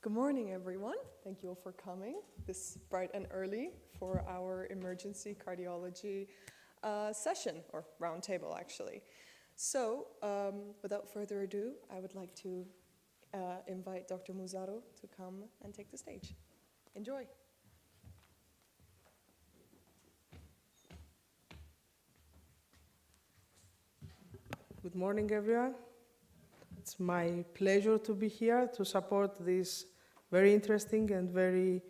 Good morning, everyone. Thank you all for coming this bright and early for our emergency cardiology session, or roundtable, actually. So, without further ado, I would like to invite Dr. Musato to come and take the stage. Enjoy. Good morning, everyone. It's my pleasure to be here to support this very interesting and very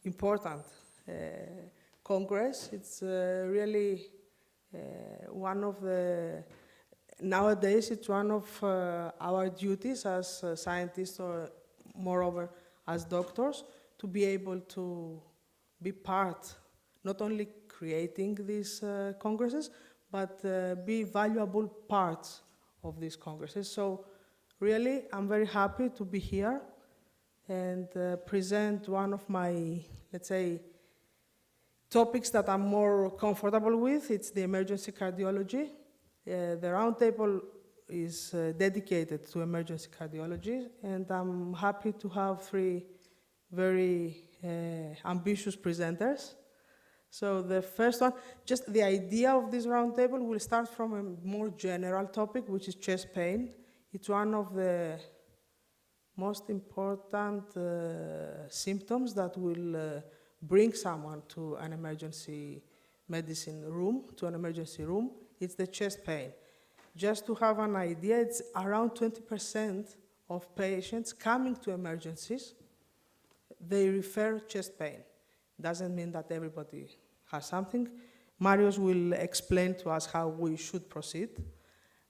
important Congress. It's really one of the, nowadays it's one of our duties as scientists, or moreover as doctors, to be able to be part, not only creating these congresses, but be valuable parts of these congresses. So really, I'm very happy to be here and present one of my, let's say, topics that I'm more comfortable with. It's the emergency cardiology. The roundtable is dedicated to emergency cardiology, and I'm happy to have three very ambitious presenters. So the first one, just the idea of this roundtable will start from a more general topic, which is chest pain. It's one of the most important symptoms that will bring someone to an emergency medicine room, to an emergency room. It's the chest pain. Just to have an idea, it's around 20% of patients coming to emergencies, they refer chest pain. Doesn't mean that everybody has something. Marius will explain to us how we should proceed,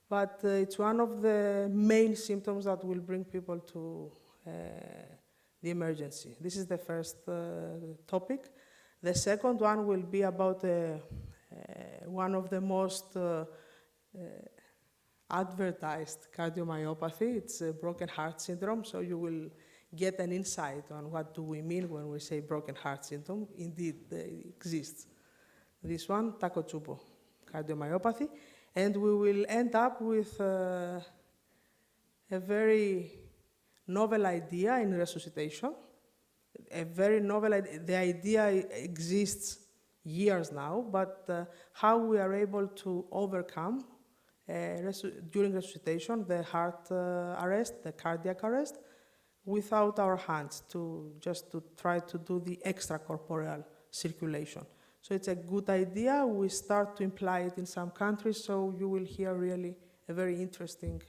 but it's one of the main symptoms that will bring people to the emergency. This is the first topic. The second one will be about one of the most advertised cardiomyopathy. It's a broken heart syndrome, so you will get an insight on what do we mean when we say broken heart syndrome. Indeed, it exists. This one, Takotsubo cardiomyopathy. And we will end up with a very novel idea in resuscitation. A very novel idea. The idea exists years now, but how we are able to overcome during resuscitation the heart arrest, the cardiac arrest, without our hands, just to try to do the extracorporeal circulation. So it's a good idea. We start to imply it in some countries, so you will hear really a very interesting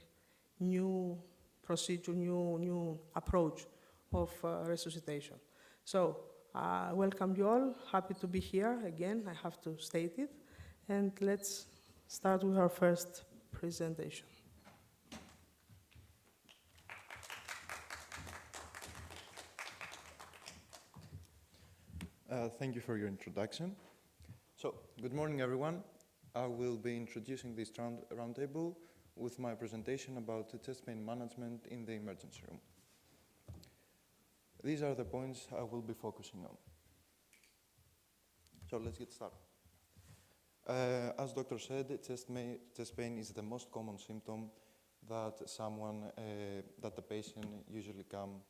new procedure, new approach of resuscitation. So welcome you all. Happy to be here again. I have to state it. And let's start with our first presentation. Thank you for your introduction. So, good morning, everyone. I will be introducing this roundtable with my presentation about chest pain management in the emergency room. These are the points I will be focusing on. So, let's get started. As doctor said, chest pain is the most common symptom that the patient usually come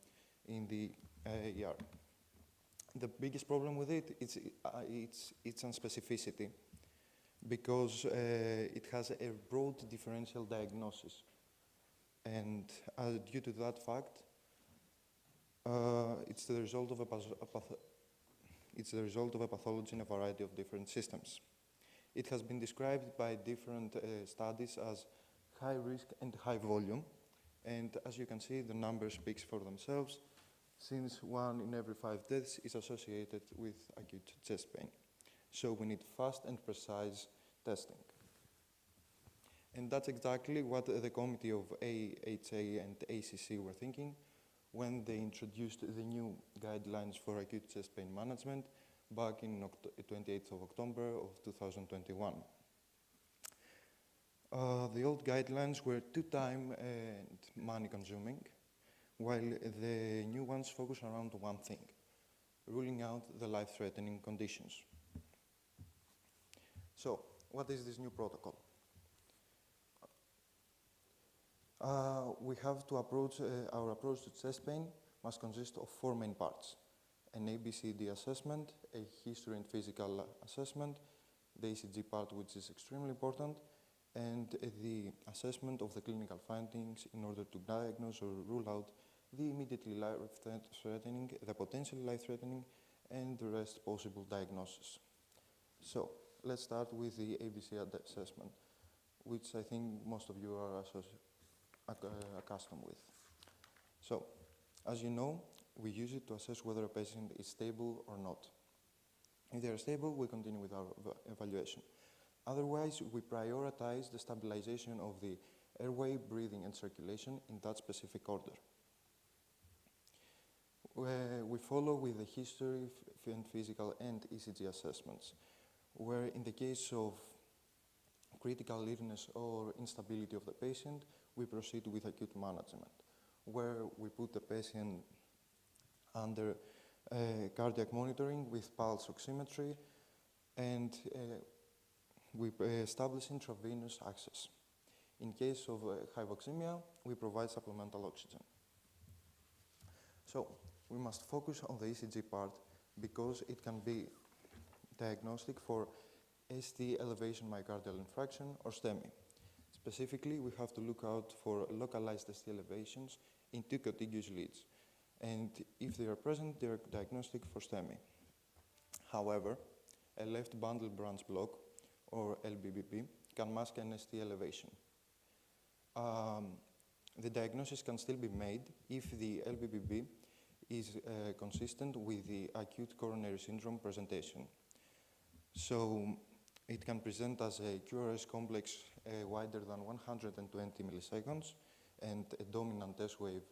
in the ER. The biggest problem with it is its unspecificity, because it has a broad differential diagnosis. And due to that fact, it's the result of a pathology in a variety of different systems. It has been described by different studies as high risk and high volume. And as you can see, the number speaks for themselves, since 1 in every 5 deaths is associated with acute chest pain. So we need fast and precise testing. And that's exactly what the committee of AHA and ACC were thinking when they introduced the new guidelines for acute chest pain management back in 28th of October of 2021. The old guidelines were too time and money consuming, while the new ones focus around one thing, ruling out the life-threatening conditions. So, what is this new protocol? We have to approach, our approach to chest pain must consist of 4 main parts: an ABCD assessment, a history and physical assessment, the ECG part, which is extremely important, and the assessment of the clinical findings in order to diagnose or rule out the immediately life-threatening, the potentially life-threatening, and the rest possible diagnosis. So, let's start with the ABC assessment, which I think most of you are accustomed with. So, as you know, we use it to assess whether a patient is stable or not. If they are stable, we continue with our evaluation. Otherwise, we prioritize the stabilization of the airway, breathing, and circulation in that specific order. We follow with the history and physical and ECG assessments, where in the case of critical illness or instability of the patient, we proceed with acute management, where we put the patient under cardiac monitoring with pulse oximetry, and we establish intravenous access. In case of hypoxemia, we provide supplemental oxygen. So, we must focus on the ECG part because it can be diagnostic for ST elevation myocardial infarction or STEMI. Specifically, we have to look out for localized ST elevations in 2 contiguous leads. And if they are present, they are diagnostic for STEMI. However, a left bundle branch block, or LBBB, can mask an ST elevation. The diagnosis can still be made if the LBBB is consistent with the acute coronary syndrome presentation. So, it can present as a QRS complex wider than 120 milliseconds and a dominant S wave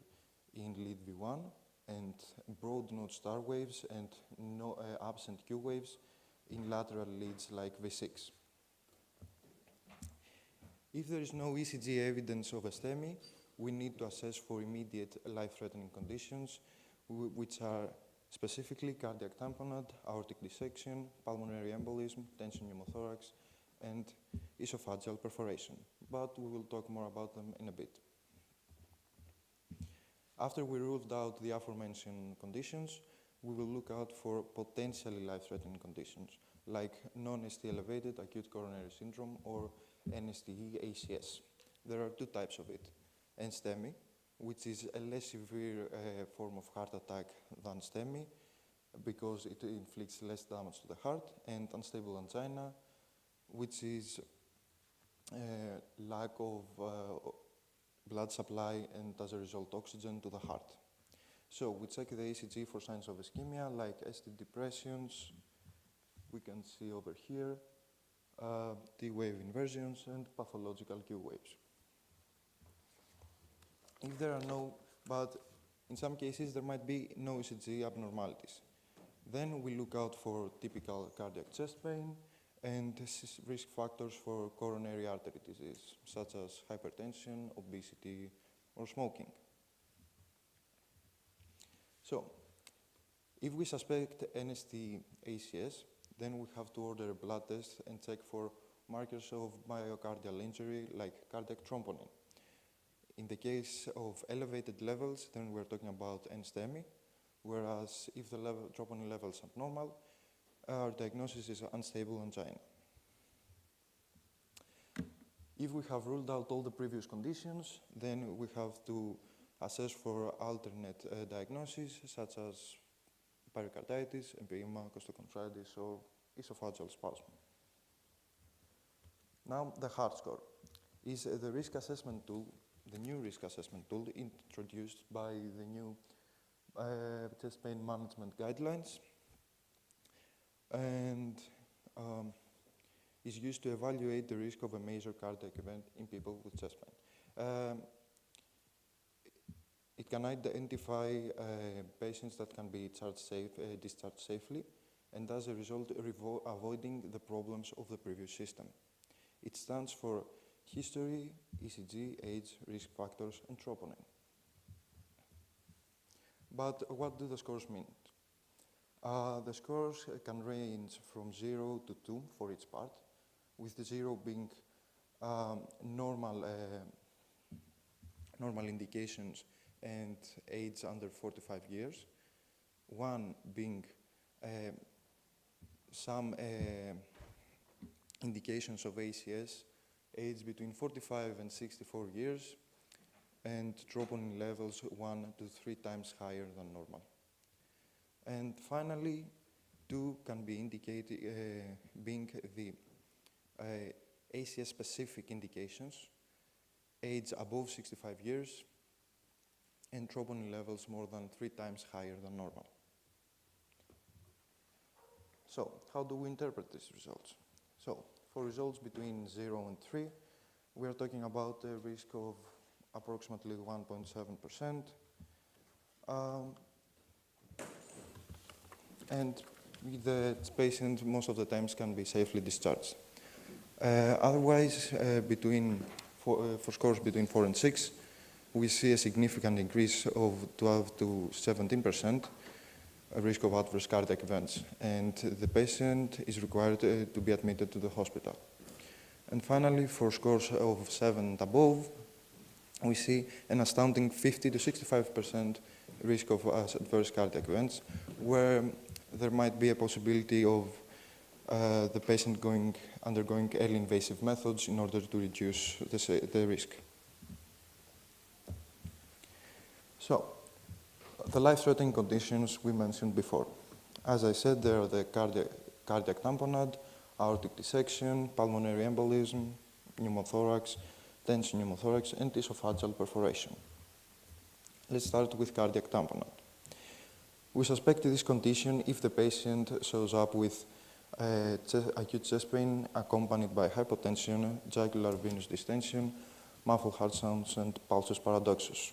in lead V1 and broad node star waves and no absent Q waves in lateral leads like V6. If there is no ECG evidence of a STEMI, we need to assess for immediate life-threatening conditions, which are specifically cardiac tamponade, aortic dissection, pulmonary embolism, tension pneumothorax, and esophageal perforation. But we will talk more about them in a bit. After we ruled out the aforementioned conditions, we will look out for potentially life-threatening conditions, like non-ST elevated acute coronary syndrome or NSTE ACS. There are 2 types of it: NSTEMI, which is a less severe form of heart attack than STEMI because it inflicts less damage to the heart, and unstable angina, which is lack of blood supply and, as a result, oxygen to the heart. So we check the ECG for signs of ischemia like ST depressions, we can see over here, T-wave inversions and pathological Q waves. If there are no, but in some cases there might be no ECG abnormalities. Then we look out for typical cardiac chest pain and risk factors for coronary artery disease, such as hypertension, obesity, or smoking. So, if we suspect NST ACS, then we have to order a blood test and check for markers of myocardial injury like cardiac troponin. In the case of elevated levels, then we're talking about NSTEMI, whereas if the troponin levels are normal, our diagnosis is unstable angina. If we have ruled out all the previous conditions, then we have to assess for alternate diagnoses, such as pericarditis, empyema, costochondritis, or esophageal spasm. Now, the heart score is the risk assessment tool, the new risk assessment tool introduced by the new chest pain management guidelines, and is used to evaluate the risk of a major cardiac event in people with chest pain. It can identify patients that can be discharged safely, and as a result, avoiding the problems of the previous system. It stands for history, ECG, age, risk factors, and troponin. But what do the scores mean? The scores can range from 0 to 2 for each part, with the 0 being normal normal indications and age under 45 years. One being some indications of ACS, age between 45 and 64 years, and troponin levels 1 to 3 times higher than normal. And finally, two can be indicated being the ACS-specific indications, age above 65 years, and troponin levels more than 3 times higher than normal. So, how do we interpret these results? So, for results between 0 and 3, we are talking about a risk of approximately 1.7%. And the patient most of the times can be safely discharged. Otherwise, for scores between 4 and 6, we see a significant increase of 12 to 17% risk of adverse cardiac events, and the patient is required to be admitted to the hospital. And finally, for scores of 7 and above, we see an astounding 50 to 65% risk of adverse cardiac events, where there might be a possibility of the patient undergoing early invasive methods in order to reduce the risk. So, the life-threatening conditions we mentioned before. As I said, there are the cardiac tamponade, aortic dissection, pulmonary embolism, pneumothorax, tense pneumothorax, and esophageal perforation. Let's start with cardiac tamponade. We suspect this condition if the patient shows up with acute chest pain accompanied by hypotension, jugular venous distension, muffled heart sounds, and pulsus paradoxus.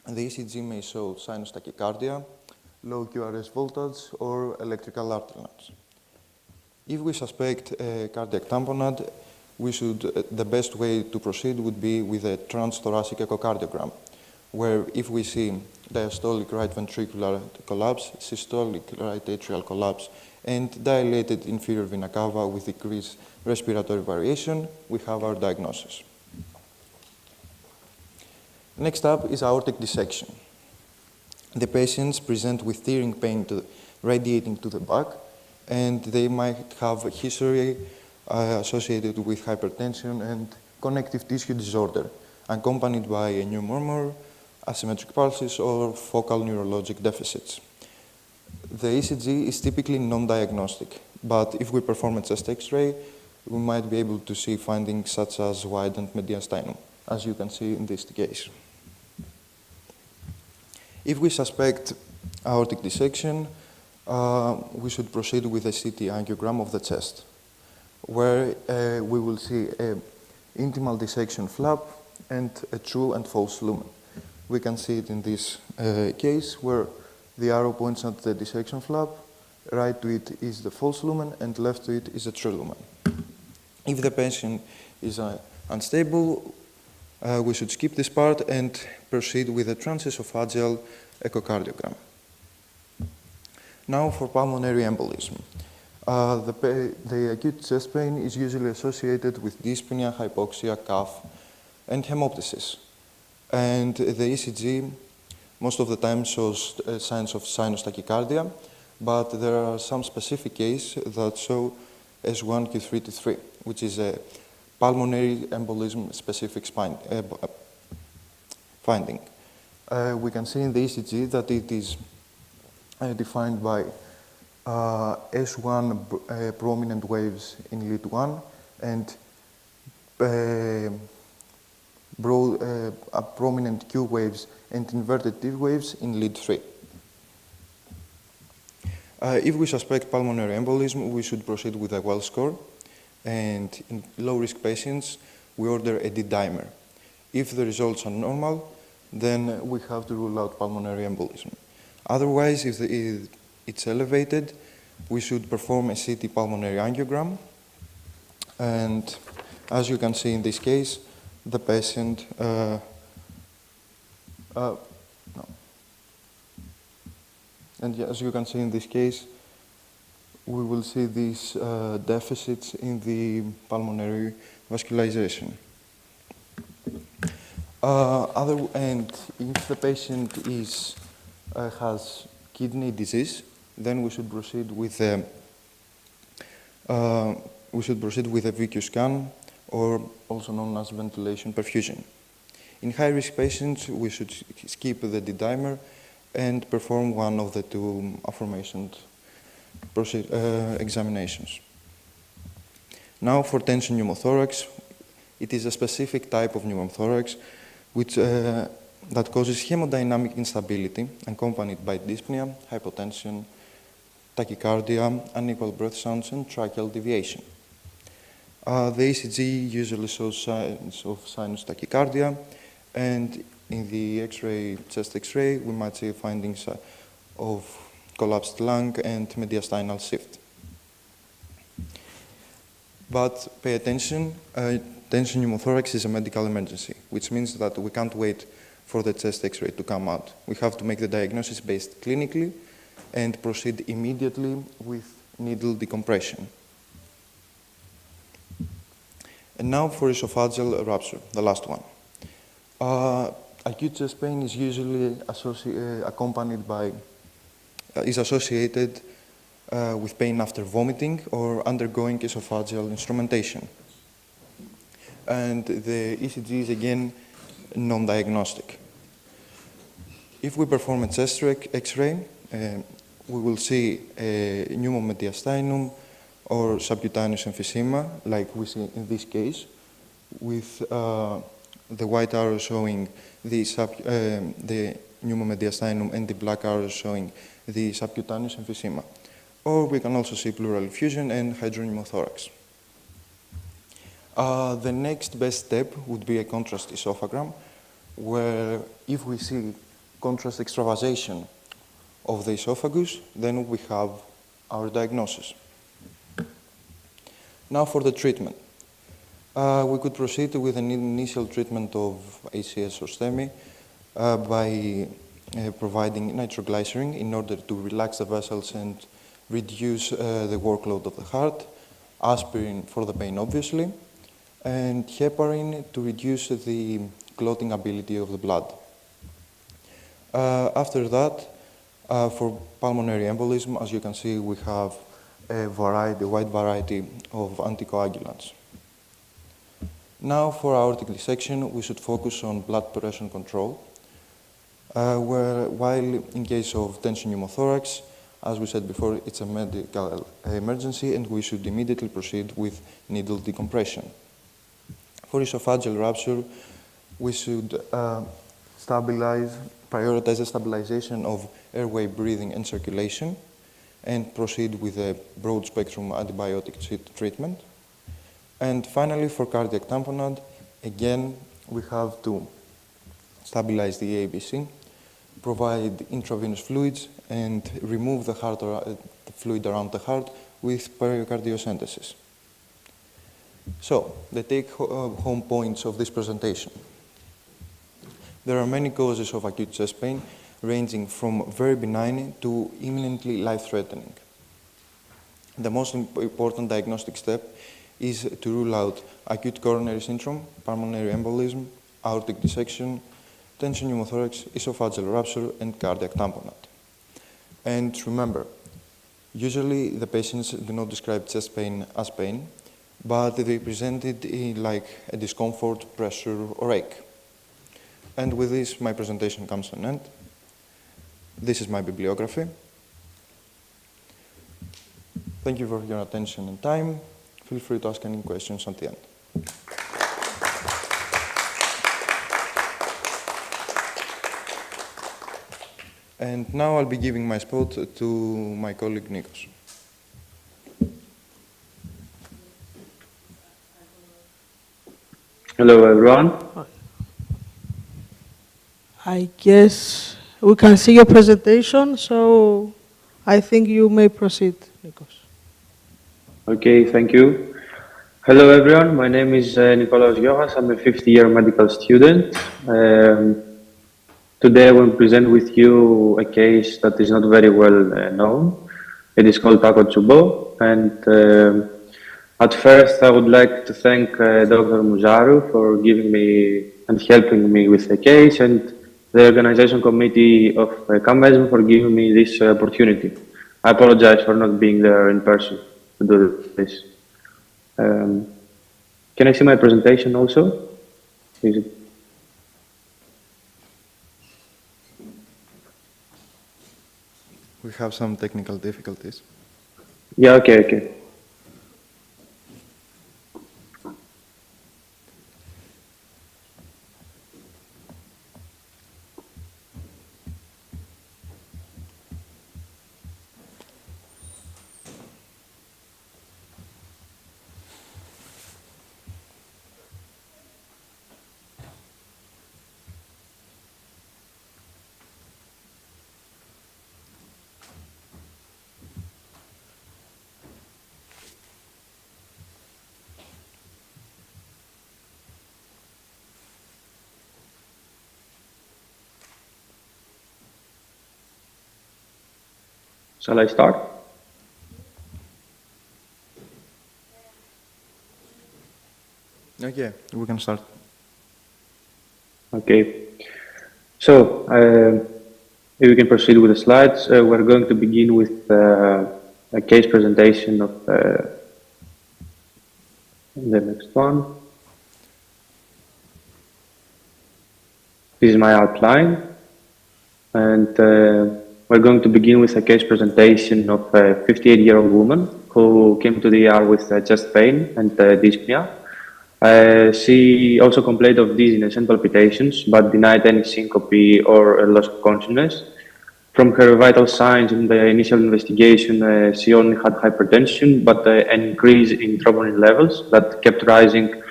The ECG may show sinus tachycardia, low QRS voltage, or electrical heart lamps. If we suspect cardiac tamponade, the best way to proceed would be with a transthoracic echocardiogram, where if we see diastolic right ventricular collapse, systolic right atrial collapse, and dilated inferior vena cava with decreased respiratory variation, we have our diagnosis. Next up is aortic dissection. The patients present with tearing pain radiating to the back, and they might have a history associated with hypertension and connective tissue disorder, accompanied by a new murmur, asymmetric pulses, or focal neurologic deficits. The ECG is typically non-diagnostic, but if we perform a chest X-ray, we might be able to see findings such as widened mediastinum, as you can see in this case. If we suspect aortic dissection, we should proceed with a CT angiogram of the chest, where we will see an intimal dissection flap and a true and false lumen. We can see it in this case, where the arrow points at the dissection flap, right to it is the false lumen, and left to it is a true lumen. If the patient is unstable, we should skip this part and proceed with a transesophageal echocardiogram. Now for pulmonary embolism. The acute chest pain is usually associated with dyspnea, hypoxia, cough, and hemoptysis. And the ECG most of the time shows signs of sinus tachycardia, but there are some specific cases that show S1 Q3 T3, which is a pulmonary embolism specific finding. We can see in the ECG that it is defined by S1 prominent waves in lead 1 and prominent Q waves and inverted T waves in lead 3. If we suspect pulmonary embolism, we should proceed with a well score, and in low-risk patients, we order a D-dimer. If the results are normal, then we have to rule out pulmonary embolism. Otherwise, if it's elevated, we should perform a CT pulmonary angiogram, and as you can see in this case, the patient And as you can see in this case, we will see these deficits in the pulmonary vascularization. And if the patient has kidney disease, then we should proceed with a VQ scan, or also known as ventilation perfusion. In high-risk patients, we should skip the D-dimer and perform one of the two aforementioned examinations. Now for tension pneumothorax, it is a specific type of pneumothorax that causes hemodynamic instability accompanied by dyspnea, hypotension, tachycardia, unequal breath sounds, and tracheal deviation. The ECG usually shows signs of sinus tachycardia, and in the X-ray, chest X-ray, we might see findings of collapsed lung and mediastinal shift. But pay attention, tension pneumothorax is a medical emergency, which means that we can't wait for the chest X-ray to come out. We have to make the diagnosis based clinically and proceed immediately with needle decompression. And now for esophageal rupture, the last one. Acute chest pain is usually accompanied by, is associated with pain after vomiting or undergoing esophageal instrumentation. And the ECG is again non-diagnostic. If we perform a chest X-ray, we will see a pneumomediastinum or subcutaneous emphysema, like we see in this case, with the white arrow showing the pneumomediastinum and the black arrow showing the subcutaneous emphysema. Or we can also see pleural effusion and hydropneumothorax. The next best step would be a contrast esophagram, where if we see contrast extravasation of the esophagus, then we have our diagnosis. Now for the treatment. We could proceed with an initial treatment of ACS or STEMI by providing nitroglycerin in order to relax the vessels and reduce the workload of the heart, aspirin for the pain obviously, and heparin to reduce the clotting ability of the blood. After that, for pulmonary embolism, as you can see, we have a wide variety of anticoagulants. Now for aortic dissection, we should focus on blood pressure control, while in case of tension pneumothorax, as we said before, it's a medical emergency and we should immediately proceed with needle decompression. For esophageal rupture, we should prioritize the stabilization of airway breathing and circulation and proceed with a broad spectrum antibiotic treatment. And finally, for cardiac tamponade, again, we have to stabilize the ABC, provide intravenous fluids, and remove the fluid around the heart with pericardiocentesis. So, the take-home points of this presentation. There are many causes of acute chest pain, ranging from very benign to imminently life-threatening. The most important diagnostic step is to rule out acute coronary syndrome, pulmonary embolism, aortic dissection, tension pneumothorax, esophageal rupture, and cardiac tamponade. And remember, usually the patients do not describe chest pain as pain, but they present it like a discomfort, pressure, or ache. And with this, my presentation comes to an end. This is my bibliography. Thank you for your attention and time. Feel free to ask any questions at the end. And now I'll be giving my spot to my colleague Nikos. Hello, everyone. I guess we can see your presentation, so I think you may proceed, Nikos. Okay, thank you. Hello, everyone. My name is Nikolaos Giogas. I'm a fifth-year medical student. Today I will present with you a case that is not very well known. It is called Takotsubo, and at first I would like to thank Dr. Muzaru for giving me and helping me with the case, and the organization committee of CAMeSM for giving me this opportunity. I apologize for not being there in person to do this. Can I see my presentation also? Is it? We have some technical difficulties. Yeah, okay. Shall I start? Okay, we can start. Okay. So, if we can proceed with the slides, we're going to begin with a case presentation of the next one. This is my outline, and we're going to begin with a case presentation of a 58-year-old woman who came to the ER with chest pain and dyspnea. She also complained of dizziness and palpitations, but denied any syncope or loss of consciousness. From her vital signs in the initial investigation, she only had hypertension, but an increase in troponin levels that kept rising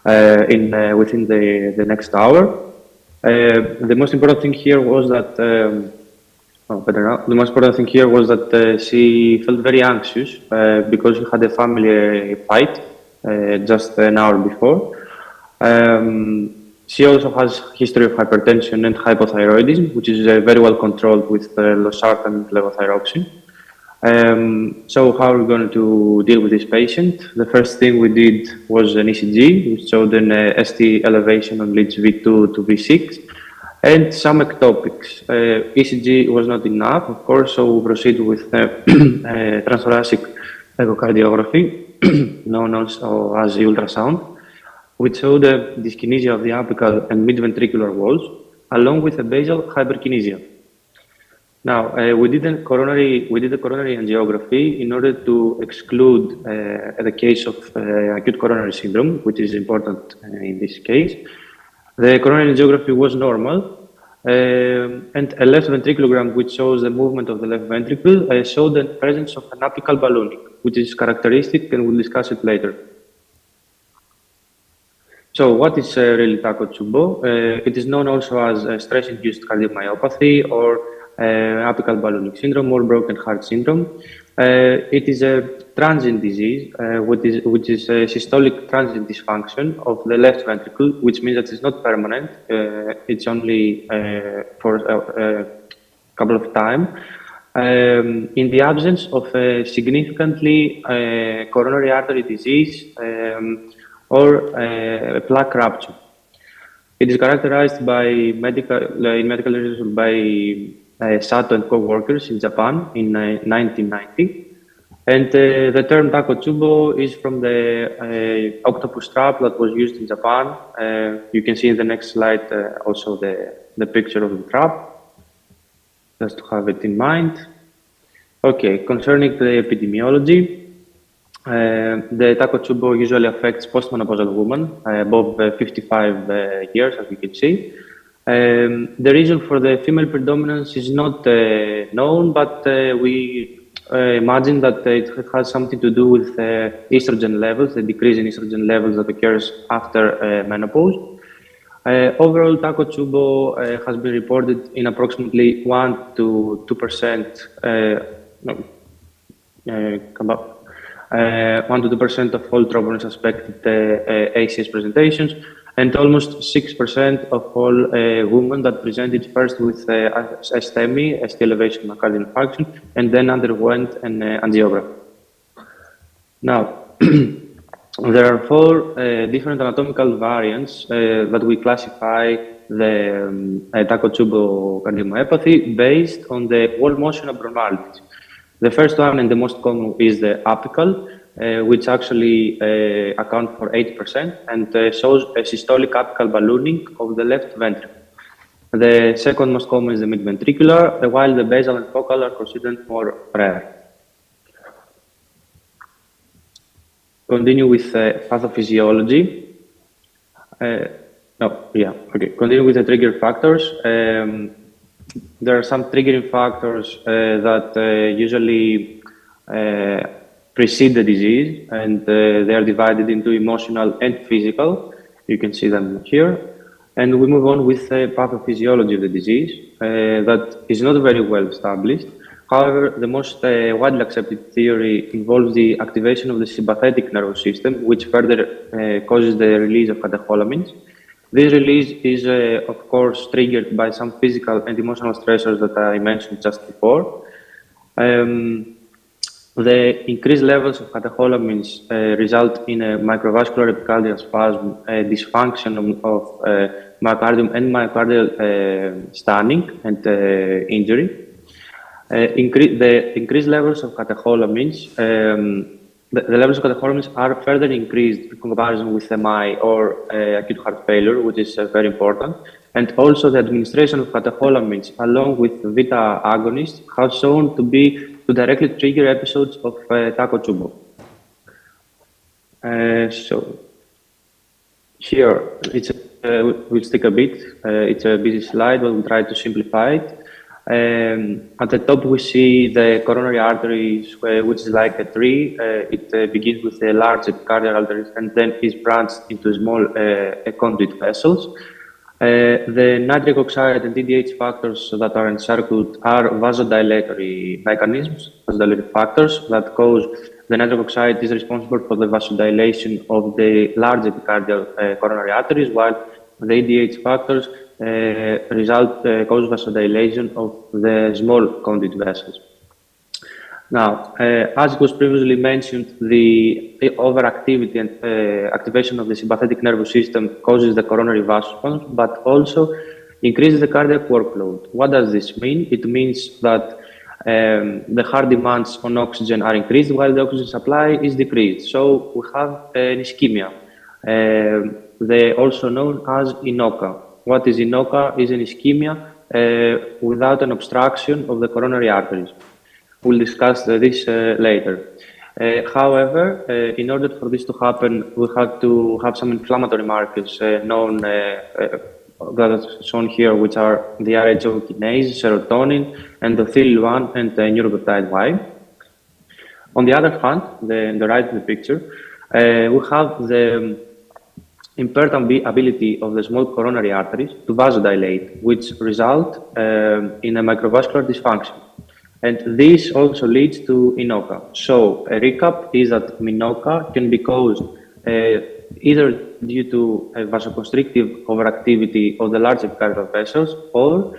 within the next hour. The most important thing here was that the most important thing here was that she felt very anxious because she had a family fight just an hour before. She also has history of hypertension and hypothyroidism, which is very well controlled with losartan and levothyroxine. So how are we going to deal with this patient? The first thing we did was an ECG, which showed an ST elevation on leads V2 to V6, and some ectopics. ECG was not enough, of course, so we proceeded with transthoracic echocardiography, known also as the ultrasound, which showed the dyskinesia of the apical and mid-ventricular walls, along with a basal hyperkinesia. Now, we did a coronary angiography in order to exclude the case of acute coronary syndrome, which is important in this case. The coronary angiography was normal, and a left ventriculogram, which shows the movement of the left ventricle, showed the presence of an apical ballooning, which is characteristic, and we'll discuss it later. So what is really Takotsubo? It is known also as stress-induced cardiomyopathy or apical ballooning syndrome or broken heart syndrome. It is a transient disease, which is a systolic transient dysfunction of the left ventricle, which means that it's not permanent. It's only for a couple of time. In the absence of a significantly coronary artery disease or a plaque rupture. It is characterized by in medical literature by Sato and co-workers in Japan in 1990. And the term Takotsubo is from the octopus trap that was used in Japan. You can see in the next slide also the picture of the trap, just to have it in mind. Okay, concerning the epidemiology, the Takotsubo usually affects postmenopausal women above 55 years, as you can see. The reason for the female predominance is not known, but we imagine that it has something to do with estrogen levels, the decrease in estrogen levels that occurs after menopause. Overall, Takotsubo has been reported in approximately 1 to 2%, 1 to 2% of all troponin suspected ACS presentations, and almost 6% of all women that presented first with STEMI, ST elevation myocardial infarction, and then underwent an angiography. Now, There are four different anatomical variants that we classify the Takotsubo cardiomyopathy based on the wall motion abnormalities. The first one and the most common is the apical, which actually account for 80% and shows a systolic apical ballooning of the left ventricle. The second most common is the midventricular, while the basal and focal are considered more rare. Continue with pathophysiology. Continue with the trigger factors. There are some triggering factors that usually precede the disease, and they are divided into emotional and physical. You can see them here. And we move on with the pathophysiology of the disease that is not very well established. However, the most widely accepted theory involves the activation of the sympathetic nervous system, which further causes the release of catecholamines. This release is, of course, triggered by some physical and emotional stressors that I mentioned just before. The increased levels of catecholamines result in a microvascular epicardial spasm, dysfunction of myocardium and myocardial stunning and injury. The increased levels of catecholamines, the levels of catecholamines are further increased in comparison with MI or acute heart failure, which is very important. And also the administration of catecholamines along with beta agonists has shown to directly trigger episodes of Takotsubo. So here, we'll stick a bit. It's a busy slide, but we'll try to simplify it. At the top, we see the coronary arteries, which is like a tree. It begins with the large epicardial arteries and then is branched into small conduit vessels. The nitric oxide and DDH factors that are encircled are vasodilatory mechanisms, vasodilatory factors that cause the nitric oxide is responsible for the vasodilation of the large epicardial coronary arteries, while the DDH factors cause vasodilation of the small conduit vessels. Now, as was previously mentioned, the overactivity and activation of the sympathetic nervous system causes the coronary vasodilation, but also increases the cardiac workload. What does this mean? It means that the heart demands on oxygen are increased while the oxygen supply is decreased. So we have an ischemia, they also known as inoca. What is inoca? Is an ischemia without an obstruction of the coronary arteries. We'll discuss this later. However, in order for this to happen, we have to have some inflammatory markers known that are shown here, which are the RHO kinase, serotonin, endothelin 1, and neuropeptide Y. On the other hand, the right in the picture, we have the impaired ability of the small coronary arteries to vasodilate, which result in a microvascular dysfunction. And this also leads to inoca. So a recap is that inoca can be caused either due to a vasoconstrictive overactivity of the large epicardial vessels or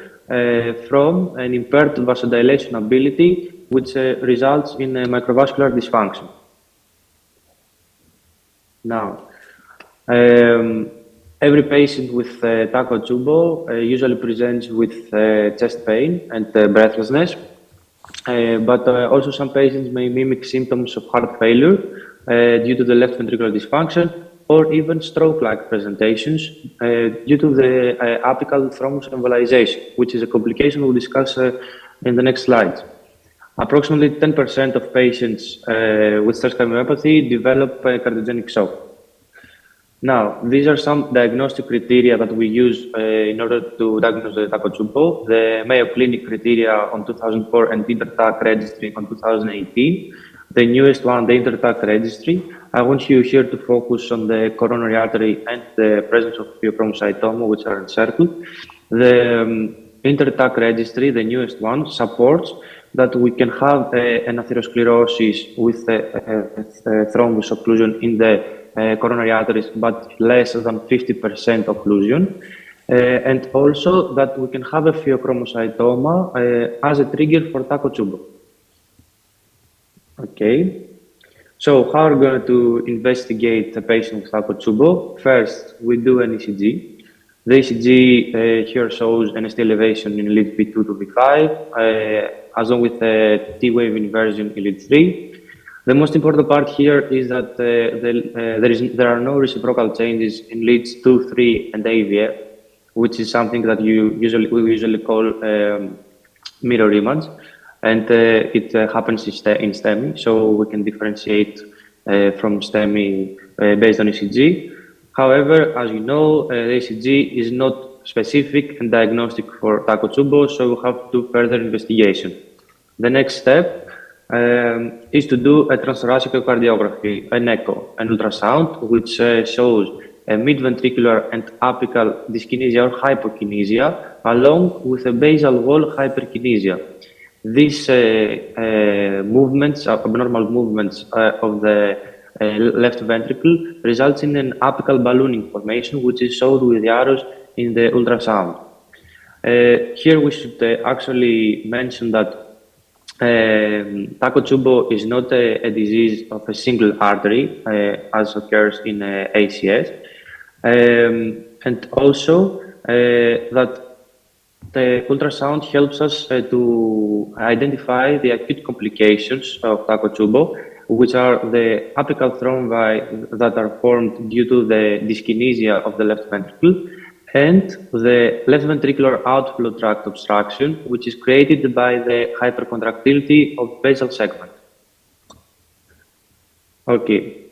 from an impaired vasodilation ability, which results in a microvascular dysfunction. Now, every patient with Takotsubo usually presents with chest pain and breathlessness. But also some patients may mimic symptoms of heart failure due to the left ventricular dysfunction or even stroke-like presentations due to the apical thrombus embolization, which is a complication we'll discuss in the next slides. Approximately 10% of patients with stress cardiomyopathy develop cardiogenic shock. Now, these are some diagnostic criteria that we use in order to diagnose the Takotsubo. The Mayo Clinic criteria on 2004 and InterTAC registry on 2018. The newest one, the InterTAC registry. I want you here to focus on the coronary artery and the presence of pheochromocytoma, which are encircled. The InterTAC registry, the newest one, supports that we can have an atherosclerosis with thrombus occlusion in the coronary arteries, but less than 50% occlusion. And also that we can have a pheochromocytoma as a trigger for Takotsubo. Okay. So how are we going to investigate a patient with Takotsubo? First, we do an ECG. The ECG here shows an ST elevation in lead P2 to P5, along with a T-wave inversion in lead 3. The most important part here is that there are no reciprocal changes in leads 2, 3, and AVF, which is something that we usually call mirror image, and it happens in STEMI, so we can differentiate from STEMI based on ECG. However, as you know, the ECG is not specific and diagnostic for Takotsubo, so we have to do further investigation. The next step is to do a transthoracic echocardiography, an echo, an ultrasound, which shows a mid-ventricular and apical dyskinesia or hypokinesia, along with a basal wall hyperkinesia. These movements, abnormal movements of the left ventricle, results in an apical ballooning formation, which is shown with the arrows in the ultrasound. Here we should actually mention that Takotsubo is not a disease of a single artery, as occurs in ACS, and also that the ultrasound helps us to identify the acute complications of Takotsubo, which are the apical thrombi that are formed due to the dyskinesia of the left ventricle, and the left ventricular outflow tract obstruction, which is created by the hypercontractility of basal segment. Okay.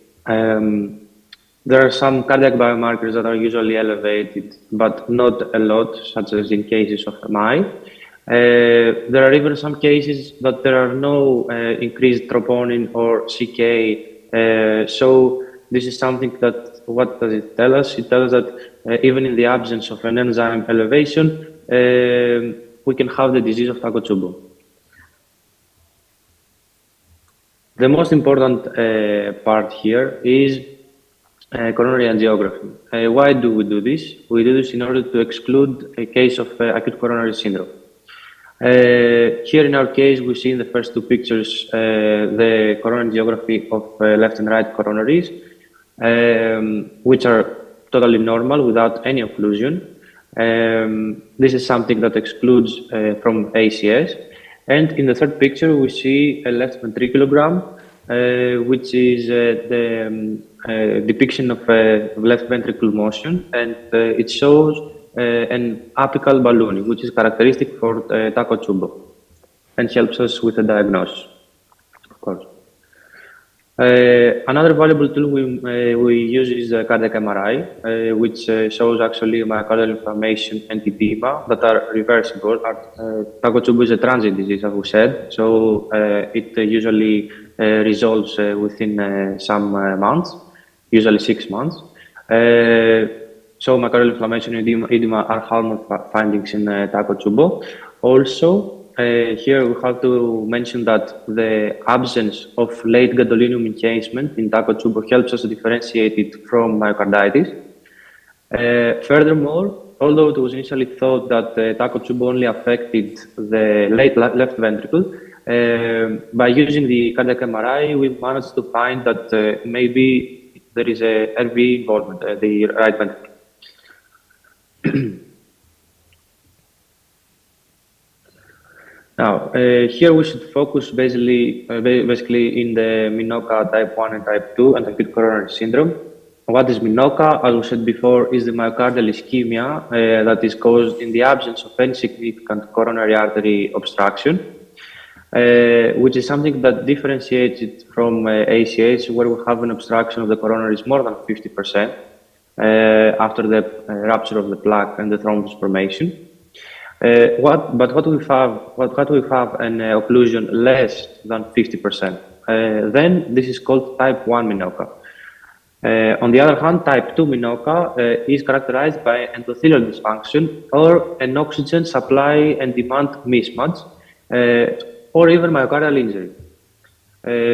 There are some cardiac biomarkers that are usually elevated, but not a lot, such as in cases of MI. There are even some cases that there are no increased troponin or CK. So this is something that, what does it tell us? It tells us that even in the absence of an enzyme elevation, we can have the disease of Takotsubo. The most important part here is coronary angiography. Why do we do this? We do this in order to exclude a case of acute coronary syndrome. Here in our case, we see in the first two pictures the coronary angiography of left and right coronaries, which are totally normal without any occlusion. This is something that excludes from ACS. And in the third picture, we see a left ventriculogram, which is the depiction of left ventricle motion, and it shows an apical ballooning, which is characteristic for Takotsubo and helps us with the diagnosis, of course. Another valuable tool we use is cardiac MRI, which shows actually myocardial inflammation and edema that are reversible. Takotsubo is a transient disease, as we said, so it usually resolves within some months, usually 6 months. So myocardial inflammation and edema are hallmark findings in Takotsubo. Also, here we have to mention that the absence of late gadolinium encasement in Takotsubo helps us differentiate it from myocarditis. Furthermore, although it was initially thought that Takotsubo only affected the left ventricle, by using the cardiac MRI, we managed to find that maybe there is a RV involvement, the right ventricle. Now, here we should focus basically in the Minoka type 1 and type 2 and acute coronary syndrome. What is Minoka? As we said before, is the myocardial ischemia that is caused in the absence of any significant coronary artery obstruction, which is something that differentiates it from ACH, where we have an obstruction of the coronaries more than 50% after the rupture of the plaque and the thrombus formation. What we have an occlusion less than 50%. Then this is called type 1 Minoka. On the other hand, type 2 Minoka is characterized by endothelial dysfunction or an oxygen supply and demand mismatch, or even myocardial injury.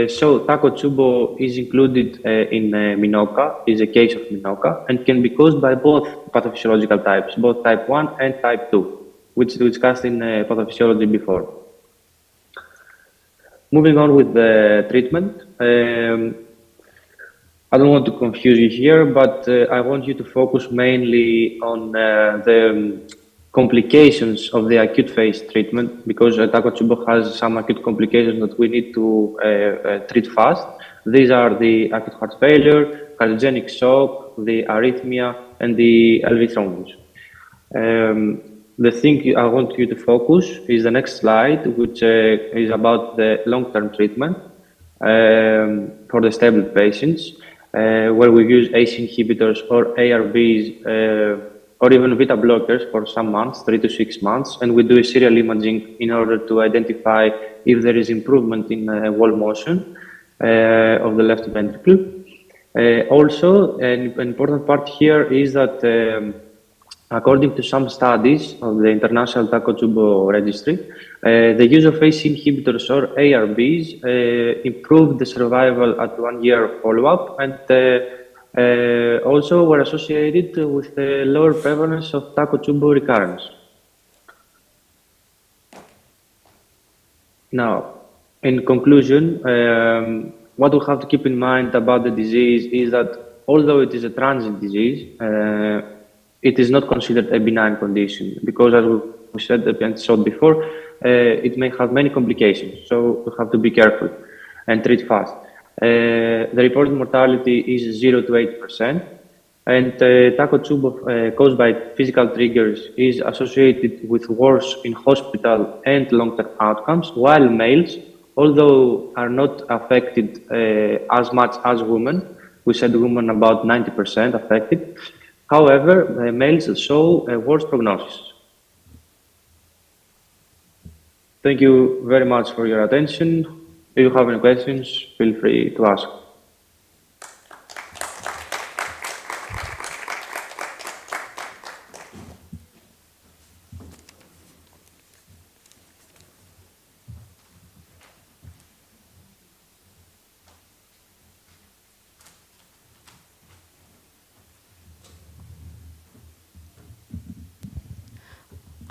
So Takotsubo is included in Minoka, is a case of Minoka, and can be caused by both pathophysiological types, both type 1 and type 2, which we discussed in pathophysiology before. moving on with the treatment. I don't want to confuse you here, but I want you to focus mainly on the complications of the acute phase treatment, because Takotsubo has some acute complications that we need to treat fast. These are the acute heart failure, cardiogenic shock, the arrhythmia, and the LV thrombus. The thing I want you to focus is the next slide, which is about the long-term treatment for the stable patients, where we use ACE inhibitors or ARBs or even beta blockers for some months, 3 to 6 months, and we do a serial imaging in order to identify if there is improvement in wall motion of the left ventricle. Also, an important part here is that according to some studies of the International Takotsubo Registry, the use of ACE inhibitors or ARBs improved the survival at 1 year follow-up, and also were associated with the lower prevalence of Takotsubo recurrence. Now, in conclusion, what we have to keep in mind about the disease is that although it is a transient disease, it is not considered a benign condition, because as we said and showed before, it may have many complications. So we have to be careful and treat fast. The reported mortality is 0 to 8%, and Takotsubo caused by physical triggers is associated with worse in hospital and long-term outcomes, while males, although are not affected as much as women, we said women about 90% affected. However, males show a worse prognosis. Thank you very much for your attention. If you have any questions, feel free to ask.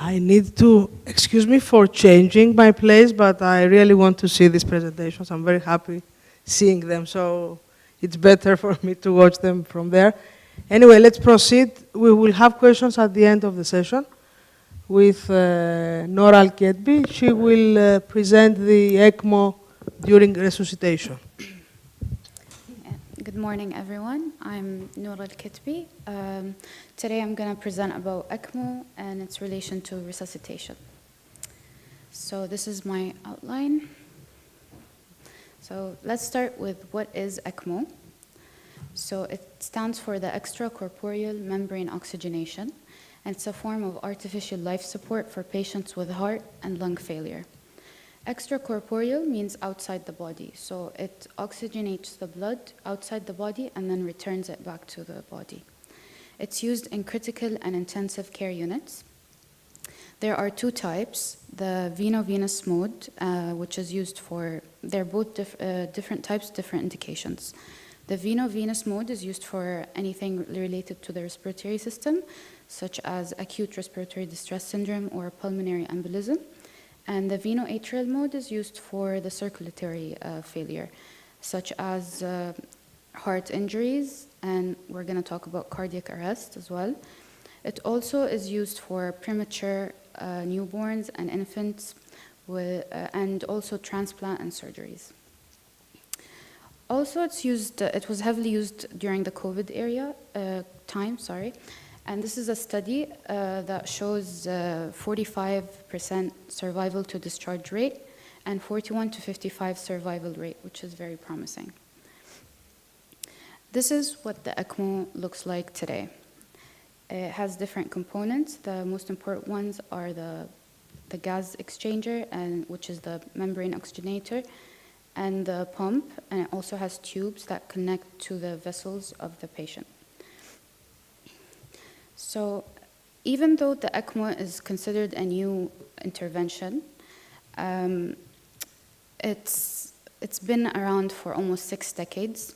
I need to excuse me for changing my place, but I really want to see these presentations. I'm very happy seeing them, so it's better for me to watch them from there. Anyway, let's proceed. We will have questions at the end of the session with Nora Alketbi. She will present the ECMO during resuscitation. Good morning, everyone. I'm Noura Al-Kitbi. Today I'm going to present about ECMO and its relation to resuscitation. So this is my outline. So let's start with what is ECMO. So it stands for the extracorporeal membrane oxygenation, and it's a form of artificial life support for patients with heart and lung failure. Extracorporeal means outside the body, so it oxygenates the blood outside the body and then returns it back to the body. It's used in critical and intensive care units. There are two types, the veno-venous mode, which is used for, they're both different types, different indications. The veno-venous mode is used for anything related to the respiratory system, such as acute respiratory distress syndrome or pulmonary embolism. And the veno-atrial mode is used for the circulatory failure, such as heart injuries, and we're going to talk about cardiac arrest as well. It also is used for premature newborns and infants, and also transplant and surgeries. Also, it's used. It was heavily used during the COVID time. And this is a study that shows 45% survival to discharge rate and 41 to 55 survival rate, which is very promising. This is what the ECMO looks like today. It has different components. The most important ones are the gas exchanger, which is the membrane oxygenator, and the pump, and it also has tubes that connect to the vessels of the patient. So even though the ECMO is considered a new intervention, it's been around for almost 6 decades,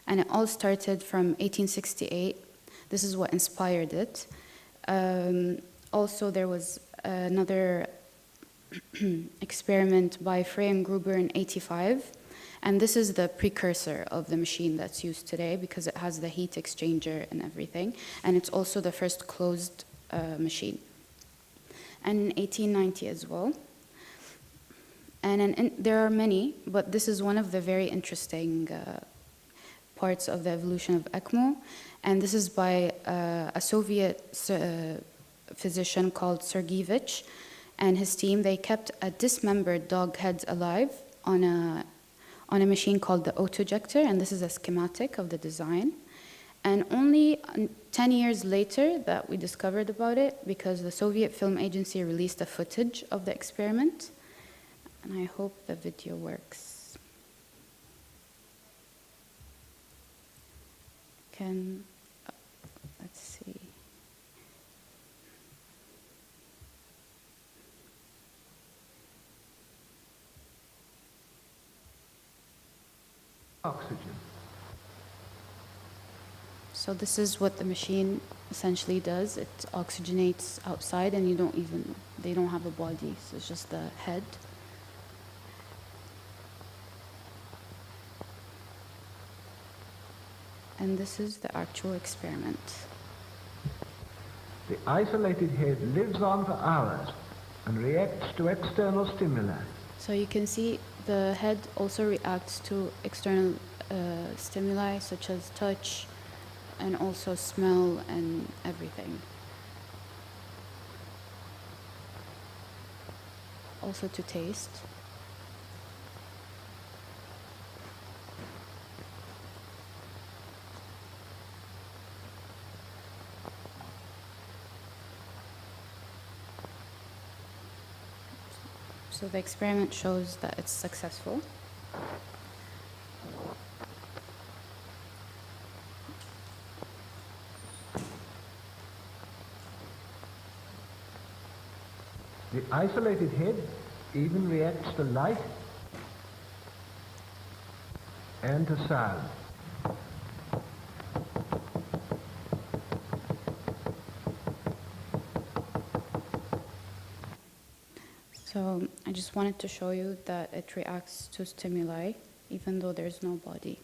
and it all started from 1868. This is what inspired it. Also, there was another experiment by Frey and Gruber in '85. And this is the precursor of the machine that's used today because it has the heat exchanger and everything. And it's also the first closed machine. And in 1890 as well. And there are many, but this is one of the very interesting parts of the evolution of ECMO. And this is by a Soviet physician called Sergeyevich and his team. They kept a dismembered dog head alive on a machine called the autojector, and this is a schematic of the design. And only 10 years later that we discovered about it because the Soviet Film Agency released a footage of the experiment. And I hope the video works. Let's see. Oxygen. So this is what the machine essentially does. It oxygenates outside and they don't have a body. So it's just the head. And this is the actual experiment. The isolated head lives on for hours and reacts to external stimuli. So you can see the head also reacts to external stimuli such as touch and also smell and everything. Also to taste. So the experiment shows that it's successful. The isolated head even reacts to light and to sound. So I just wanted to show you that it reacts to stimuli even though there's no body.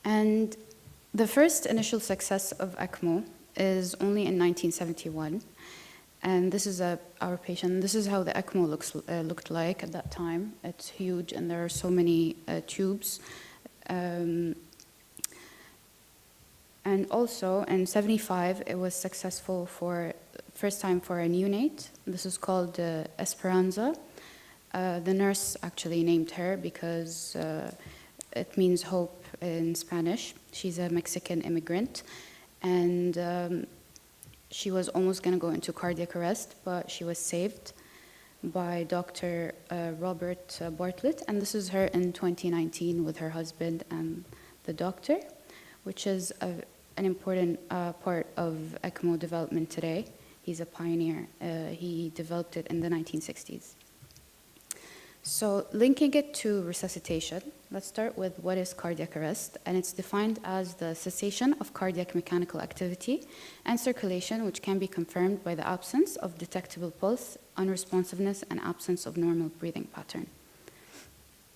And the first initial success of ECMO is only in 1971. And this is our patient. This is how the ECMO looked like at that time. It's huge and there are so many tubes. And also in '75, it was successful for first time for a neonate. This is called Esperanza. The nurse actually named her because it means hope in Spanish. She's a Mexican immigrant. And she was almost going to go into cardiac arrest, but she was saved by Dr. Robert Bartlett. And this is her in 2019 with her husband and the doctor, which is an important part of ECMO development today. He's a pioneer. He developed it in the 1960s. So linking it to resuscitation, let's start with what is cardiac arrest. And it's defined as the cessation of cardiac mechanical activity and circulation, which can be confirmed by the absence of detectable pulse, unresponsiveness, and absence of normal breathing pattern.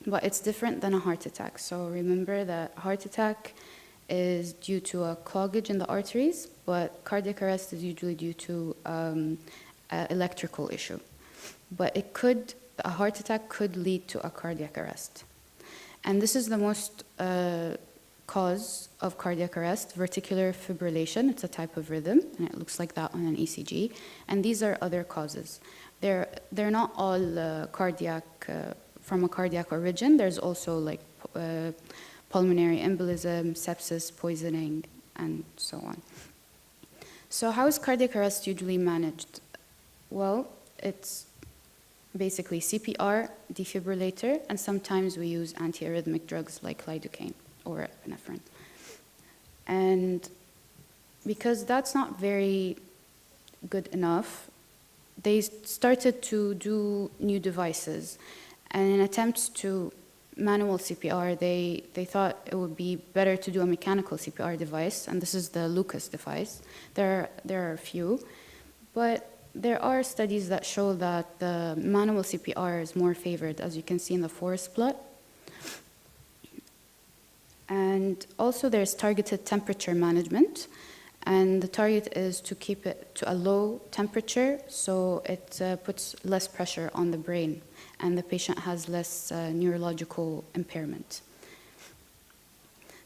But it's different than a heart attack. So remember that heart attack is due to a cloggage in the arteries, but cardiac arrest is usually due to an electrical issue. But a heart attack could lead to a cardiac arrest. And this is the most cause of cardiac arrest, verticular fibrillation. It's a type of rhythm, and it looks like that on an ECG. And these are other causes. They're not all cardiac, from a cardiac origin. There's also like pulmonary embolism, sepsis, poisoning, and so on. So how is cardiac arrest usually managed? Well, it's basically CPR, defibrillator, and sometimes we use antiarrhythmic drugs like lidocaine or epinephrine. And because that's not very good enough, they started to do new devices. And in attempts to manual CPR, they thought it would be better to do a mechanical CPR device, and this is the Lucas device. There are a few, but there are studies that show that the manual CPR is more favored, as you can see in the forest plot. And also there's targeted temperature management, and the target is to keep it to a low temperature so it puts less pressure on the brain and the patient has less neurological impairment.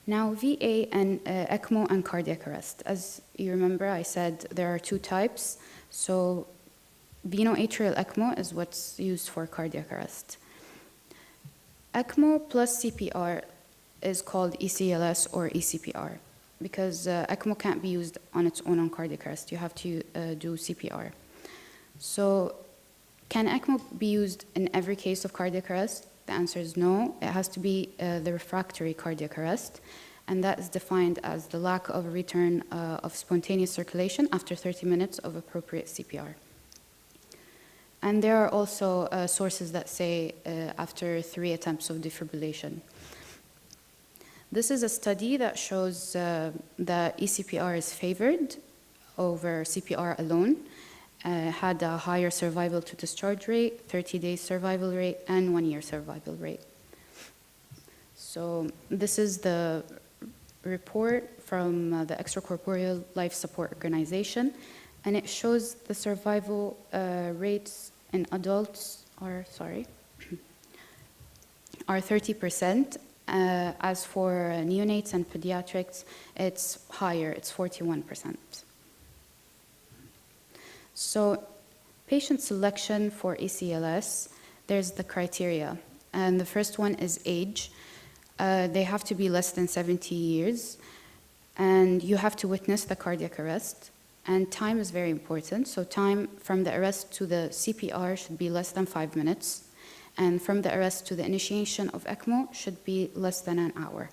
Now, VA and ECMO and cardiac arrest. As you remember, I said there are two types. So veno-atrial ECMO is what's used for cardiac arrest. ECMO plus CPR is called ECLS or ECPR because ECMO can't be used on its own on cardiac arrest. You have to do CPR. So can ECMO be used in every case of cardiac arrest? The answer is no. It has to be the refractory cardiac arrest, and that is defined as the lack of a return of spontaneous circulation after 30 minutes of appropriate CPR. And there are also sources that say after 3 attempts of defibrillation. This is a study that shows that ECPR is favored over CPR alone, had a higher survival to discharge rate, 30-day survival rate, and 1-year survival rate. So this is the report from the Extracorporeal Life Support Organization, and it shows the survival rates in adults are 30%. As for neonates and pediatrics, it's higher, it's 41%. So patient selection for ECLS, there's the criteria. And the first one is age. They have to be less than 70 years. And you have to witness the cardiac arrest. And time is very important. So time from the arrest to the CPR should be less than 5 minutes. And from the arrest to the initiation of ECMO should be less than an hour.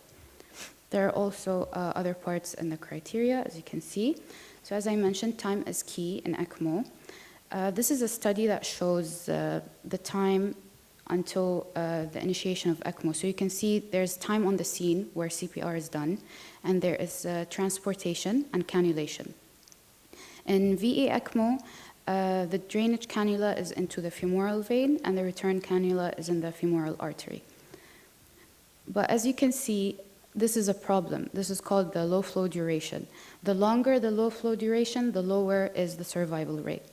There are also other parts in the criteria, as you can see. So as I mentioned, time is key in ECMO. This is a study that shows the time until the initiation of ECMO. So you can see there's time on the scene where CPR is done, and there is transportation and cannulation. In VA ECMO, the drainage cannula is into the femoral vein, and the return cannula is in the femoral artery. But as you can see, this is a problem. This is called the low flow duration. The longer the low flow duration, the lower is the survival rate.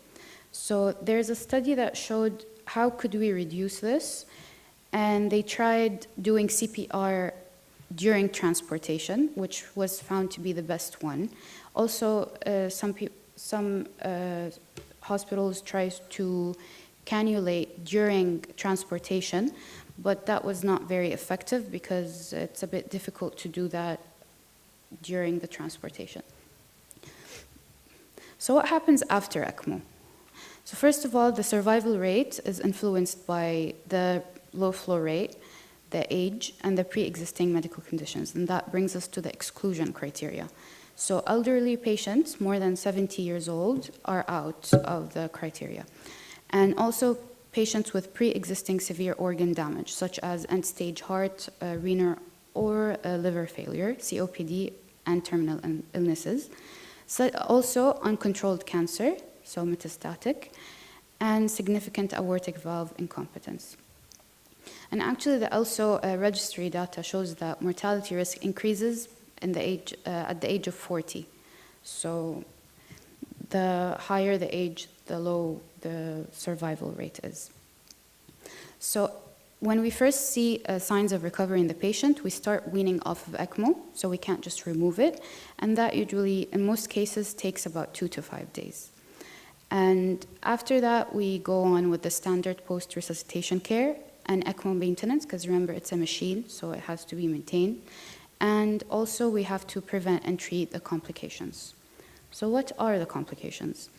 So there's a study that showed how could we reduce this, and they tried doing CPR during transportation, which was found to be the best one. Also, some hospitals try to cannulate during transportation, but that was not very effective because it's a bit difficult to do that during the transportation. So what happens after ECMO? So first of all, the survival rate is influenced by the low flow rate, the age, and the pre-existing medical conditions, and that brings us to the exclusion criteria. So elderly patients more than 70 years old are out of the criteria. And also patients with pre-existing severe organ damage, such as end-stage heart, renal, or liver failure, COPD, and terminal illnesses. So also uncontrolled cancer, so metastatic, and significant aortic valve incompetence. And actually the also registry data shows that mortality risk increases in the age, at the age of 40. So the higher the age, the low the survival rate is. So when we first see signs of recovery in the patient, we start weaning off of ECMO, so we can't just remove it. And that usually, in most cases, takes about 2 to 5 days. And after that, we go on with the standard post-resuscitation care and ECMO maintenance, because remember, it's a machine, so it has to be maintained. And also, we have to prevent and treat the complications. So what are the complications?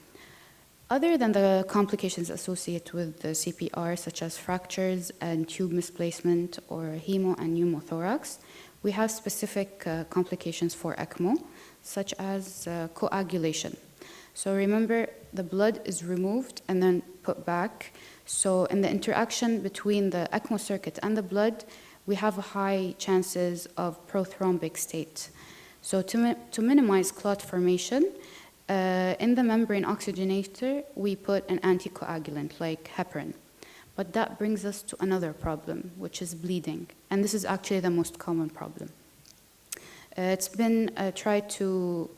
Other than the complications associated with the CPR, such as fractures and tube misplacement or hemo and pneumothorax, we have specific complications for ECMO, such as coagulation. So remember, the blood is removed and then put back. So in the interaction between the ECMO circuit and the blood, we have high chances of prothrombic state. So to minimize clot formation, In the membrane oxygenator, we put an anticoagulant like heparin. But that brings us to another problem, which is bleeding. And this is actually the most common problem. It's been tried to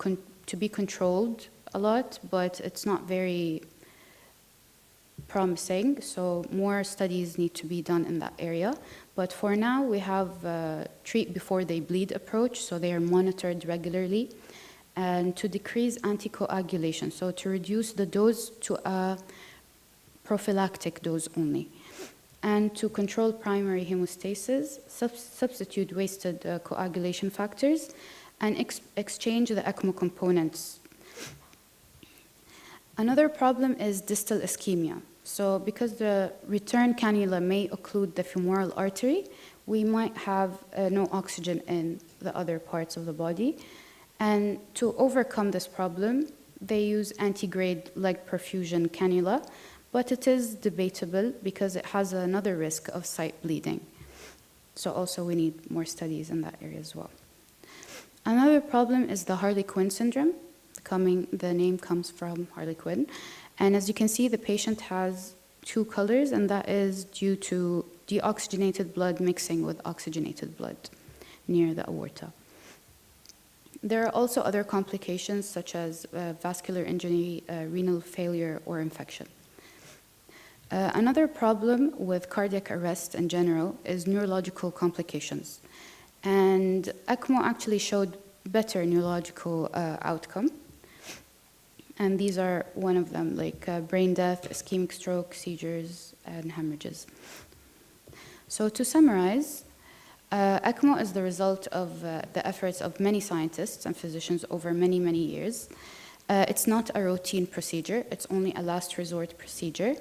be controlled a lot, but it's not very promising. So more studies need to be done in that area. But for now, we have treat before they bleed approach, so they are monitored regularly. And to decrease anticoagulation, so to reduce the dose to a prophylactic dose only. And to control primary hemostasis, substitute wasted coagulation factors, and exchange the ECMO components. Another problem is distal ischemia. So because the return cannula may occlude the femoral artery, we might have no oxygen in the other parts of the body. And to overcome this problem, they use antegrade leg perfusion cannula, but it is debatable because it has another risk of site bleeding. So also we need more studies in that area as well. Another problem is the Harlequin syndrome. The name comes from Harlequin. And as you can see, the patient has two colors, and that is due to deoxygenated blood mixing with oxygenated blood near the aorta. There are also other complications such as vascular injury, renal failure, or infection. Another problem with cardiac arrest in general is neurological complications. And ECMO actually showed better neurological outcome. And these are one of them, like brain death, ischemic stroke, seizures, and hemorrhages. So to summarize, ECMO is the result of the efforts of many scientists and physicians over many, many years. It's not a routine procedure, it's only a last resort procedure.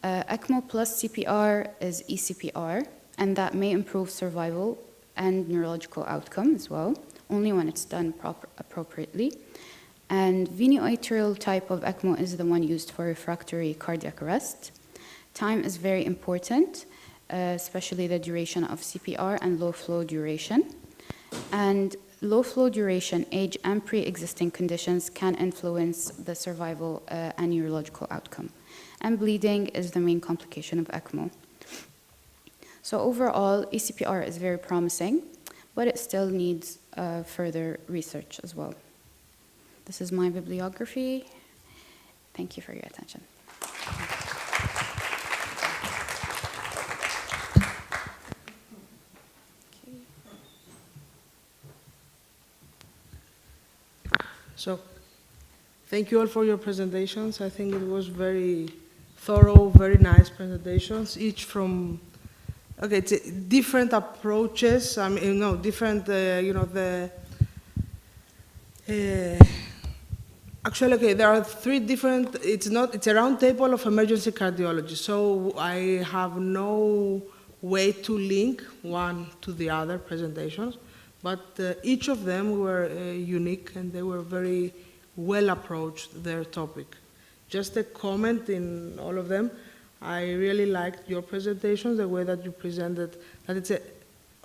ECMO plus CPR is ECPR, and that may improve survival and neurological outcome as well, only when it's done appropriately. And venioarterial type of ECMO is the one used for refractory cardiac arrest. Time is very important, especially the duration of CPR and low flow duration. And low flow duration, age, and pre-existing conditions can influence the survival and neurological outcome. And bleeding is the main complication of ECMO. So overall, ECPR is very promising, but it still needs further research as well. This is my bibliography. Thank you for your attention. So, thank you all for your presentations. I think it was very thorough, very nice presentations, each from, okay, it's different approaches. I mean, no, different, actually, okay, there are three different, it's a round table of emergency cardiology. So I have no way to link one to the other presentations, but each of them were unique and they were very well approached their topic. Just a comment in all of them, I really liked your presentation, the way that you presented, that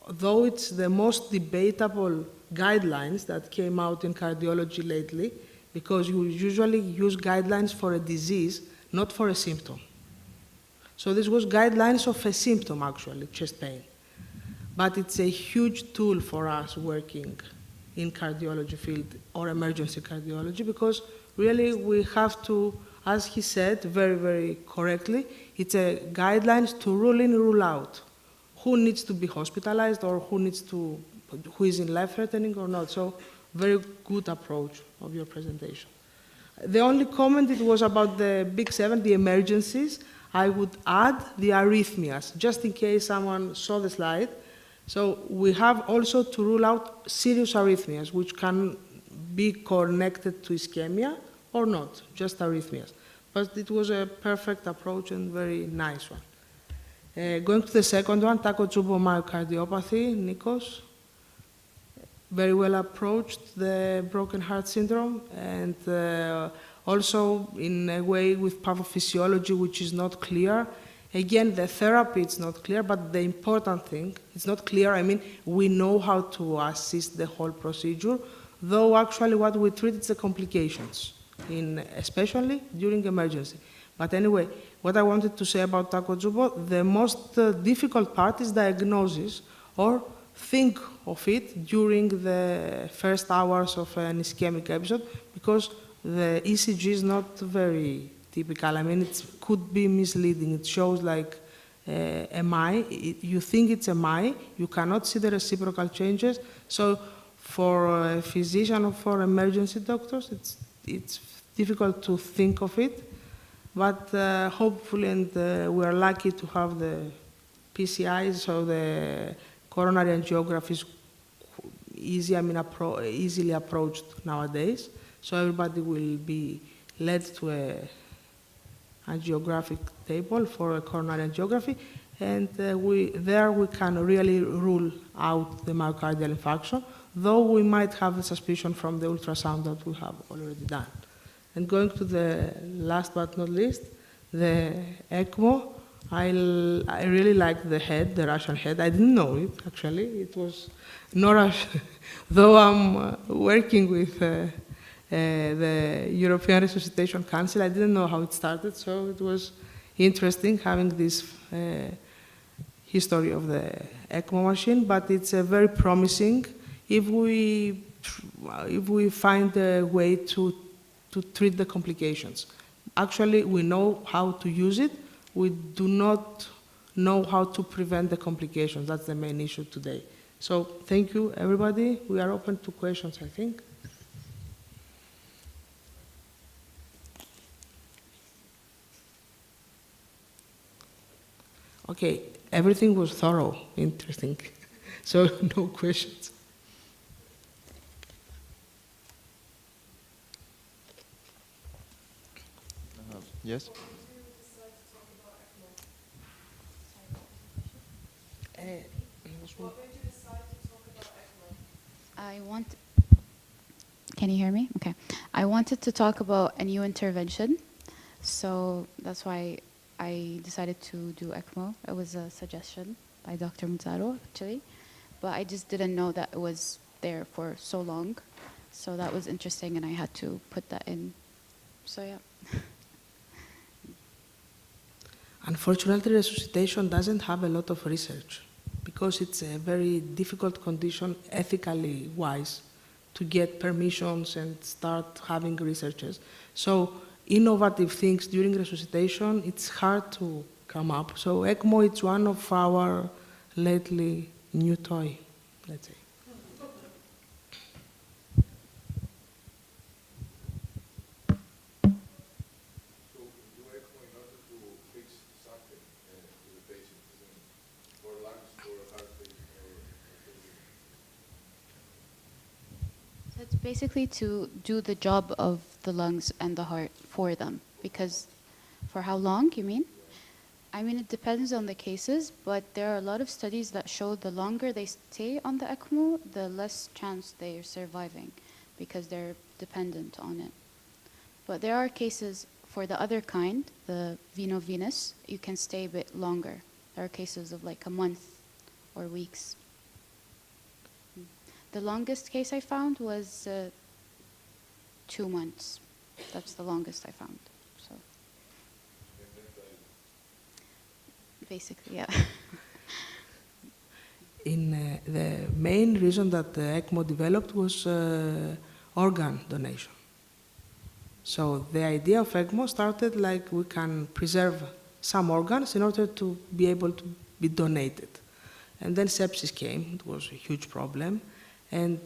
though it's the most debatable guidelines that came out in cardiology lately, because you usually use guidelines for a disease, not for a symptom. So this was guidelines of a symptom, actually, chest pain. But it's a huge tool for us working in cardiology field or emergency cardiology, because really we have to, as he said very, very correctly, it's a guidelines to rule in, rule out. Who needs to be hospitalized or who is in life-threatening or not. So very good approach of your presentation. The only comment it was about the big seven, the emergencies. I would add the arrhythmias, just in case someone saw the slide. So we have also to rule out serious arrhythmias, which can be connected to ischemia or not, just arrhythmias. But it was a perfect approach and very nice one. Going to the second one, Takotsubo myocardiopathy, Nikos. Very well approached the broken heart syndrome, and also in a way with pathophysiology, which is not clear. Again, the therapy is not clear, but the important thing, it's not clear, I mean, we know how to assist the whole procedure, though actually what we treat is the complications. especially during emergency. But anyway, what I wanted to say about Takotsubo, the most difficult part is diagnosis, or think of it during the first hours of an ischemic episode, because the ECG is not very typical. I mean, it could be misleading. It shows like MI. You think it's MI, you cannot see the reciprocal changes. So for a physician or for emergency doctors, it's difficult to think of it. But hopefully, and we are lucky to have the PCIs, so the coronary angiography is easy, easily approached nowadays. So everybody will be led to a angiographic table for a coronary angiography, and we can really rule out the myocardial infarction, though we might have a suspicion from the ultrasound that we have already done. And going to the last but not least, the ECMO, I really like the head, the Russian head. I didn't know it, actually. It was no Russian, though I'm working with the European Resuscitation Council. I didn't know how it started, so it was interesting having this history of the ECMO machine, but it's very promising if we find a way to treat the complications. Actually, we know how to use it. We do not know how to prevent the complications. That's the main issue today. So thank you, everybody. We are open to questions, I think. Okay, everything was thorough, interesting. So no questions. Yes? Can you hear me? Okay. I wanted to talk about a new intervention, so that's why I decided to do ECMO. It was a suggestion by Dr. Mazzaro, actually, but I just didn't know that it was there for so long, so that was interesting, and I had to put that in. So yeah. Unfortunately, resuscitation doesn't have a lot of research because it's a very difficult condition, ethically wise, to get permissions and start having researchers. So innovative things during resuscitation, it's hard to come up. So ECMO is one of our lately new toy, let's say. It's basically to do the job of the lungs and the heart for them. Because for how long, you mean? I mean, it depends on the cases, but there are a lot of studies that show the longer they stay on the ECMO, the less chance they are surviving because they're dependent on it. But there are cases for the other kind, the veno-venous, you can stay a bit longer. There are cases of like a month or weeks. The longest case I found was 2 months. That's the longest I found. So basically, yeah. The main reason that the ECMO developed was organ donation. So the idea of ECMO started like we can preserve some organs in order to be able to be donated. And then sepsis came. It was a huge problem. And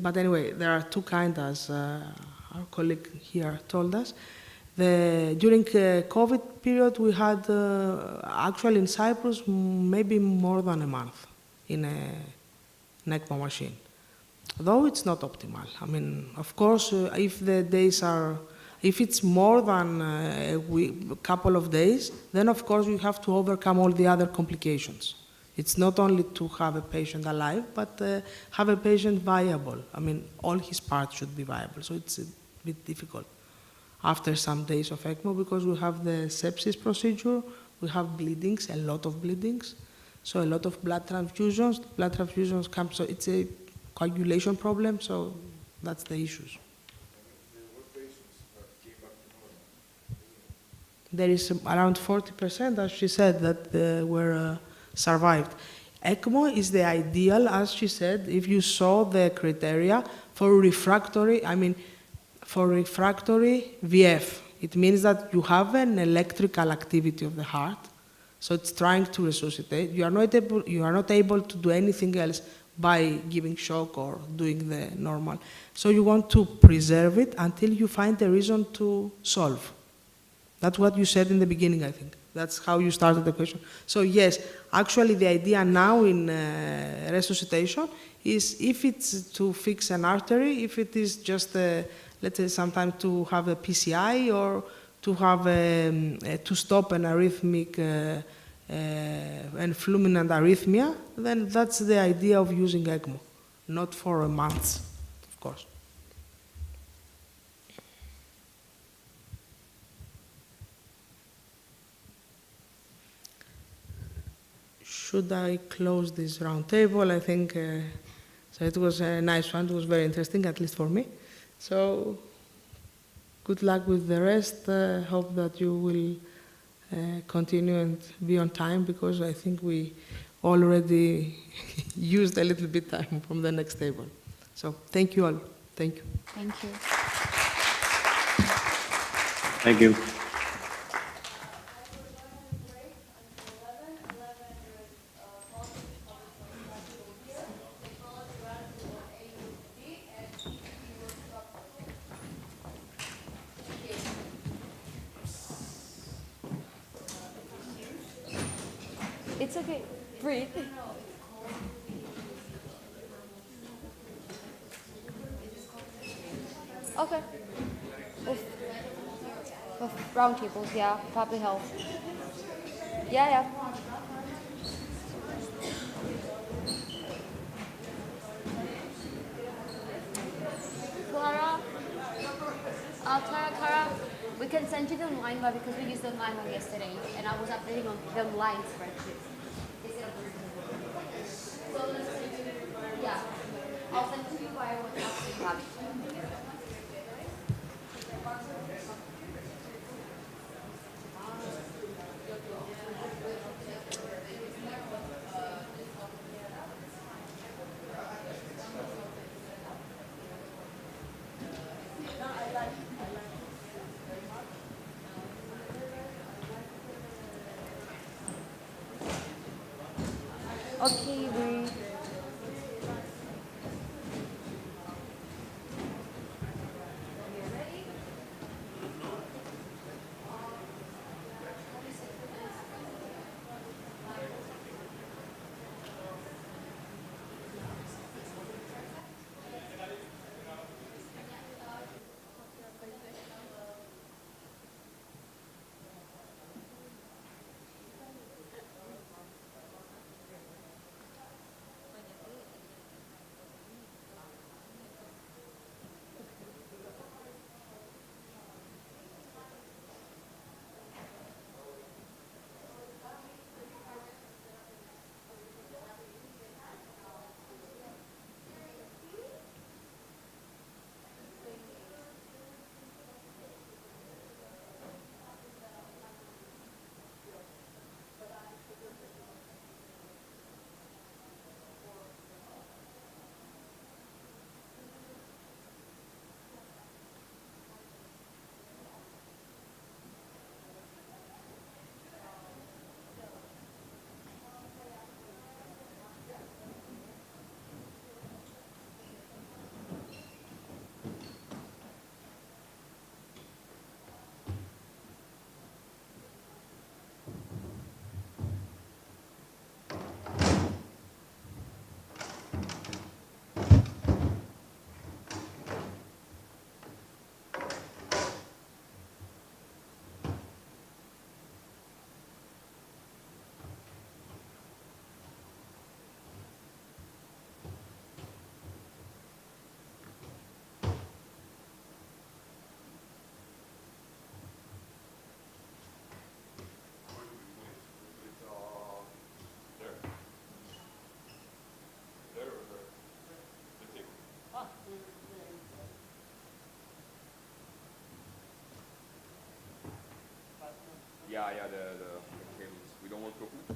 but anyway, there are two kinds, as our colleague here told us. During COVID period, we had actually in Cyprus maybe more than a month in an ECMO machine. Though it's not optimal. I mean, of course, if the days are, if it's more than a couple of days, then of course you have to overcome all the other complications. It's not only to have a patient alive, but have a patient viable. I mean, all his parts should be viable. So it's a bit difficult after some days of ECMO because we have the sepsis procedure, we have bleedings, a lot of bleedings. So a lot of blood transfusions. Blood transfusions come, so it's a coagulation problem, so that's the issues. What patients there is around 40%, as she said, that were survived. ECMO is the ideal, as she said, if you saw the criteria for refractory, for refractory VF. It means that you have an electrical activity of the heart, so it's trying to resuscitate. You are not able to do anything else by giving shock or doing the normal. So you want to preserve it until you find a reason to solve. That's what you said in the beginning, I think. That's how you started the question. So yes, actually the idea now in resuscitation is if it's to fix an artery, if it is just, let's say, sometimes to have a PCI or to have to stop an arrhythmic and fulminant arrhythmia, then that's the idea of using ECMO, not for months, of course. Should I close this round table? I think so. It was a nice one. It was very interesting, at least for me. So good luck with the rest. Hope that you will continue and be on time, because I think we already used a little bit time from the next table. So thank you all. Thank you. Thank you. Thank you. It's okay. Breathe. Okay. With round tables, yeah. Public health. Yeah, yeah. Clara, we can send you the line, but because we used the line one yesterday, and I was updating on the line spreadsheet. Yeah, I'll send to you via WhatsApp so you have it. Okay, we. Yeah, the cables. We don't work properly.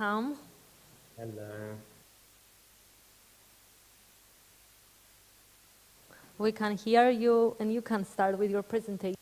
Welcome. Hello. We can hear you, and you can start with your presentation.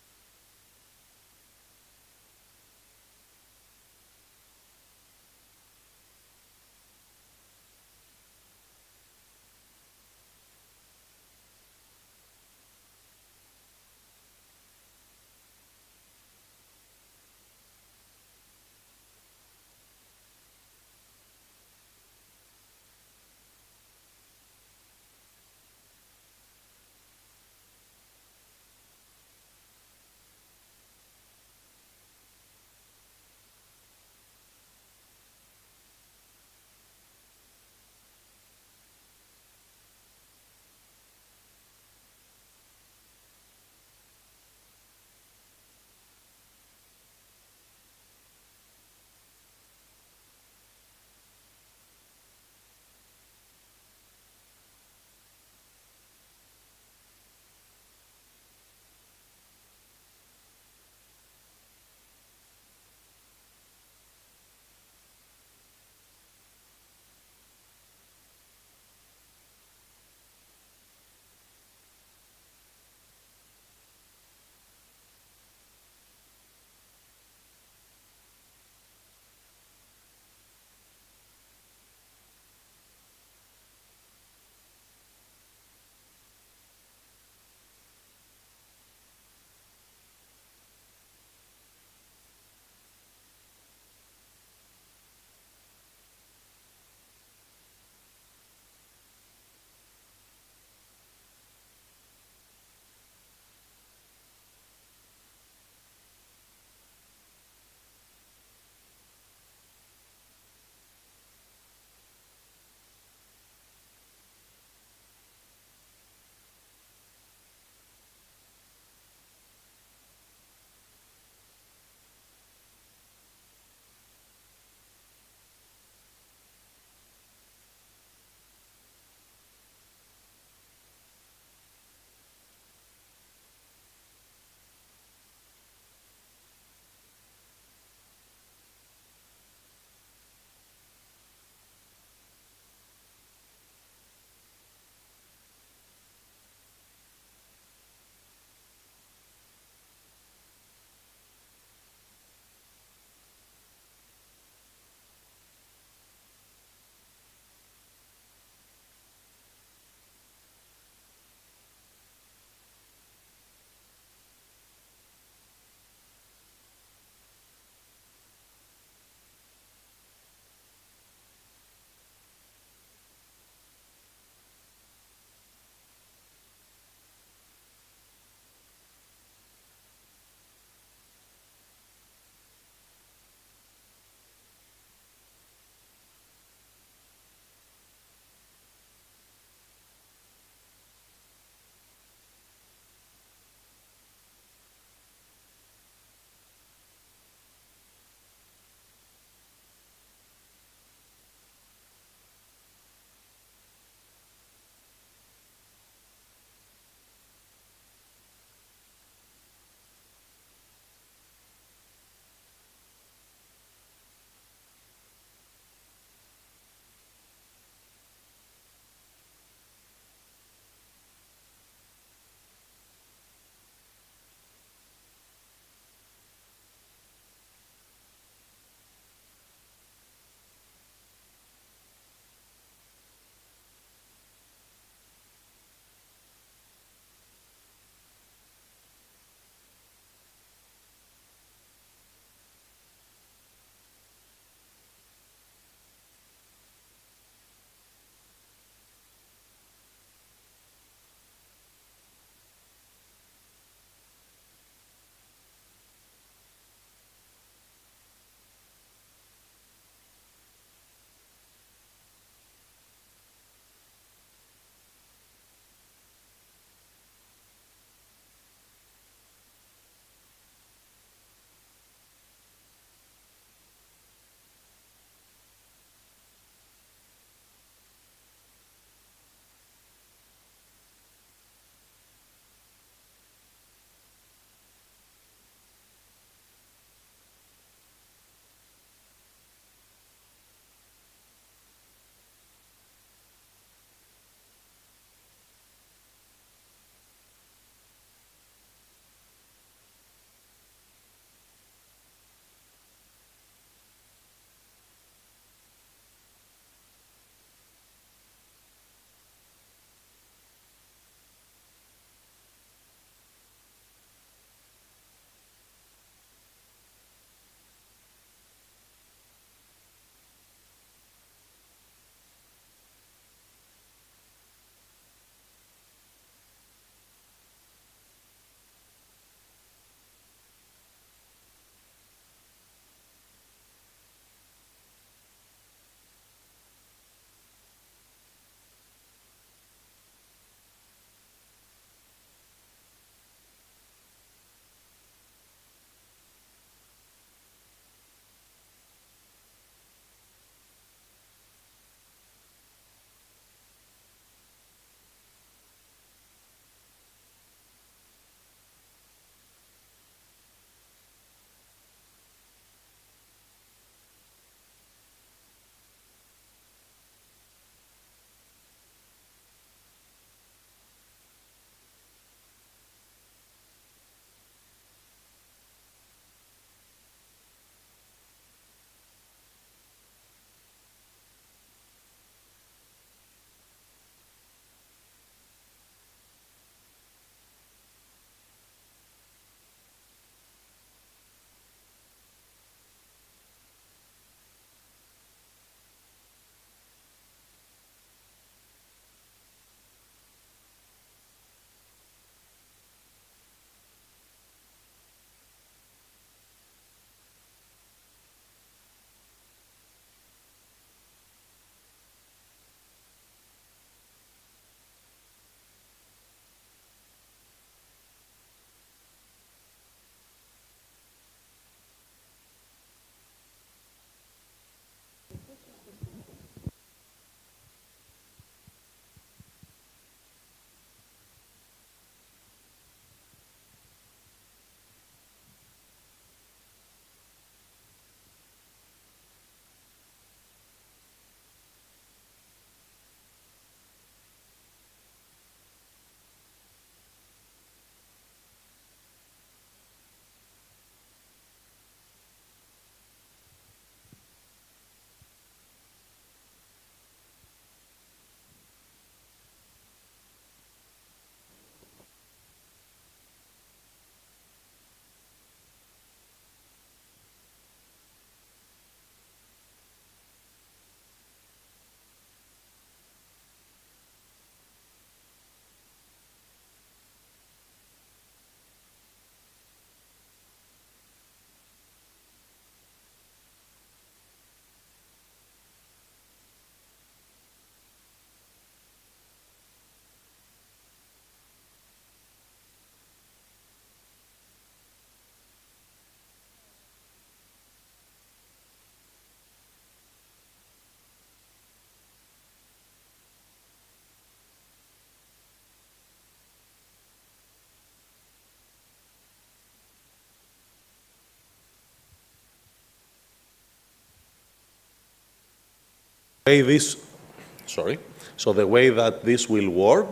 So the way that this will work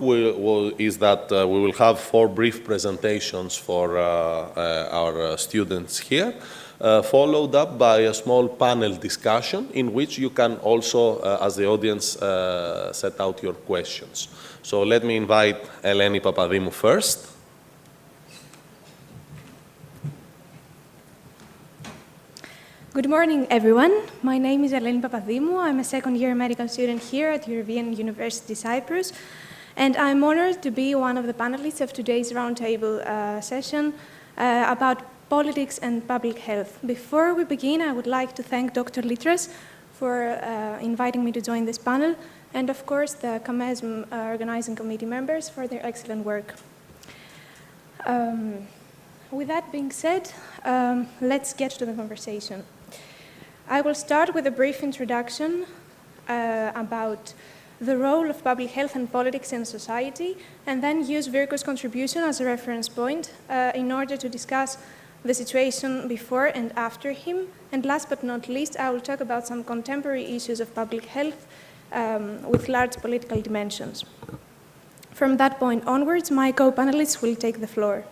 is that we will have 4 brief presentations for our students here, followed up by a small panel discussion in which you can also, as the audience, set out your questions. So let me invite Eleni Papadimou first. Good morning, everyone. My name is Eleni Papadimou. I'm a second-year medical student here at European University Cyprus, and I'm honored to be one of the panelists of today's roundtable session about politics and public health. Before we begin, I would like to thank Dr. Litras for inviting me to join this panel, and of course the CAMeSM organizing committee members for their excellent work. With that being said, let's get to the conversation. I will start with a brief introduction about the role of public health and politics in society, and then use Virko's contribution as a reference point in order to discuss the situation before and after him. And last but not least, I will talk about some contemporary issues of public health with large political dimensions. From that point onwards, my co-panelists will take the floor.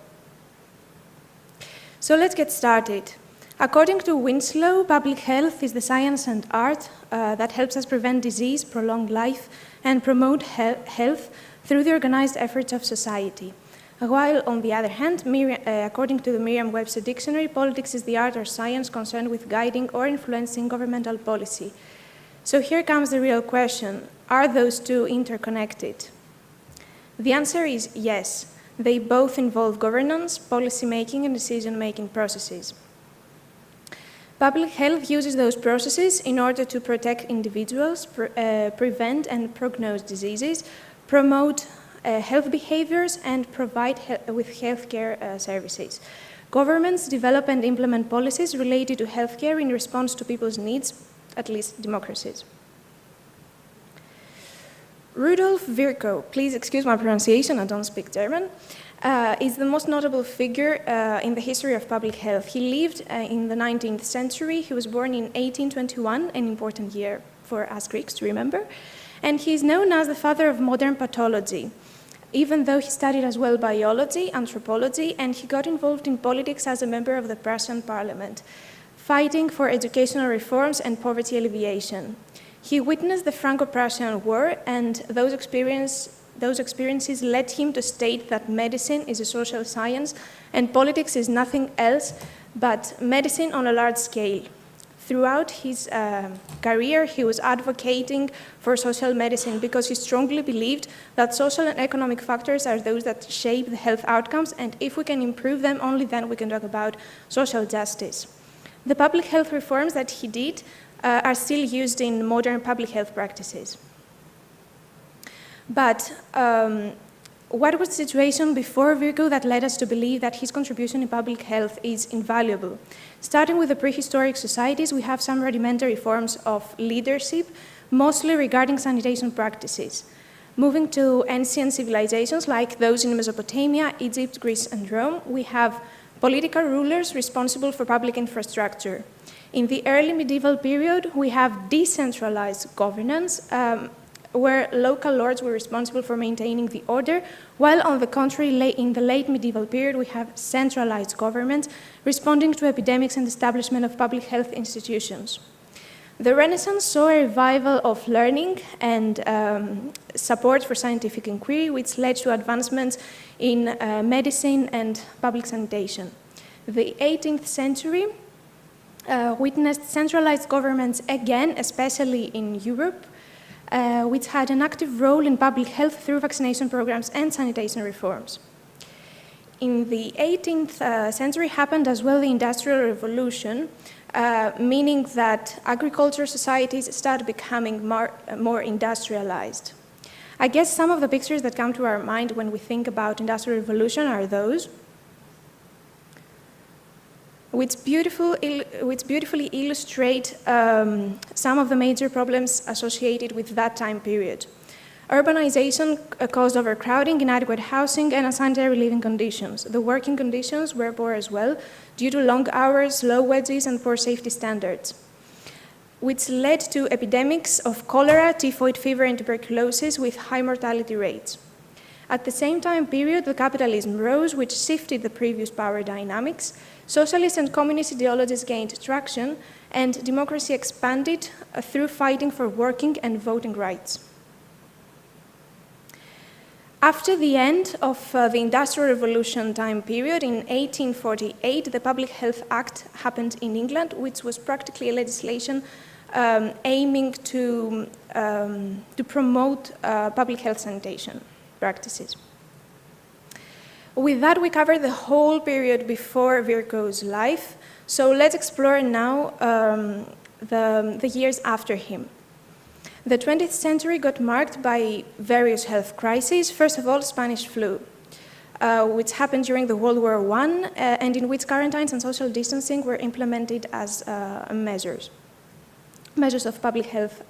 So let's get started. According to Winslow, public health is the science and art that helps us prevent disease, prolong life, and promote health through the organized efforts of society. While, on the other hand, according to the Merriam-Webster Dictionary, politics is the art or science concerned with guiding or influencing governmental policy. So here comes the real question. Are those two interconnected? The answer is yes. They both involve governance, policy-making, and decision-making processes. Public health uses those processes in order to protect individuals, prevent and prognose diseases, promote health behaviors, and provide with healthcare services. Governments develop and implement policies related to healthcare in response to people's needs, at least democracies. Rudolf Virchow, please excuse my pronunciation, I don't speak German, is the most notable figure in the history of public health. He lived in the 19th century. He was born in 1821, an important year for us Greeks to remember. And he is known as the father of modern pathology, even though he studied as well biology, anthropology, and he got involved in politics as a member of the Prussian parliament, fighting for educational reforms and poverty alleviation. He witnessed the Franco-Prussian War, and those experiences led him to state that medicine is a social science and politics is nothing else but medicine on a large scale. Throughout his career, he was advocating for social medicine because he strongly believed that social and economic factors are those that shape the health outcomes, and if we can improve them, only then we can talk about social justice. The public health reforms that he did are still used in modern public health practices. But what was the situation before Virchow that led us to believe that his contribution in public health is invaluable? Starting with the prehistoric societies, we have some rudimentary forms of leadership, mostly regarding sanitation practices. Moving to ancient civilizations like those in Mesopotamia, Egypt, Greece, and Rome, we have political rulers responsible for public infrastructure. In the early medieval period, we have decentralized governance, where local lords were responsible for maintaining the order, while on the contrary, in the late medieval period, we have centralized government responding to epidemics and establishment of public health institutions. The Renaissance saw a revival of learning and support for scientific inquiry, which led to advancements in medicine and public sanitation. The 18th century witnessed centralized governments again, especially in Europe, which had an active role in public health through vaccination programs and sanitation reforms. In the 18th century happened as well the Industrial Revolution, meaning that agriculture societies started becoming more industrialized. I guess some of the pictures that come to our mind when we think about Industrial Revolution are those which beautifully illustrate some of the major problems associated with that time period. Urbanization caused overcrowding, inadequate housing, and unsanitary living conditions. The working conditions were poor as well, due to long hours, low wages, and poor safety standards. which led to epidemics of cholera, typhoid fever, and tuberculosis with high mortality rates. At the same time period, the capitalism rose, which shifted the previous power dynamics. Socialist and communist ideologies gained traction, and democracy expanded through fighting for working and voting rights. After the end of the Industrial Revolution time period, in 1848, the Public Health Act happened in England, which was practically a legislation aiming to promote public health sanitation practices. With that, we covered the whole period before Virchow's life. So let's explore now the years after him. The 20th century got marked by various health crises. First of all, Spanish flu, which happened during the World War I, and in which quarantines and social distancing were implemented as measures of public health,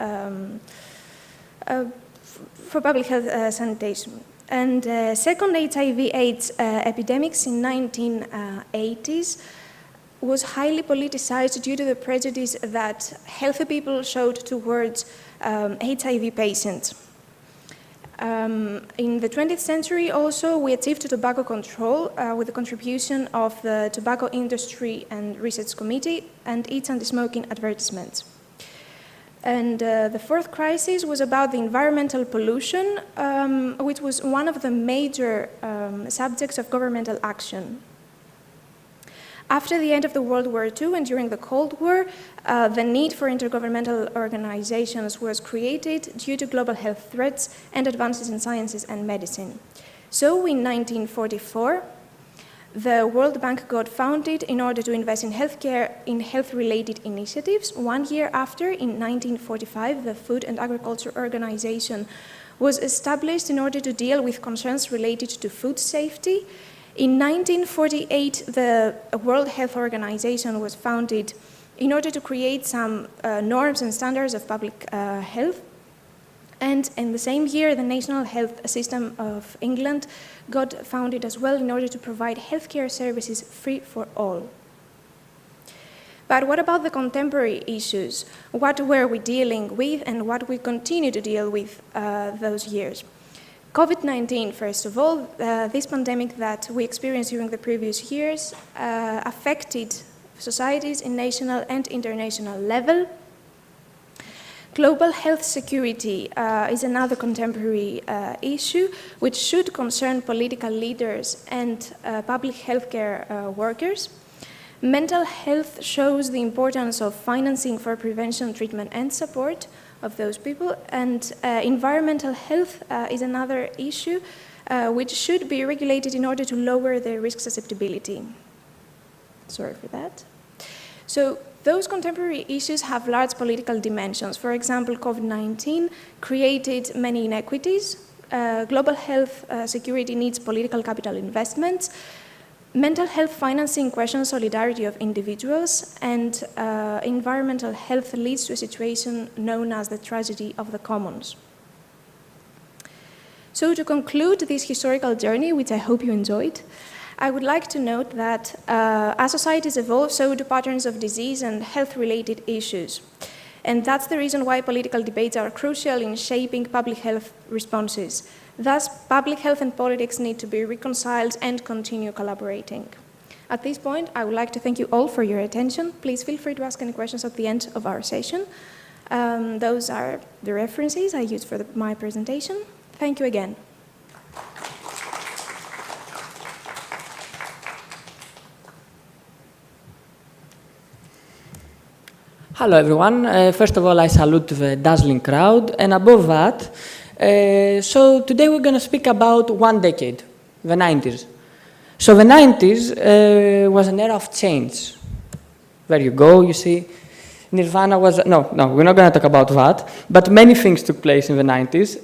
for public health sanitation. And second, HIV/AIDS epidemics in 1980s was highly politicized due to the prejudice that healthy people showed towards HIV patients. In the 20th century also, we achieved tobacco control with the contribution of the Tobacco Industry and Research Committee and its anti-smoking advertisements. And the fourth crisis was about the environmental pollution, which was one of the major subjects of governmental action. After the end of the World War II and during the Cold War, the need for intergovernmental organizations was created due to global health threats and advances in sciences and medicine. So in 1944, the World Bank got founded in order to invest in healthcare in health-related initiatives. 1 year after, in 1945, the Food and Agriculture Organization was established in order to deal with concerns related to food safety. In 1948, the World Health Organization was founded in order to create some norms and standards of public health. And in the same year, the National Health System of England got founded as well in order to provide healthcare services free for all. But what about the contemporary issues? What were we dealing with and what we continue to deal with those years? COVID-19, first of all, this pandemic that we experienced during the previous years affected societies in national and international level. Global health security is another contemporary issue which should concern political leaders and public healthcare workers. Mental health shows the importance of financing for prevention, treatment, and support of those people, and environmental health is another issue which should be regulated in order to lower the risk susceptibility. Sorry for that. So those contemporary issues have large political dimensions. For example, COVID-19 created many inequities. Global health security needs political capital investments. Mental health financing questions solidarity of individuals, and environmental health leads to a situation known as the tragedy of the commons. So to conclude this historical journey, which I hope you enjoyed, I would like to note that as societies evolve, so do patterns of disease and health-related issues. And that's the reason why political debates are crucial in shaping public health responses. Thus, public health and politics need to be reconciled and continue collaborating. At this point, I would like to thank you all for your attention. Please feel free to ask any questions at the end of our session. Those are the references I used for my presentation. Thank you again. Hello everyone. First of all, I salute the dazzling crowd, and above that, so today we're going to speak about one decade, the 90s. So the 90s was an era of change. There you go, you see. Nirvana was, no, we're not going to talk about that, but many things took place in the 90s.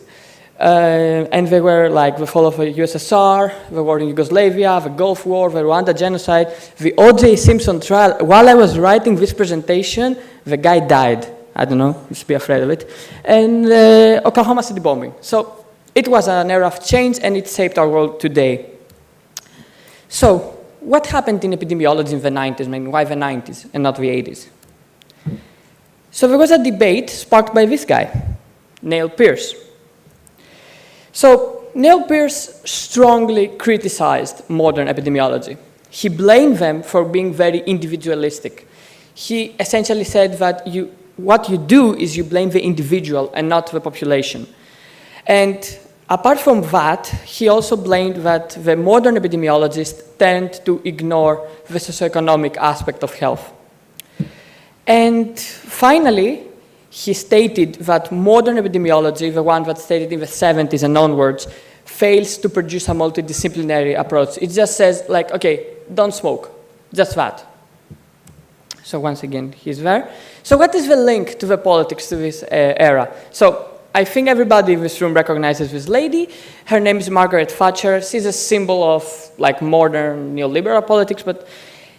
And they were like the fall of the USSR, the war in Yugoslavia, the Gulf War, the Rwanda genocide, the O.J. Simpson trial. While I was writing this presentation, the guy died. I don't know, you should be afraid of it. And Oklahoma City bombing. So it was an era of change, and it shaped our world today. So what happened in epidemiology in the 90s? I mean, why the 90s and not the 80s? So there was a debate sparked by this guy, Neil Pearce. So Neil Pearce strongly criticized modern epidemiology. He blamed them for being very individualistic. He essentially said that what you do is you blame the individual and not the population. And apart from that, he also blamed that the modern epidemiologists tend to ignore the socioeconomic aspect of health. And finally, he stated that modern epidemiology, the one that's stated in the 70s and onwards, fails to produce a multidisciplinary approach. It just says, like, okay, don't smoke, just that. So once again, he's there. So what is the link to the politics to this era? So I think everybody in this room recognizes this lady. Her name is Margaret Thatcher. She's a symbol of like modern neoliberal politics, but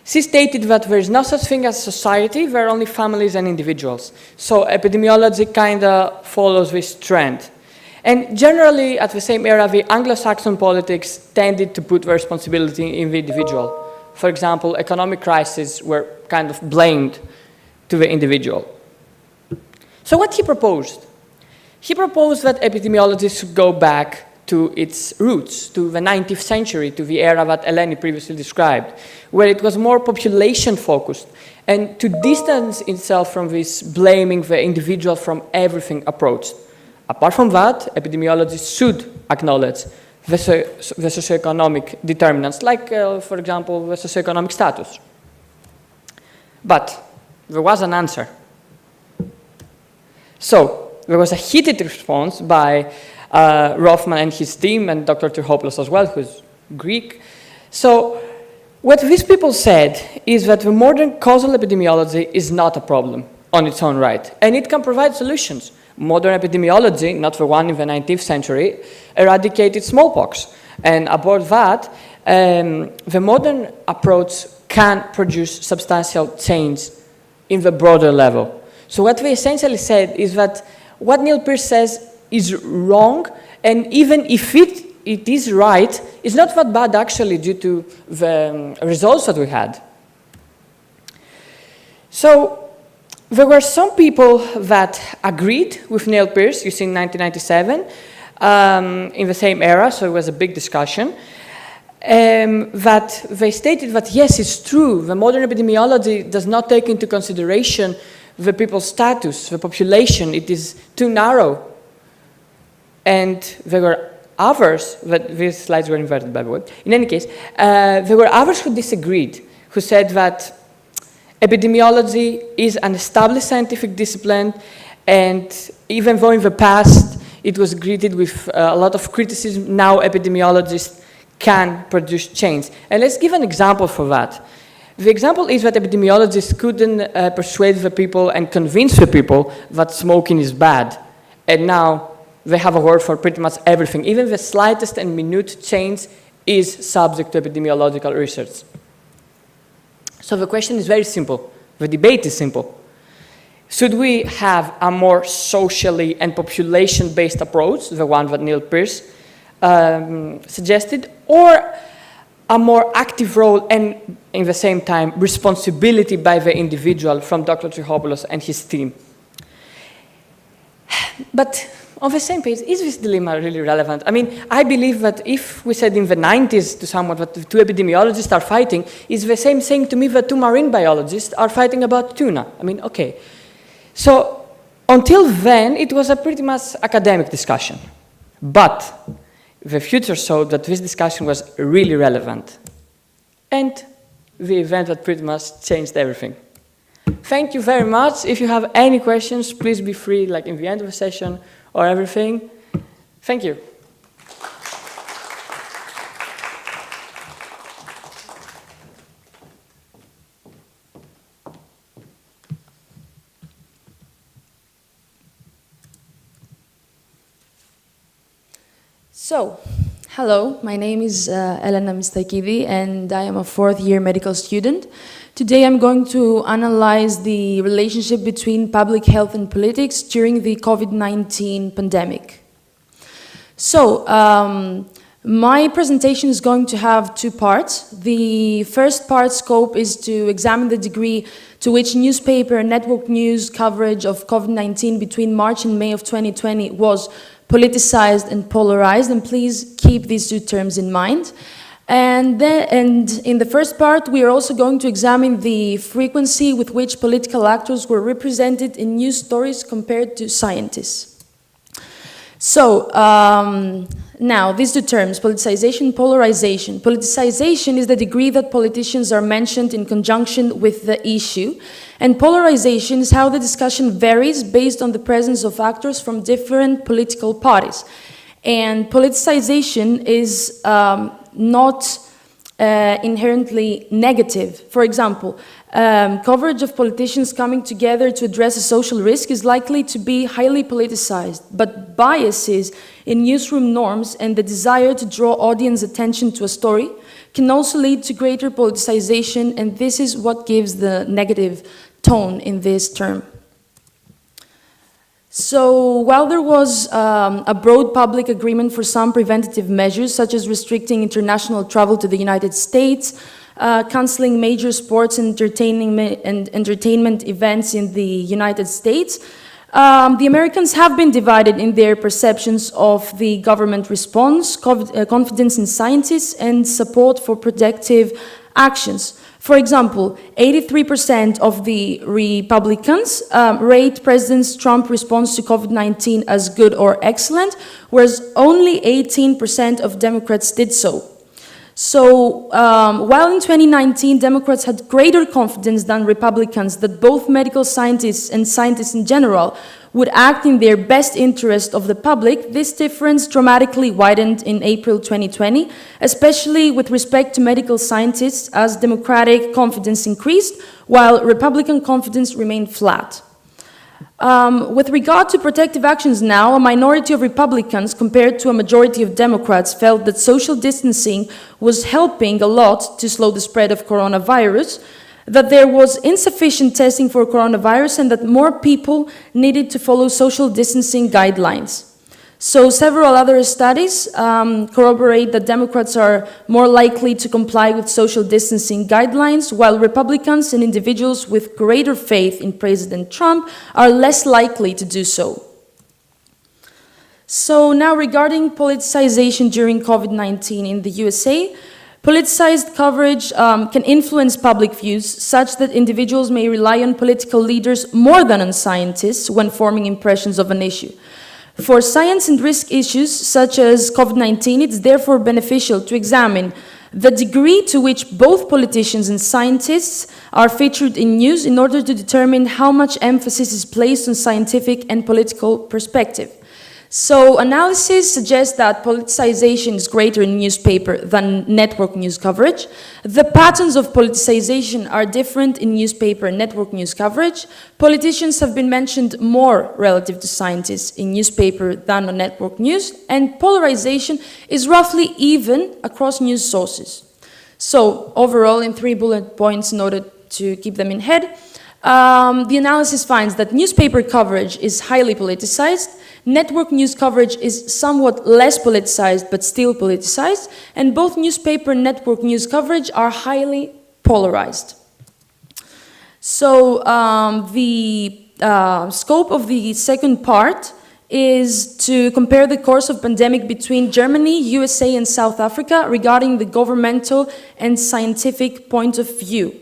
she stated that there is no such thing as society, there are only families and individuals. So epidemiology kind of follows this trend. And generally, at the same era, the Anglo-Saxon politics tended to put the responsibility in the individual. For example, economic crises were kind of blamed to the individual. So what he proposed? He proposed that epidemiology should go back to its roots, to the 19th century, to the era that Eleni previously described, where it was more population-focused, and to distance itself from this blaming the individual from everything approach. Apart from that, epidemiology should acknowledge the socioeconomic determinants, like, for example, the socioeconomic status. But there was an answer. So there was a heated response by Rothman and his team, and Dr. Trihopoulos as well, who's Greek. So what these people said is that the modern causal epidemiology is not a problem on its own right, and it can provide solutions. Modern epidemiology, not the one in the 19th century, eradicated smallpox. And about that, the modern approach can produce substantial change in the broader level. So what we essentially said is that what Neil Pearce says is wrong, and even if it is right, it's not that bad actually due to the results that we had. So there were some people that agreed with Neil Pearce, you see in 1997, in the same era, so it was a big discussion, that they stated that yes, it's true, the modern epidemiology does not take into consideration the people's status, the population, it is too narrow. And there were others, that these slides were inverted by the way, in any case, there were others who disagreed, who said that epidemiology is an established scientific discipline, and even though in the past it was greeted with a lot of criticism, now epidemiologists can produce change. And let's give an example for that. The example is that epidemiologists couldn't persuade the people and convince the people that smoking is bad. And now they have a word for pretty much everything. Even the slightest and minute change is subject to epidemiological research. So the question is very simple. The debate is simple. Should we have a more socially and population-based approach, the one that Neil Pearce suggested, or a more active role and, in the same time, responsibility by the individual from Dr. Trihopoulos and his team? But on the same page, is this dilemma really relevant? I mean, I believe that if we said in the 90s to someone that the two epidemiologists are fighting, it's the same thing to me that two marine biologists are fighting about tuna. I mean, okay. So until then, it was a pretty much academic discussion. But the future showed that this discussion was really relevant. And the event that pretty much changed everything. Thank you very much. If you have any questions, please be free, like in the end of the session or everything. Thank you. So, hello, my name is Elena Mistakidi, and I am a fourth-year medical student. Today I'm going to analyze the relationship between public health and politics during the COVID-19 pandemic. So, My presentation is going to have two parts. The first part scope is to examine the degree to which newspaper and network news coverage of COVID-19 between March and May of 2020 was politicized and polarized, and please keep these two terms in mind. And in the first part, we are also going to examine the frequency with which political actors were represented in news stories compared to scientists. So, now, these two terms, politicization and polarization. Politicization is the degree that politicians are mentioned in conjunction with the issue, and polarization is how the discussion varies based on the presence of actors from different political parties. And politicization is not inherently negative. For example, coverage of politicians coming together to address a social risk is likely to be highly politicized, but biases in newsroom norms and the desire to draw audience attention to a story can also lead to greater politicization, and this is what gives the negative tone in this term. So while there was a broad public agreement for some preventative measures, such as restricting international travel to the United States, canceling major sports and entertainment events in the United States, the Americans have been divided in their perceptions of the government response, confidence in scientists, and support for protective actions. For example, 83% of the Republicans rate President Trump's response to COVID-19 as good or excellent, whereas only 18% of Democrats did so. So, while in 2019 Democrats had greater confidence than Republicans that both medical scientists and scientists in general would act in their best interest of the public, this difference dramatically widened in April 2020, especially with respect to medical scientists, as Democratic confidence increased, while Republican confidence remained flat. With regard to protective actions now, a minority of Republicans compared to a majority of Democrats felt that social distancing was helping a lot to slow the spread of coronavirus, that there was insufficient testing for coronavirus, and that more people needed to follow social distancing guidelines. So several other studies corroborate that Democrats are more likely to comply with social distancing guidelines, while Republicans and individuals with greater faith in President Trump are less likely to do so. So now regarding politicization during COVID-19 in the USA, politicized coverage can influence public views such that individuals may rely on political leaders more than on scientists when forming impressions of an issue. For science and risk issues such as COVID-19, it's therefore beneficial to examine the degree to which both politicians and scientists are featured in news in order to determine how much emphasis is placed on scientific and political perspective. So analysis suggests that politicization is greater in newspaper than network news coverage. The patterns of politicization are different in newspaper and network news coverage. Politicians have been mentioned more relative to scientists in newspaper than on network news, and polarization is roughly even across news sources. So overall, in 3 bullet points in order to keep them in head, the analysis finds that newspaper coverage is highly politicized, network news coverage is somewhat less politicized but still politicized, and both newspaper and network news coverage are highly polarized. So the scope of the second part is to compare the course of pandemic between Germany, USA, and South Africa regarding the governmental and scientific point of view.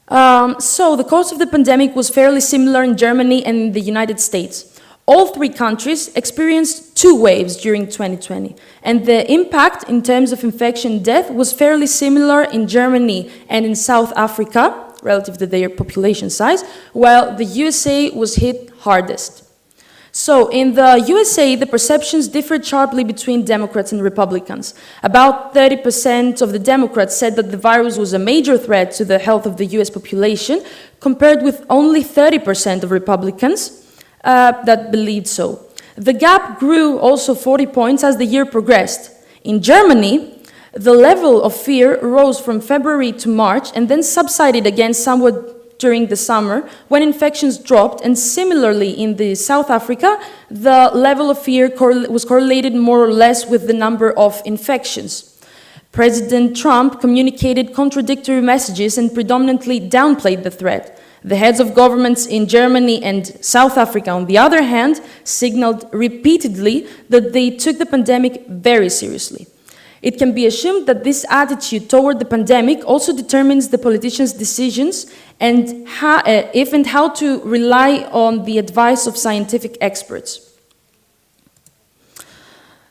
So the course of the pandemic was fairly similar in Germany and in the United States. All 3 countries experienced 2 waves during 2020, and the impact in terms of infection and death was fairly similar in Germany and in South Africa, relative to their population size, while the USA was hit hardest. So in the USA, the perceptions differed sharply between Democrats and Republicans. About 30% of the Democrats said that the virus was a major threat to the health of the US population, compared with only 30% of Republicans that believed so. The gap grew also 40 points as the year progressed. In Germany, the level of fear rose from February to March and then subsided again somewhat during the summer when infections dropped, and similarly in the South Africa, the level of fear was correlated more or less with the number of infections. President Trump communicated contradictory messages and predominantly downplayed the threat. The heads of governments in Germany and South Africa, on the other hand, signaled repeatedly that they took the pandemic very seriously. It can be assumed that this attitude toward the pandemic also determines the politicians' decisions and if and how to rely on the advice of scientific experts.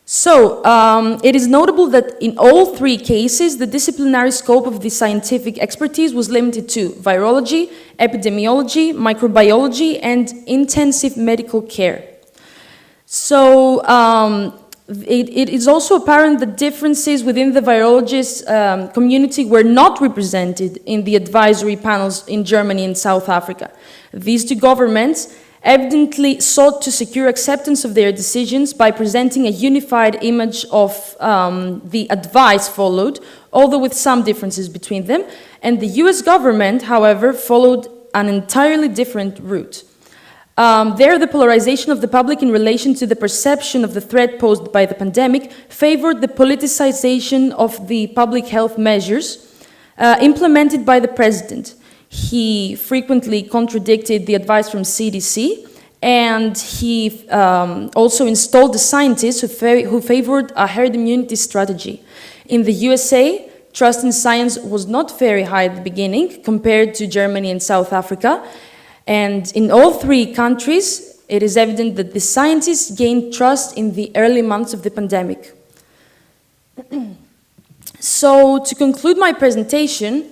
So, it is notable that in all three cases, the disciplinary scope of the scientific expertise was limited to virology, epidemiology, microbiology, and intensive medical care. So, it is also apparent that differences within the virologist community were not represented in the advisory panels in Germany and South Africa. These two governments evidently sought to secure acceptance of their decisions by presenting a unified image of the advice followed, although with some differences between them, and the US government, however, followed an entirely different route. There, the polarization of the public in relation to the perception of the threat posed by the pandemic favored the politicization of the public health measures implemented by the president. He frequently contradicted the advice from CDC, and he also installed the scientists who favored a herd immunity strategy. In the USA, trust in science was not very high at the beginning compared to Germany and South Africa. And in all three countries, it is evident that the scientists gained trust in the early months of the pandemic. So, to conclude my presentation,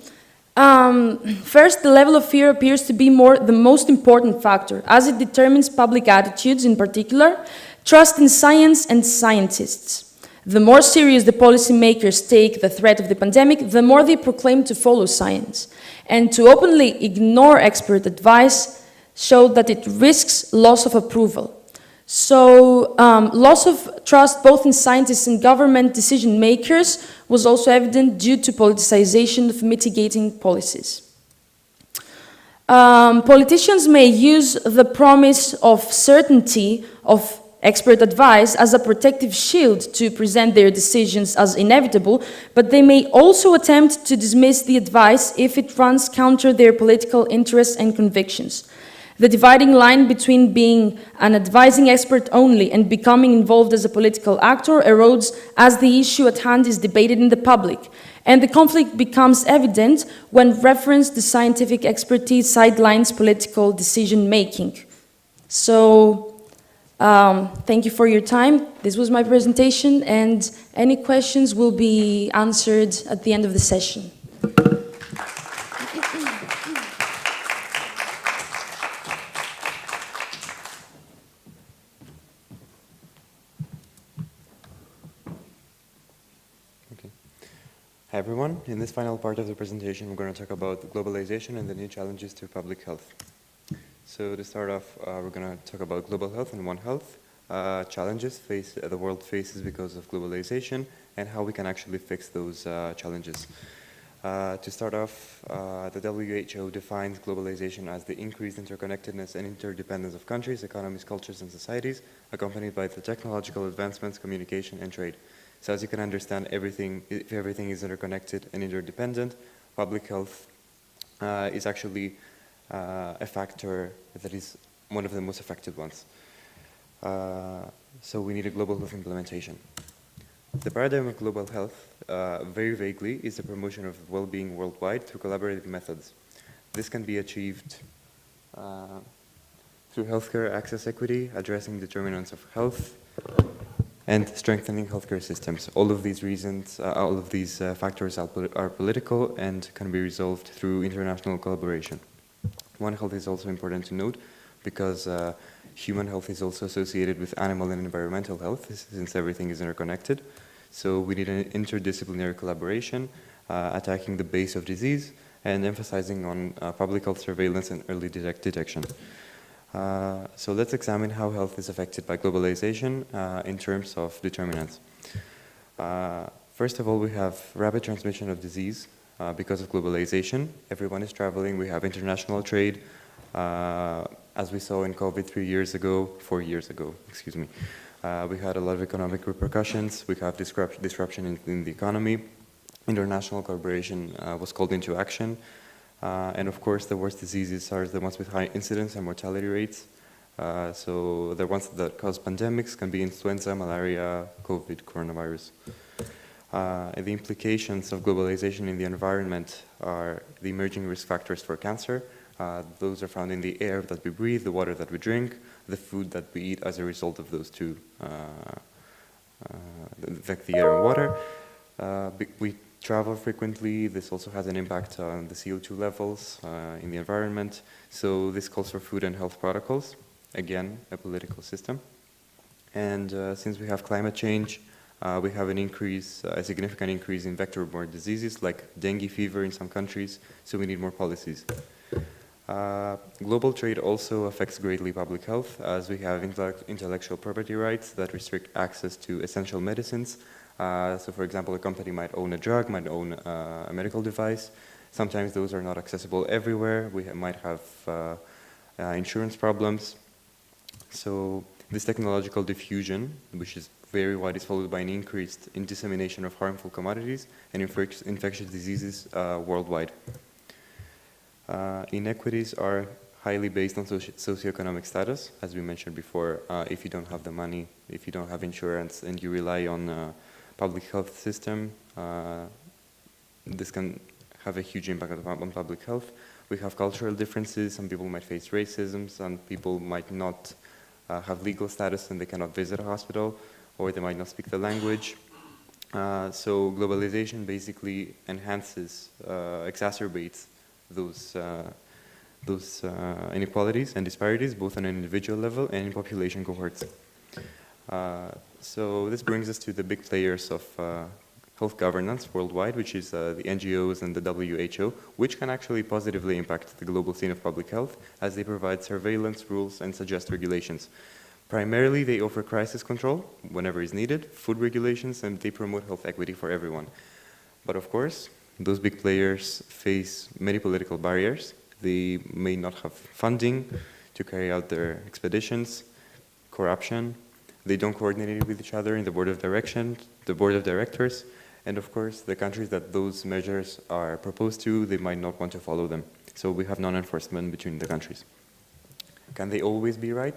first, the level of fear appears to be the most important factor, as it determines public attitudes, in particular, trust in science and scientists. The more serious the policymakers take the threat of the pandemic, the more they proclaim to follow science. And to openly ignore expert advice showed that it risks loss of approval. So, loss of trust both in scientists and government decision makers was also evident due to politicization of mitigating policies. Politicians may use the promise of certainty of expert advice as a protective shield to present their decisions as inevitable, but they may also attempt to dismiss the advice if it runs counter their political interests and convictions. The dividing line between being an advising expert only and becoming involved as a political actor erodes as the issue at hand is debated in the public, and the conflict becomes evident when reference to scientific expertise sidelines political decision-making. So, thank you for your time. This was my presentation, and any questions will be answered at the end of the session. Hi everyone, in this final part of the presentation we're going to talk about globalization and the new challenges to public health. So to start off, we're going to talk about global health and One Health, challenges the world faces because of globalization and how we can actually fix those challenges. To start off, the WHO defines globalization as the increased interconnectedness and interdependence of countries, economies, cultures, and societies, accompanied by the technological advancements, communication, and trade. So as you can understand, if everything is interconnected and interdependent, public health is actually a factor that is one of the most effective ones. So we need a global health implementation. The paradigm of global health, very vaguely, is the promotion of well-being worldwide through collaborative methods. This can be achieved through healthcare access equity, addressing determinants of health, and strengthening healthcare systems. All of these reasons, all of these factors are political and can be resolved through international collaboration. One Health is also important to note because human health is also associated with animal and environmental health since everything is interconnected. So we need an interdisciplinary collaboration, attacking the base of disease and emphasizing on public health surveillance and early detection. So let's examine how health is affected by globalization in terms of determinants. First of all, we have rapid transmission of disease. because of globalization. Everyone is traveling, we have international trade. As we saw in COVID 4 years ago, excuse me. We had a lot of economic repercussions. We have disruption in the economy. International collaboration was called into action. And of course, the worst diseases are the ones with high incidence and mortality rates. So the ones that cause pandemics can be influenza, malaria, COVID, coronavirus. The implications of globalization in the environment are the emerging risk factors for cancer. Those are found in the air that we breathe, the water that we drink, the food that we eat as a result of those two, the air and water. We travel frequently. This also has an impact on the CO2 levels in the environment. So this calls for food and health protocols. Again, a political system. And since we have climate change, we have a significant increase in vector-borne diseases like dengue fever in some countries, so we need more policies. Global trade also affects greatly public health, as we have intellectual property rights that restrict access to essential medicines. So for example, a company might own a drug, might own a medical device. Sometimes those are not accessible everywhere. We might have insurance problems. So this technological diffusion, which is very wide, is followed by an increase in dissemination of harmful commodities and infectious diseases worldwide. Inequities are highly based on socioeconomic status. As we mentioned before, if you don't have the money, if you don't have insurance, and you rely on public health system, this can have a huge impact on public health. We have cultural differences. Some people might face racism. Some people might not have legal status and they cannot visit a hospital, or they might not speak the language. So globalization basically enhances, exacerbates those inequalities and disparities, both on an individual level and in population cohorts. So this brings us to the big players of health governance worldwide, which is the NGOs and the WHO, which can actually positively impact the global scene of public health as they provide surveillance rules and suggest regulations. Primarily, they offer crisis control whenever is needed, food regulations, and they promote health equity for everyone. But of course, those big players face many political barriers. They may not have funding to carry out their expeditions, corruption. They don't coordinate with each other in the board of directors, and of course, the countries that those measures are proposed to, they might not want to follow them. So we have non-enforcement between the countries. Can they always be right?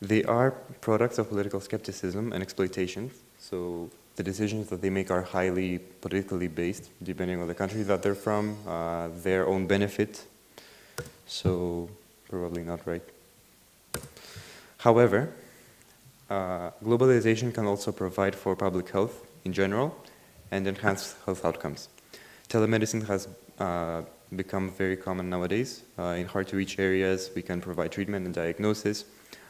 They are products of political skepticism and exploitation. So the decisions that they make are highly politically based, depending on the country that they're from, their own benefit. So probably not right. However, globalization can also provide for public health in general and enhance health outcomes. Telemedicine has become very common nowadays. In hard-to-reach areas, we can provide treatment and diagnosis.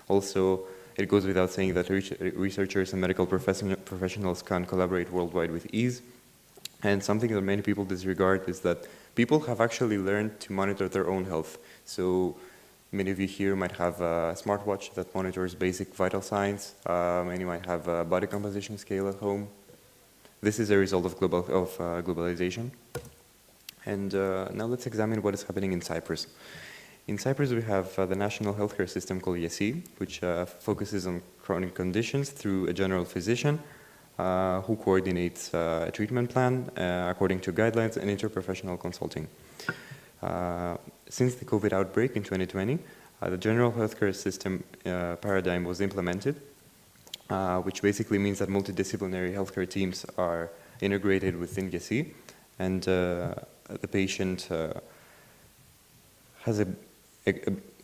Also, it goes without saying that researchers and medical professionals can collaborate worldwide with ease. And something that many people disregard is that people have actually learned to monitor their own health. So many of you here might have a smartwatch that monitors basic vital signs. Many might have a body composition scale at home. This is a result of globalization. And now let's examine what is happening in Cyprus. In Cyprus, we have the national healthcare system called ECMO, which focuses on chronic conditions through a general physician who coordinates a treatment plan according to guidelines and interprofessional consulting. Since the COVID outbreak in 2020, the general healthcare system paradigm was implemented, which basically means that multidisciplinary healthcare teams are integrated within ECMO, and the patient has a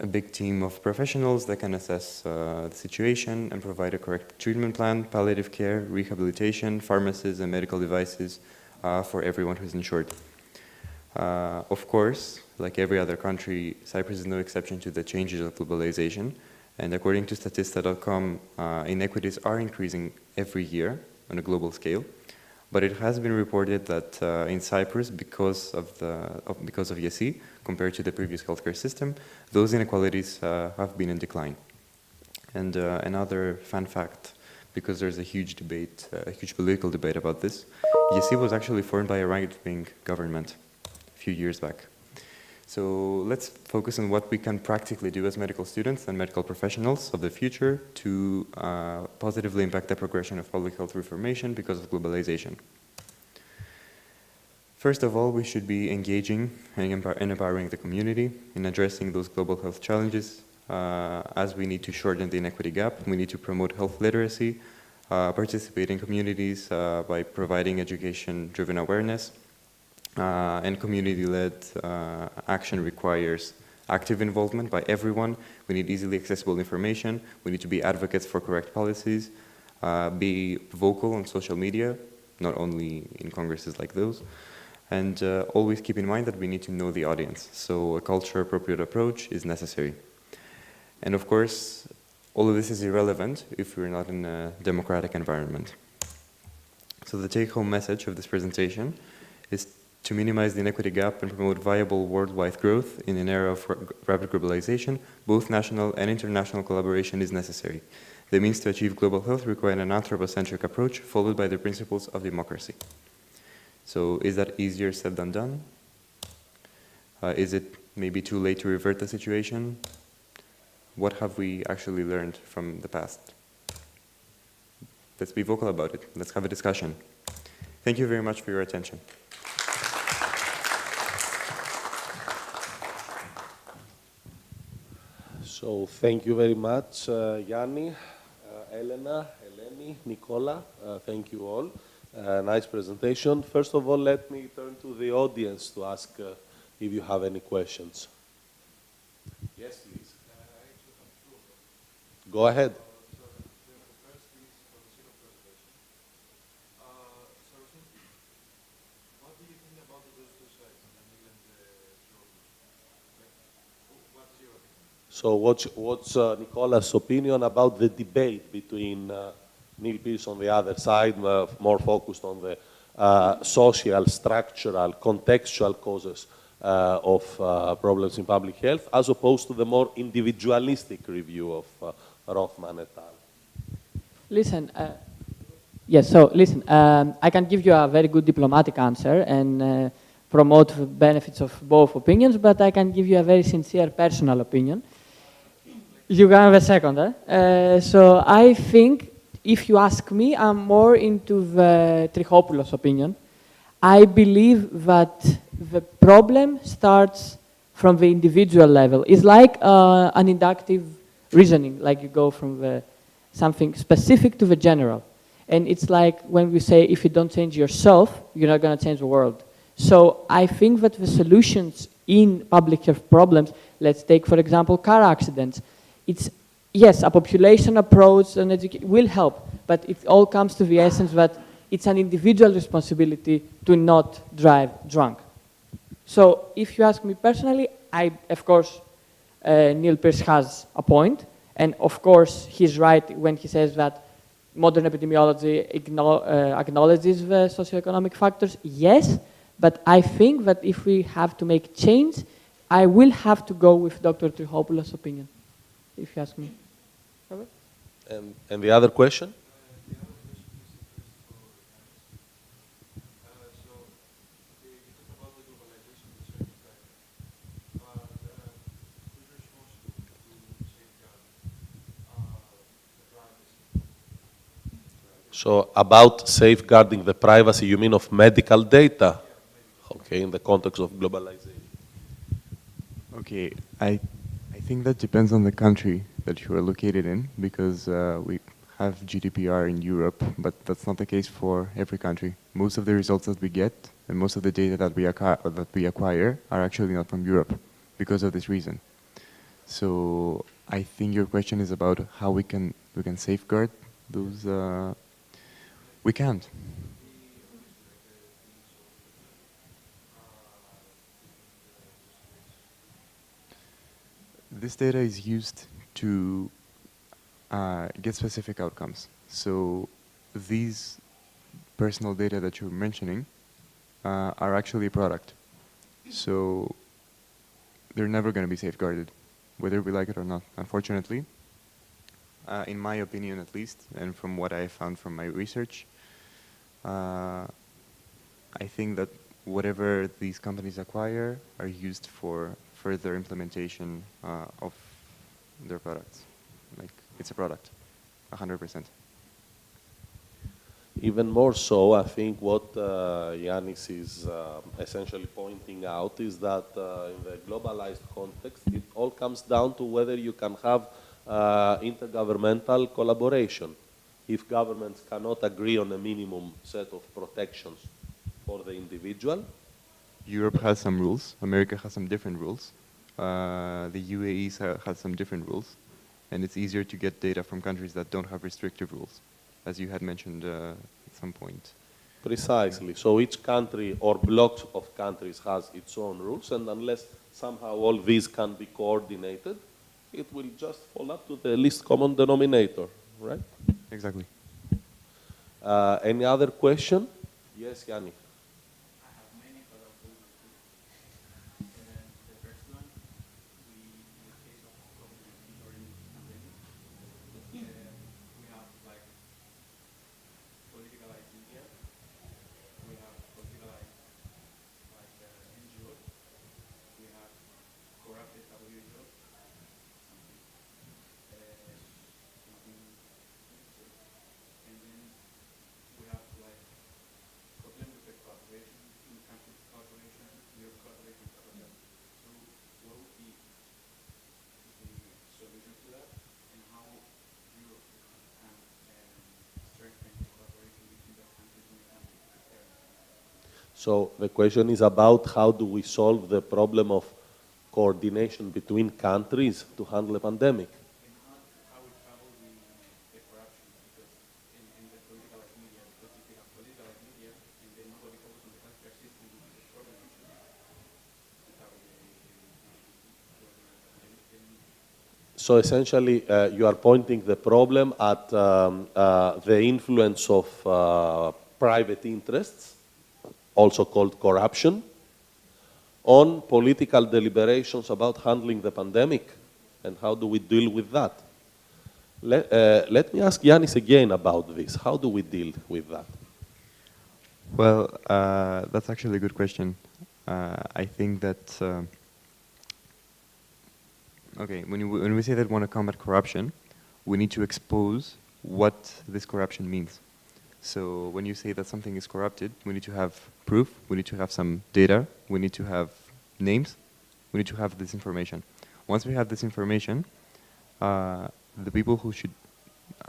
big team of professionals that can assess the situation and provide a correct treatment plan, palliative care, rehabilitation, pharmacies, and medical devices for everyone who's insured. Of course, like every other country, Cyprus is no exception to the changes of globalization. And according to Statista.com, inequities are increasing every year on a global scale. But it has been reported that in Cyprus, because of ECMO, compared to the previous healthcare system, those inequalities have been in decline. And another fun fact because there's a huge debate, a huge political debate about this. ECMO was actually formed by a right-wing government a few years back. So let's focus on what we can practically do as medical students and medical professionals of the future to positively impact the progression of public health reformation because of globalization. First of all, we should be engaging and empowering the community in addressing those global health challenges, as we need to shorten the inequity gap. We need to promote health literacy, participate in communities by providing education-driven awareness, and community-led action requires active involvement by everyone. We need easily accessible information. We need to be advocates for correct policies, be vocal on social media, not only in congresses like those, and always keep in mind that we need to know the audience. So a culture-appropriate approach is necessary. And of course, all of this is irrelevant if we're not in a democratic environment. So the take-home message of this presentation is to minimize the inequity gap and promote viable worldwide growth in an era of rapid globalization. Both national and international collaboration is necessary. The means to achieve global health require an anthropocentric approach followed by the principles of democracy. So is that easier said than done? Is it maybe too late to revert the situation? What have we actually learned from the past? Let's be vocal about it. Let's have a discussion. Thank you very much for your attention. So thank you very much, Yanni, Elena, Eleni, Nicola. Thank you all. Nice presentation. First of all, let me turn to the audience to ask if you have any questions. Yes, please. Go ahead. So what's Nicola's opinion about the debate between Neil Pearce on the other side, more focused on the social, structural, contextual causes of problems in public health, as opposed to the more individualistic review of Rothman et al.? Listen, yes, so listen, I can give you a very good diplomatic answer and promote the benefits of both opinions, but I can give you a very sincere personal opinion. You can have a second, eh? So I think, if you ask me, I'm more into the Trichopoulos opinion. I believe that the problem starts from the individual level. It's like an inductive reasoning, like you go from something specific to the general. And it's like when we say, if you don't change yourself, you're not going to change the world. So I think that the solutions in public health problems, let's take, for example, car accidents. It's, yes, a population approach and education will help, but it all comes to the essence that it's an individual responsibility to not drive drunk. So if you ask me personally, of course, Neil Pearce has a point, and of course he's right when he says that modern epidemiology acknowledges the socioeconomic factors, yes, but I think that if we have to make change, I will have to go with Dr. Trichopoulos' opinion, if you ask me. And the other question? So about safeguarding the privacy, you mean of medical data? Okay, in the context of globalization. Okay, I think that depends on the country that you are located in, because we have GDPR in Europe, but that's not the case for every country. Most of the results that we get and most of the data that we acquire are actually not from Europe because of this reason. So I think your question is about how we can safeguard those. We can't. This data is used to get specific outcomes. So these personal data that you're mentioning are actually a product. So they're never going to be safeguarded, whether we like it or not. Unfortunately, in my opinion at least, and from what I found from my research, I think that whatever these companies acquire are used for further implementation of their products. Like, it's a product, 100%. Even more so, I think what Yannis is essentially pointing out is that in the globalized context, it all comes down to whether you can have intergovernmental collaboration. If governments cannot agree on a minimum set of protections for the individual. Europe has some rules. America has some different rules. The UAE has some different rules. And it's easier to get data from countries that don't have restrictive rules, as you had mentioned at some point. Precisely. So each country or blocks of countries has its own rules, and unless somehow all these can be coordinated, it will just fall up to the least common denominator, right? Exactly. Any other question? Yes, Yanni. So the question is about how do we solve the problem of coordination between countries to handle a pandemic. So essentially, you are pointing the problem at the influence of private interests, also called corruption, on political deliberations about handling the pandemic, and how do we deal with that? Let me ask Yannis again about this. How do we deal with that? Well, that's actually a good question. I think that, okay, when we say that we want to combat corruption, we need to expose what this corruption means. So when you say that something is corrupted, we need to have proof, we need to have some data, we need to have names, we need to have this information. Once we have this information, the people who should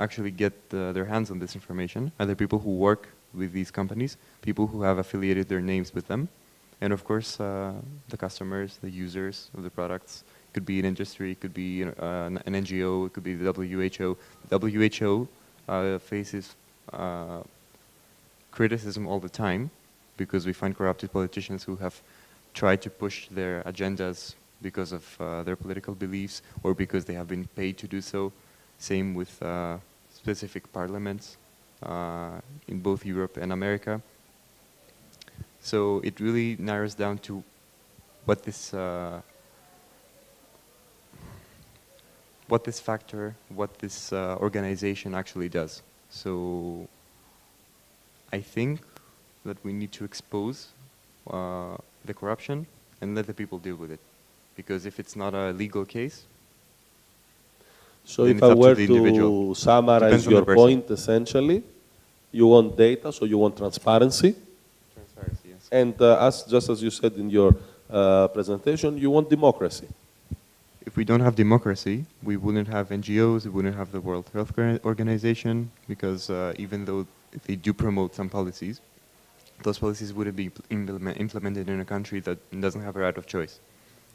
actually get their hands on this information are the people who work with these companies, people who have affiliated their names with them, and of course the customers, the users of the products. It could be an industry, it could be an NGO, it could be the WHO. The WHO faces criticism all the time because we find corrupted politicians who have tried to push their agendas because of their political beliefs or because they have been paid to do so. Same with specific parliaments in both Europe and America. So it really narrows down to what this factor, what this organization actually does. So I think that we need to expose the corruption and let the people deal with it. Because if it's not a legal case, so if I were to summarize your point, essentially, you want data, so you want transparency. Transparency, yes. And just as you said in your presentation, you want democracy. If we don't have democracy, we wouldn't have NGOs, we wouldn't have the World Health Organization, because even though they do promote some policies, those policies wouldn't be implemented in a country that doesn't have a right of choice.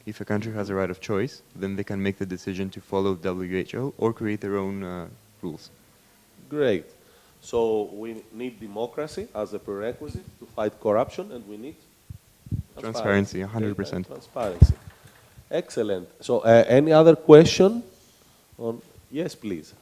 If a country has a right of choice, then they can make the decision to follow WHO or create their own rules. Great. So we need democracy as a prerequisite to fight corruption, and we need transparency, 100%. Transparency. Excellent. So any other question? Yes, please.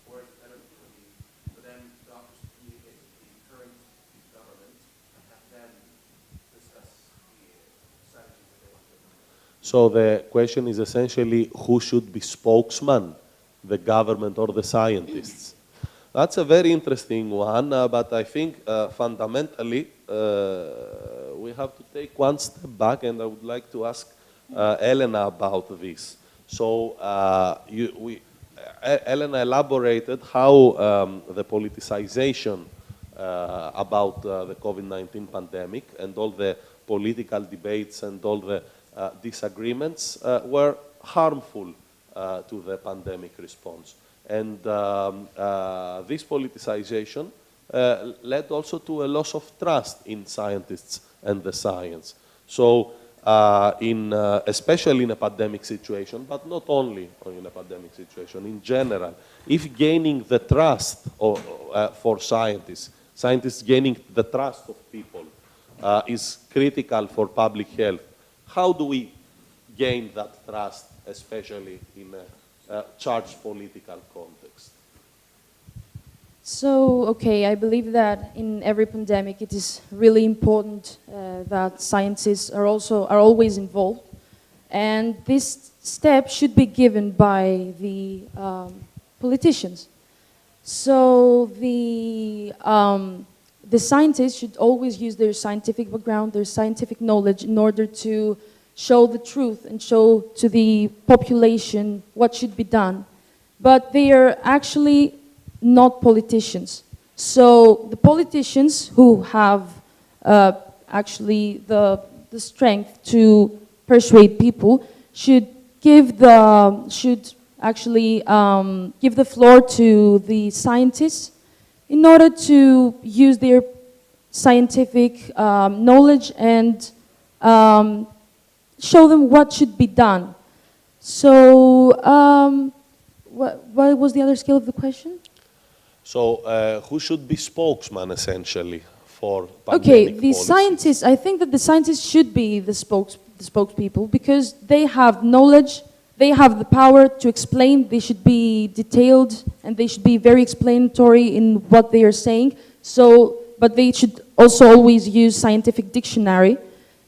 Whereas So the question is essentially who should be spokesman, the government or the scientists? That's a very interesting one, but I think fundamentally we have to take one step back, and I would like to ask Elena about this. So Elena elaborated how the politicization about the COVID-19 pandemic and all the political debates and all the disagreements were harmful to the pandemic response. And this politicization led also to a loss of trust in scientists and the science. So especially in a pandemic situation, but not only in a pandemic situation, in general, if gaining the trust for scientists gaining the trust of people is critical for public health, how do we gain that trust, especially in a charged political context? So, okay, I believe that in every pandemic it is really important that scientists are always involved, and this step should be given by the politicians. So the scientists should always use their scientific background, their scientific knowledge in order to show the truth and show to the population what should be done. But they are actually not politicians. So the politicians who have actually the strength to persuade people should actually give the floor to the scientists in order to use their scientific knowledge and show them what should be done. So what was the other scale of the question? So who should be spokesman, essentially, for pandemic Okay, the policies? scientists, I think that the scientists should be the spokespeople because they have knowledge, they have the power to explain, they should be detailed, and they should be very explanatory in what they are saying. So, but they should also always use scientific dictionary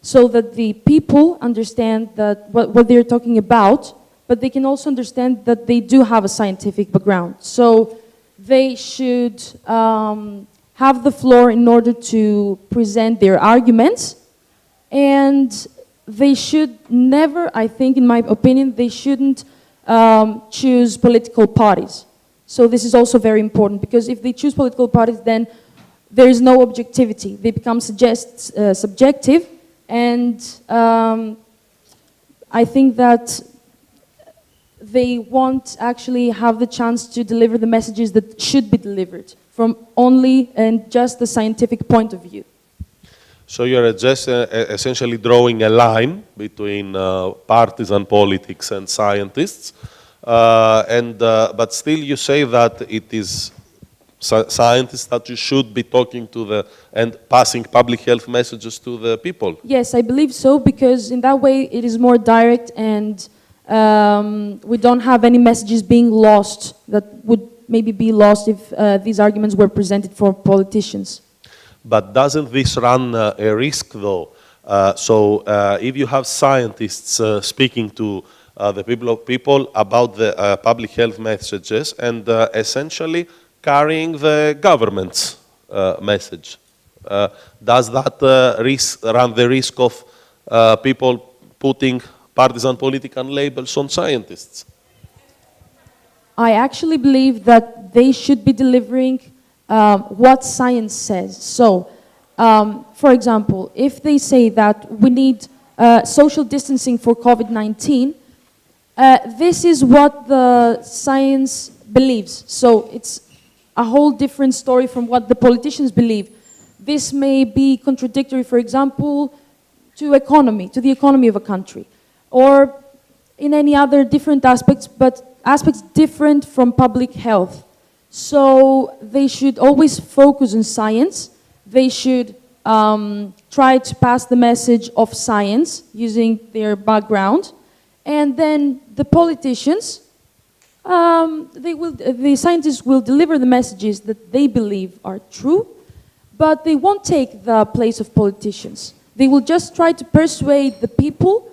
so that the people understand that what they're talking about, but they can also understand that they do have a scientific background. So they should have the floor in order to present their arguments, and they should never, I think, in my opinion, they shouldn't choose political parties. So this is also very important, because if they choose political parties, then there is no objectivity. They become subjective, and I think that they won't actually have the chance to deliver the messages that should be delivered from only and just the scientific point of view. So you're just essentially drawing a line between partisan politics and scientists, but still you say that it is scientists that you should be talking to and passing public health messages to the people. Yes, I believe so, because in that way it is more direct, and we don't have any messages being lost that would maybe be lost if these arguments were presented for politicians. But doesn't this run a risk, though? So if you have scientists speaking to the people about the public health messages and essentially carrying the government's message, does that run the risk of people putting partisan political labels on scientists? I actually believe that they should be delivering what science says. So, for example, if they say that we need social distancing for COVID-19, this is what the science believes. So it's a whole different story from what the politicians believe. This may be contradictory, for example, to the economy of a country, or in any other different aspects, but aspects different from public health. So they should always focus on science. They should try to pass the message of science using their background. And then the politicians, the scientists will deliver the messages that they believe are true, but they won't take the place of politicians. They will just try to persuade the people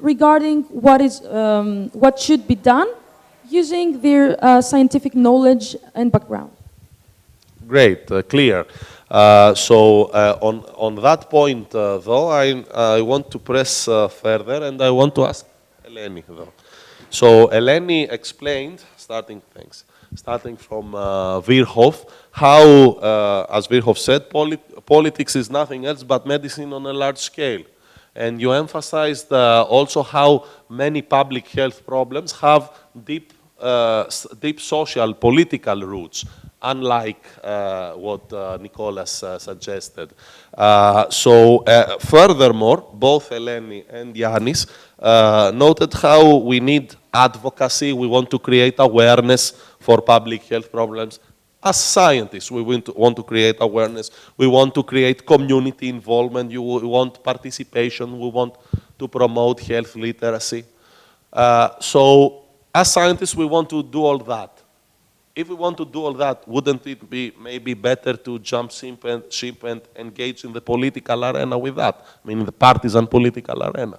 regarding what should be done using their scientific knowledge and background. Great, clear. On that point, though, I want to press further, and I want to ask Eleni, though. So Eleni explained, starting from Virchow, how, as Virchow said, politics is nothing else but medicine on a large scale. And you emphasized also how many public health problems have deep social, political roots, unlike what Nicholas suggested. Furthermore, both Eleni and Yannis noted how we need advocacy, we want to create awareness for public health problems. As scientists, we want to create awareness, we want to create community involvement, we want participation, we want to promote health literacy. So, as scientists, we want to do all that. If we want to do all that, wouldn't it be maybe better to jump ship and engage in the political arena with that? I mean, the partisan political arena.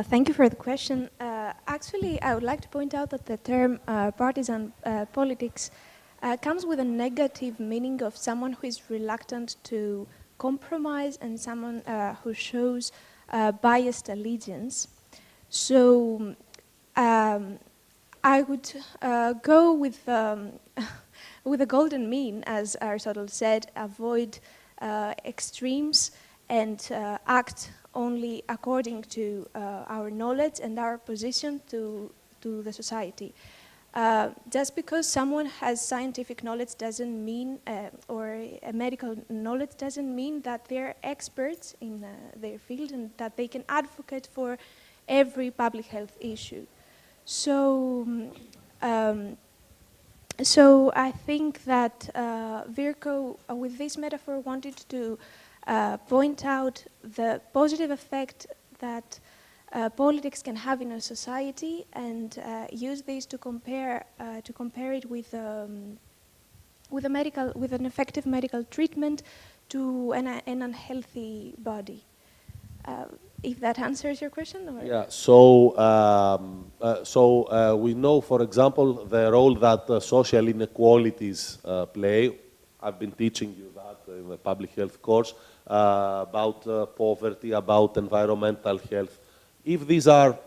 Thank you for the question. Actually, I would like to point out that the term partisan politics comes with a negative meaning of someone who is reluctant to compromise and someone who shows biased allegiance. So I would go with a golden mean, as Aristotle said, avoid extremes and act only according to our knowledge and our position to the society. Just because someone has scientific knowledge doesn't mean, or a medical knowledge doesn't mean that they're experts in their field and that they can advocate for every public health issue. So, so I think that Virchow, with this metaphor, wanted to point out the positive effect that politics can have in a society, and use this to compare it with an effective medical treatment to an unhealthy body. If that answers your question? Or? Yeah, we know, for example, the role that social inequalities play. I've been teaching you that in the public health course, about poverty, about environmental health. If these are,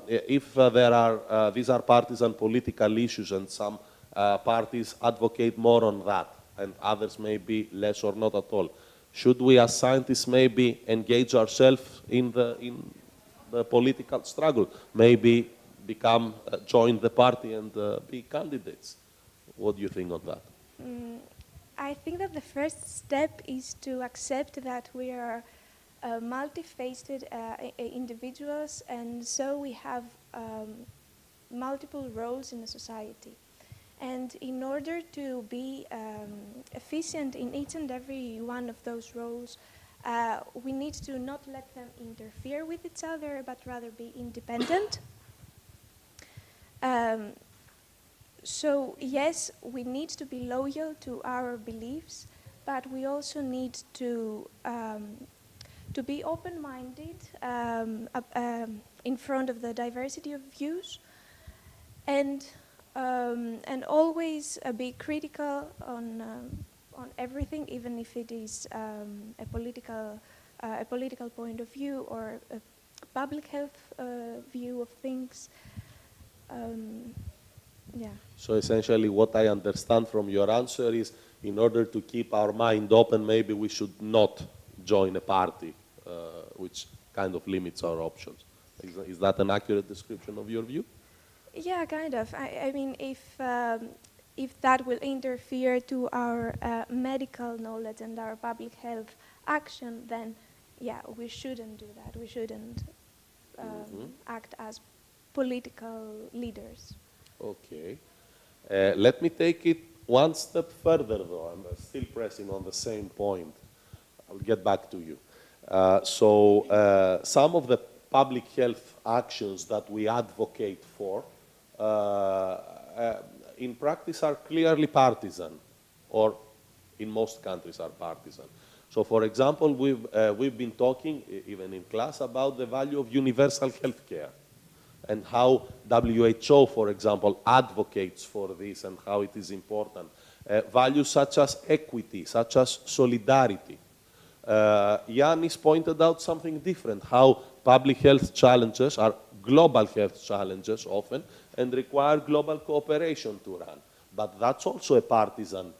these are partisan political issues, and some parties advocate more on that, and others maybe less or not at all, should we, as scientists, maybe engage ourselves in the political struggle? Maybe join the party and be candidates? What do you think on that? I think that the first step is to accept that we are multifaceted individuals, and so we have multiple roles in a society. And in order to be efficient in each and every one of those roles, we need to not let them interfere with each other, but rather be independent. So yes, we need to be loyal to our beliefs, but we also need to be open-minded in front of the diversity of views, and always be critical on everything, even if it is a political point of view or a public health view of things. Yeah. So essentially what I understand from your answer is, in order to keep our mind open, maybe we should not join a party, which kind of limits our options. Is that an accurate description of your view? Yeah, kind of. I mean, if that will interfere to our medical knowledge and our public health action, then yeah, we shouldn't do that. We shouldn't act as political leaders. Okay. Let me take it one step further, though. I'm still pressing on the same point. I'll get back to you. Some of the public health actions that we advocate for in practice are clearly partisan, or in most countries are partisan. So, for example, we've been talking, even in class, about the value of universal health care and how WHO, for example, advocates for this and how it is important. Values such as equity, such as solidarity. Yannis pointed out something different, how public health challenges are global health challenges often and require global cooperation to run. But that's also a partisan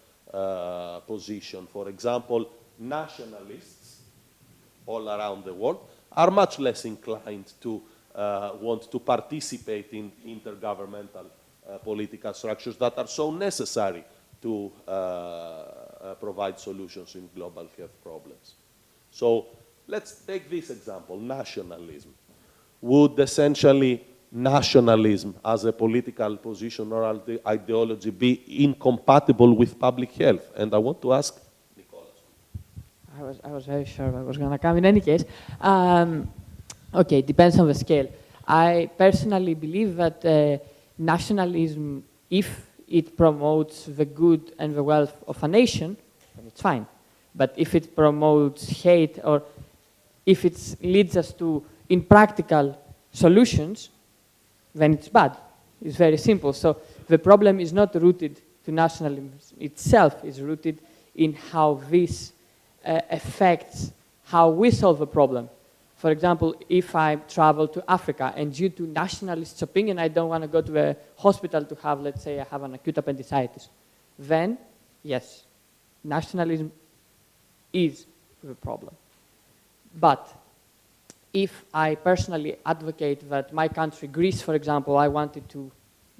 position. For example, nationalists all around the world are much less inclined to want to participate in intergovernmental political structures that are so necessary to provide solutions in global health problems. So let's take this example, nationalism. Would essentially nationalism as a political position or ideology be incompatible with public health? And I want to ask Nicolas. I was very sure I was going to come in any case. Okay, it depends on the scale. I personally believe that nationalism, if it promotes the good and the wealth of a nation, then it's fine. But if it promotes hate or if it leads us to impractical solutions, then it's bad. It's very simple. So the problem is not rooted to nationalism itself, it's rooted in how this affects how we solve a problem. For example, if I travel to Africa and due to nationalists' opinion, I don't want to go to a hospital to have, let's say, I have an acute appendicitis, then, yes, nationalism is the problem. But if I personally advocate that my country, Greece, for example, I wanted to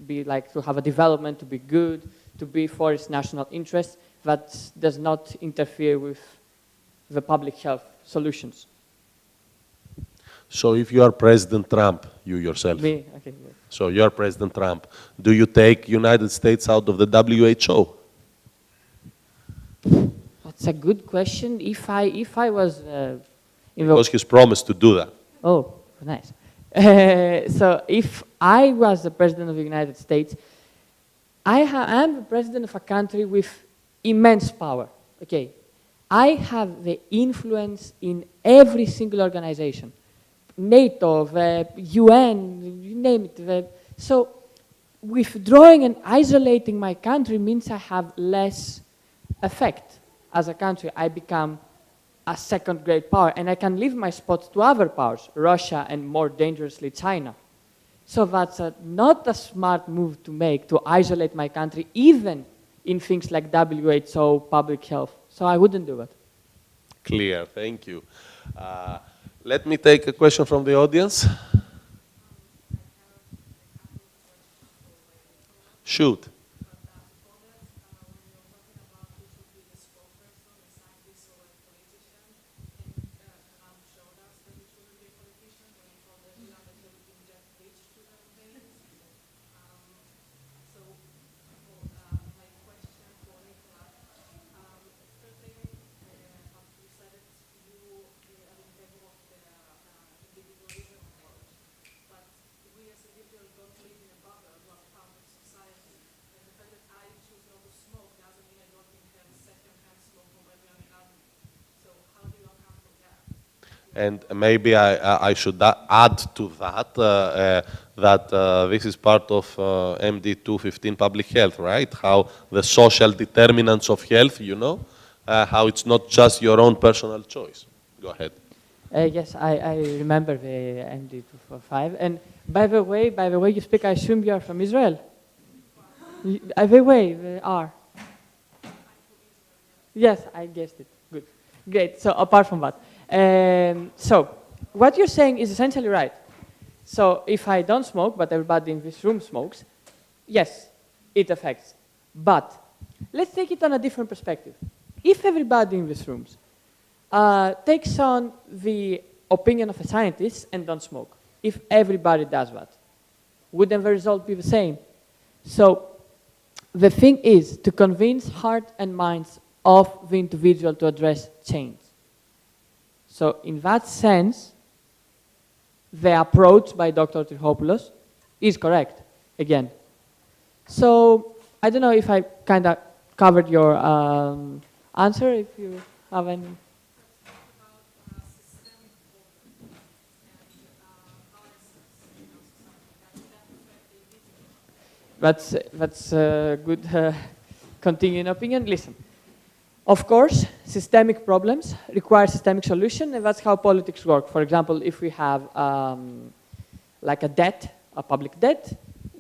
be like, to have a development, to be good, to be for its national interests, that does not interfere with the public health solutions. So if you are President Trump, you yourself. Me? Okay. Yeah. So you are President Trump. Do you take United States out of the WHO? That's a good question. If I was because he's promised to do that. Oh, nice. So if I was the President of the United States, I am the President of a country with immense power. Okay. I have the influence in every single organization. NATO, the UN, you name it. So withdrawing and isolating my country means I have less effect as a country. I become a second-grade power, and I can leave my spot to other powers, Russia and more dangerously China. So that's not a smart move to make, to isolate my country, even in things like WHO, public health. So I wouldn't do it. Clear, thank you. Let me take a question from the audience. Shoot. And maybe I should add to that that this is part of MD 215 public health, right? How the social determinants of health, you know, how it's not just your own personal choice. Go ahead. Yes, I remember the MD 245. And by the way you speak, I assume you are from Israel. By the way, they are. Yes, I guessed it. Good. Great. So apart from that. So what you're saying is essentially right. So if I don't smoke, but everybody in this room smokes, yes, it affects. But let's take it on a different perspective. If everybody in this room takes on the opinion of a scientist and don't smoke, if everybody does that, wouldn't the result be the same? So the thing is to convince heart and minds of the individual to address change. So in that sense, the approach by Dr. Trihopoulos is correct, again. So I don't know if I kind of covered your answer if you have any. That's a good continuing opinion. Listen, of course, systemic problems require systemic solution, and that's how politics work. For example, if we have like a debt, a public debt,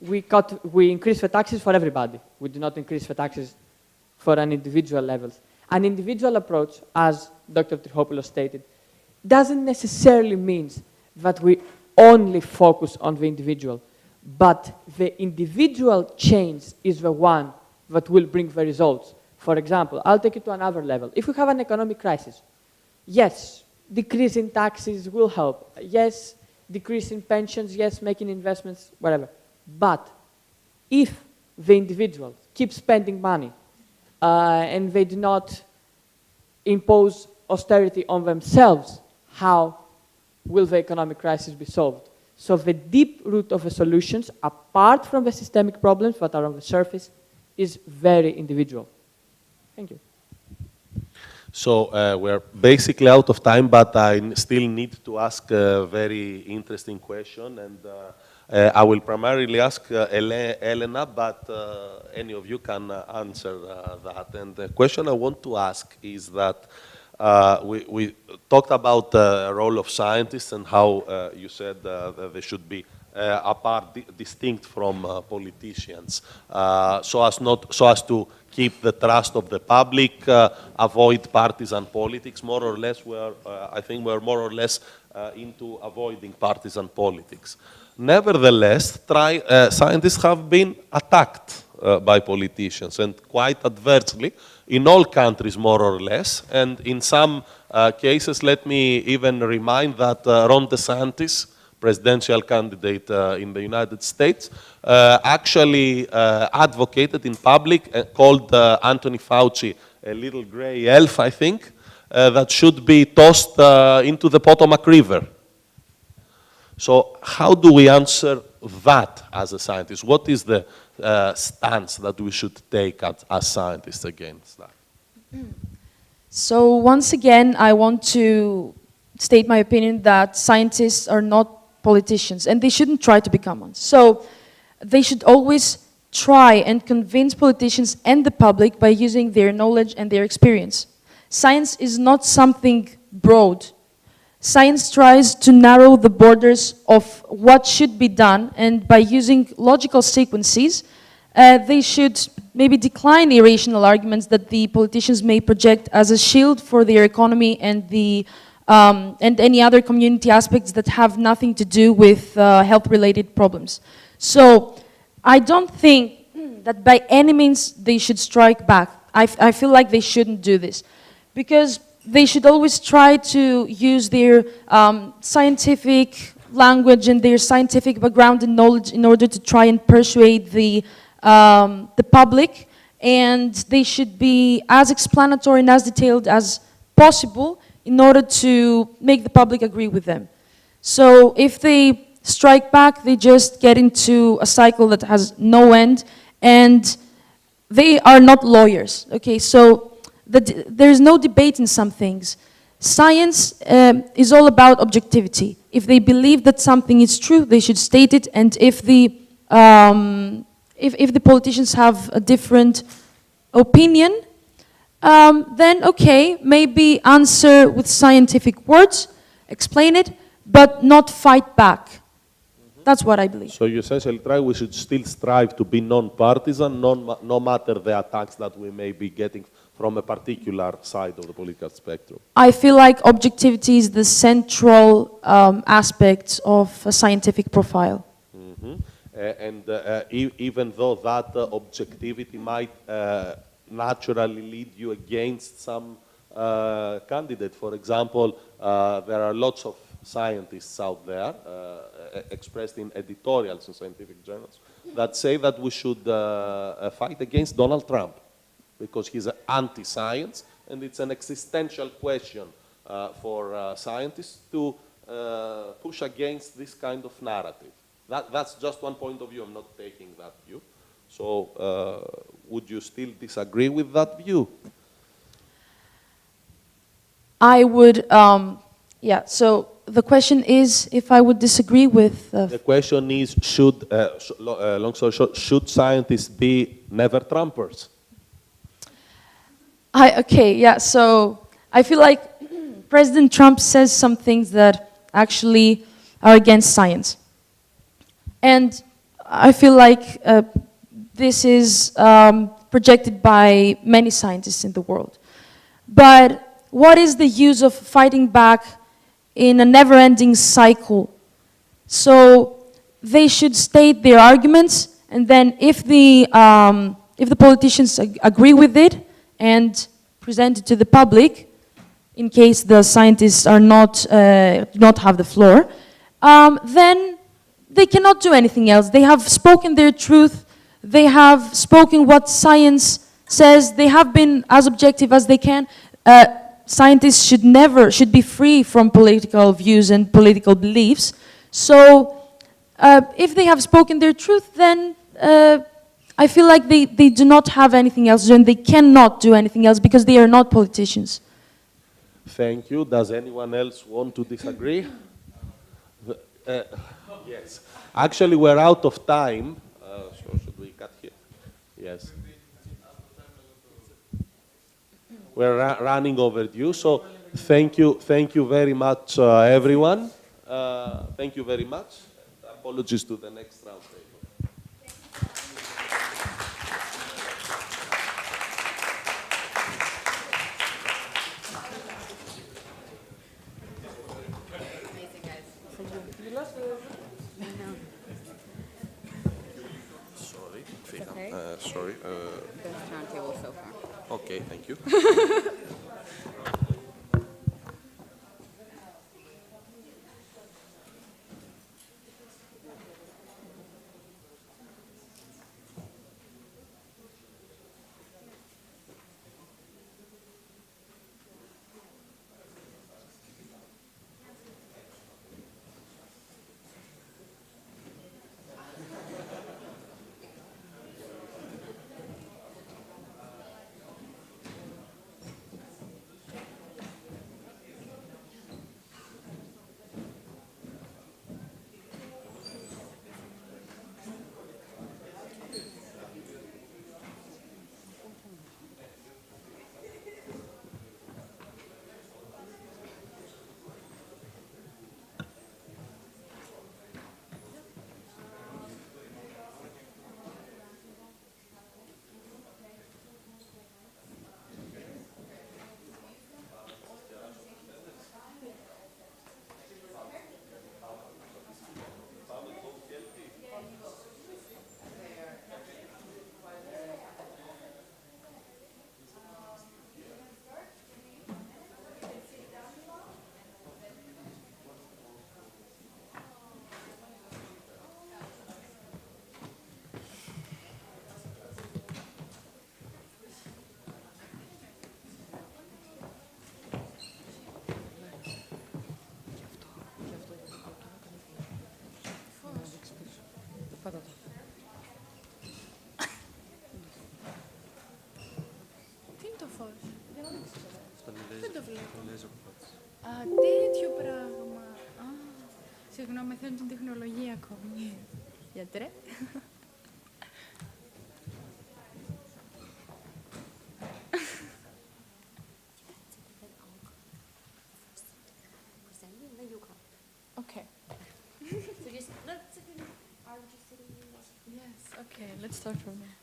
we increase the taxes for everybody. We do not increase the taxes for an individual levels. An individual approach, as Dr. Trihopoulos stated, doesn't necessarily mean that we only focus on the individual, but the individual change is the one that will bring the results. For example, I'll take it to another level. If we have an economic crisis, yes, decrease in taxes will help. Yes, decrease in pensions, yes, making investments, whatever. But if the individual keeps spending money and they do not impose austerity on themselves, how will the economic crisis be solved? So the deep root of the solutions, apart from the systemic problems that are on the surface, is very individual. Thank you. So we're basically out of time, but I still need to ask a very interesting question, and I will primarily ask Elena, but any of you can answer that. And the question I want to ask is that we talked about the role of scientists and how you said that they should be apart, distinct from politicians, so as to keep the trust of the public, avoid partisan politics. More or less, I think we're more or less into avoiding partisan politics. Nevertheless, scientists have been attacked by politicians, and quite adversely, in all countries more or less. And in some cases, let me even remind that Ron DeSantis, presidential candidate in the United States, actually advocated in public, called Anthony Fauci a little gray elf, I think, that should be tossed into the Potomac River. So how do we answer that as a scientist? What is the stance that we should take as scientists against that? So once again, I want to state my opinion that scientists are not politicians, and they shouldn't try to become one. So they should always try and convince politicians and the public by using their knowledge and their experience. Science is not something broad. Science tries to narrow the borders of what should be done, and by using logical sequences, they should maybe decline irrational arguments that the politicians may project as a shield for their economy and and any other community aspects that have nothing to do with health-related problems. So I don't think that by any means they should strike back. I feel like they shouldn't do this, because they should always try to use their scientific language and their scientific background and knowledge in order to try and persuade the public, and they should be as explanatory and as detailed as possible in order to make the public agree with them. So if they strike back, they just get into a cycle that has no end, and they are not lawyers. Okay, so there's no debate in some things. Science is all about objectivity. If they believe that something is true, they should state it, and if the politicians have a different opinion, then okay, maybe answer with scientific words, explain it, but not fight back. That's what I believe. So you essentially we should still strive to be non-partisan, no matter the attacks that we may be getting from a particular side of the political spectrum. I feel like objectivity is the central aspect of a scientific profile. And even though that objectivity might naturally lead you against some candidate. For example, there are lots of scientists out there, expressed in editorials in scientific journals, that say that we should fight against Donald Trump because he's anti-science, and it's an existential question for scientists to push against this kind of narrative. That's just one point of view. I'm not taking that view. So would you still disagree with that view? I would, yeah, so the question is if I would disagree with... The question is, long story short, should scientists be never Trumpers? Okay, yeah, so I feel like President Trump says some things that actually are against science. And I feel like this is projected by many scientists in the world. But what is the use of fighting back in a never-ending cycle? So they should state their arguments, and then if the politicians agree with it and present it to the public, in case the scientists are not have the floor, then they cannot do anything else. They have spoken their truth. They have spoken what science says. They have been as objective as they can. Scientists should be free from political views and political beliefs. So if they have spoken their truth, then I feel like they do not have anything else, and they cannot do anything else because they are not politicians. Thank you. Does anyone else want to disagree? Yes. Actually, we're out of time. So should we cut here? Yes. We're running overdue. So thank you very much, everyone. Thank you very much. Apologies to the next round table. Sorry. Best round table so far. Okay, thank you. Τι είναι το φως? Δεν το βλέπω. Α, τέτοιο πράγμα. Α, συγγνώμη, θέλω την τεχνολογία ακόμη. Γιατρέ. Okay. So just let's are we just sitting here? Yes, okay, let's start from there.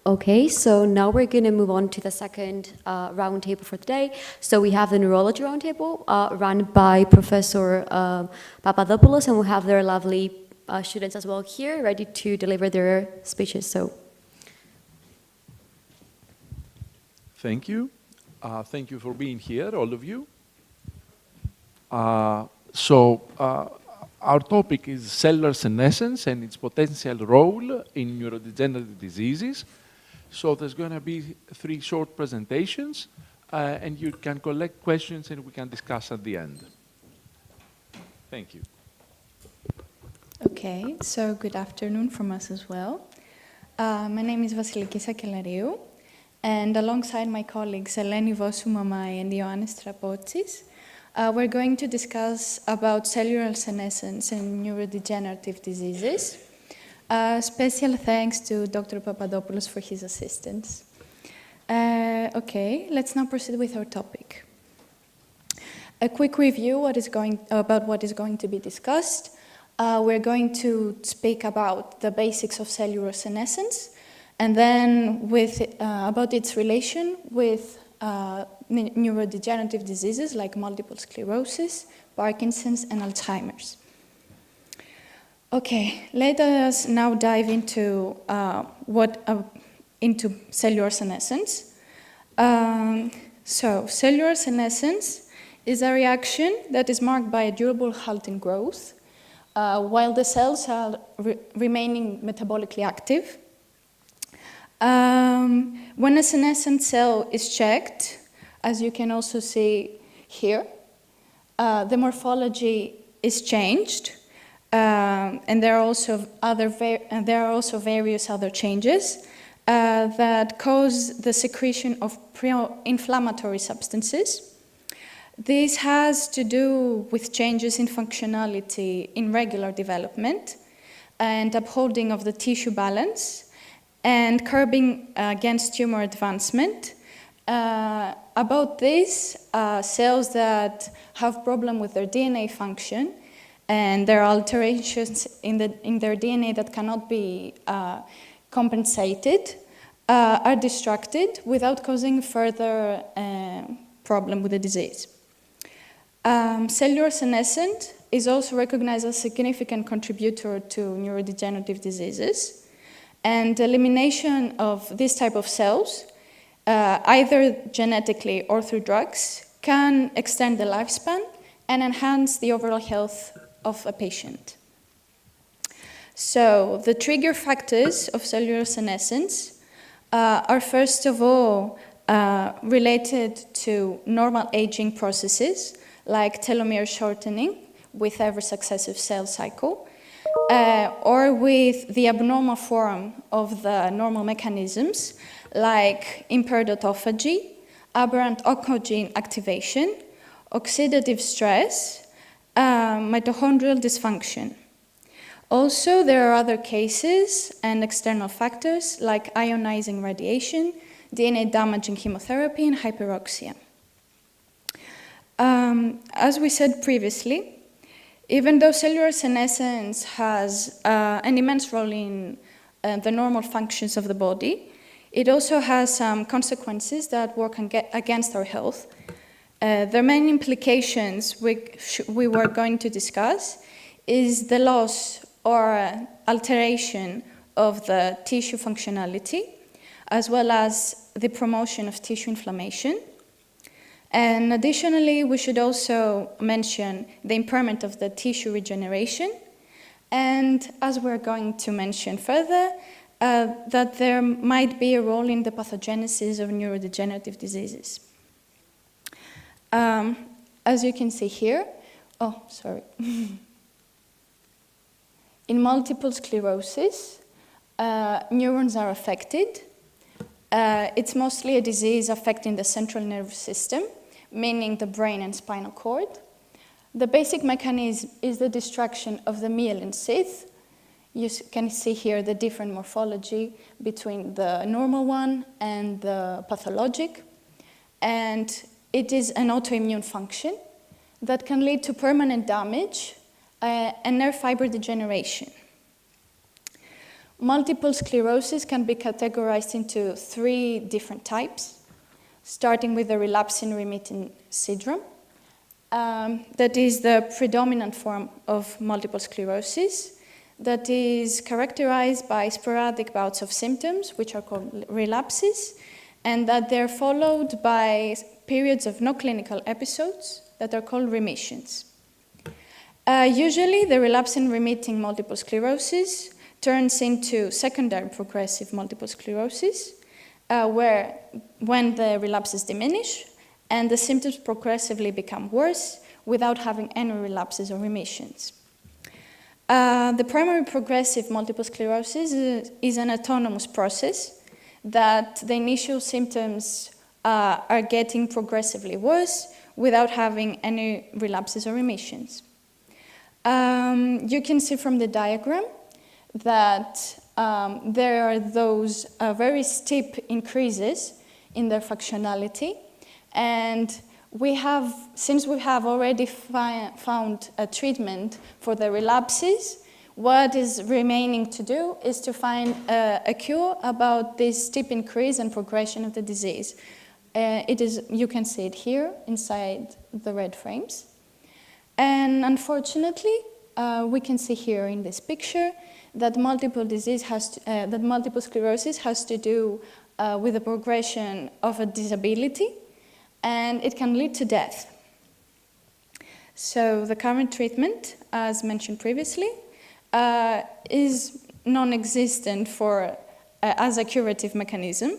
Okay, so now we're going to move on to the second roundtable for today. So we have the neurology roundtable run by Professor Papadopoulos, and we have their lovely students as well here, ready to deliver their speeches. So, thank you. Thank you for being here, all of you. Our topic is cellular senescence and its potential role in neurodegenerative diseases. So there's going to be 3 short presentations. and you can collect questions and we can discuss at the end. Thank you. Okay, so good afternoon from us as well. My name is Vasiliki Sakellariou, and alongside my colleagues Eleni Vossou-Mamai and Ioannis Trapotsis, we're going to discuss about cellular senescence and neurodegenerative diseases. Special thanks to Dr. Papadopoulos for his assistance. Okay, let's now proceed with our topic. A quick review about what is going to be discussed. We're going to speak about the basics of cellular senescence, and then about its relation with neurodegenerative diseases like multiple sclerosis, Parkinson's, and Alzheimer's. Okay, let us now dive into into cellular senescence. So, cellular senescence is a reaction that is marked by a durable halt in growth, while the cells are remaining metabolically active. When a senescent cell is checked, as you can also see here, the morphology is changed, and there are also various other changes that cause the secretion of pro-inflammatory substances. This has to do with changes in functionality in regular development and upholding of the tissue balance and curbing against tumor advancement. About this, cells that have problem with their DNA function and there are alterations in their DNA that cannot be compensated are destructed without causing further problem with the disease. Cellular senescence is also recognized as a significant contributor to neurodegenerative diseases, and elimination of this type of cells, either genetically or through drugs, can extend the lifespan and enhance the overall health of a patient. So, the trigger factors of cellular senescence are first of all related to normal aging processes, like telomere shortening with every successive cell cycle, or with the abnormal form of the normal mechanisms, like impaired autophagy, aberrant oncogene activation, oxidative stress, mitochondrial dysfunction. Also, there are other cases and external factors like ionizing radiation, DNA-damaging chemotherapy, and hyperoxia. As we said previously, even though cellular senescence has an immense role in the normal functions of the body, it also has some consequences that work against our health. The main implications we were going to discuss is the loss or alteration of the tissue functionality, as well as the promotion of tissue inflammation. And additionally, we should also mention the impairment of the tissue regeneration, and as we're going to mention further, that there might be a role in the pathogenesis of neurodegenerative diseases. As you can see here, in multiple sclerosis, neurons are affected. It's mostly a disease affecting the central nervous system, meaning the brain and spinal cord. The basic mechanism is the destruction of the myelin sheath. You can see here the different morphology between the normal one and the pathologic. And it is an autoimmune function that can lead to permanent damage and nerve fiber degeneration. Multiple sclerosis can be categorized into 3 different types, starting with the relapsing remitting syndrome. That is the predominant form of multiple sclerosis that is characterized by sporadic bouts of symptoms, which are called relapses, and that they're followed by periods of no clinical episodes that are called remissions. Usually, the relapsing remitting multiple sclerosis turns into secondary progressive multiple sclerosis, where when the relapses diminish and the symptoms progressively become worse without having any relapses or remissions. The primary progressive multiple sclerosis is an autonomous process that the initial symptoms are getting progressively worse without having any relapses or remissions. You can see from the diagram that there are those very steep increases in their functionality, and since we have already found a treatment for the relapses, what is remaining to do is to find a cure about this steep increase and progression of the disease. You can see it here inside the red frames. And unfortunately, we can see here in this picture that multiple sclerosis has to do with the progression of a disability, and it can lead to death. So the current treatment, as mentioned previously, is non-existent as a curative mechanism,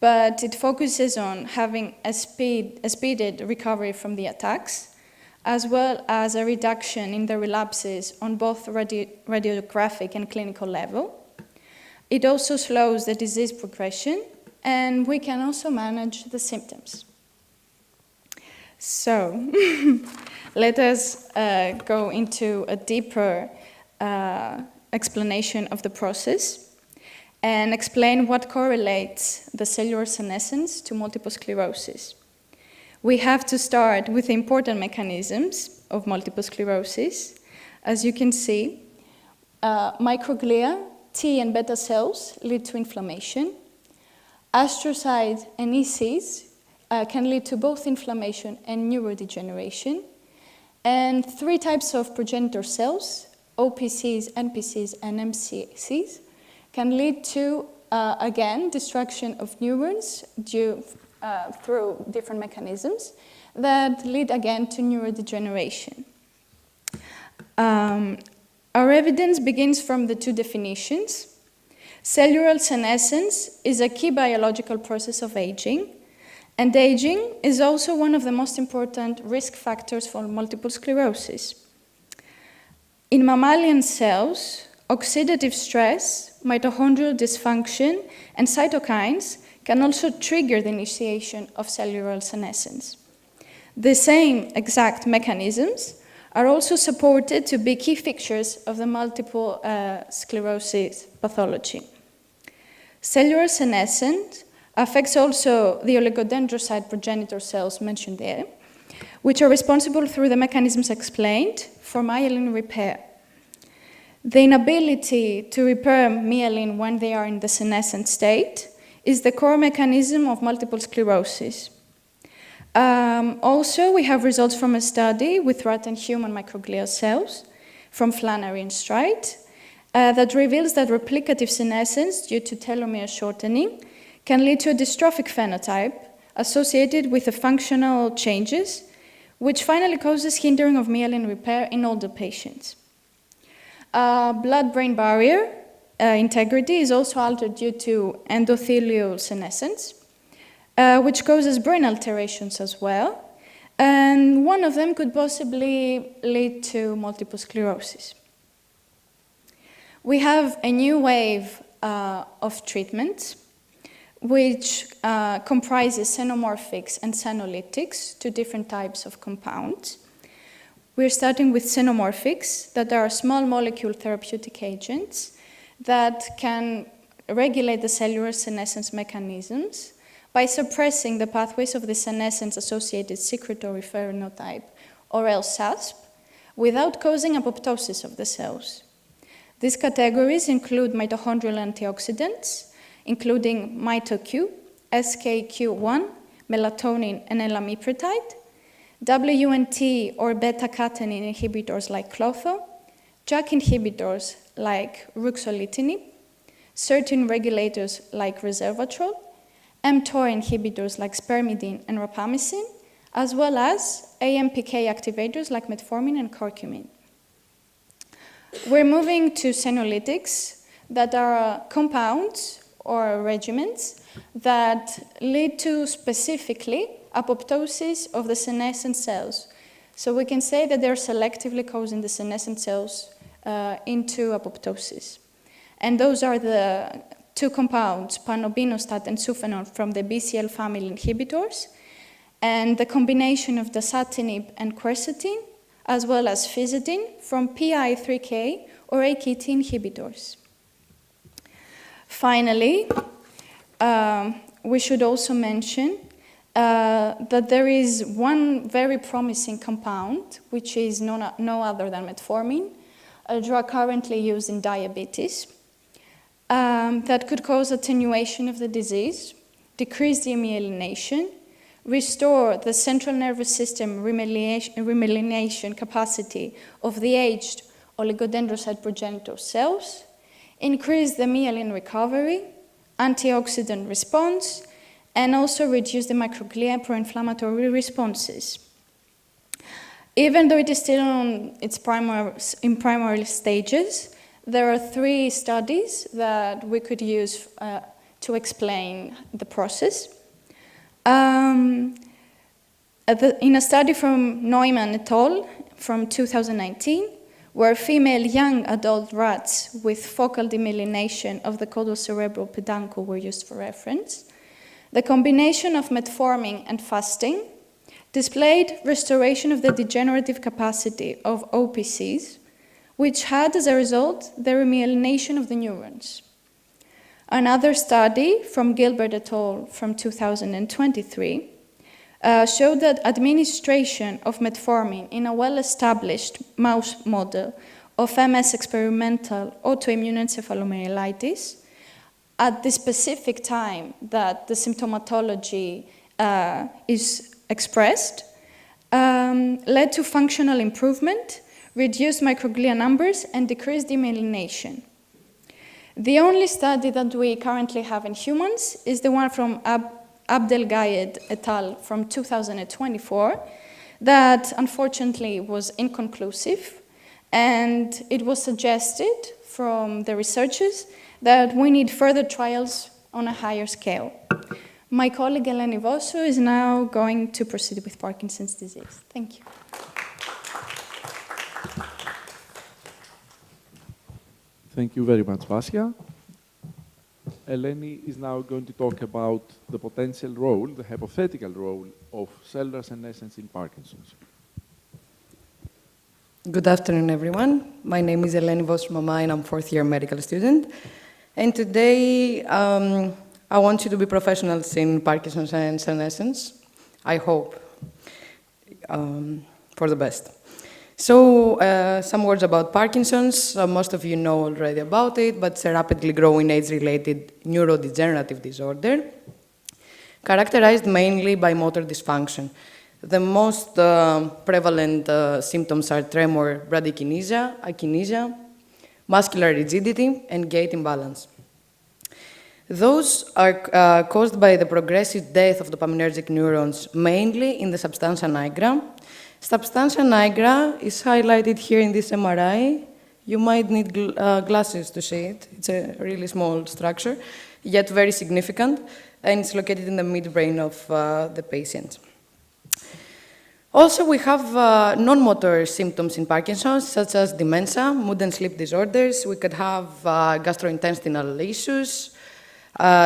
but it focuses on having a speeded recovery from the attacks, as well as a reduction in the relapses on both radiographic and clinical level. It also slows the disease progression, and we can also manage the symptoms. So, let us go into a deeper explanation of the process and explain what correlates the cellular senescence to multiple sclerosis. We have to start with the important mechanisms of multiple sclerosis. As you can see, microglia, T and beta cells lead to inflammation. Astrocytes and ECs can lead to both inflammation and neurodegeneration. And 3 types of progenitor cells, OPCs, NPCs, and MCCs, can lead to, again, destruction of neurons through different mechanisms that lead again to neurodegeneration. Our evidence begins from the 2 definitions. Cellular senescence is a key biological process of aging, and aging is also one of the most important risk factors for multiple sclerosis. In mammalian cells, oxidative stress, mitochondrial dysfunction, and cytokines can also trigger the initiation of cellular senescence. The same exact mechanisms are also supported to be key features of the multiple sclerosis pathology. Cellular senescence affects also the oligodendrocyte progenitor cells mentioned there, which are responsible through the mechanisms explained for myelin repair. The inability to repair myelin when they are in the senescent state is the core mechanism of multiple sclerosis. Also, we have results from a study with rat and human microglial cells from Flannery and Streit that reveals that replicative senescence due to telomere shortening can lead to a dystrophic phenotype associated with the functional changes, which finally causes hindering of myelin repair in older patients. Blood-brain barrier integrity is also altered due to endothelial senescence, which causes brain alterations as well, and one of them could possibly lead to multiple sclerosis. We have a new wave of treatments, which comprises xenomorphics and senolytics, 2 different types of compounds. We're starting with xenomorphics, that are small molecule therapeutic agents that can regulate the cellular senescence mechanisms by suppressing the pathways of the senescence-associated secretory phenotype, or LSASP, without causing apoptosis of the cells. These categories include mitochondrial antioxidants, including MitoQ, SKQ1, melatonin, and L-amypretide, WNT or beta-catenin inhibitors like Klotho, JAK inhibitors like ruxolitinib, certain regulators like resveratrol, mTOR inhibitors like spermidine and rapamycin, as well as AMPK activators like metformin and curcumin. We're moving to senolytics that are compounds or regimens that lead to specifically apoptosis of the senescent cells. So we can say that they're selectively causing the senescent cells into apoptosis. And those are the two compounds, panobinostat and sufenol, from the BCL family inhibitors, and the combination of dasatinib and quercetin, as well as fisetin from PI3K or AKT inhibitors. Finally, we should also mention that there is one very promising compound, which is no other than metformin, a drug currently used in diabetes, that could cause attenuation of the disease, decrease demyelination, restore the central nervous system remyelination capacity of the aged oligodendrocyte progenitor cells, increase the myelin recovery, antioxidant response, and also reduce the microglia pro-inflammatory responses. Even though it is still in its primary stages, there are 3 studies that we could use to explain the process. In a study from Neumann et al. From 2019, where female young adult rats with focal demyelination of the caudal-cerebral peduncle were used for reference, the combination of metformin and fasting displayed restoration of the degenerative capacity of OPCs, which had as a result the remyelination of the neurons. Another study from Gilbert et al. From 2023 showed that administration of metformin in a well-established mouse model of MS experimental autoimmune encephalomyelitis at the specific time that the symptomatology is expressed led to functional improvement, reduced microglia numbers, and decreased demyelination. The only study that we currently have in humans is the one from Abdelgayed et al. From 2024 that unfortunately was inconclusive, and it was suggested from the researchers that we need further trials on a higher scale. My colleague Eleni Vossou is now going to proceed with Parkinson's disease. Thank you. Thank you very much, Vasya. Eleni is now going to talk about the potential role, the hypothetical role of cellular senescence in Parkinson's. Good afternoon, everyone. My name is Eleni Vossou and I'm 4th-year medical student. And today, I want you to be professionals in Parkinson's and senescence. I hope for the best. So, some words about Parkinson's. Most of you know already about it, but it's a rapidly growing age-related neurodegenerative disorder, characterized mainly by motor dysfunction. The most prevalent symptoms are tremor, bradykinesia, akinesia, muscular rigidity, and gait imbalance. Those are caused by the progressive death of dopaminergic neurons, mainly in the substantia nigra. Substantia nigra is highlighted here in this MRI. You might need glasses to see it. It's a really small structure, yet very significant, and it's located in the midbrain of the patient. Also, we have non-motor symptoms in Parkinson's, such as dementia, mood and sleep disorders. We could have gastrointestinal issues,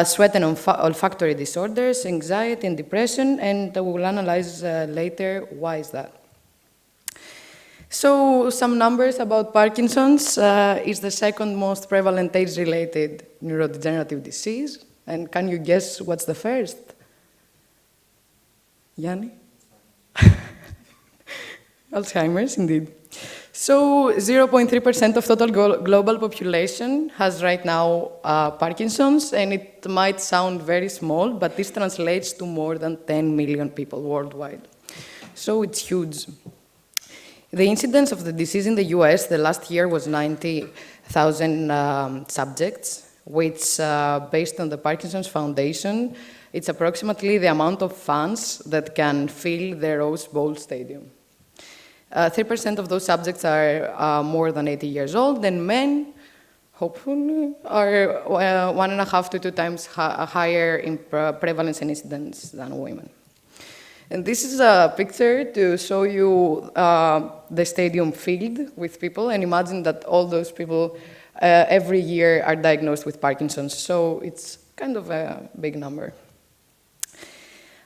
sweat and olfactory disorders, anxiety and depression, and we will analyze later why is that. So, some numbers about Parkinson's. It's the second most prevalent age-related neurodegenerative disease. And can you guess what's the first? Yanni? Alzheimer's, indeed. So, 0.3% of total global population has right now Parkinson's, and it might sound very small, but this translates to more than 10 million people worldwide. So, it's huge. The incidence of the disease in the US the last year was 90,000 subjects, which, based on the Parkinson's Foundation, it's approximately the amount of fans that can fill the Rose Bowl Stadium. 3% of those subjects are more than 80 years old, and men, hopefully, are 1.5 to 2 times higher in prevalence and incidence than women. And this is a picture to show you the stadium filled with people, and imagine that all those people every year are diagnosed with Parkinson's, so it's kind of a big number.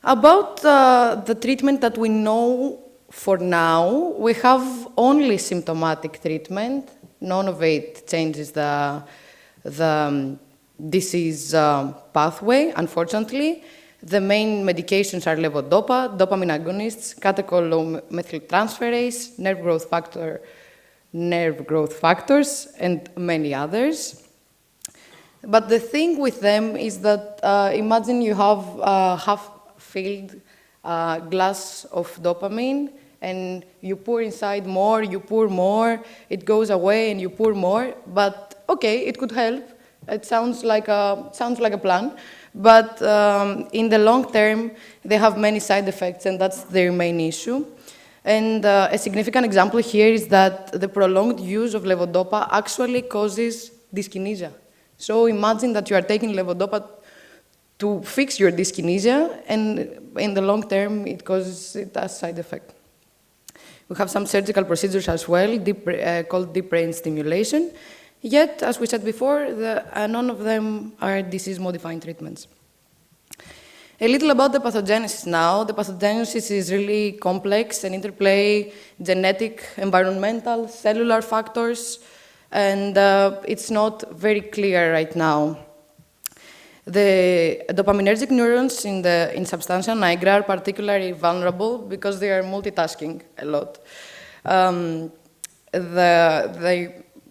About the treatment that we know for now, we have only symptomatic treatment. None of it changes the disease pathway, unfortunately. The main medications are levodopa, dopamine agonists, catechol-methyltransferase, nerve growth factors, and many others. But the thing with them is that imagine you have a half-filled glass of dopamine, and you pour inside more, you pour more, it goes away, and you pour more. But okay, it could help. It sounds like a plan. But in the long term, they have many side effects, and that's their main issue. And a significant example here is that the prolonged use of levodopa actually causes dyskinesia. So imagine that you are taking levodopa to fix your dyskinesia, and in the long term, it causes a side effect. We have some surgical procedures as well, called deep brain stimulation. Yet, as we said before, none of them are disease-modifying treatments. A little about the pathogenesis now. The pathogenesis is really complex and interplay genetic, environmental, cellular factors, and it's not very clear right now. The dopaminergic neurons in substantia nigra are particularly vulnerable because they are multitasking a lot.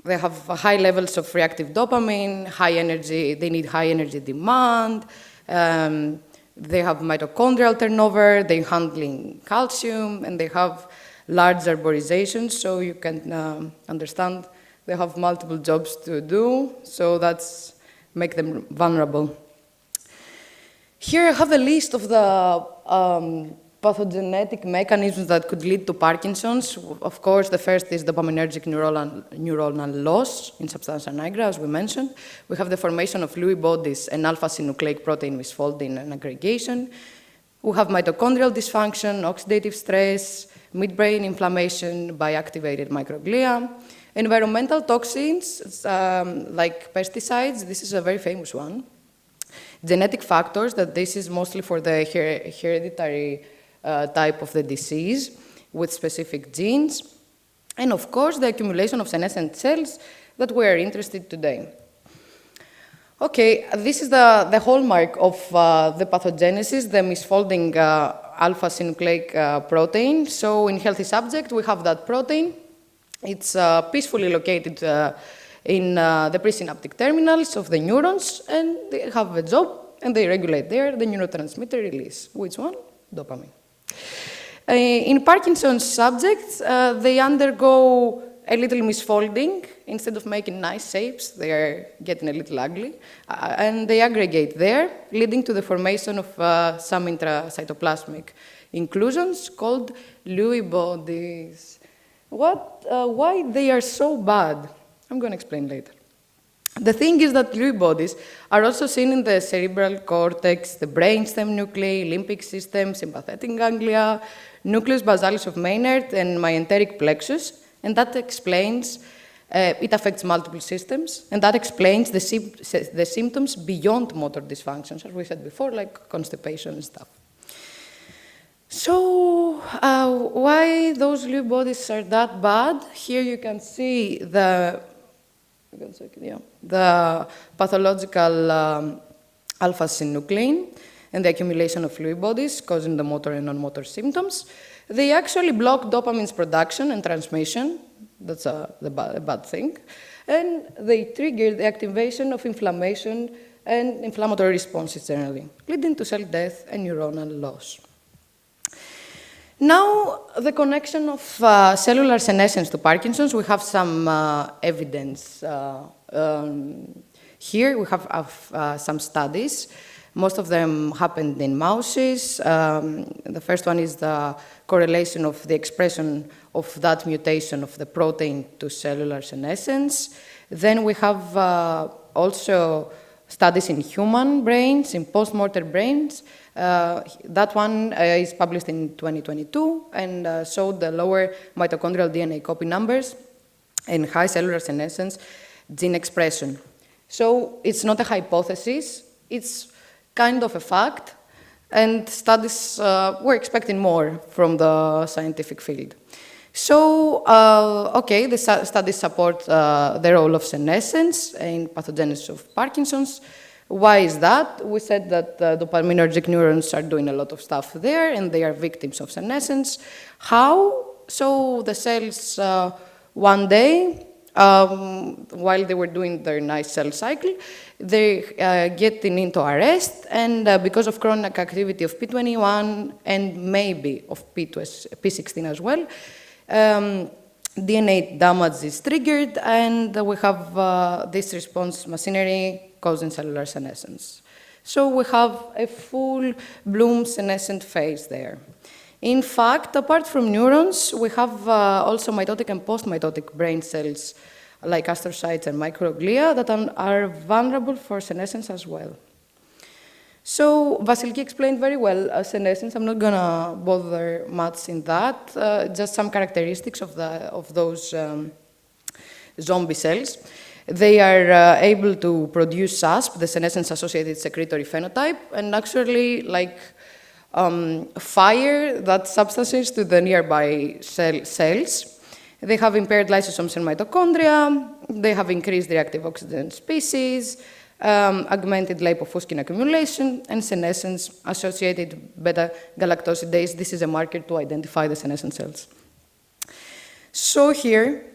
They have high levels of reactive dopamine, high energy, they need high energy demand, they have mitochondrial turnover, they're handling calcium, and they have large arborizations, so you can understand they have multiple jobs to do, so that's make them vulnerable. Here I have a list of the pathogenetic mechanisms that could lead to Parkinson's. Of course, the first is dopaminergic neuronal loss in substantia nigra, as we mentioned. We have the formation of Lewy bodies and alpha-synucleic protein misfolding and aggregation. We have mitochondrial dysfunction, oxidative stress, midbrain inflammation by activated microglia. Environmental toxins, like pesticides, this is a very famous one. Genetic factors, that this is mostly for the hereditary type of the disease with specific genes, and of course the accumulation of senescent cells that we are interested today. Okay, this is the hallmark of the pathogenesis, the misfolding alpha-synucleic protein. So in healthy subject, we have that protein. It's peacefully located in the presynaptic terminals of the neurons, and they have a job, and they regulate there the neurotransmitter release. Which one? Dopamine. In Parkinson's subjects, they undergo a little misfolding. Instead of making nice shapes, they are getting a little ugly, and they aggregate there, leading to the formation of some intracytoplasmic inclusions called Lewy bodies. Why they are so bad? I'm going to explain later. The thing is that Lewy bodies are also seen in the cerebral cortex, the brainstem nuclei, limbic system, sympathetic ganglia, nucleus basalis of Maynard, and myenteric plexus, and that explains, it affects multiple systems, and that explains the symptoms beyond motor dysfunctions, as we said before, like constipation and stuff. So, why those Lewy bodies are that bad? Here you can see the pathological alpha-synuclein and the accumulation of Lewy bodies causing the motor and non-motor symptoms. They actually block dopamine's production and transmission. That's a bad thing. And they trigger the activation of inflammation and inflammatory responses generally, leading to cell death and neuronal loss. Now, the connection of cellular senescence to Parkinson's, we have some evidence. Here we have some studies. Most of them happened in mouses. The first one is the correlation of the expression of that mutation of the protein to cellular senescence. Then we have also studies in human brains, in post-mortem brains. That one is published in 2022 and showed the lower mitochondrial DNA copy numbers and high cellular senescence gene expression. So it's not a hypothesis, it's kind of a fact, and studies, we're expecting more from the scientific field. So, okay, the studies support the role of senescence in pathogenesis of Parkinson's. Why is that? We said that dopaminergic neurons are doing a lot of stuff there, and they are victims of senescence. How? So the cells, one day, while they were doing their nice cell cycle, they getting into arrest, and because of chronic activity of P21 and maybe of P16 as well, DNA damage is triggered, and we have this response machinery causing cellular senescence. So we have a full bloom senescent phase there. In fact, apart from neurons, we have also mitotic and post-mitotic brain cells like astrocytes and microglia that are vulnerable for senescence as well. So Vasiliki explained very well senescence. I'm not going to bother much in that, just some characteristics of those zombie cells. They are able to produce SASP, the senescence-associated secretory phenotype, and actually like fire that substances to the nearby cells. They have impaired lysosomes and mitochondria. They have increased reactive oxygen species, augmented lipofuscin accumulation, and senescence-associated beta-galactosidase. This is a marker to identify the senescent cells. So here,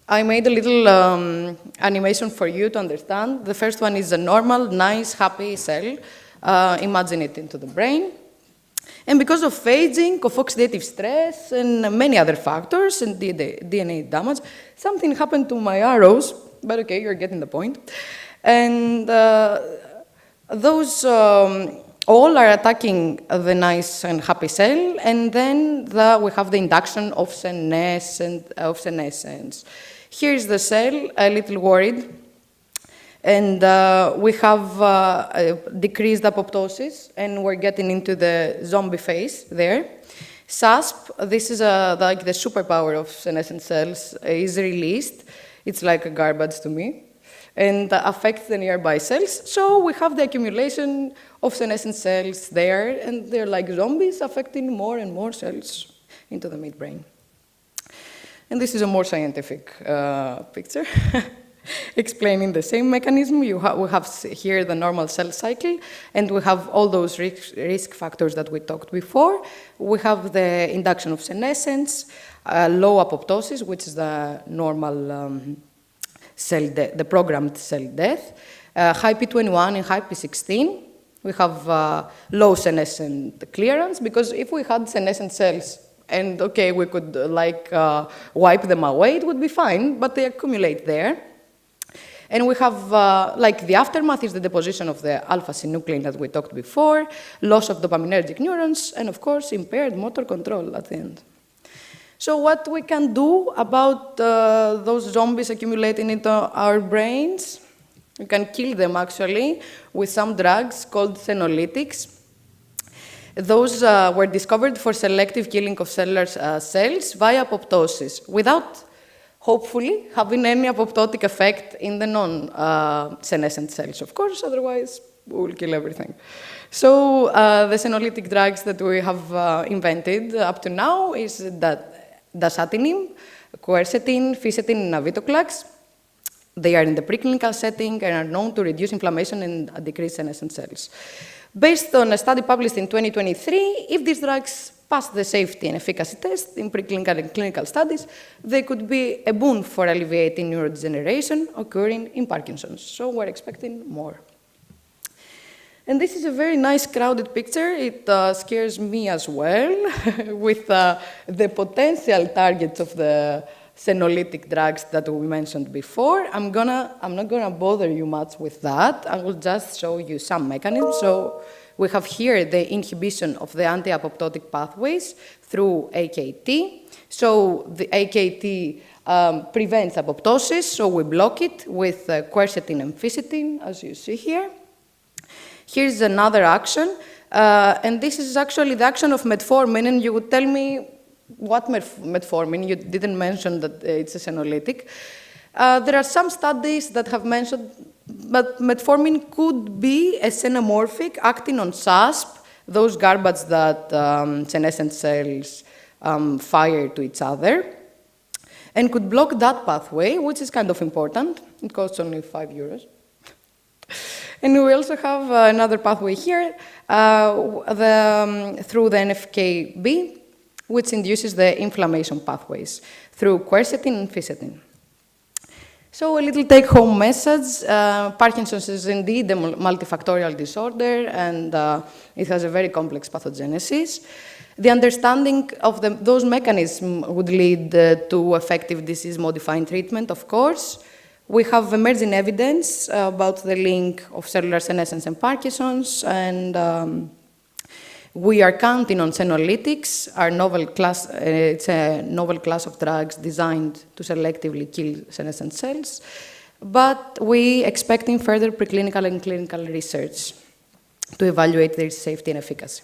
I made a little animation for you to understand. The first one is a normal, nice, happy cell. Imagine it into the brain. And because of aging, of oxidative stress, and many other factors, and DNA damage, something happened to my arrows, but okay, you're getting the point. And those all are attacking the nice and happy cell, and then we have the induction of senescence. Here's the cell, a little worried, and we have decreased apoptosis, and we're getting into the zombie phase there. SASP, this is like the superpower of senescent cells, is released. It's like a garbage to me, and affects the nearby cells. So we have the accumulation of senescent cells there, and they're like zombies affecting more and more cells into the midbrain. And this is a more scientific picture, explaining the same mechanism. We have here the normal cell cycle, and we have all those risk factors that we talked before. We have the induction of senescence, low apoptosis, which is the normal cell death, the programmed cell death, high P21 and high P16. We have low senescent clearance, because if we had senescent cells, and okay, we could wipe them away, it would be fine, but they accumulate there. And we have, like the aftermath is the deposition of the alpha-synuclein that we talked before, loss of dopaminergic neurons, and of course, impaired motor control at the end. So what we can do about those zombies accumulating into our brains? We can kill them, actually, with some drugs called senolytics. Those were discovered for selective killing of cellular cells via apoptosis, without, hopefully, having any apoptotic effect in the non-senescent cells. Of course, otherwise, we will kill everything. So the senolytic drugs that we have invented up to now is that dasatinib, quercetin, fisetin, and navitoclax. They are in the preclinical setting and are known to reduce inflammation and decrease senescent cells. Based on a study published in 2023, if these drugs pass the safety and efficacy test in preclinical and clinical studies, they could be a boon for alleviating neurodegeneration occurring in Parkinson's. So we're expecting more. And this is a very nice crowded picture. It scares me as well, with the potential targets of the senolytic drugs that we mentioned before. I'm not gonna bother you much with that. I will just show you some mechanisms. So We have here the inhibition of the anti-apoptotic pathways through AKT. So the AKT prevents apoptosis, so we block it with quercetin and fisetin, as you see here. Here's another action, and this is actually the action of metformin, and you would tell me what metformin, you didn't mention that it's a senolytic. There are some studies that have mentioned that metformin could be a xenomorphic acting on SASP, those garbage that senescent cells fire to each other, and could block that pathway, which is kind of important. It costs only €5. And we also have another pathway here through the NFKB, which induces the inflammation pathways through quercetin and fisetin. So a little take-home message. Parkinson's is indeed a multifactorial disorder, and it has a very complex pathogenesis. The understanding of those mechanisms would lead to effective disease-modifying treatment, of course. We have emerging evidence about the link of cellular senescence and Parkinson's, and we are counting on senolytics, it's a novel class of drugs designed to selectively kill senescent cells, but we expecting further preclinical and clinical research to evaluate their safety and efficacy.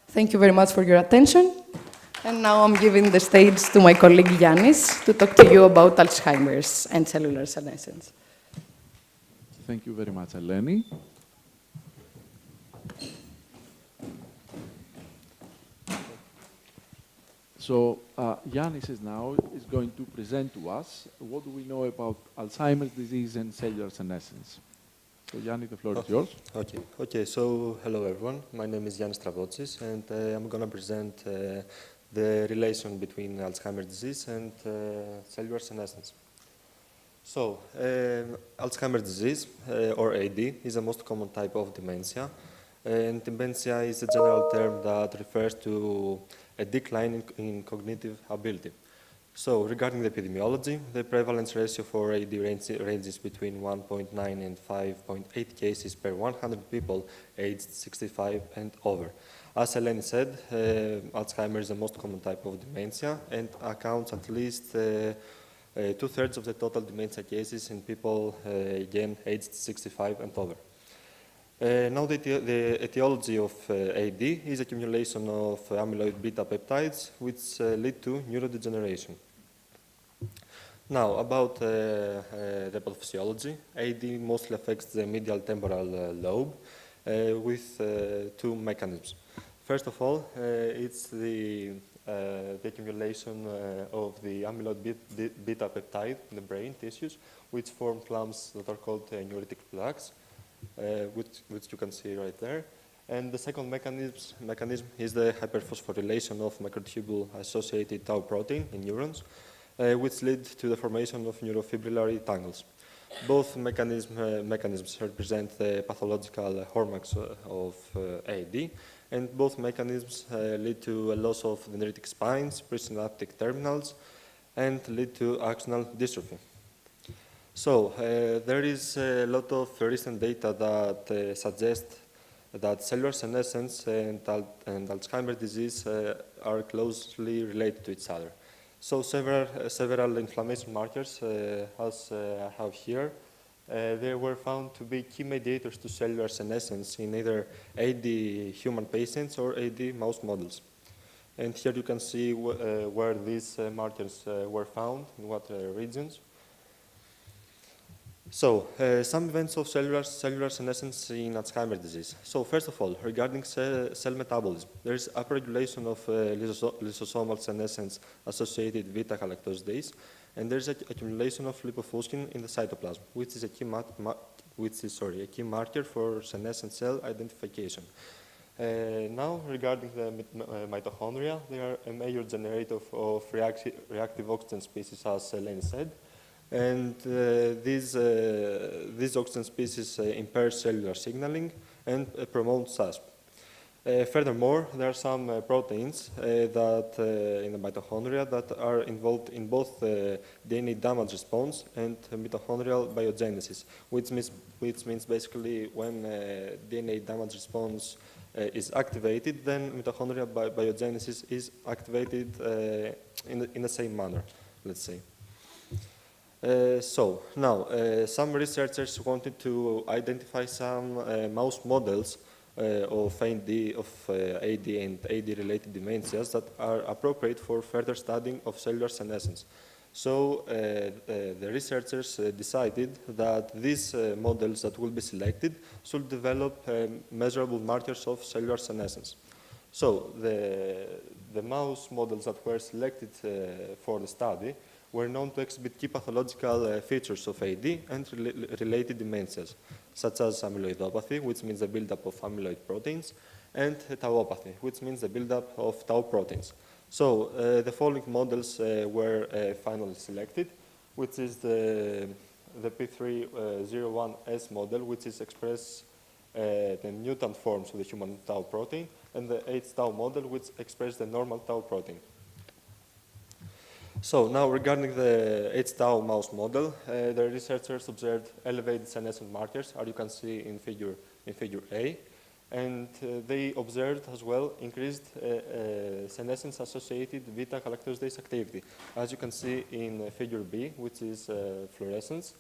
Thank you very much for your attention. And now I'm giving the stage to my colleague Yannis to talk to you about Alzheimer's and cellular senescence. Thank you very much, Eleni. So Yannis is going to present to us what do we know about Alzheimer's disease and cellular senescence. So Yannis, the floor is yours. Okay. So hello everyone. My name is Yannis Travatsis, and I'm going to present the relation between Alzheimer's disease and cellular senescence. So Alzheimer's disease, or AD, is the most common type of dementia, and dementia is a general term that refers to a decline in cognitive ability. So regarding the epidemiology, the prevalence ratio for AD ranges between 1.9 and 5.8 cases per 100 people aged 65 and over. As Eleni said, Alzheimer's is the most common type of dementia and accounts at least 2/3 of the total dementia cases in people, again, aged 65 and over. Now the etiology of AD is accumulation of amyloid beta peptides, which lead to neurodegeneration. Now, about the pathophysiology, AD mostly affects the medial temporal lobe with two mechanisms. First of all, it's the accumulation of the amyloid beta peptide in the brain tissues, which form clumps that are called neuritic plaques. Which you can see right there. And the second mechanism is the hyperphosphorylation of microtubule-associated tau protein in neurons, which lead to the formation of neurofibrillary tangles. Both mechanisms represent the pathological hallmarks of AD, and both mechanisms lead to a loss of dendritic spines, presynaptic terminals, and lead to axonal dystrophy. So there is a lot of recent data that suggest that cellular senescence and Alzheimer's disease are closely related to each other. So several inflammation markers, as I have here, they were found to be key mediators to cellular senescence in either AD human patients or AD mouse models. And here you can see where these markers were found, in what regions. So, some events of cellular senescence in Alzheimer's disease. So, first of all, regarding cell metabolism, there is upregulation of lysosomal senescence associated beta-galactosidase, and there is accumulation of lipofuscin in the cytoplasm, which is a key marker for senescent cell identification. Now, regarding the mitochondria, they are a major generator of reactive oxygen species, as Eleni said. And these oxygen species impair cellular signaling and promote SASP. Furthermore, there are some proteins that in the mitochondria that are involved in both DNA damage response and mitochondrial biogenesis, which means basically when DNA damage response is activated, then mitochondrial biogenesis is activated in the same manner, let's say. So now, some researchers wanted to identify some mouse models of AD and AD-related dementias that are appropriate for further studying of cellular senescence. So the researchers decided that these models that will be selected should develop measurable markers of cellular senescence. So the mouse models that were selected for the study were known to exhibit key pathological features of AD and related dementias, such as amyloidopathy, which means the buildup of amyloid proteins, and tauopathy, which means the buildup of tau proteins. So the following models were finally selected, which is the P301S model, which is express the mutant forms of the human tau protein, and the H-tau model, which expresses the normal tau protein. So now regarding the H-tau mouse model, the researchers observed elevated senescent markers, as you can see in figure A, and they observed as well increased senescence-associated beta-galactosidase activity. As you can see in figure B, which is fluorescence,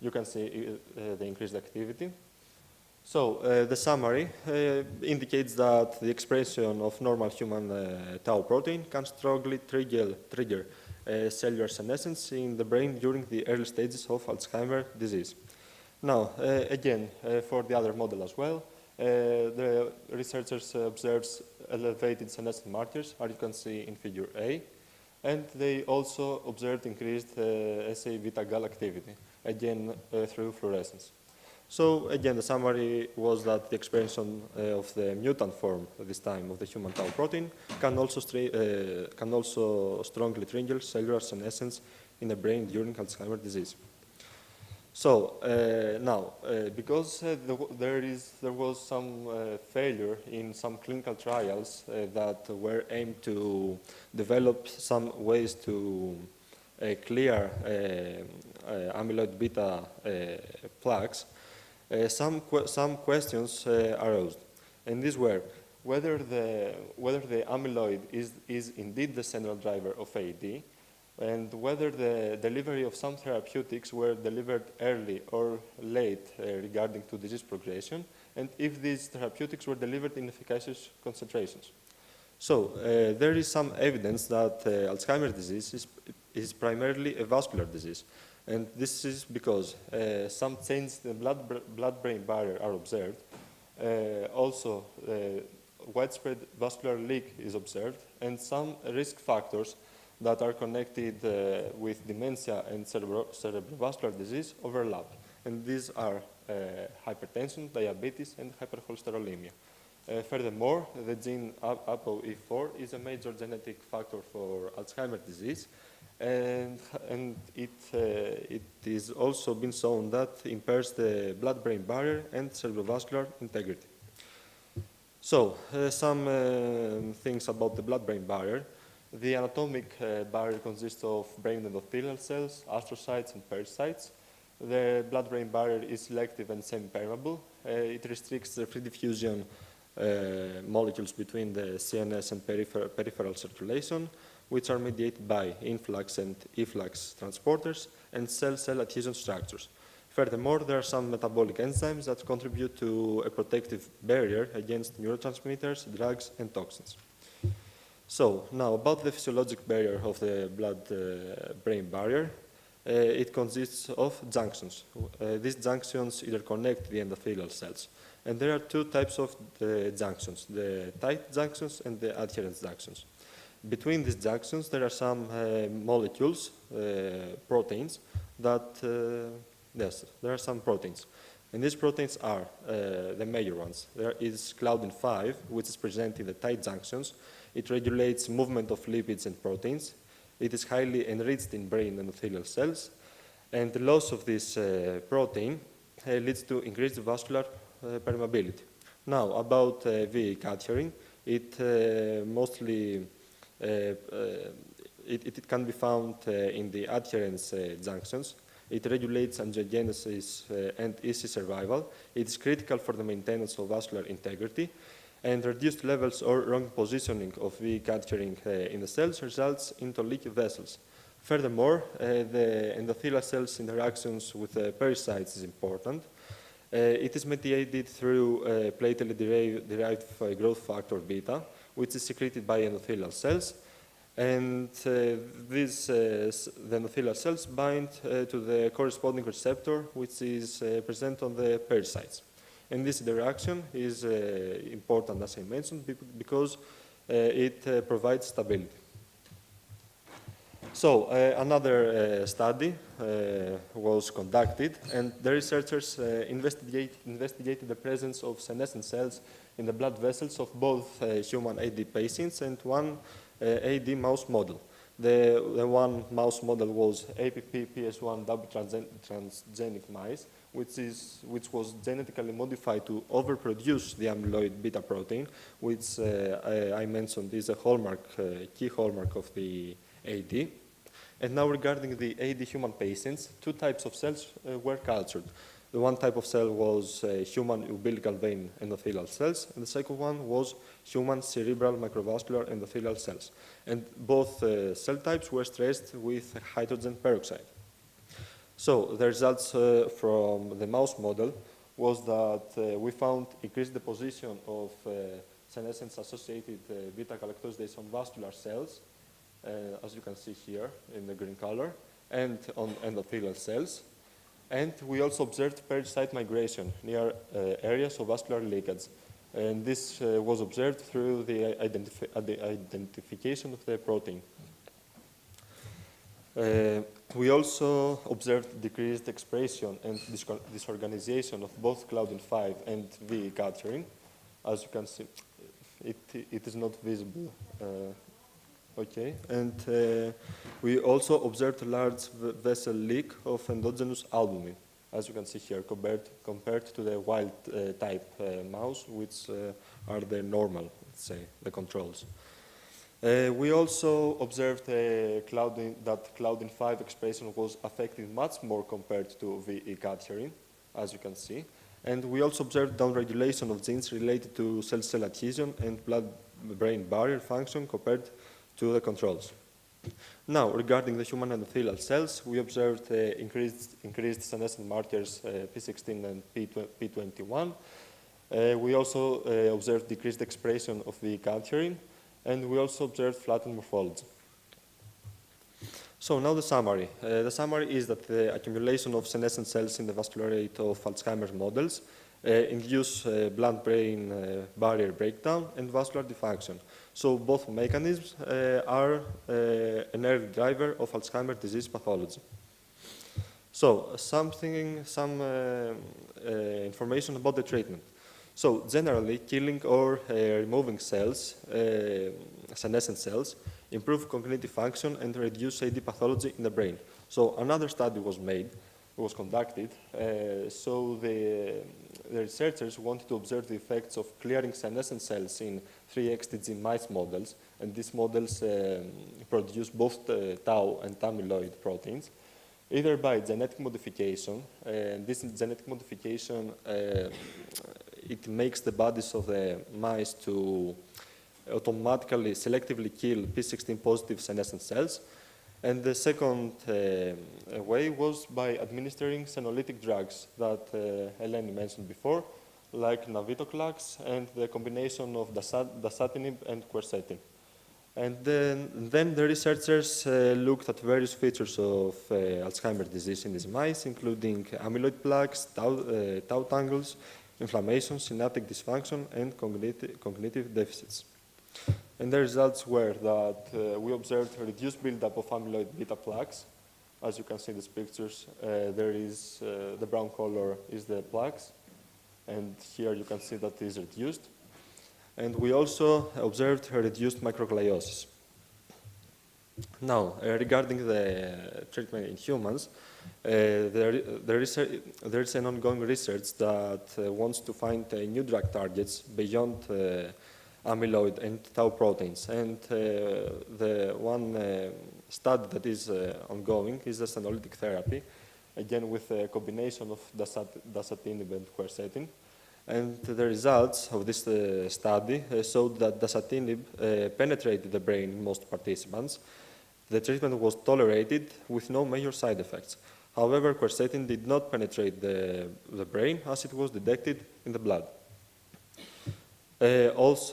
you can see the increased activity. So the summary indicates that the expression of normal human tau protein can strongly trigger cellular senescence in the brain during the early stages of Alzheimer's disease. Now, again, for the other model as well, the researchers observed elevated senescent markers, as you can see in figure A, and they also observed increased SA beta-gal activity, again through fluorescence. So again, the summary was that the expression of the mutant form, this time of the human tau protein, can also strongly trigger cellular senescence in the brain during Alzheimer's disease. So now, because there was some failure in some clinical trials that were aimed to develop some ways to clear amyloid beta plaques, some questions arose, and these were whether the amyloid is indeed the central driver of AD, and whether the delivery of some therapeutics were delivered early or late regarding to disease progression, and if these therapeutics were delivered in efficacious concentrations. So there is some evidence that Alzheimer's disease is primarily a vascular disease. And this is because some changes in the blood-brain barrier are observed. Also, widespread vascular leak is observed, and some risk factors that are connected with dementia and cerebrovascular disease overlap. And these are hypertension, diabetes, and hypercholesterolemia. Furthermore, the gene ApoE4 is a major genetic factor for Alzheimer's disease, and it is also been shown that impairs the blood-brain barrier and cerebrovascular integrity. So, some things about the blood-brain barrier. The anatomic barrier consists of brain endothelial cells, astrocytes, and pericytes. The blood-brain barrier is selective and semi-permeable. It restricts the free diffusion molecules between the CNS and peripheral circulation, which are mediated by influx and efflux transporters and cell-cell adhesion structures. Furthermore, there are some metabolic enzymes that contribute to a protective barrier against neurotransmitters, drugs, and toxins. So, now about the physiologic barrier of the blood-brain barrier. It consists of junctions. These junctions interconnect the endothelial cells. And there are two types of junctions, the tight junctions and the adherent junctions. Between these junctions, there are some molecules, proteins, that, yes, there are some proteins. And these proteins are the major ones. There is Claudin 5, which is present in the tight junctions. It regulates movement of lipids and proteins. It is highly enriched in brain endothelial cells. And the loss of this protein leads to increased vascular permeability. Now, about VE capturing, it mostly it can be found in the adherence junctions. It regulates angiogenesis and EC survival. It is critical for the maintenance of vascular integrity, and reduced levels or wrong positioning of VE capturing in the cells results into leaky vessels. Furthermore, the endothelial cells interactions with the pericytes is important. It is mediated through platelet-derived growth factor beta, which is secreted by endothelial cells. And the endothelial cells bind to the corresponding receptor, which is present on the pericytes. And this interaction is important, as I mentioned, because it provides stability. So another study was conducted, and the researchers investigated the presence of senescent cells in the blood vessels of both human AD patients and one AD mouse model. The one mouse model was APP-PS1 double transgenic mice, which was genetically modified to overproduce the amyloid beta protein, which I mentioned is a hallmark, key hallmark of the AD. And now regarding the AD human patients, two types of cells were cultured. The one type of cell was human umbilical vein endothelial cells, and the second one was human cerebral microvascular endothelial cells. And both cell types were stressed with hydrogen peroxide. So the results from the mouse model was that we found increased deposition of senescence-associated beta-galactosidase on vascular cells, as you can see here in the green color, and on endothelial cells. And we also observed pericyte migration near areas of vascular leakage. And this was observed through the identification of the protein. We also observed decreased expression and disorganization of both Claudin-5 and VE capturing. As you can see, it is not visible. Okay, and we also observed a large vessel leak of endogenous albumin, as you can see here, compared to the wild type mouse, which are the normal, let's say, the controls. We also observed that Claudin-5 expression was affected much more compared to VE capturing, as you can see. And we also observed downregulation of genes related to cell-cell adhesion and blood-brain barrier function compared to the controls. Now, regarding the human endothelial cells, we observed increased senescent markers P16 and P21. We also observed decreased expression of VE capturing, and we also observed flattened morphology. So now the summary. The summary is that the accumulation of senescent cells in the vascularate of Alzheimer's models induce blood-brain barrier breakdown and vascular dysfunction. So both mechanisms are an early driver of Alzheimer's disease pathology. So some information about the treatment. So generally, killing or removing cells, senescent cells, improve cognitive function and reduce AD pathology in the brain. So another study was conducted. So the researchers wanted to observe the effects of clearing senescent cells in 3xTG mice models, and these models produce both tau and amyloid proteins, either by genetic modification. And this genetic modification, it makes the bodies of the mice to automatically selectively kill P16 positive senescent cells. And the second way was by administering senolytic drugs that Eleni mentioned before, like navitoclax and the combination of dasatinib and quercetin. And then the researchers looked at various features of Alzheimer's disease in these mice, including amyloid plaques, tau tangles, inflammation, synaptic dysfunction, and cognitive deficits. And the results were that we observed a reduced buildup of amyloid beta plaques. As you can see in these pictures, there is the brown color is the plaques, and here you can see that it is reduced. And we also observed a reduced microgliosis. Now, regarding the treatment in humans, there is an ongoing research that wants to find new drug targets beyond amyloid and tau proteins. And the one study that is ongoing is the senolytic therapy, again with a combination of dasatinib and quercetin. And the results of this study showed that dasatinib penetrated the brain in most participants. The treatment was tolerated with no major side effects. However, quercetin did not penetrate the brain as it was detected in the blood.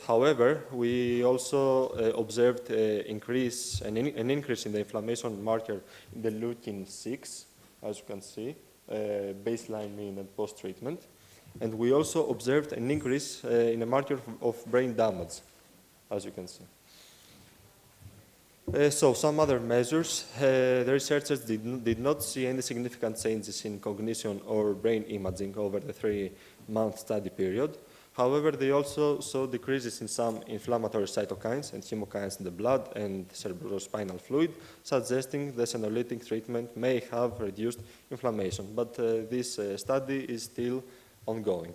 However, we also observed an increase in the inflammation marker in the leukin-6, as you can see, baseline, mean, and post-treatment. And we also observed an increase in a marker of brain damage, as you can see. So some other measures, the researchers did not see any significant changes in cognition or brain imaging over the 3-month study period. However, they also saw decreases in some inflammatory cytokines and chemokines in the blood and cerebrospinal fluid, suggesting the senolytic treatment may have reduced inflammation. But this study is still ongoing.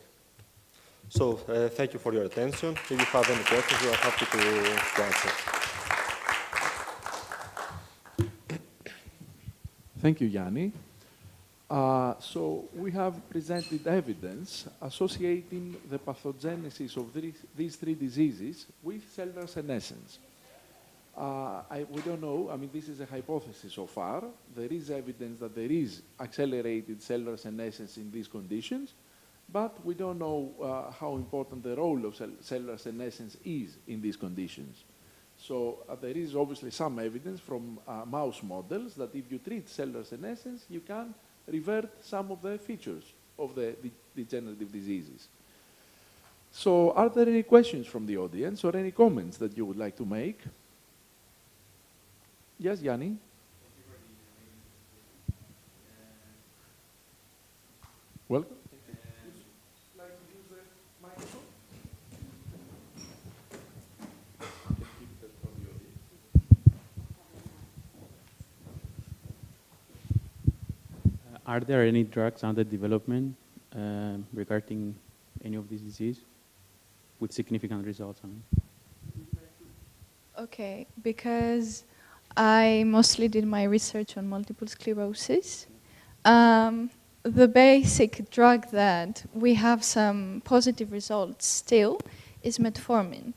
So thank you for your attention. If you have any questions, we are happy to answer. Thank you, Yanni. So we have presented evidence associating the pathogenesis of these 3 diseases with cellular senescence. We don't know, I mean, this is a hypothesis so far. There is evidence that there is accelerated cellular senescence in these conditions, but we don't know how important the role of cellular senescence is in these conditions. So there is obviously some evidence from mouse models that if you treat cellular senescence, you can revert some of the features of the degenerative diseases. So are there any questions from the audience or any comments that you would like to make? Yes, Yanni? Welcome. Are there any drugs under development regarding any of these diseases with significant results on it? Okay, because I mostly did my research on multiple sclerosis. The basic drug that we have some positive results still is metformin.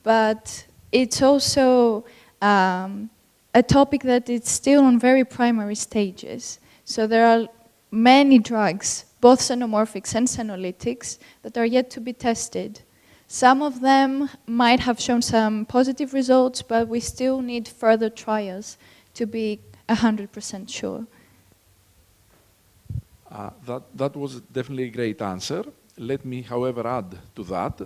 But it's also a topic that is still on very primary stages. So there are many drugs, both xenomorphics and senolytics, that are yet to be tested. Some of them might have shown some positive results, but we still need further trials to be 100% sure. That was definitely a great answer. Let me, however, add to that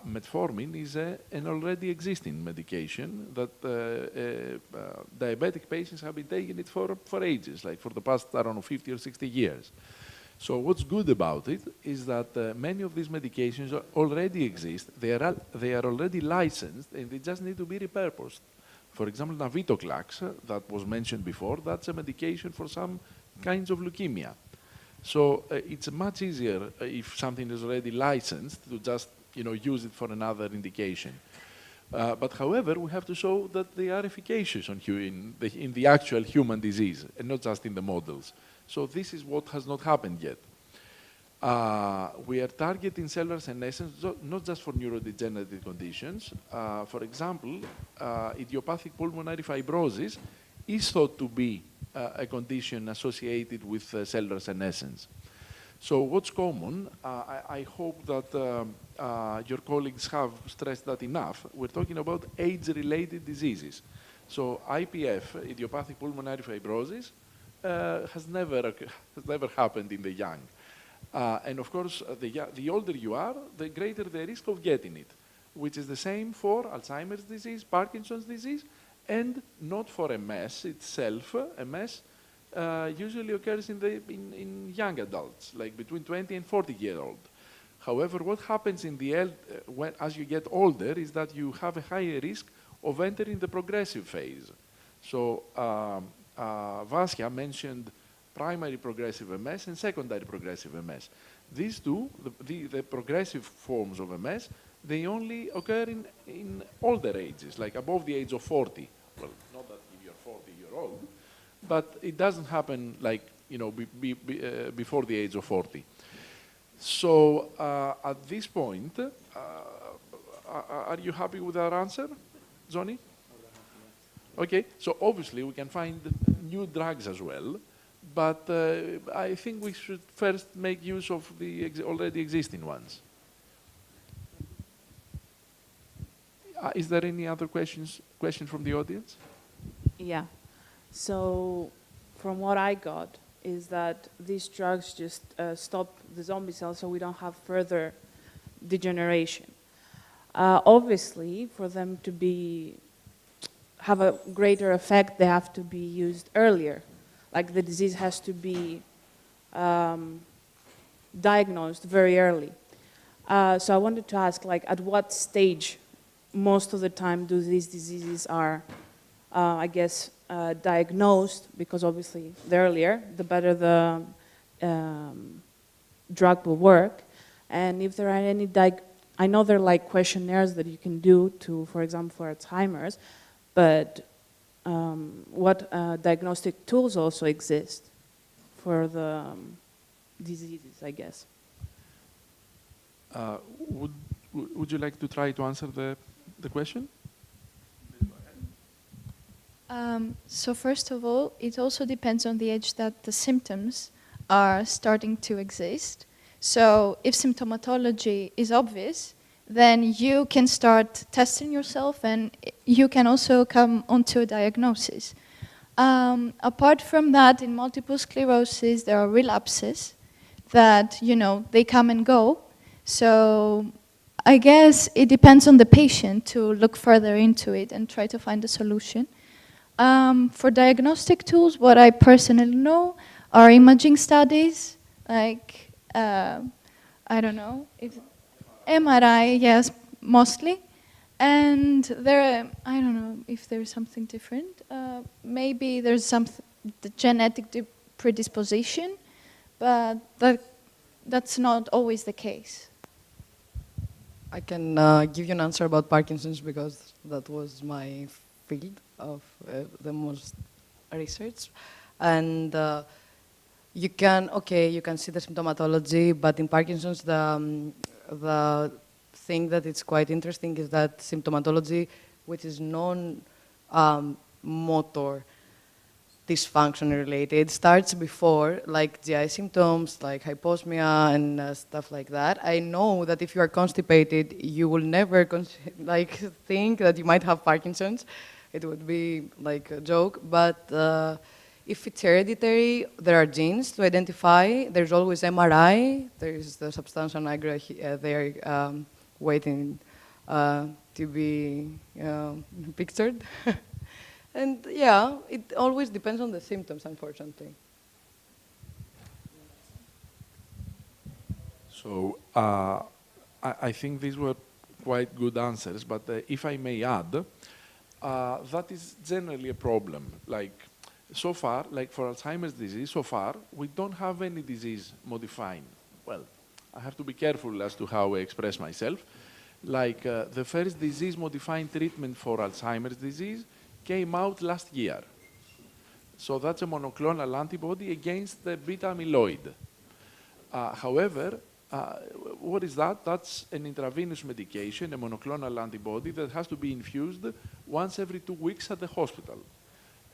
metformin is an already existing medication that diabetic patients have been taking it for ages, like for the past, I don't know, 50 or 60 years. So what's good about it is that many of these medications already exist. They are already licensed, and they just need to be repurposed. For example, navitoclax, that was mentioned before, that's a medication for some kinds of leukemia. So it's much easier if something is already licensed to just use it for another indication. But however, we have to show that they are efficacious in the actual human disease, and not just in the models. So this is what has not happened yet. We are targeting cellular senescence not just for neurodegenerative conditions. For example, idiopathic pulmonary fibrosis is thought to be a condition associated with cellular senescence. So what's common, I hope that your colleagues have stressed that enough. We're talking about age-related diseases. So IPF, idiopathic pulmonary fibrosis, has never happened in the young. And of course, the older you are, the greater the risk of getting it, which is the same for Alzheimer's disease, Parkinson's disease, and not for MS itself. MS usually occurs in young adults, like between 20 and 40-year-old. However, what happens as you get older is that you have a higher risk of entering the progressive phase. So Vasya mentioned primary progressive MS and secondary progressive MS. These two, the progressive forms of MS, they only occur in older ages, like above the age of 40. Well, not that if you're 40-year-old, but it doesn't happen like, you know, before the age of 40. So at this point, are you happy with our answer, Johnny? Okay, so obviously we can find new drugs as well, but I think we should first make use of the already existing ones. Is there any other question from the audience? Yeah. So from what I got is that these drugs just stop the zombie cells so we don't have further degeneration. Obviously, for them to have a greater effect, they have to be used earlier. Like the disease has to be diagnosed very early. So I wanted to ask, like, at what stage most of the time do these diseases are, I guess, diagnosed? Because obviously the earlier, the better the drug will work. And if there are any, I know there are like questionnaires that you can do to, for example, for Alzheimer's, but what diagnostic tools also exist for the diseases, I guess? Would you like to try to answer the question? So first of all, it also depends on the age that the symptoms are starting to exist. So if symptomatology is obvious, then you can start testing yourself and you can also come onto a diagnosis. Apart from that, in multiple sclerosis, there are relapses that, you know, they come and go. So I guess it depends on the patient to look further into it and try to find a solution. For diagnostic tools, what I personally know are imaging studies, like, I don't know, if MRI, yes, mostly. And there, I don't know if there's something different. Maybe there's some genetic predisposition, but that's not always the case. I can give you an answer about Parkinson's because that was my field of the most research. And you can see the symptomatology, but in Parkinson's, the thing that is quite interesting is that symptomatology, which is non-motor dysfunction related, starts before, like GI symptoms, like hyposmia and stuff like that. I know that if you are constipated, you will never think that you might have Parkinson's. It would be like a joke, but if it's hereditary, there are genes to identify. There's always MRI. There's the substantia nigra there waiting to be pictured. And yeah, it always depends on the symptoms, unfortunately. So I think these were quite good answers, but if I may add, that is generally a problem. Like, so far, like for Alzheimer's disease, so far, we don't have any disease modifying. Well, I have to be careful as to how I express myself. Like the first disease modifying treatment for Alzheimer's disease came out last year. So that's a monoclonal antibody against the beta amyloid. However, what is that? That's an intravenous medication, a monoclonal antibody that has to be infused once every 2 weeks at the hospital.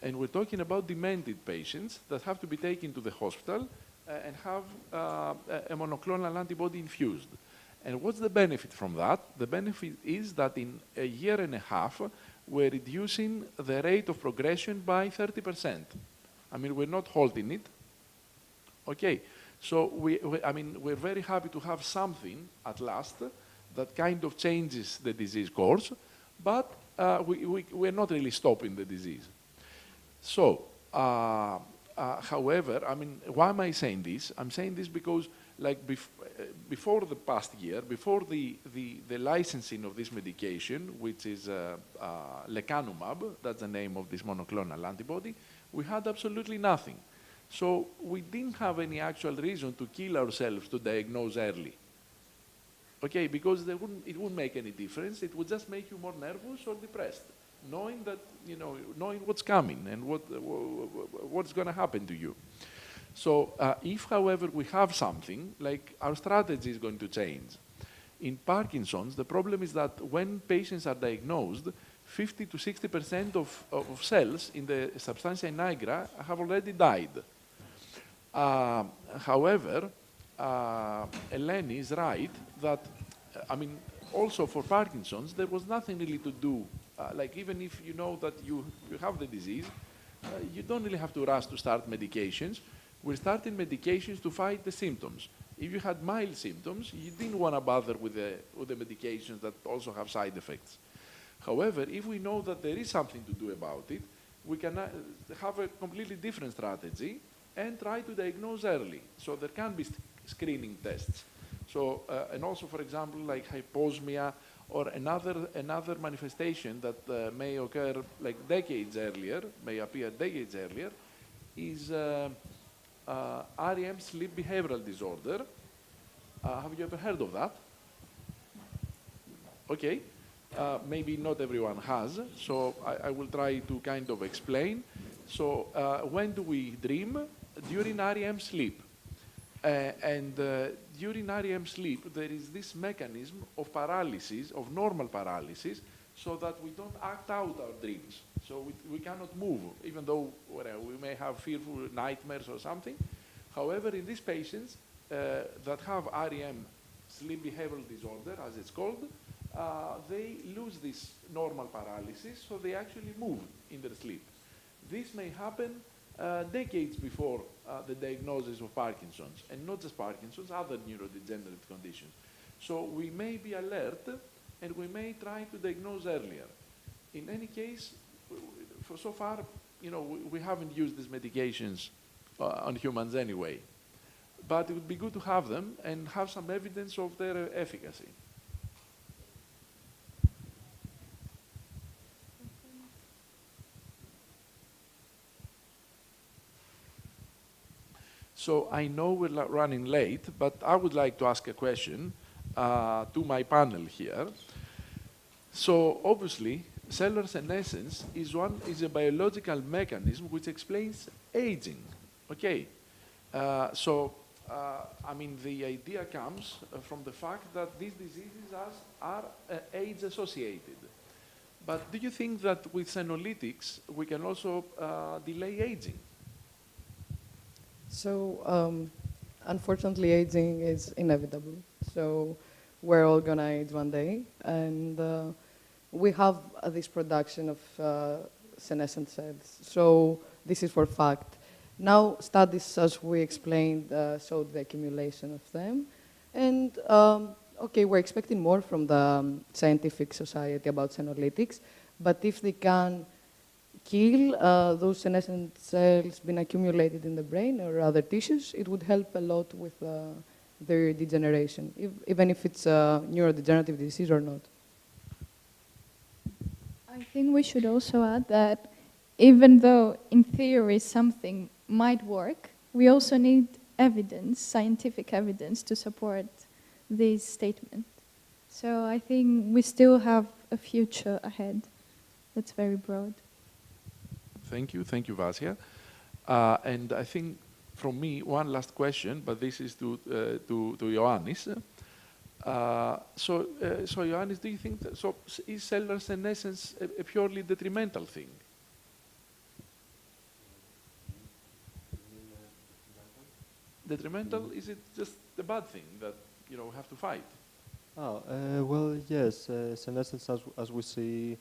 And we're talking about demented patients that have to be taken to the hospital and have a monoclonal antibody infused. And what's the benefit from that? The benefit is that in a year and a half, we're reducing the rate of progression by 30%. I mean, we're not halting it. Okay, so we're very happy to have something at last that kind of changes the disease course, but we're not really stopping the disease. So, however, I mean, why am I saying this? I'm saying this because like before the past year, before the licensing of this medication, which is lecanemab, that's the name of this monoclonal antibody, we had absolutely nothing. So we didn't have any actual reason to kill ourselves to diagnose early. Okay, because it wouldn't make any difference. It would just make you more nervous or depressed, knowing that, knowing what's coming and what's going to happen to you. So if, however, we have something, like our strategy is going to change. In Parkinson's, the problem is that when patients are diagnosed, 50 to 60% of cells in the substantia nigra have already died. However, Eleni is right that, also for Parkinson's, there was nothing really to do. Like even if you know that you have the disease, you don't really have to rush to start medications. We're starting medications to fight the symptoms. If you had mild symptoms, you didn't want to bother with the medications that also have side effects. However, if we know that there is something to do about it, we can have a completely different strategy and try to diagnose early. So there can be screening tests. So, and also, for example, like hyposmia or another manifestation that may occur like decades earlier, may appear decades earlier, is REM sleep behavioral disorder. Have you ever heard of that? Okay. Maybe not everyone has, so I will try to kind of explain. So when do we dream? During REM sleep. During REM sleep, there is this mechanism of paralysis, of normal paralysis, so that we don't act out our dreams. So we cannot move, even though we may have fearful nightmares or something. However, in these patients that have REM sleep behavioral disorder, as it's called, they lose this normal paralysis, so they actually move in their sleep. This may happen decades before the diagnosis of Parkinson's, and not just Parkinson's, other neurodegenerative conditions. So we may be alert, and we may try to diagnose earlier. In any case, for so far, we haven't used these medications on humans anyway. But it would be good to have them and have some evidence of their efficacy. So I know we're running late, but I would like to ask a question to my panel here. So obviously, cellular senescence is a biological mechanism which explains aging. Okay, the idea comes from the fact that these diseases are age-associated. But do you think that with senolytics we can also delay aging? So, unfortunately, aging is inevitable. So, we're all gonna age one day, and we have this production of senescent cells. So, this is for fact. Now, studies, as we explained, showed the accumulation of them, and okay, we're expecting more from the scientific society about senolytics, but if they can kill those senescent cells being accumulated in the brain or other tissues, it would help a lot with their degeneration, even if it's a neurodegenerative disease or not. I think we should also add that even though in theory something might work, we also need evidence, scientific evidence, to support this statement. So I think we still have a future ahead that's very broad. Thank you, Vasia. And I think from me, one last question, but this is to Ioannis. So Ioannis, do you think that, is cellular senescence a purely detrimental thing? Detrimental, is it just a bad thing that we have to fight? Well, yes, senescence, as we see,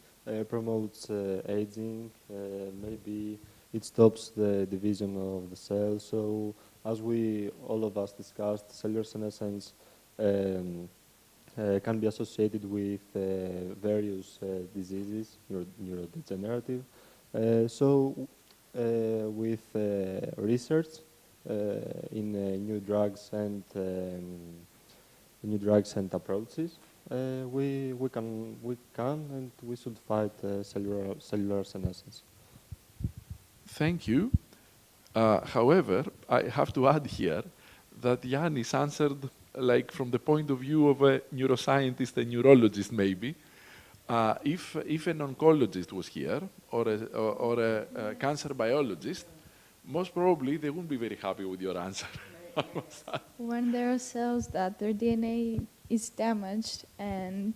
promotes aging. Maybe it stops the division of the cells. So, as all of us discussed, cellular senescence can be associated with various diseases, neurodegenerative. So, with research, in new drugs and approaches. We can and we should fight cellular senescence. Thank you. However, I have to add here that Yannis answered like from the point of view of a neuroscientist, a neurologist maybe. If an oncologist was here or a cancer biologist, most probably they wouldn't be very happy with your answer. When there are cells that their DNA is damaged and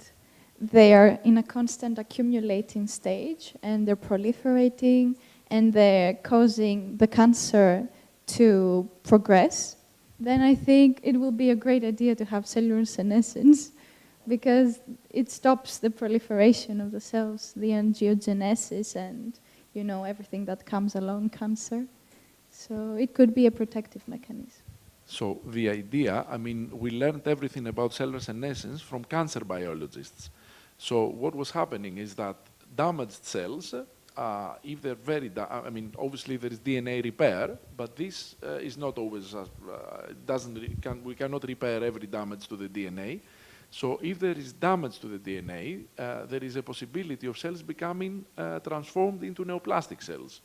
they are in a constant accumulating stage and they're proliferating and they're causing the cancer to progress, then I think it will be a great idea to have cellular senescence because it stops the proliferation of the cells, the angiogenesis and, you know, everything that comes along cancer. So it could be a protective mechanism. So the idea, I mean, we learned everything about cellular senescence from cancer biologists. So what was happening is that damaged cells, if they're very, I mean, obviously there is DNA repair, but this is not always, we cannot repair every damage to the DNA. So if there is damage to the DNA, there is a possibility of cells becoming transformed into neoplastic cells.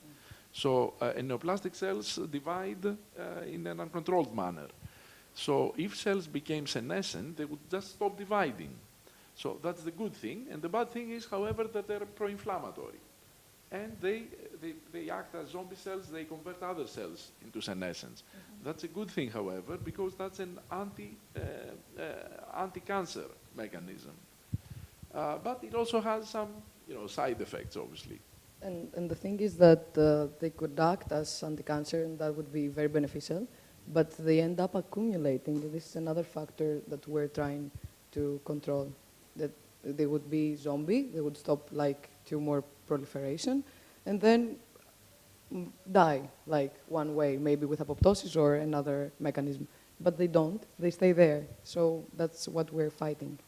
So neoplastic cells divide in an uncontrolled manner. So if cells became senescent, they would just stop dividing. So that's the good thing. And the bad thing is, however, that they're pro-inflammatory. And they act as zombie cells, they convert other cells into senescence. That's a good thing, however, because that's an anti-cancer mechanism. But it also has some side effects, obviously. And the thing is that they could act as anti-cancer, and that would be very beneficial, but they end up accumulating. This is another factor that we're trying to control, that they would be zombie, they would stop like tumor proliferation, and then die, like one way, maybe with apoptosis or another mechanism. But they don't, they stay there. So that's what we're fighting.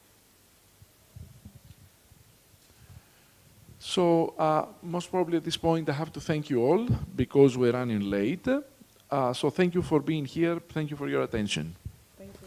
So most probably at this point I have to thank you all because we're running late. So thank you for being here. Thank you for your attention. Thank you.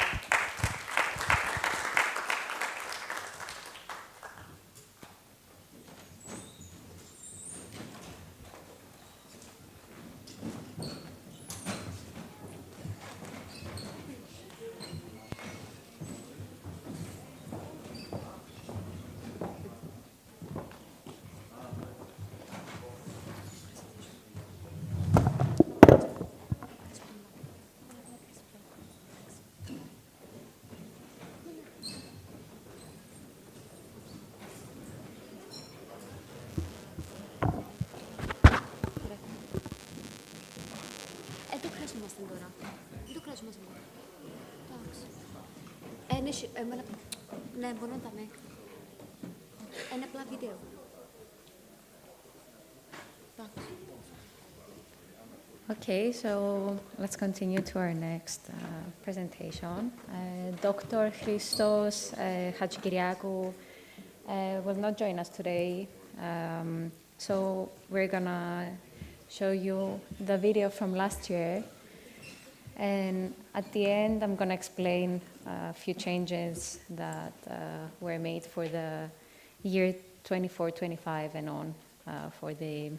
Ναι, μπορώ να τα με. Είναι απλά βίντεο. Okay, so let's continue to our next presentation. Dr. Christos Hadjikyriakou will not join us today, so we're gonna show you the video from last year. And at the end, I'm going to explain a few changes that were made for the year 24-25 and on for the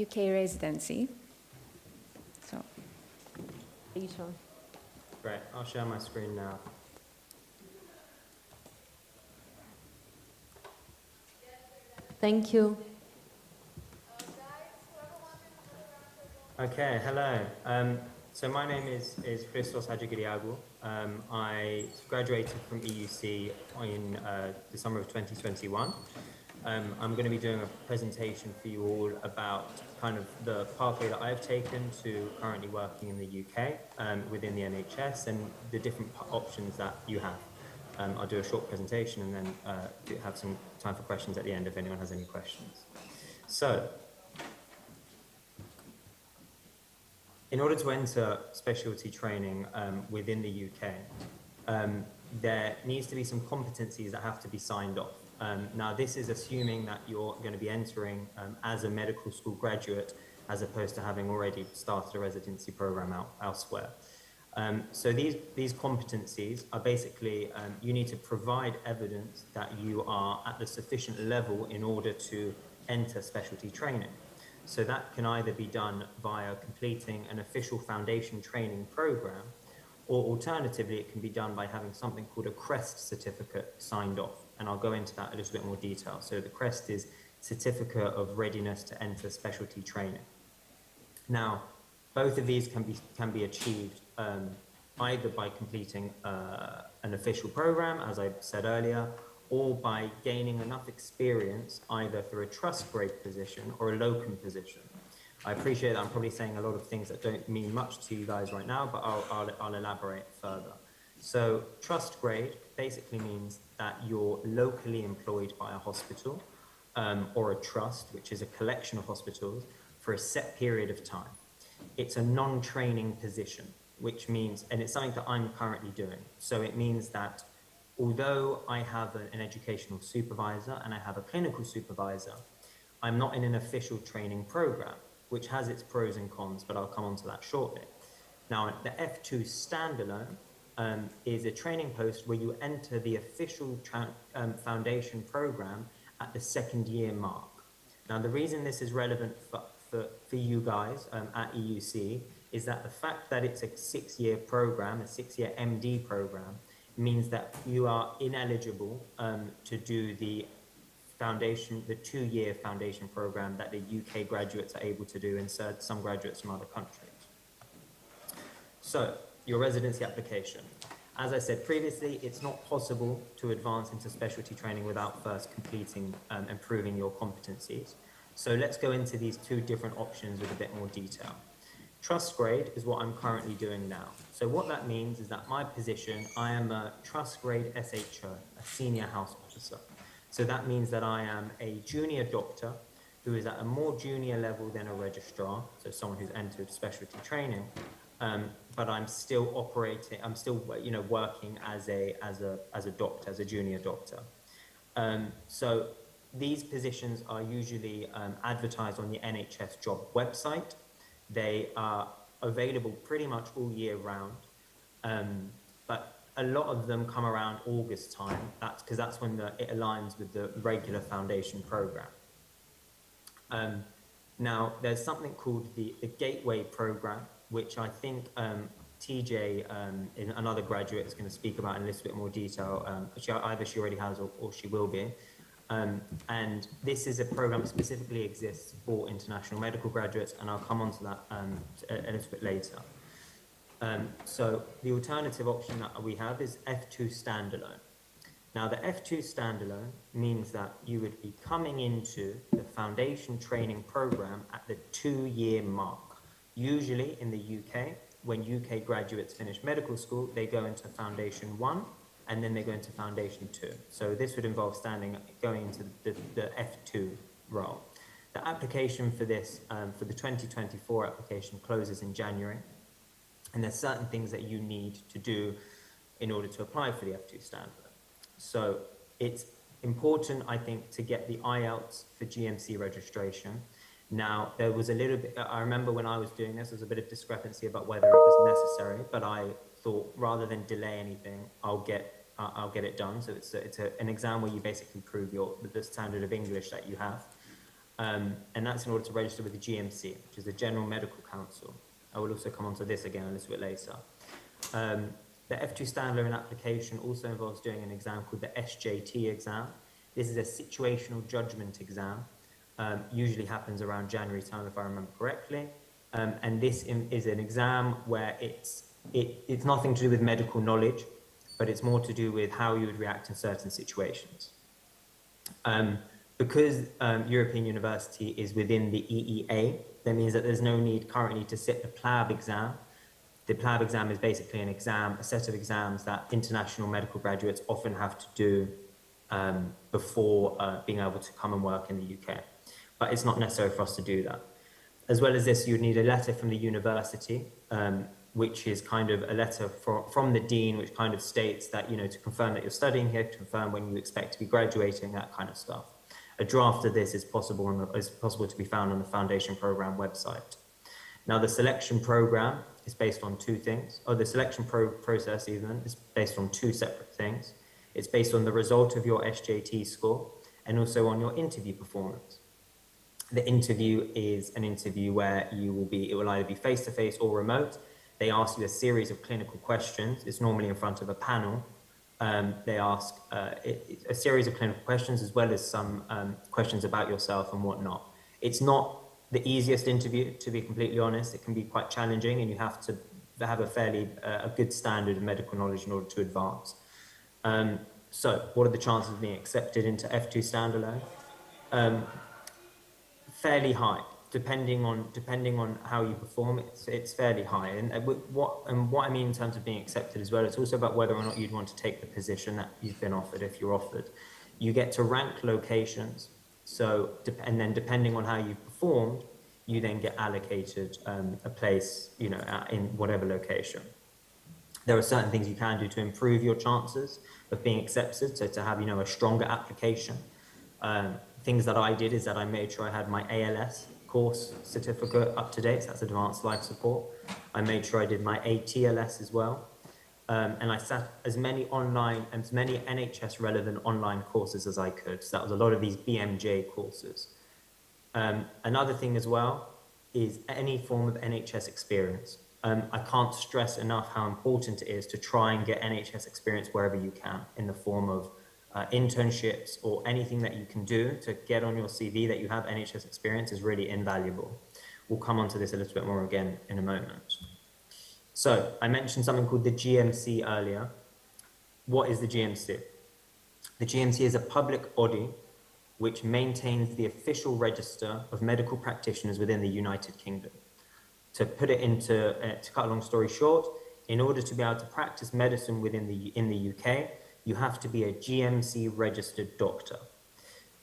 UK residency. So, great. I'll share my screen now. Thank you. Okay, hello. So my name is Christos Hadjikyriakou. I graduated from EUC in the summer of 2021. I'm going to be doing a presentation for you all about kind of the pathway that I've taken to currently working in the UK within the NHS and the different options that you have. I'll do a short presentation and then have some time for questions at the end if anyone has any questions. So, in order to enter specialty training within the UK, there needs to be some competencies that have to be signed off. Now, this is assuming that you're going to be entering as a medical school graduate as opposed to having already started a residency program elsewhere. So these competencies are basically, you need to provide evidence that you are at the sufficient level in order to enter specialty training. So that can either be done via completing an official foundation training program, or alternatively, it can be done by having something called a CREST certificate signed off. And I'll go into that in a little bit more detail. So the CREST is Certificate of Readiness to Enter Specialty Training. Now, both of these can be achieved either by completing an official program, as I said earlier, or by gaining enough experience either through a trust grade position or a locum position. I appreciate that I'm probably saying a lot of things that don't mean much to you guys right now, but I'll elaborate further. So trust grade basically means that you're locally employed by a hospital or a trust, which is a collection of hospitals, for a set period of time. It's a non-training position, which means, and it's something that I'm currently doing. So it means that although I have an educational supervisor and I have a clinical supervisor, I'm not in an official training program, which has its pros and cons, but I'll come on to that shortly. Now, the F2 standalone is a training post where you enter the official foundation program at the 2nd year mark. Now, the reason this is relevant for you guys at EUC is that the fact that it's a 6-year program, a 6-year MD program, means that you are ineligible to do the foundation, the 2-year foundation program that the UK graduates are able to do and some graduates from other countries. So, your residency application. As I said previously, it's not possible to advance into specialty training without first completing and proving your competencies. So let's go into these 2 different options with a bit more detail. Trust grade is what I'm currently doing now. So what that means is that my position, I am a trust grade SHO, a senior house officer. So that means that I am a junior doctor who is at a more junior level than a registrar, so someone who's entered specialty training, but I'm still operating, I'm still working as a doctor, as a junior doctor. So these positions are usually advertised on the NHS job website. They are available pretty much all year round, but a lot of them come around August time. That's because that's when it aligns with the regular foundation program. Now, there's something called the Gateway program, which I think TJ, another graduate, is going to speak about in a little bit more detail. Either she already has or she will be. And this is a program that specifically exists for international medical graduates, and I'll come on to that a little bit later. So the alternative option that we have is F2 standalone. Now, the F2 standalone means that you would be coming into the foundation training program at the 2-year mark. Usually in the UK, when UK graduates finish medical school, they go into Foundation 1, and then they go into Foundation 2. So this would involve going into the F2 role. The application for this, for the 2024 application, closes in January. And there's certain things that you need to do in order to apply for the F2 standard. So it's important, I think, to get the IELTS for GMC registration. Now, there was a little bit, I remember when I was doing this, there was a bit of discrepancy about whether it was necessary, but I thought rather than delay anything, I'll get it done. So it's an exam where you basically prove the standard of English that you have. And that's in order to register with the GMC, which is the General Medical Council. I will also come on to this again a little bit later. The F2 standalone application also involves doing an exam called the SJT exam. This is a situational judgment exam. Usually happens around January time, if I remember correctly. And this is an exam where it's nothing to do with medical knowledge, but it's more to do with how you would react in certain situations. Because European University is within the EEA, that means that there's no need currently to sit the PLAB exam. The PLAB exam is basically an exam, a set of exams that international medical graduates often have to do before being able to come and work in the UK. But it's not necessary for us to do that. As well as this, you would need a letter from the university, which is kind of a letter from the dean, which kind of states that, to confirm that you're studying here, to confirm when you expect to be graduating, that kind of stuff. A draft of this is possible to be found on the Foundation Program website. Now, the selection program is based on two things. The selection process even is based on two separate things. It's based on the result of your SJT score and also on your interview performance. The interview is an interview where it will either be face-to-face or remote. They ask you a series of clinical questions. It's normally in front of a panel. They ask a series of clinical questions as well as some questions about yourself and whatnot. It's not the easiest interview, to be completely honest. It can be quite challenging, and you have to have a good standard of medical knowledge in order to advance. So what are the chances of being accepted into F2 standalone? Fairly high, depending on how you perform. It's fairly high, and what I mean in terms of being accepted as well, it's also about whether or not you'd want to take the position that you've been offered. If you're offered, you get to rank locations. So, and then depending on how you've performed, you then get allocated a place, in whatever location. There are certain things you can do to improve your chances of being accepted. So to have, a stronger application. Things that I did is that I made sure I had my ALS course certificate up to date. So that's advanced life support. I made sure I did my ATLS as well. And I sat as many NHS relevant online courses as I could. So that was a lot of these BMJ courses. Another thing as well is any form of NHS experience. I can't stress enough how important it is to try and get NHS experience wherever you can, in the form of internships or anything that you can do to get on your CV that you have NHS experience is really invaluable. We'll come on to this a little bit more again in a moment. So I mentioned something called the GMC earlier. What is the GMC? The GMC is a public body which maintains the official register of medical practitioners within the United Kingdom. To put it to cut a long story short, in order to be able to practice medicine in the UK, you have to be a GMC registered doctor.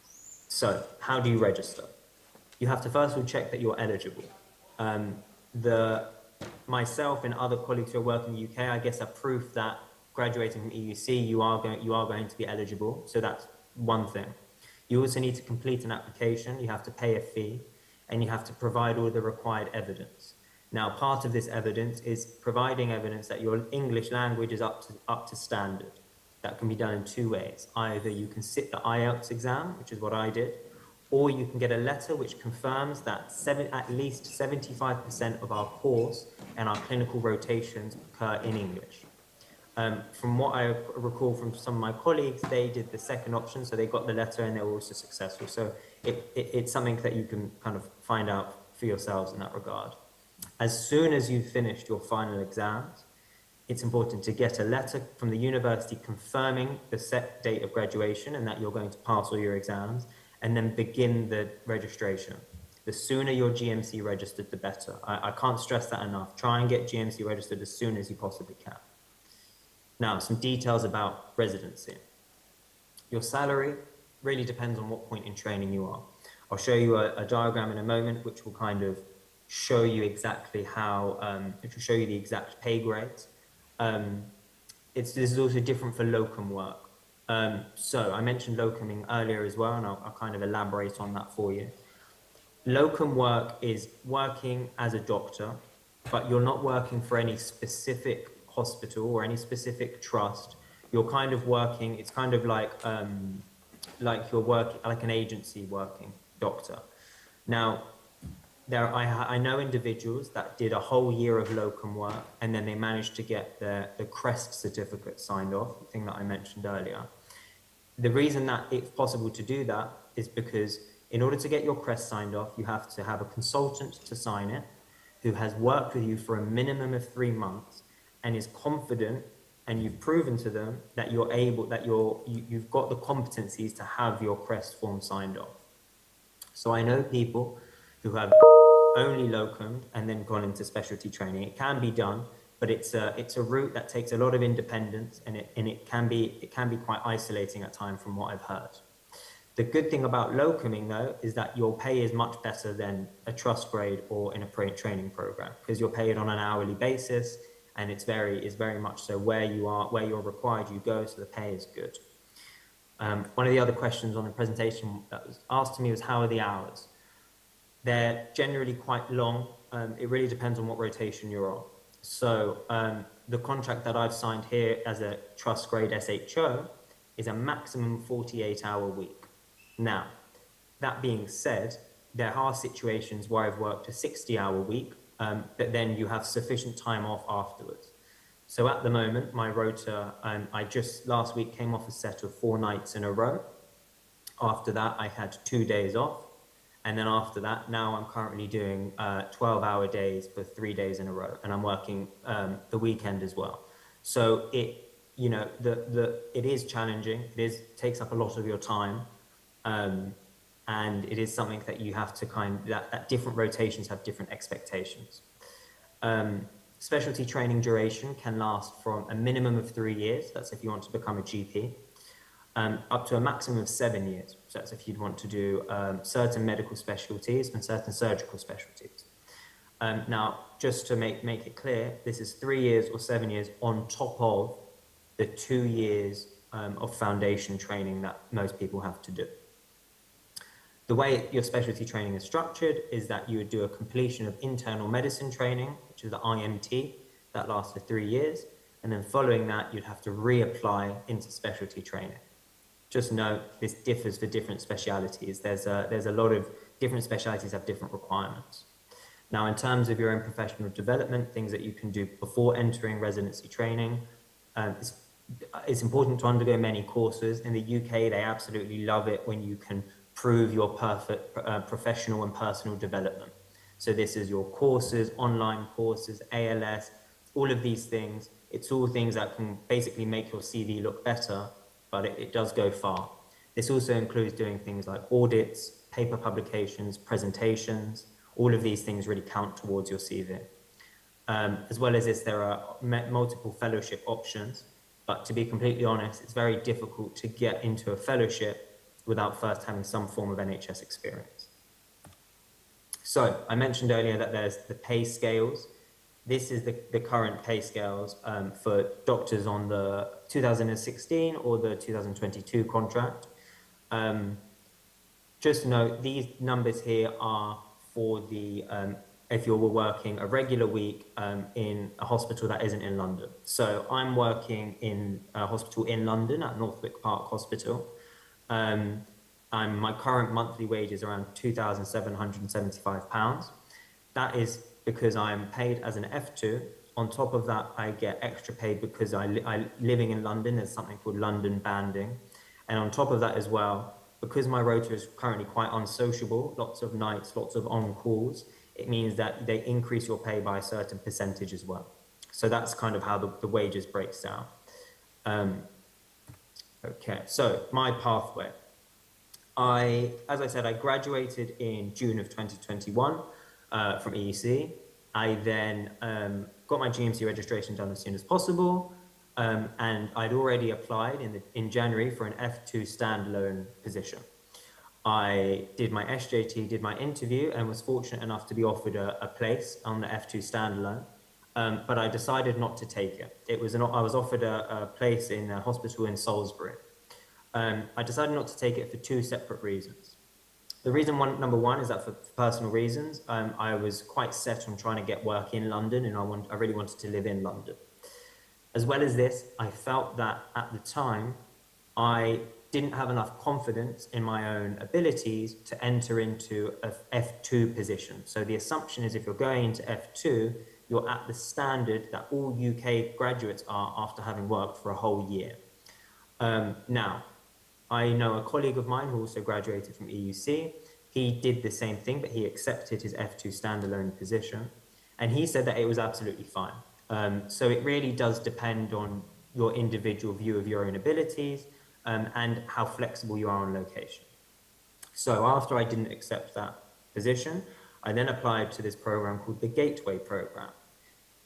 So how do you register? You have to first of all check that you're eligible. Myself and other colleagues who are working in the UK, I guess, are proof that graduating from EUC, you are going to be eligible. So that's one thing. You also need to complete an application. You have to pay a fee, and you have to provide all the required evidence. Now, part of this evidence is providing evidence that your English language is up to standard. That can be done in two ways. Either you can sit the IELTS exam, which is what I did, or you can get a letter which confirms that at least 75% of our course and our clinical rotations occur in English. From what I recall from some of my colleagues, they did the second option, so they got the letter and they were also successful. So it's something that you can kind of find out for yourselves in that regard. As soon as you've finished your final exams, it's important to get a letter from the university confirming the set date of graduation and that you're going to pass all your exams, and then begin the registration. The sooner you're GMC registered, the better. I can't stress that enough. Try and get GMC registered as soon as you possibly can. Now, some details about residency. Your salary really depends on what point in training you are. I'll show you a diagram in a moment, which will kind of show you exactly how, which will show you the exact pay grades. This is also different for locum work. So I mentioned locuming earlier as well, and I'll kind of elaborate on that for you. Locum work is working as a doctor, but you're not working for any specific hospital or any specific trust. You're kind of working, it's kind of like you're working, like an agency working doctor. Now, I know individuals that did a whole year of locum work and then they managed to get the CREST certificate signed off, the thing that I mentioned earlier. The reason that it's possible to do that is because in order to get your CREST signed off, you have to have a consultant to sign it who has worked with you for a minimum of 3 months and is confident, and you've proven to them that you're able, that you've got the competencies to have your CREST form signed off. So I know people who have only locumed and then gone into specialty training. It can be done, but it's a route that takes a lot of independence, and it can be quite isolating at times from what I've heard. The good thing about locuming though is that your pay is much better than a trust grade or in a training program, because you're paid on an hourly basis, and it's very much so where you're required you go, so the pay is good. One of the other questions on the presentation that was asked to me was, how are the hours? They're generally quite long. It really depends on what rotation you're on. So the contract that I've signed here as a trust grade SHO is a maximum 48-hour week. Now, that being said, there are situations where I've worked a 60-hour week, but then you have sufficient time off afterwards. So at the moment, my rota, I just last week came off a set of 4 nights in a row. After that, I had 2 days off. And then after that, now I'm currently doing 12-hour days for 3 days in a row. And I'm working the weekend as well. So it, you know, it is challenging. It takes up a lot of your time. And it is something that you have to that different rotations have different expectations. Specialty training duration can last from a minimum of 3 years. That's if you want to become a GP. Up to a maximum of 7 years. So that's if you'd want to do certain medical specialties and certain surgical specialties. Now, just to make it clear, this is 3 years or 7 years on top of the 2 years of foundation training that most people have to do. The way your specialty training is structured is that you would do a completion of internal medicine training, which is the IMT, that lasts for 3 years. And then following that, you'd have to reapply into specialty training. Just note, this differs for different specialities. There's a lot of different specialities have different requirements. Now, in terms of your own professional development, things that you can do before entering residency training, it's important to undergo many courses. In the UK, they absolutely love it when you can prove your perfect professional and personal development. So this is your courses, online courses, ALS, all of these things. It's all things that can basically make your CV look better, but it does go far. This also includes doing things like audits, paper publications, presentations. All of these things really count towards your CV. As well as this, there are multiple fellowship options, but to be completely honest, it's very difficult to get into a fellowship without first having some form of NHS experience. So I mentioned earlier that there's the pay scales. This is the current pay scales for doctors on the 2016 or the 2022 contract. Just note, these numbers here are for the, if you were working a regular week in a hospital that isn't in London. So I'm working in a hospital in London at Northwick Park Hospital. My current monthly wage is around £2,775. That is because I'm paid as an F2. On top of that, I get extra pay because living in London, there's something called London banding. And on top of that as well, because my rota is currently quite unsociable, lots of nights, lots of on-calls, it means that they increase your pay by a certain percentage as well. So that's kind of how the wages breaks down. Okay, so my pathway. As I said, I graduated in June of 2021 from EEC. I then got my GMC registration done as soon as possible, and I'd already applied in January for an F2 standalone position. I did my SJT, did my interview, and was fortunate enough to be offered a place on the F2 standalone, but I decided not to take it. I was offered a place in a hospital in Salisbury. I decided not to take it for 2 separate reasons. The reason number one is that for personal reasons, I was quite set on trying to get work in London, and I really wanted to live in London. As well as this, I felt that at the time, I didn't have enough confidence in my own abilities to enter into a F2 position. So the assumption is if you're going into F2, you're at the standard that all UK graduates are after having worked for a whole year. Now, I know a colleague of mine who also graduated from EUC. He did the same thing, but he accepted his F2 standalone position. And he said that it was absolutely fine. So it really does depend on your individual view of your own abilities and how flexible you are on location. So after I didn't accept that position, I then applied to this program called the Gateway Program.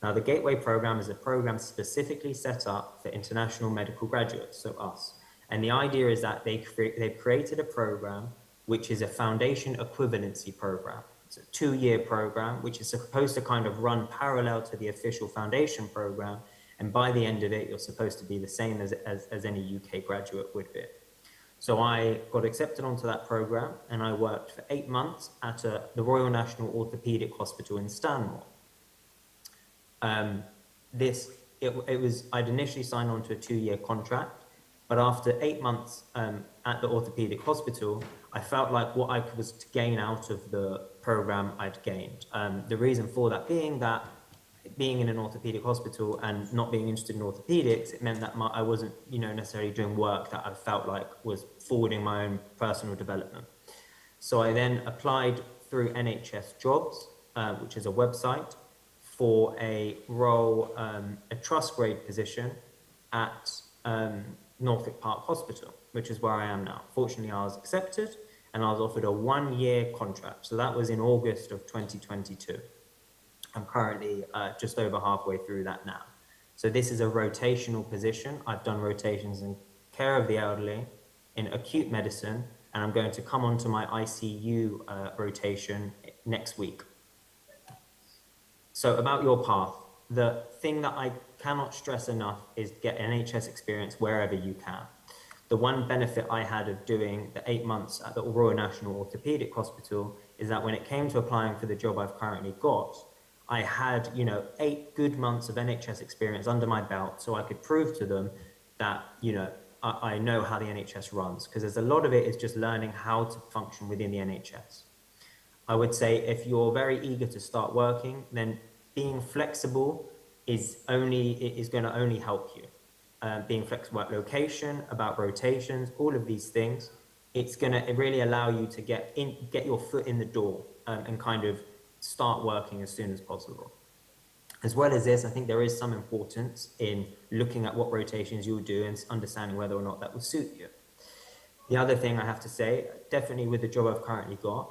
Now, the Gateway Program is a program specifically set up for international medical graduates, so us. And the idea is that they've created a program which is a foundation equivalency program. It's a 2-year program which is supposed to kind of run parallel to the official foundation program. And by the end of it, you're supposed to be the same as any UK graduate would be. So I got accepted onto that program, and I worked for 8 months at the Royal National Orthopaedic Hospital in Stanmore. I'd initially signed on to a 2-year contract, but after 8 months at the orthopedic hospital, I felt like what I was to gain out of the program I'd gained. The reason for that being that being in an orthopedic hospital and not being interested in orthopedics, it meant that I wasn't, necessarily doing work that I felt like was forwarding my own personal development. So I then applied through NHS Jobs, which is a website, for a role, a trust grade position at Norfolk Park Hospital, which is where I am now. Fortunately, I was accepted and I was offered a 1-year contract. So that was in August of 2022. I'm currently just over halfway through that now. So this is a rotational position. I've done rotations in care of the elderly, in acute medicine, and I'm going to come onto my ICU rotation next week. So about your path, the thing that I cannot stress enough is get NHS experience wherever you can. The one benefit I had of doing the 8 months at the Royal National Orthopaedic Hospital is that when it came to applying for the job I've currently got, I had, 8 good months of NHS experience under my belt, so I could prove to them that, I know how the NHS runs, because there's a lot of it is just learning how to function within the NHS. I would say if you're very eager to start working, then being flexible is going to only help you. Being flexible about location, about rotations, all of these things, it's going to really allow you to get your foot in the door and kind of start working as soon as possible. As well as this, I think there is some importance in looking at what rotations you'll do and understanding whether or not that will suit you. The other thing I have to say, definitely with the job I've currently got,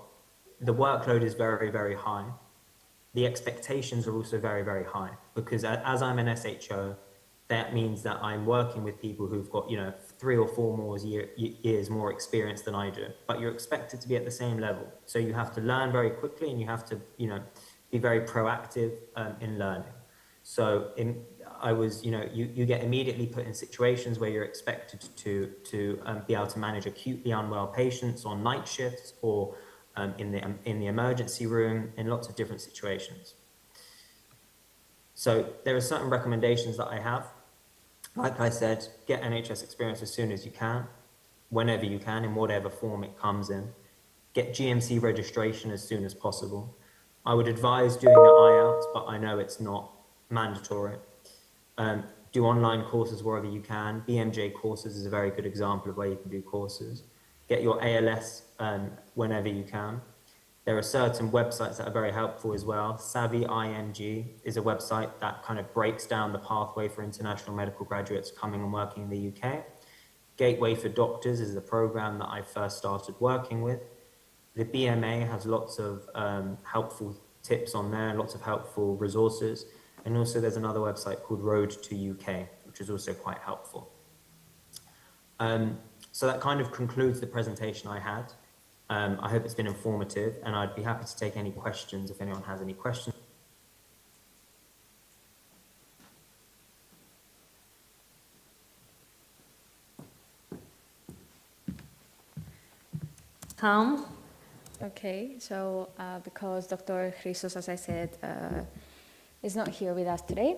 the workload is very, very high. The expectations are also very, very high, because as I'm an SHO, that means that I'm working with people who've got, 3 or 4 more years more experience than I do, but you're expected to be at the same level. So you have to learn very quickly, and you have to, be very proactive in learning. So you get immediately put in situations where you're expected to be able to manage acutely unwell patients on night shifts or in the emergency room, in lots of different situations. So there are certain recommendations that I have. Like I said, get NHS experience as soon as you can, whenever you can, in whatever form it comes in. Get GMC registration as soon as possible. I would advise doing the IELTS, but I know it's not mandatory. Do online courses wherever you can. BMJ courses is a very good example of where you can do courses. Get your ALS whenever you can. There are certain websites that are very helpful as well. Savvy IMG is a website that kind of breaks down the pathway for international medical graduates coming and working in the UK. Gateway for Doctors is the program that I first started working with. The BMA has lots of helpful tips on there, lots of helpful resources. And also there's another website called Road to UK, which is also quite helpful. So that kind of concludes the presentation I had. I hope it's been informative, and I'd be happy to take any questions if anyone has any questions. Okay, so because Dr. Christos, as I said, is not here with us today,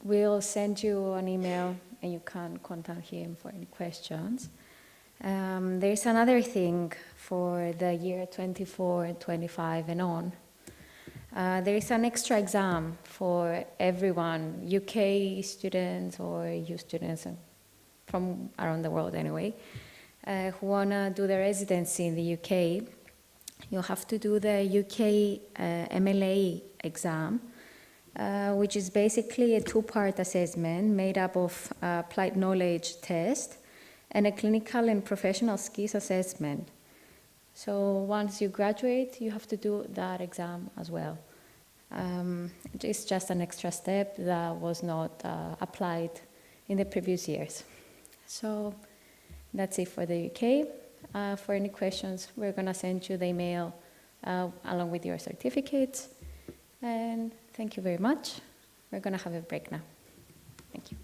we'll send you an email and you can contact him for any questions. There's another thing for the year 24, 25 and on. There is an extra exam for everyone, UK students or EU students from around the world anyway, who want to do their residency in the UK. You'll have to do the UK MLA exam, which is basically a 2-part assessment made up of applied knowledge test and a clinical and professional skills assessment. So once you graduate, you have to do that exam as well. It's just an extra step that was not applied in the previous years. So that's it for the UK. For any questions, we're going to send you the email along with your certificates. And thank you very much. We're going to have a break now. Thank you.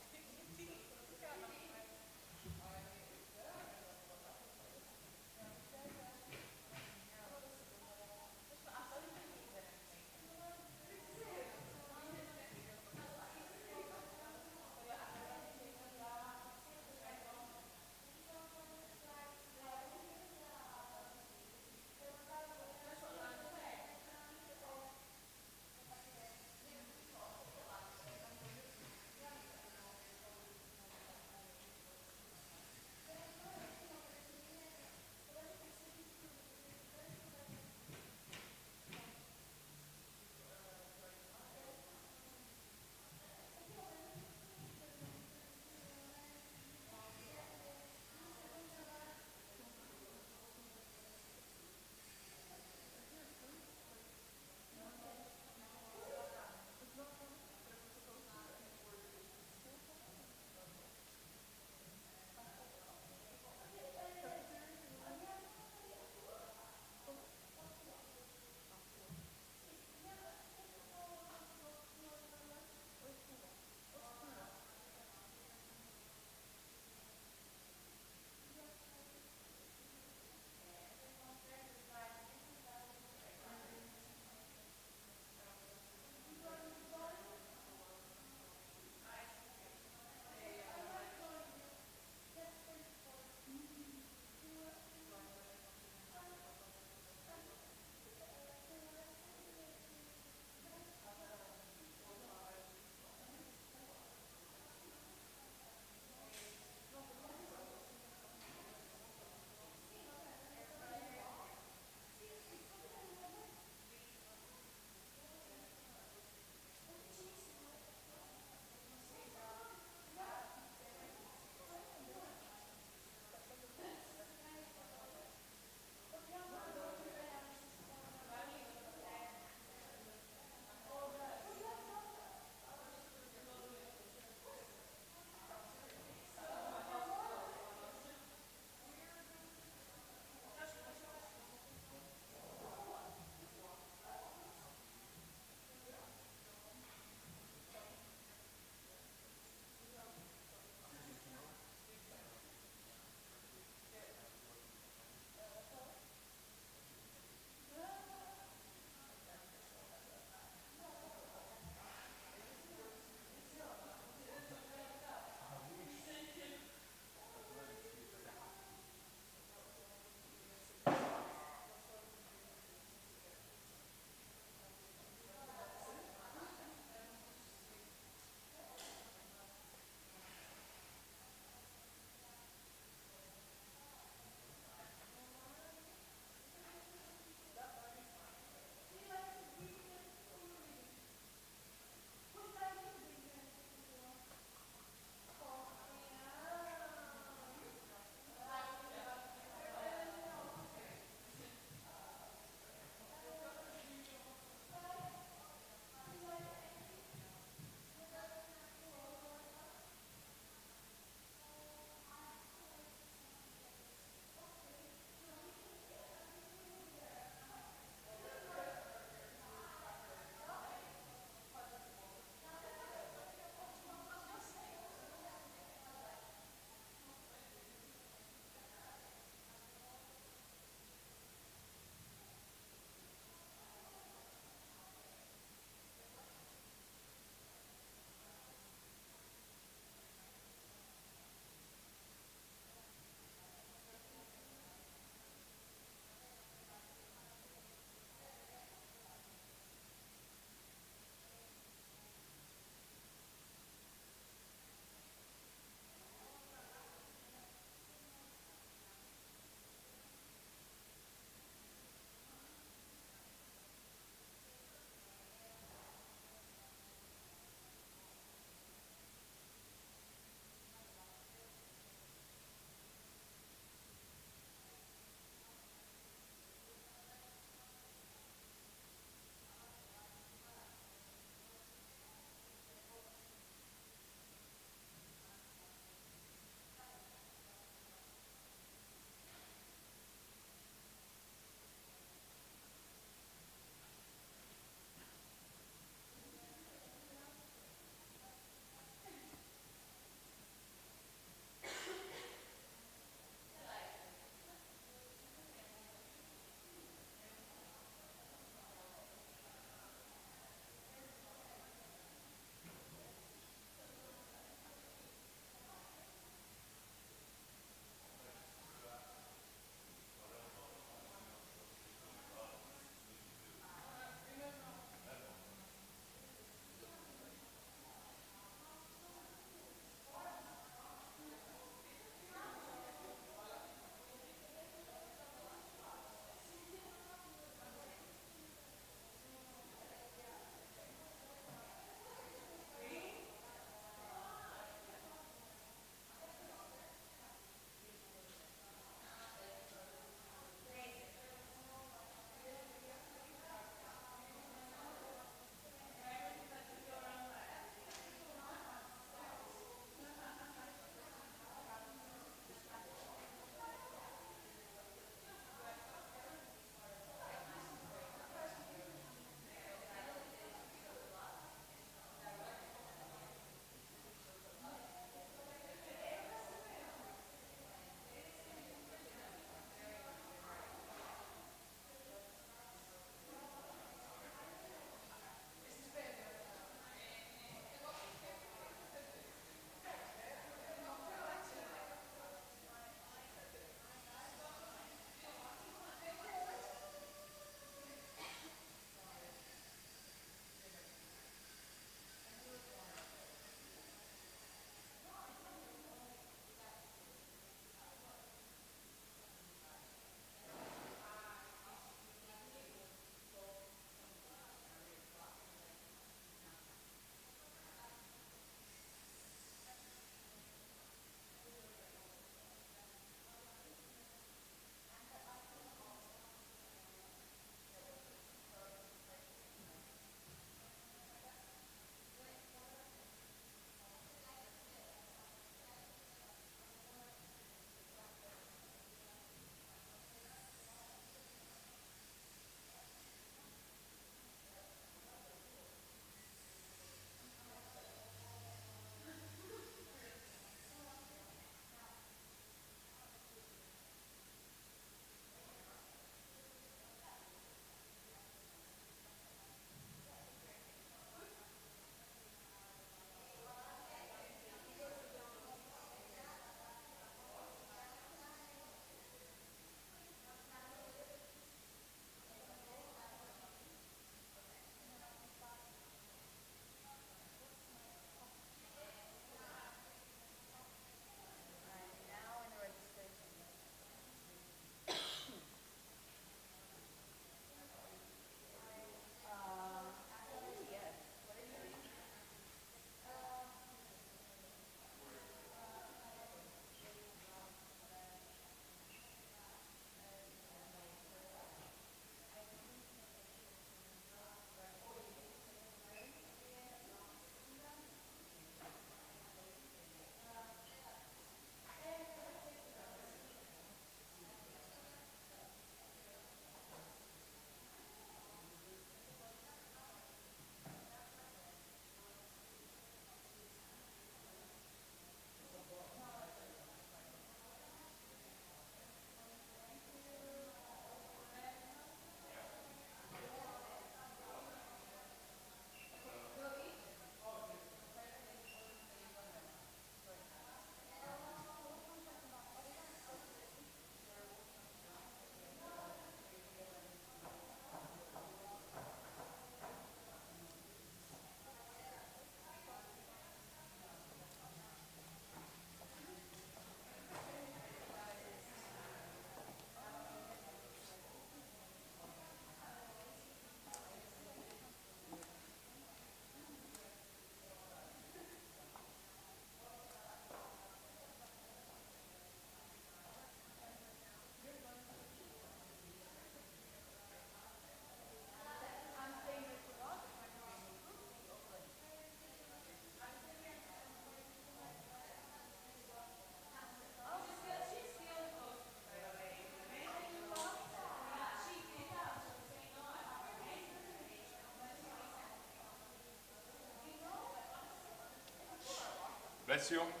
Alessio?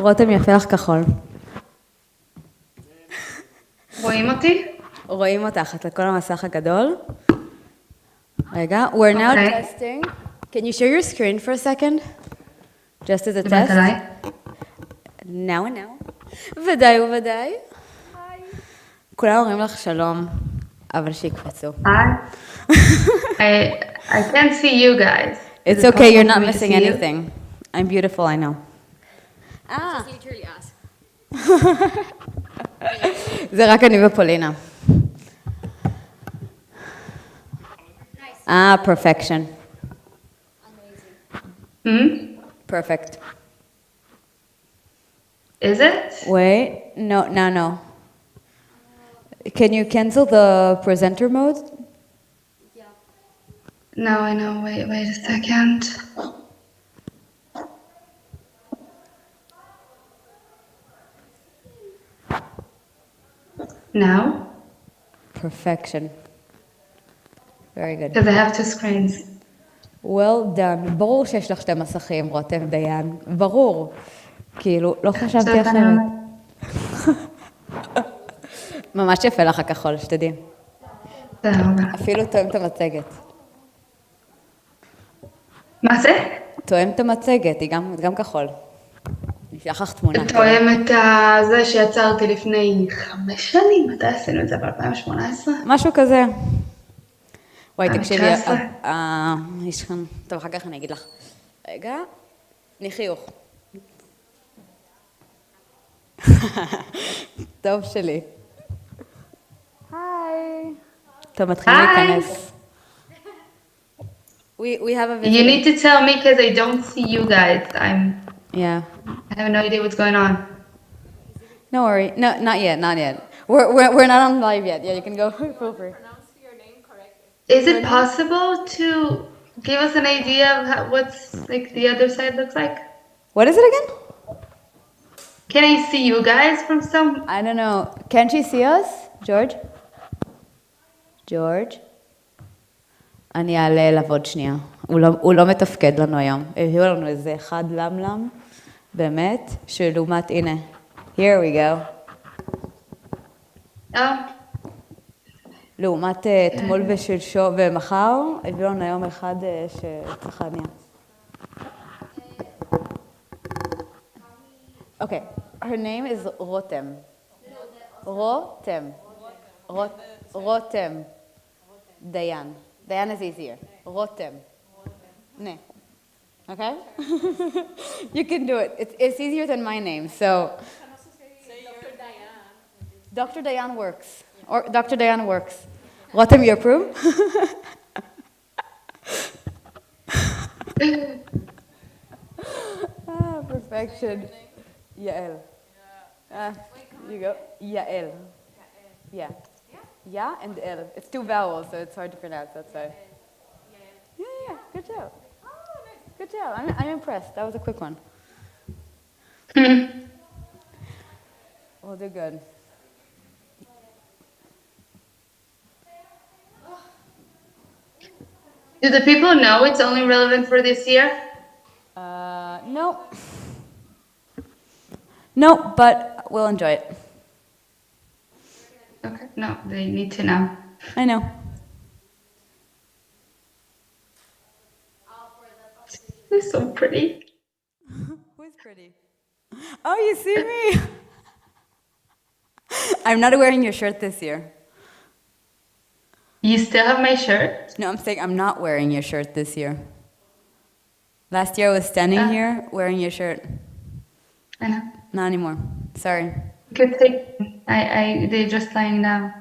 רותם, יפה לך כחול. רואים אותי? רואים אותך, את לכל המסך הגדול. רגע, we're now testing. Can you share your screen for a second? Just as a test. Now and now. ודאי וודאי. כולם אומרים לך שלום, אבל שיקפצו. I can't see you guys. It's okay, you're not missing anything. I'm beautiful, I know. Just literally ask. זה רק אני ופולינה. Perfection. Perfect. Is it? Wait, no. Can you cancel the presenter mode? No, I know. Wait a second. Now? Perfection. Very good. Because I have two screens. Well done. ברור שיש לך שתי מסכים, רותם דיין. ברור. כאילו, לא חשבתי אחרת. ממש יפה לך הכחול, שתדעי. אפילו תואם את המצגת. מה זה? תואם את המצגת, היא גם כחול. נשלח לך תמונה. תואם את זה שיצרתי לפני 5 שנים, מתי עשינו את זה? ב-2018? משהו כזה. וואי, תקשיבי, יש כאן, טוב, אחר כך אני אגיד לך. רגע, תני חיוך. טוב שלי. היי. טוב, מתחילים להיכנס. We have a video. You need to tell me because I don't see you guys. Yeah. I have no idea what's going on. No worry. No, not yet. We're not on live yet. Yeah, you can go over. Is it possible to give us an idea of what's like the other side looks like? What is it again? Can I see you guys from some? I don't know. Can't you see us, George? אני אעלה אליו עוד שנייה. הוא לא מתפקד לנו היום. הביאו לנו איזה אחד למלם, באמת, שלעומת, הנה. Here we go. לעומת אתמול ושלשום ומחר, הביאו לנו היום אחד שצריך להניע. Okay, her name is רותם. רותם. דיין. Diane is easier. רותם. נה. Okay? You can do it. It's easier than my name, so. Dr. Diane works. Or Dr. Diane works. Rotem, you approve? Perfection. Yael. You go. Yael. Yeah. Ya and El. It's two vowels, so it's hard to pronounce. That's why. Yeah. Good job. Good job. I'm impressed. That was a quick one. We'll do good. Do the people know it's only relevant for this year? No. No, but we'll enjoy it. Okay, no, they need to know. I know. It's so pretty. Who's pretty? Oh, you see me? I'm not wearing your shirt this year. You still have my shirt? No, I'm saying I'm not wearing your shirt this year. Last year I was standing here wearing your shirt. I know. Not anymore. Sorry. You could take. They're just lying down.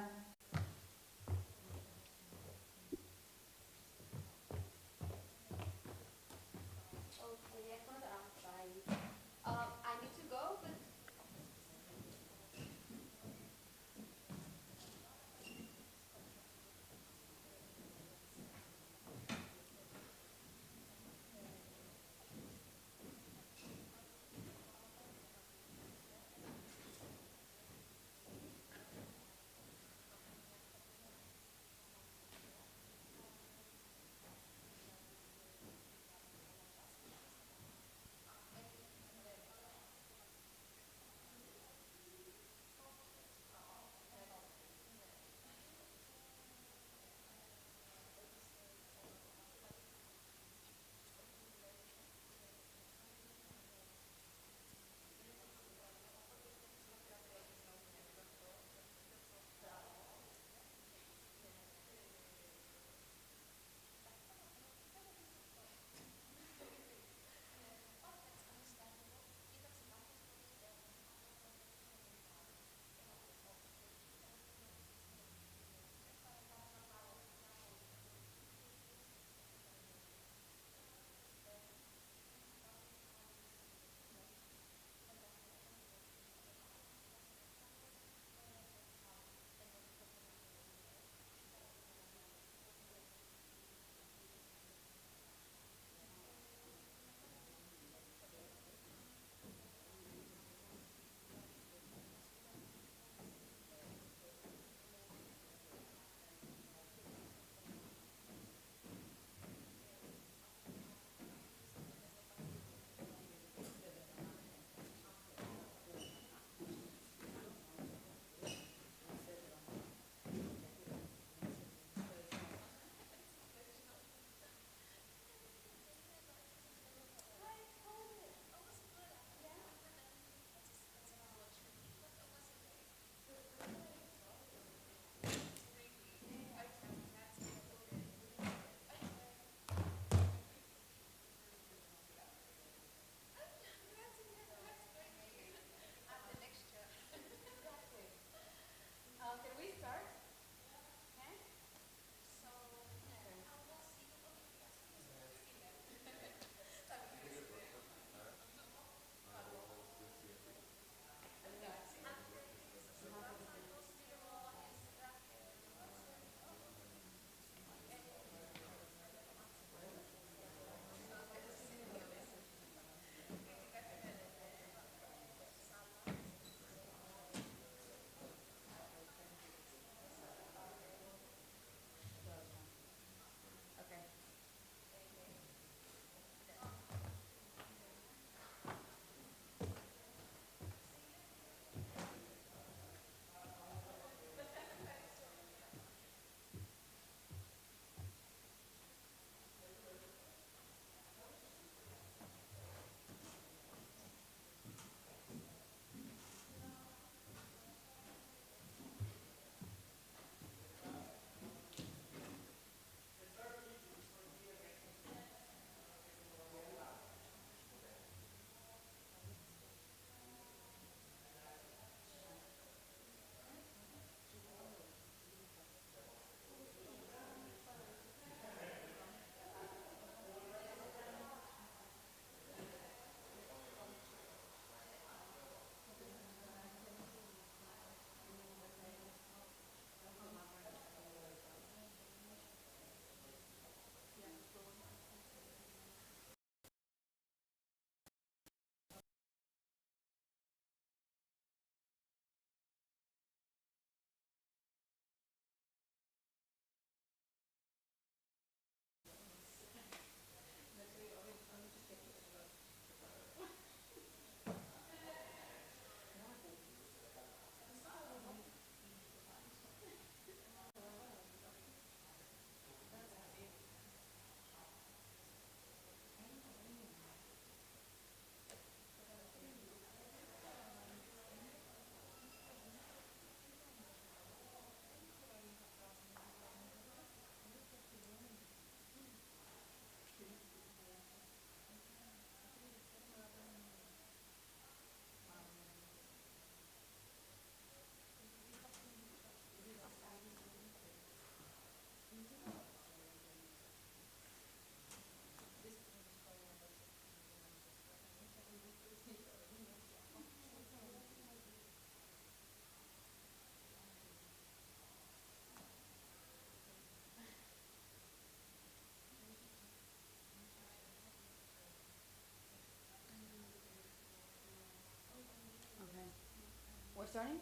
starting?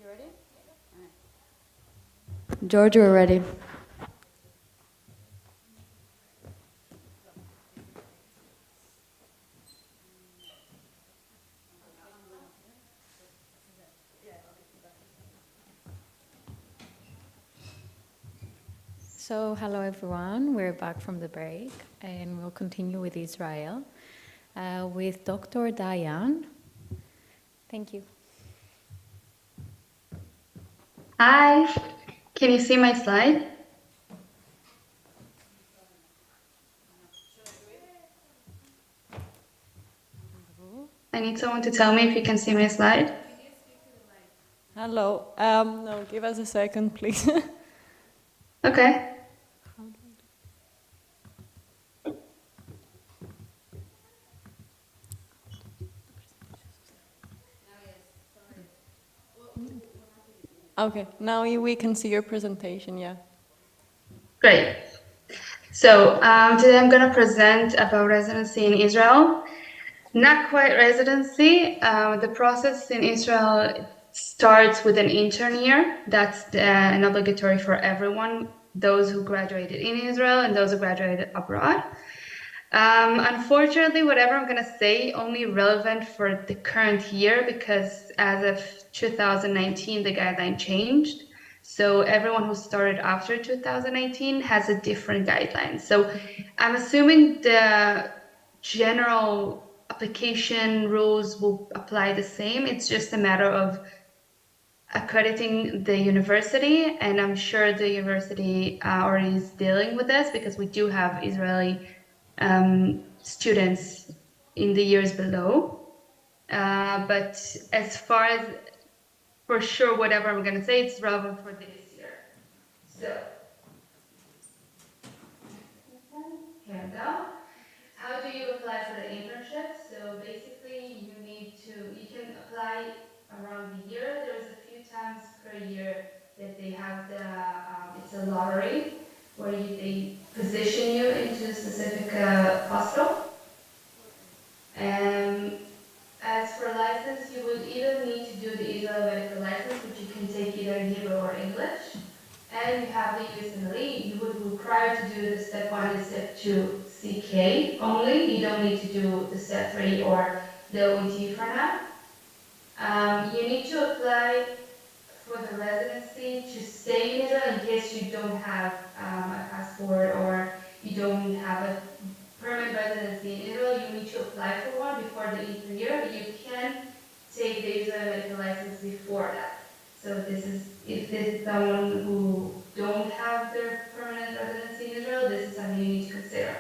You ready? George, we're ready. So, hello everyone. We're back from the break and we'll continue with Israel with Dr. Diane. Thank you. Hi, can you see my slide? I need someone to tell me if you can see my slide. Hello. No, give us a second, please. Okay. Okay, now we can see your presentation, yeah. Great. So today I'm going to present about residency in Israel. Not quite residency. The process in Israel starts with an intern year. That's an obligatory for everyone, those who graduated in Israel and those who graduated abroad. Unfortunately, whatever I'm going to say, only relevant for the current year because as of 2019, the guideline changed. So everyone who started after 2018 has a different guideline. So I'm assuming the general application rules will apply the same. It's just a matter of accrediting the university, and I'm sure the university already is dealing with this because we do have Israeli students in the years below. But as far as for sure, whatever I'm going to say, it's relevant for this year. So, here we go. How do you apply for the internship? So basically, you can apply around the year. There's a few times per year that they have it's a lottery where they position you into a specific hospital. As for license, you would either need to do the Israel medical license, which you can take either in Hebrew or English, and you have the USMLE. You would require to do the step 1 and step 2 CK only. You don't need to do the step 3 or the OET for now. You need to apply for the residency to stay in Israel in case you don't have a passport or you don't have a permanent residency in Israel. You need to apply for one before the intern year, but you can take the Israel medical license before that. So if this is someone who don't have their permanent residency in Israel, this is something you need to consider.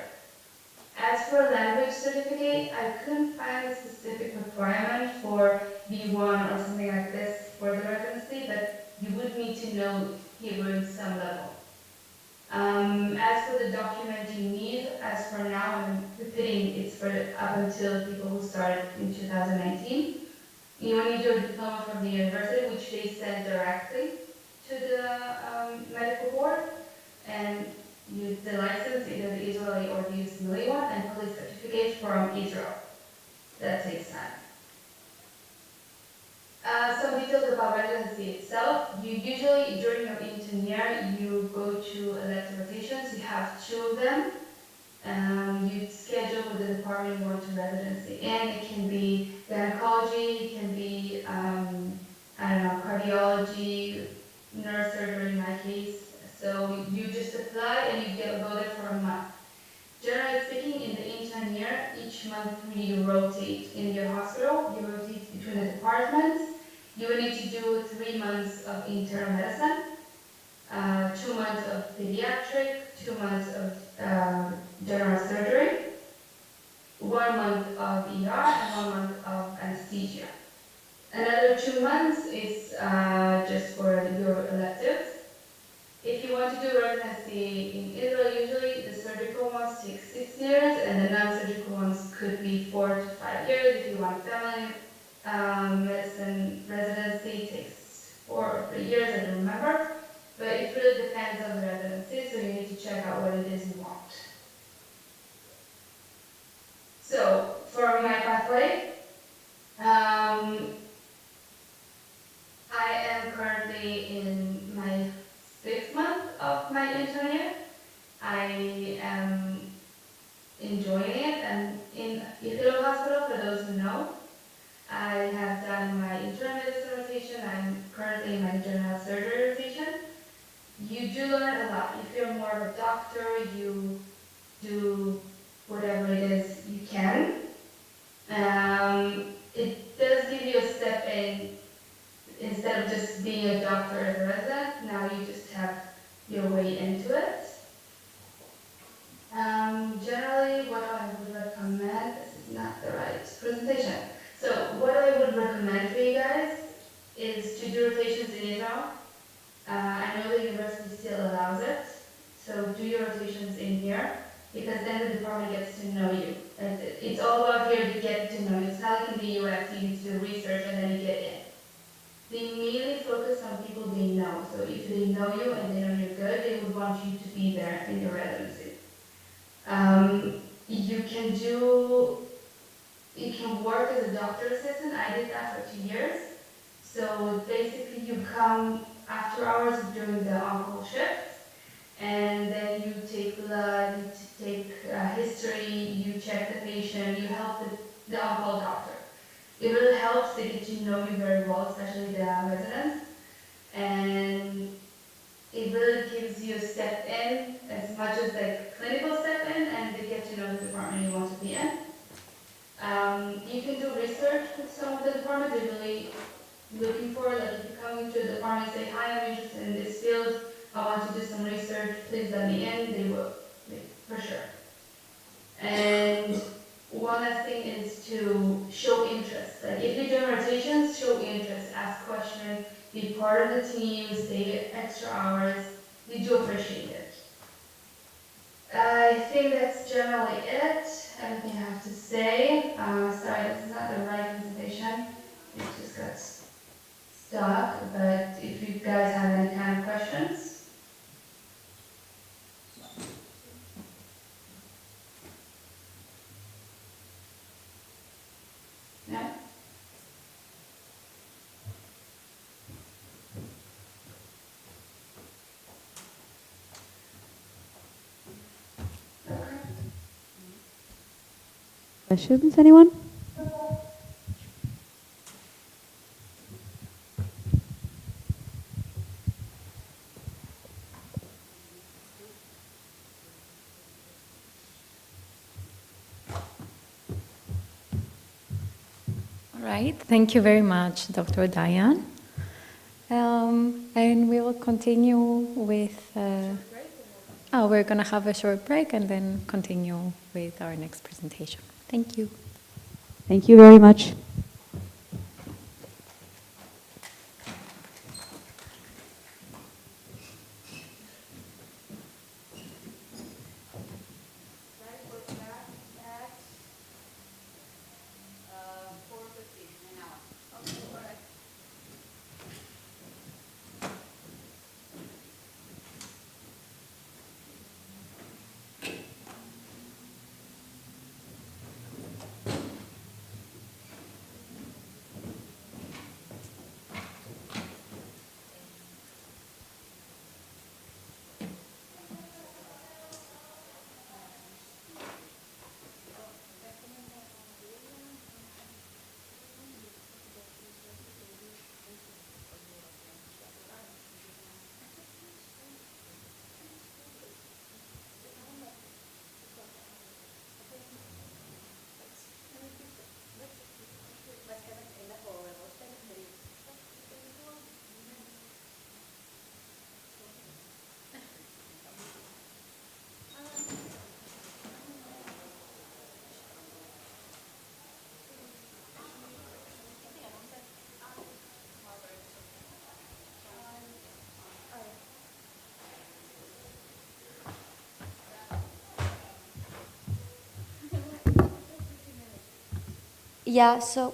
As for language certificate, I couldn't find a specific requirement for B1 or something like this for the residency, but you would need to know Hebrew in some level. As for the document you need, as for now, I'm repeating, it's for up until people who started in 2019. You will need your diploma from the university, which they send directly to the medical board, and the license, either the Israeli or the USMLE one, and police certificate from Israel. That takes time. Some details about residency itself. You usually, during your intern year, you go to elective rotations. You have 2 of them. You schedule with the department you want to residency in. It can be gynecology, it can be, cardiology, nurse surgery in my case. So you just apply and you go there for a month. Generally speaking, in the intern year, each month you rotate in your hospital. You rotate between the departments. You will need to do 3 months of internal medicine, 2 months of pediatric, 2 months of general surgery, 1 month of ER, and 1 month of anesthesia. Another 2 months is just for your electives. If you want to do residency in Israel, usually the surgical ones take 6 years, and the non-surgical ones could be 4 to 5 years. If you want family medicine residency, takes 4 or 3 years, I don't remember. But it really depends on the residency, so you need to check out what it is you want. So, for my pathway, do learn a lot. If you're more of a doctor, you do whatever it is you can. It does give you a step in, instead of just being a doctor as a resident, now you just have your way into it. Generally, what I would recommend, this is not the right presentation. So what I would recommend for you guys is to do rotations in Israel. I know the university still allows it, so do your rotations in here, because then the department gets to know you. It's all about here to get to know you. It's not like in the US, you need to do research and then you get in. They mainly focus on people they know. So if they know you and they know you're good, they would want you to be there in your residency. You can work as a doctor assistant. I did that for 2 years. So basically you come after hours during the on-call shift, and then you take blood, you take history, you check the patient, you help the on-call doctor. It really helps. They get to know you very well, especially the residents, and it really gives you a step in, as much as like clinical step in, and they get to know the department you want to be in. You can do research with some of the departments. They're really looking for, like if you come into a department and say, hi, I'm interested in this field, I want to do some research, please let me in, they will, for sure. And one last thing is to show interest. Like if you're doing rotations, show interest, ask questions, be part of the team, stay extra hours. We do appreciate it. I think that's generally it. Everything I have to say. Sorry, this is not the right presentation. It just got stuck. But if you guys have any kind of questions. No? Questions, anyone? All right, thank you very much, Dr. Diane. And we will continue with, we're going to have a short break and then continue with our next presentation. Thank you. Thank you very much. Yeah, so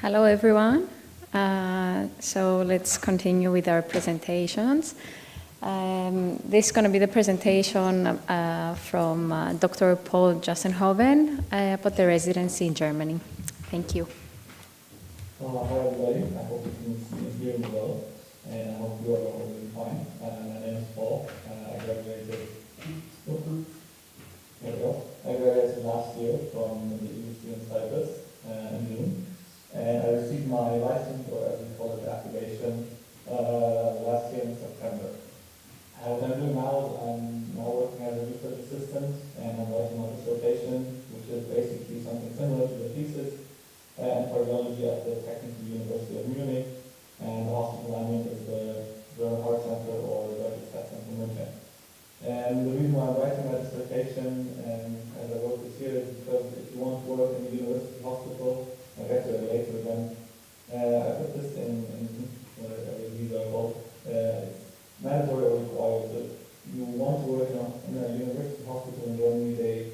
Hello, everyone. So let's continue with our presentations. This is going to be the presentation from Dr. Paul Jassenhoven about the residency in Germany. Thank you. Hi everybody, I hope you can hear me well, and I hope you are all doing fine. My name is Paul. I graduated last year from the University in Cyprus in June, and I received my license, or as we call it, activation, last year in September. What I'm doing now, I'm now working as a research assistant, and I'm writing my dissertation, which is basically something similar to the thesis, and cardiology at the Technical University of Munich, and the hospital I'm in is the German Heart Center or the Resuscitation in Munich. And the reason why I'm writing my dissertation, and as I wrote this year, is because if you want to work in a university hospital, I'll get to it later again. I put this in whatever these are called. It's mandatory or required. So you want to work in a university hospital in Germany, they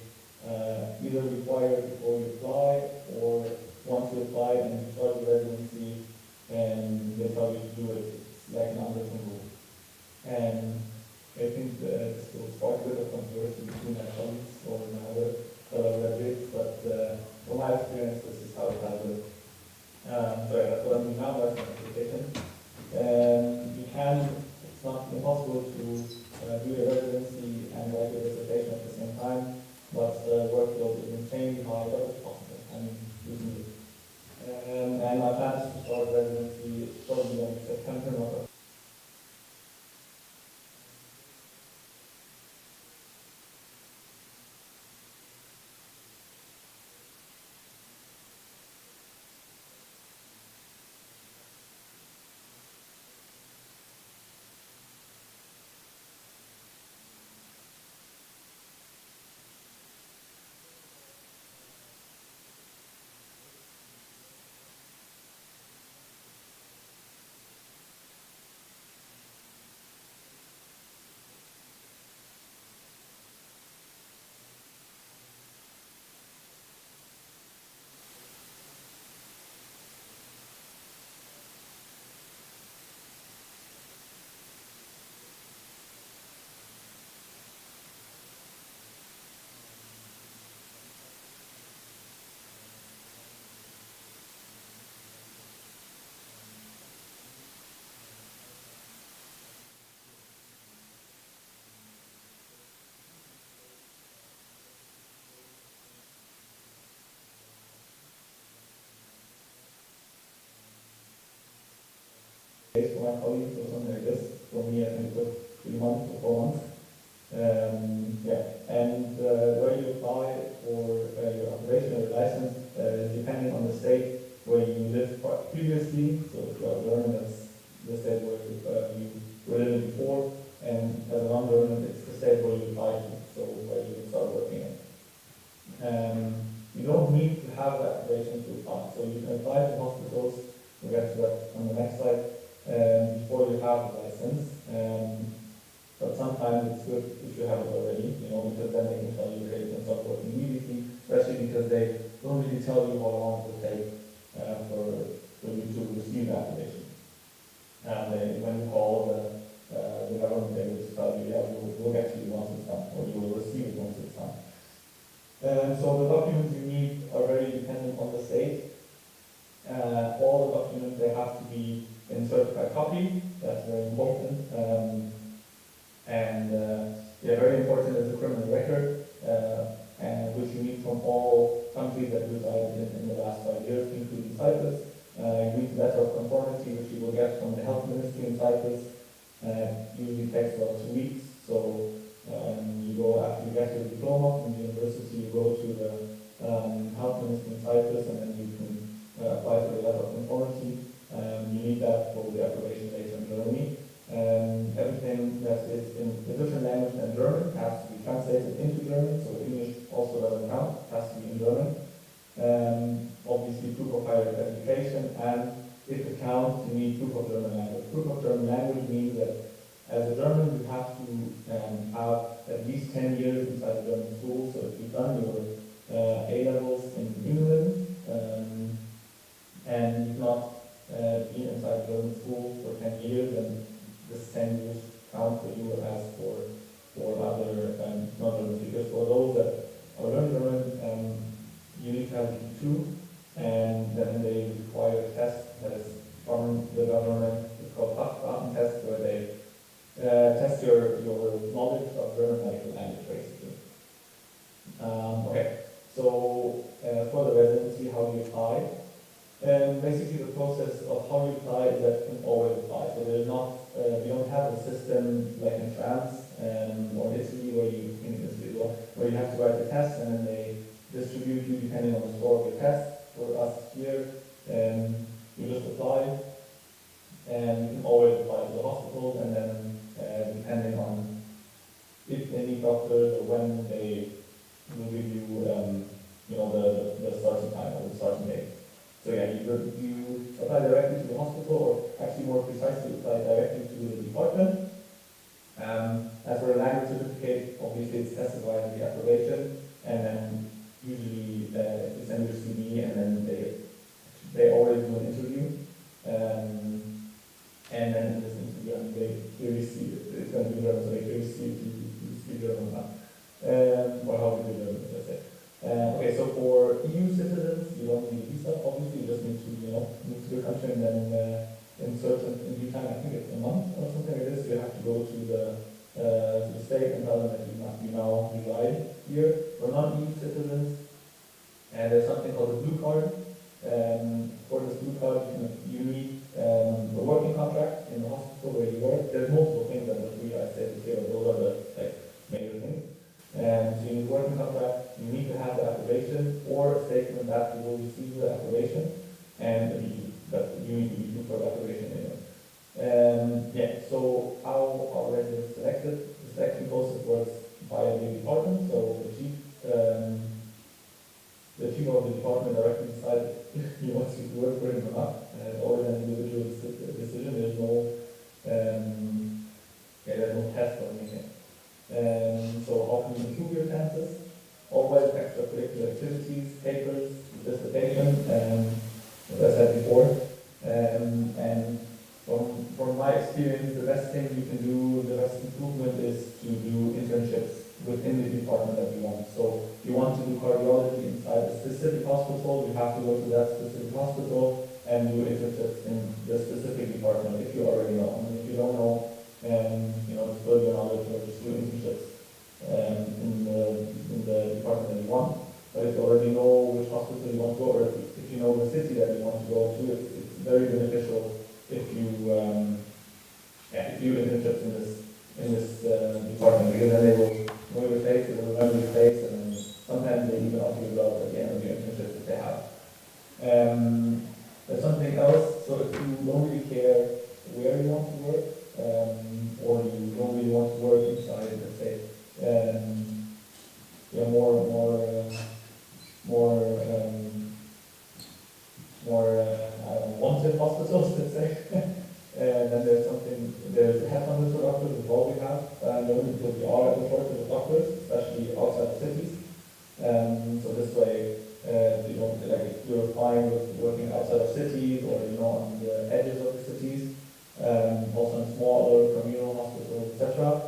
either require it before you apply, or once you apply and you start the residency, and they tell you to do it. It's like an unwritten rule. And I think this will spark a bit of controversy between my colleagues or my other fellow graduates, but from my experience, this is how it has worked. So that's what I'm doing now, that's my application. It's not impossible to do a residency and write your dissertation at the same time, but the workload is insanely high, but it's possible. I mean, you can do it. And my plan is to start residency probably in September, not for my colleagues or something like this. For me, I think it took 3 months or 4 months. And where you apply for your operation or your license, depending on the state where you lived previously, so if you are German, that's the state where you were living before, and as a non-German, it's the state where you apply to, so where you start working in. You don't need to have the activation to apply, so you can apply to hospitals. We'll get to that on the next slide. Before you have the license, but sometimes it's good if you have it already, because then they can tell you, okay, you can start working immediately, especially because they don't really tell you how long it will take for you to receive the application. And when you call the government, they will just tell you, yeah, we'll get to you once it's done, or you will receive it once it's done. So the documents you need are very dependent on the state. All the documents, they have to be in certified copy. That's very important. Very important is the criminal record, and which you need from all countries that resided in the last 5 years, including Cyprus. You need a letter of conformity, which you will get from the health ministry in Cyprus. Usually takes about 2 weeks. So you go after you get your diploma from the university, you go to the health ministry in Cyprus, and then you can apply for the letter of conformity. You need that for the application later in Germany. Everything that is in a different language than German has to be translated into German, so English also doesn't count, it has to be in German. Obviously proof of higher education, and if it counts, you need proof of German language. Proof of German language means that as a German you have to have at least 10 years inside the German school, so if you've done your A-levels in England, and you've not been inside German school for 10 years, and this 10 years count for you as for other non-German speakers. For those that are learning German, you need to have B2, and then they require a test that is from the government. It's called Fachsprachen test, where they test your knowledge of German medical language, basically. Okay, so for the residency, how do you apply? Basically, the process of how you apply is that you can always apply. So there's not, we don't have a system like in France or Italy where you have to write the test and then they distribute you depending on the score of your test. For us here, you just apply, and you can always apply to the hospital, and then depending on if they need doctors or when they will give you, the starting time or the starting date. So yeah, you apply directly to the hospital, or actually more precisely, apply directly to the department. As for a language certificate, obviously it's specified in the application, and then usually you send your CV, and then they always do an interview, and then in this interview, they clearly see it's going to be German, so they clearly see if you speak German or not, or how to do German, let's say. Okay, so for EU citizens, you don't need a visa, obviously, you just need to, move to the country, and then in due time, I think it's a month or something like this, you have to go to the state and tell them that you now reside here. For non-EU citizens, and there's something called a blue card. For this blue card, you need a working contract in the hospital where you work. There's multiple things that the three I said here, those are the major things. So you need a working contract, you need to have the approbation or a statement that you will receive the approbation, and a B2, but you need to be due for the approbation anyway. So how are residents selected? The selection process works by the department, so the chief of the department directly decides if he wants you to work for him or not. Always an individual decision. There's no test or anything. So how can you improve your chances? Always extracurricular activities, papers, dissertation, as I said before. And from my experience, the best thing you can do, the best improvement is to do internships within the department that you want. So if you want to do cardiology inside a specific hospital, you have to go to that specific hospital and do internships in the specific department if you already know. And if you don't know, just build your knowledge or just do internships in the department that you want. But if you already know which hospital you want to go, or if you know the city that you want to go to, it's very beneficial if you do internships in this department, because then they will know your face, they will remember your face, and then sometimes they even offer you jobs at the end of your internship if they have. There's something else. So if you don't really care where you want to work, or you don't really want to work inside, let's say, more wanted hospitals, let's say. Then there's headhunters for doctors as well we have, because we are at the shortage of doctors, especially outside cities. So this way, if you're fine with working outside of cities or on the edges of the cities, also in smaller communal hospitals, etc.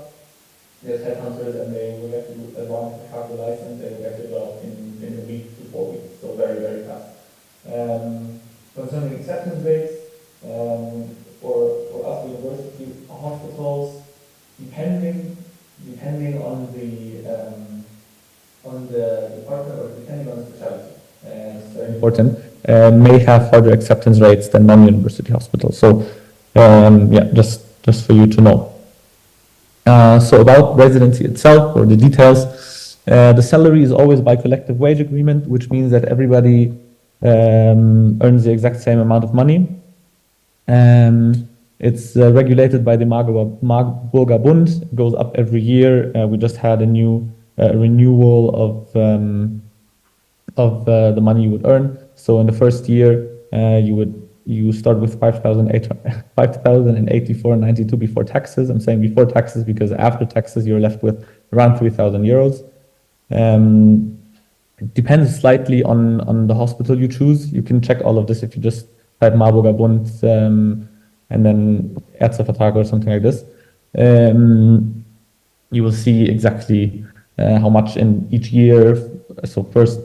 There's headhunters, and they will get you, as long as you have the license, they will get your job in a week to 4 weeks, so very, very fast. Concerning acceptance rates, for us university hospitals, depending on the department or depending on the specialty, it's very important, may have harder acceptance rates than non-university hospitals. So just for you to know. So about residency itself, or the details, the salary is always by collective wage agreement, which means that everybody earns the exact same amount of money. It's regulated by the Marburger Bund. It goes up every year. We just had a new renewal of the money you would earn. So in the first year, you start with 5,084.92 before taxes. I'm saying before taxes because after taxes you're left with around 3,000 euros. It depends slightly on the hospital you choose. You can check all of this if you just type Marburger Bund and then Ärztevertrag or something like this. You will see exactly how much in each year, so first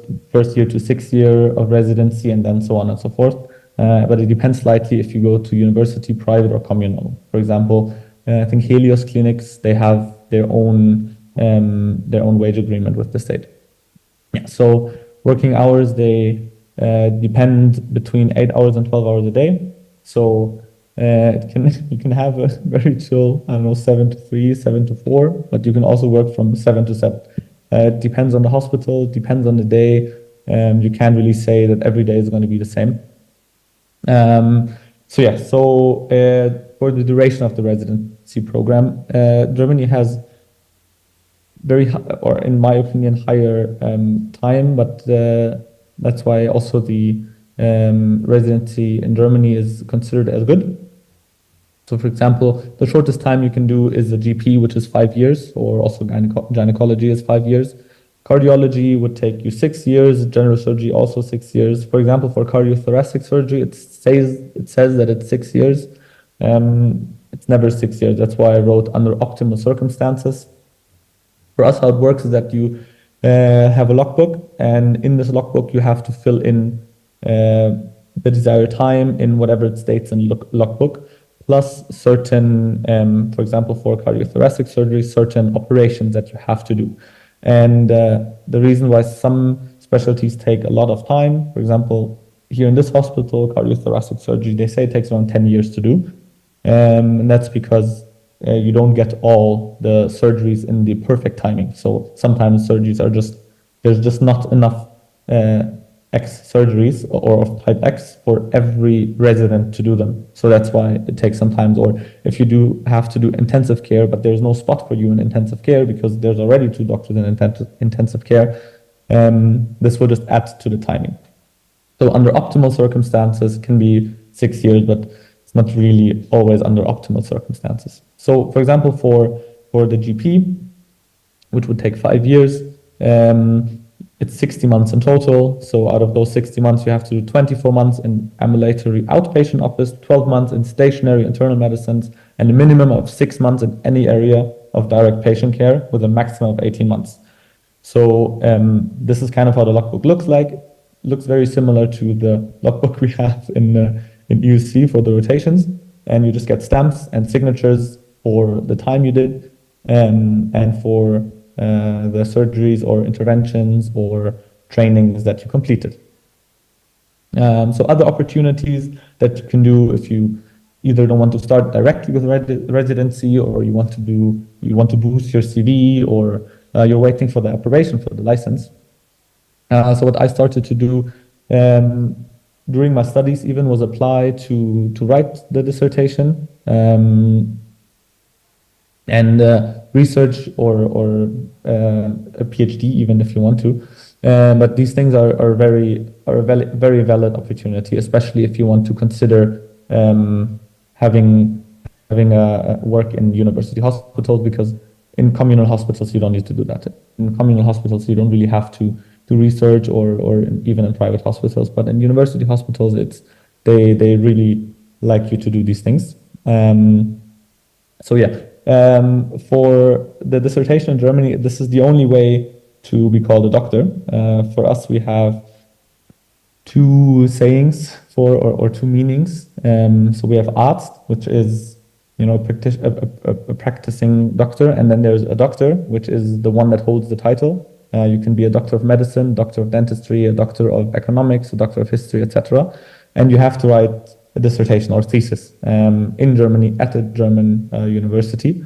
year to 6th year of residency, and then so on and so forth. But it depends slightly if you go to university, private, or communal. For example, I think Helios clinics, they have their own wage agreement with the state. Yeah, so working hours, they depend between 8 hours and 12 hours a day. So you can have a very chill, I don't know, 7 to 3, 7 to 4, but you can also work from 7 to 7. It depends on the hospital, depends on the day. You can't really say that every day is going to be the same. For the duration of the residency program, Germany has or in my opinion, higher time, but that's why also the residency in Germany is considered as good. So for example, the shortest time you can do is a GP, which is 5 years, or also gynecology is 5 years. Cardiology would take you 6 years, general surgery also 6 years. For example, for cardiothoracic surgery, it says that it's 6 years. It's never 6 years. That's why I wrote under optimal circumstances. For us, how it works is that you have a logbook, and in this logbook, you have to fill in the desired time in whatever it states in logbook, plus certain, for example, for cardiothoracic surgery, certain operations that you have to do. And the reason why some specialties take a lot of time, for example, here in this hospital, cardiothoracic surgery, they say it takes around 10 years to do. And that's because you don't get all the surgeries in the perfect timing. So sometimes surgeries are there's just not enough X surgeries or of type X for every resident to do them. So that's why it takes some time. Or if you do have to do intensive care, but there's no spot for you in intensive care because there's already 2 doctors in intensive care, this will just add to the timing. So under optimal circumstances, it can be 6 years, but it's not really always under optimal circumstances. So for example, for the GP, which would take 5 years, it's 60 months in total. So out of those 60 months, you have to do 24 months in ambulatory outpatient office, 12 months in stationary internal medicines, and a minimum of 6 months in any area of direct patient care with a maximum of 18 months. So this is kind of how the logbook looks like. It looks very similar to the logbook we have in EUC for the rotations. And you just get stamps and signatures for the time you did and for the surgeries or interventions or trainings that you completed. So other opportunities that you can do if you either don't want to start directly with residency, or you want to boost your CV, or you're waiting for the approbation for the license. So what I started to do during my studies even was apply to write the dissertation and research or a PhD even if you want to. But these things are a very valid opportunity, especially if you want to consider having a work in university hospitals, because in communal hospitals you don't need to do that. In communal hospitals you don't really have to do research, or even in private hospitals. But in university hospitals, they really like you to do these things. For the dissertation in Germany, this is the only way to be called a doctor. For us, we have 2 sayings or 2 meanings. So we have Arzt, which is a practicing doctor, and then there's a doctor, which is the one that holds the title. You can be a doctor of medicine, doctor of dentistry, a doctor of economics, a doctor of history, etc. And you have to write a dissertation or thesis in Germany at a German university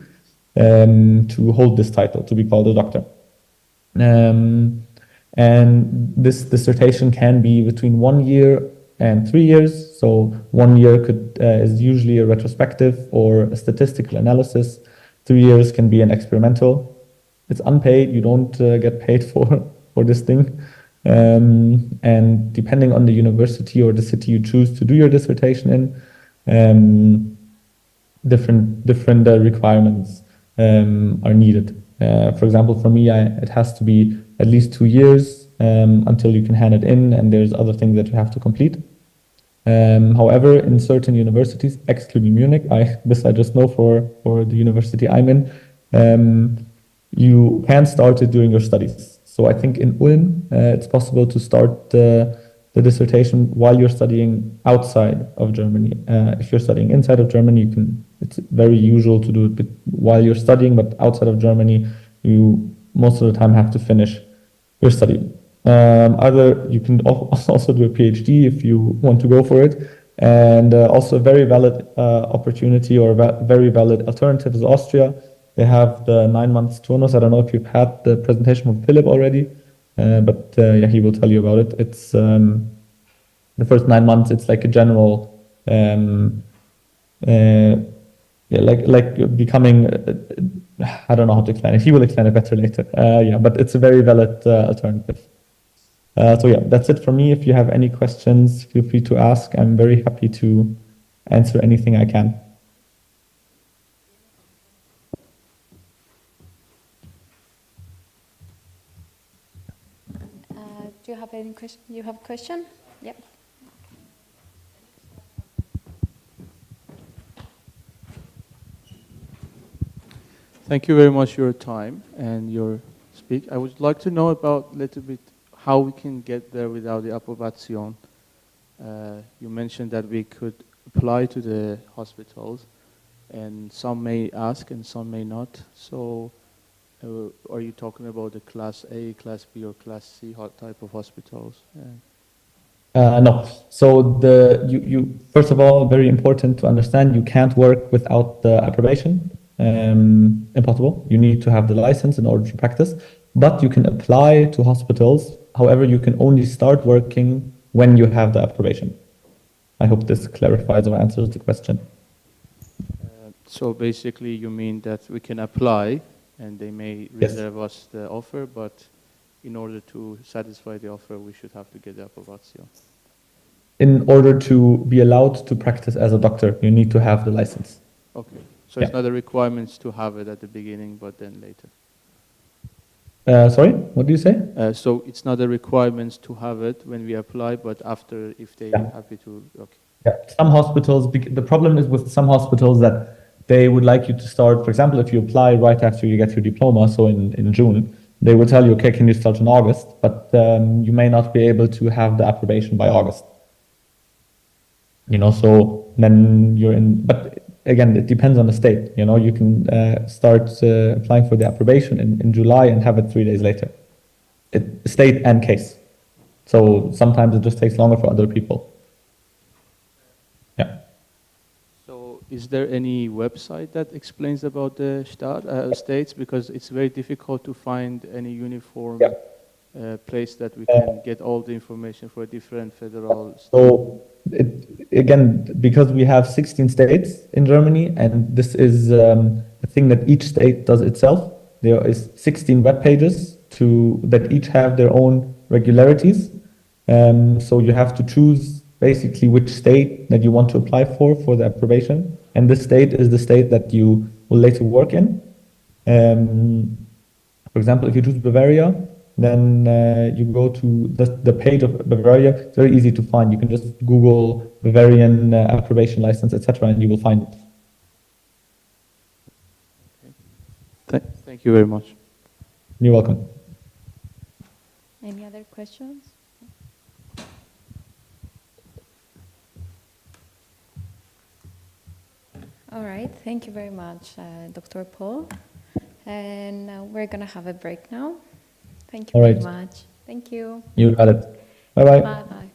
to hold this title, to be called a doctor. And this dissertation can be between 1 year and 3 years. So 1 year is usually a retrospective or a statistical analysis. 3 years can be an experimental. It's unpaid. You don't get paid for this thing. And depending on the university or the city you choose to do your dissertation in, different requirements are needed. For example, for me, it has to be at least 2 years. until you can hand it in, and there's other things that you have to complete. However, in certain universities, excluding Munich, this I just know for the university I'm in, you can start it during your studies. So I think in Ulm, it's possible to start the dissertation while you're studying outside of Germany. If you're studying inside of Germany, it's very usual to do it while you're studying, but outside of Germany, you most of the time have to finish your study. You can also do a PhD if you want to go for it. And also a very valid opportunity or very valid alternative is Austria. They have the 9 months turnus. I don't know if you've had the presentation from Philip already, but yeah, he will tell you about it. It's the first 9 months. It's like a general, like becoming. I don't know how to explain it. He will explain it better later. Yeah, but it's a very valid alternative. So yeah, that's it for me. If you have any questions, feel free to ask. I'm very happy to answer anything I can. Do you have any question? You have a question? Yep. Thank you very much for your time and your speak. I would like to know about a little bit how we can get there without the approbation. You mentioned that we could apply to the hospitals, and some may ask and some may not. So are you talking about the Class A, Class B, or Class C type of hospitals? No. So first of all, very important to understand, you can't work without the approbation. Impossible. You need to have the license in order to practice, but you can apply to hospitals. However, you can only start working when you have the approbation. I hope this clarifies or answers the question. So basically you mean that we can apply and they may reserve us the offer, but in order to satisfy the offer, we should have to get the approbation. In order to be allowed to practice as a doctor, you need to have the license. Okay. So it's not a requirement to have it at the beginning, but then later. Sorry, what do you say? So it's not a requirement to have it when we apply, but after, if they are happy to, okay. Yeah, some hospitals, the problem is with some hospitals that they would like you to start, for example, if you apply right after you get your diploma, so in June, they will tell you, okay, can you start in August? But you may not be able to have the approbation by August. So then you're in, but again, it depends on the state. You can start applying for the approbation in July and have it 3 days later. State and case. So sometimes it just takes longer for other people. Yeah. So is there any website that explains about the states? Because it's very difficult to find any uniform place that we can get all the information for different federal states. So again, because we have 16 states in Germany, and this is a thing that each state does itself. There is 16 web pages that each have their own regularities. So you have to choose basically which state that you want to apply for the approbation. And this state is the state that you will later work in. For example, if you choose Bavaria, then you go to the page of Bavaria. It's very easy to find. You can just Google Bavarian approbation license, etc., and you will find it. Thank you very much. You're welcome. Any other questions? All right, thank you very much, Dr. Paul. And we're going to have a break now. Thank you very much. Thank you. You got it. Bye-bye. Bye-bye.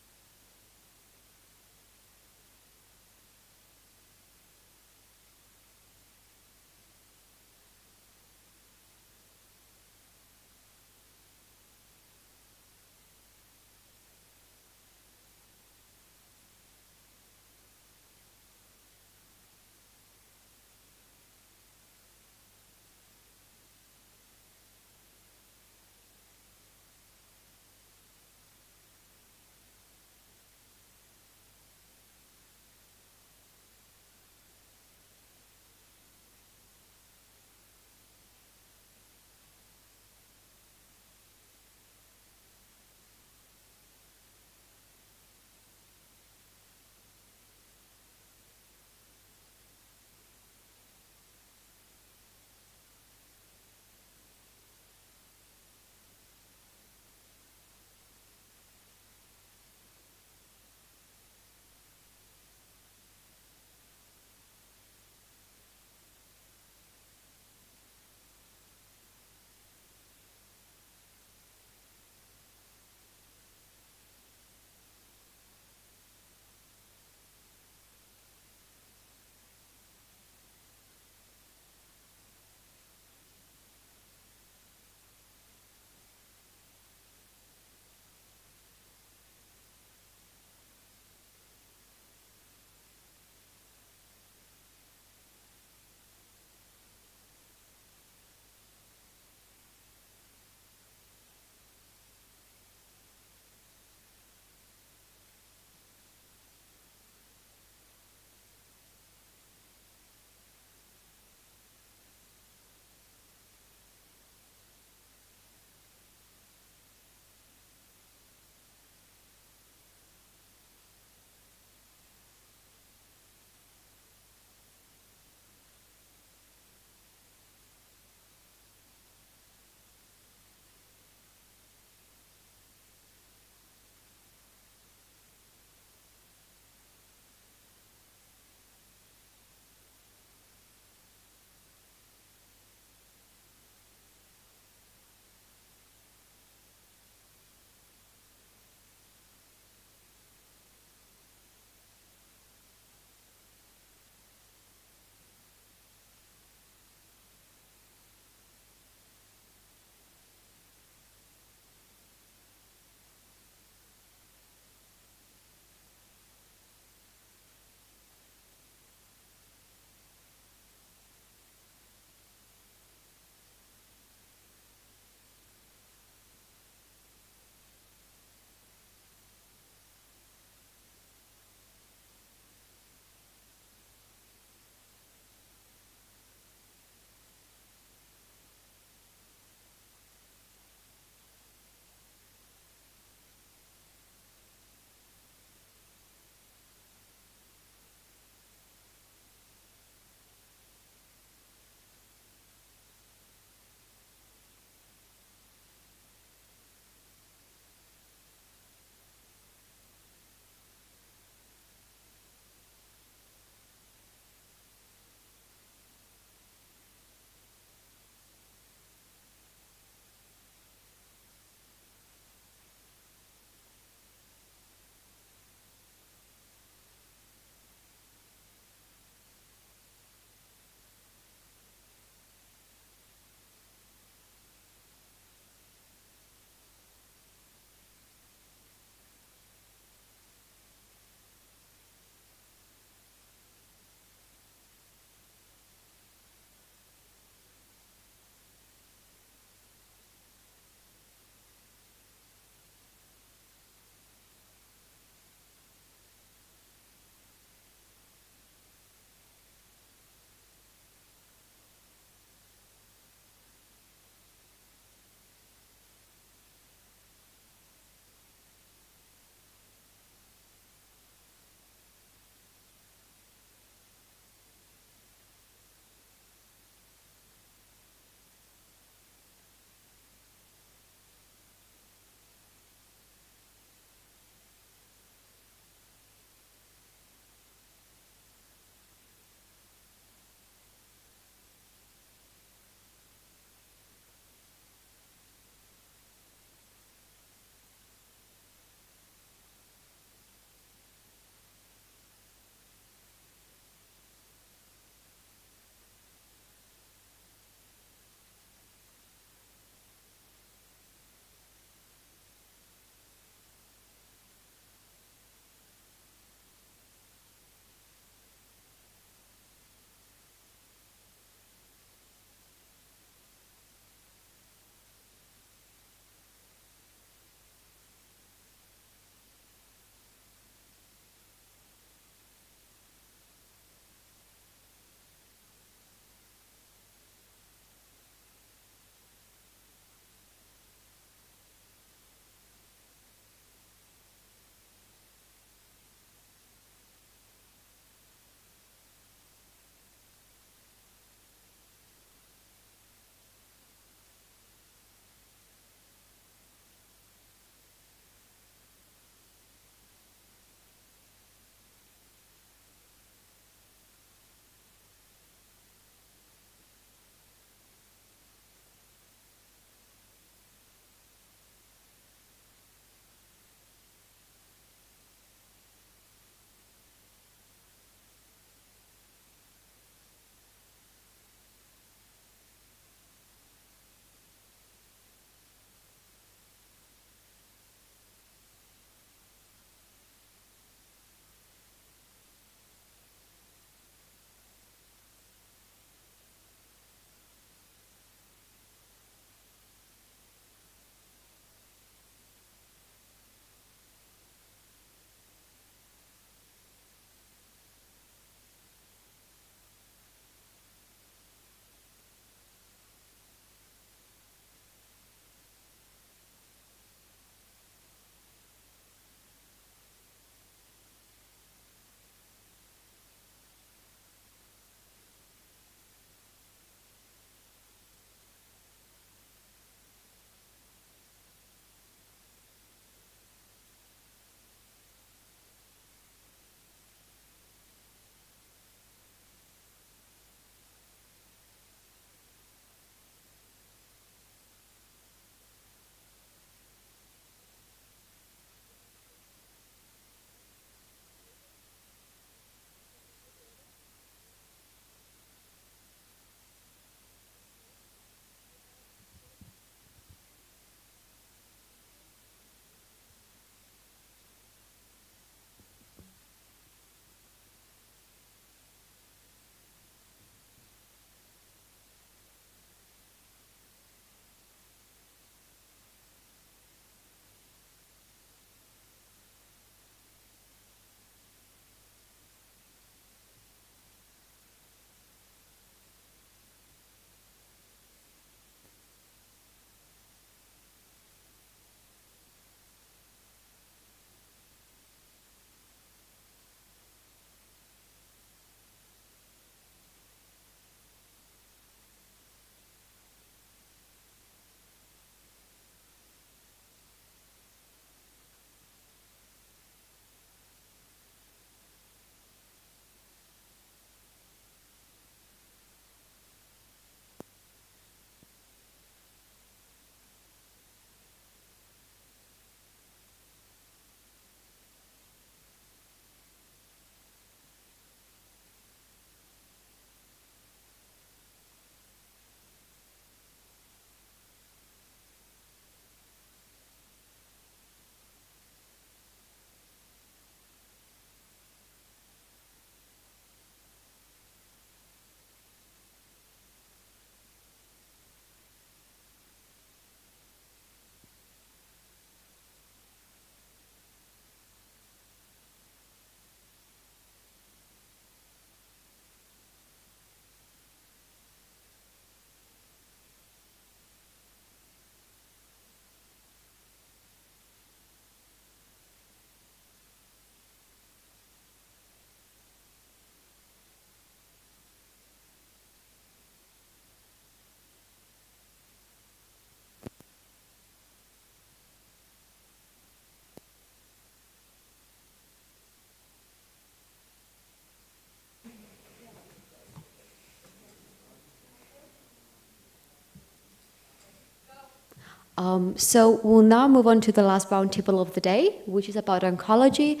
So we'll now move on to the last roundtable of the day, which is about oncology.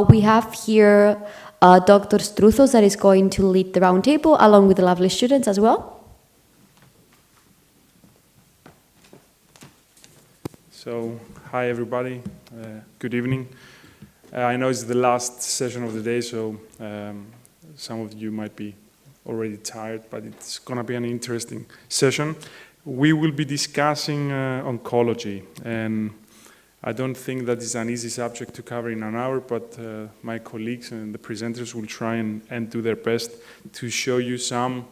We have here Dr. Struthos that is going to lead the roundtable along with the lovely students as well. So, hi everybody, good evening. I know it's the last session of the day, so some of you might be already tired, but it's going to be an interesting session. We will be discussing oncology, and I don't think that is an easy subject to cover in an hour, but my colleagues and the presenters will try and do their best to show you some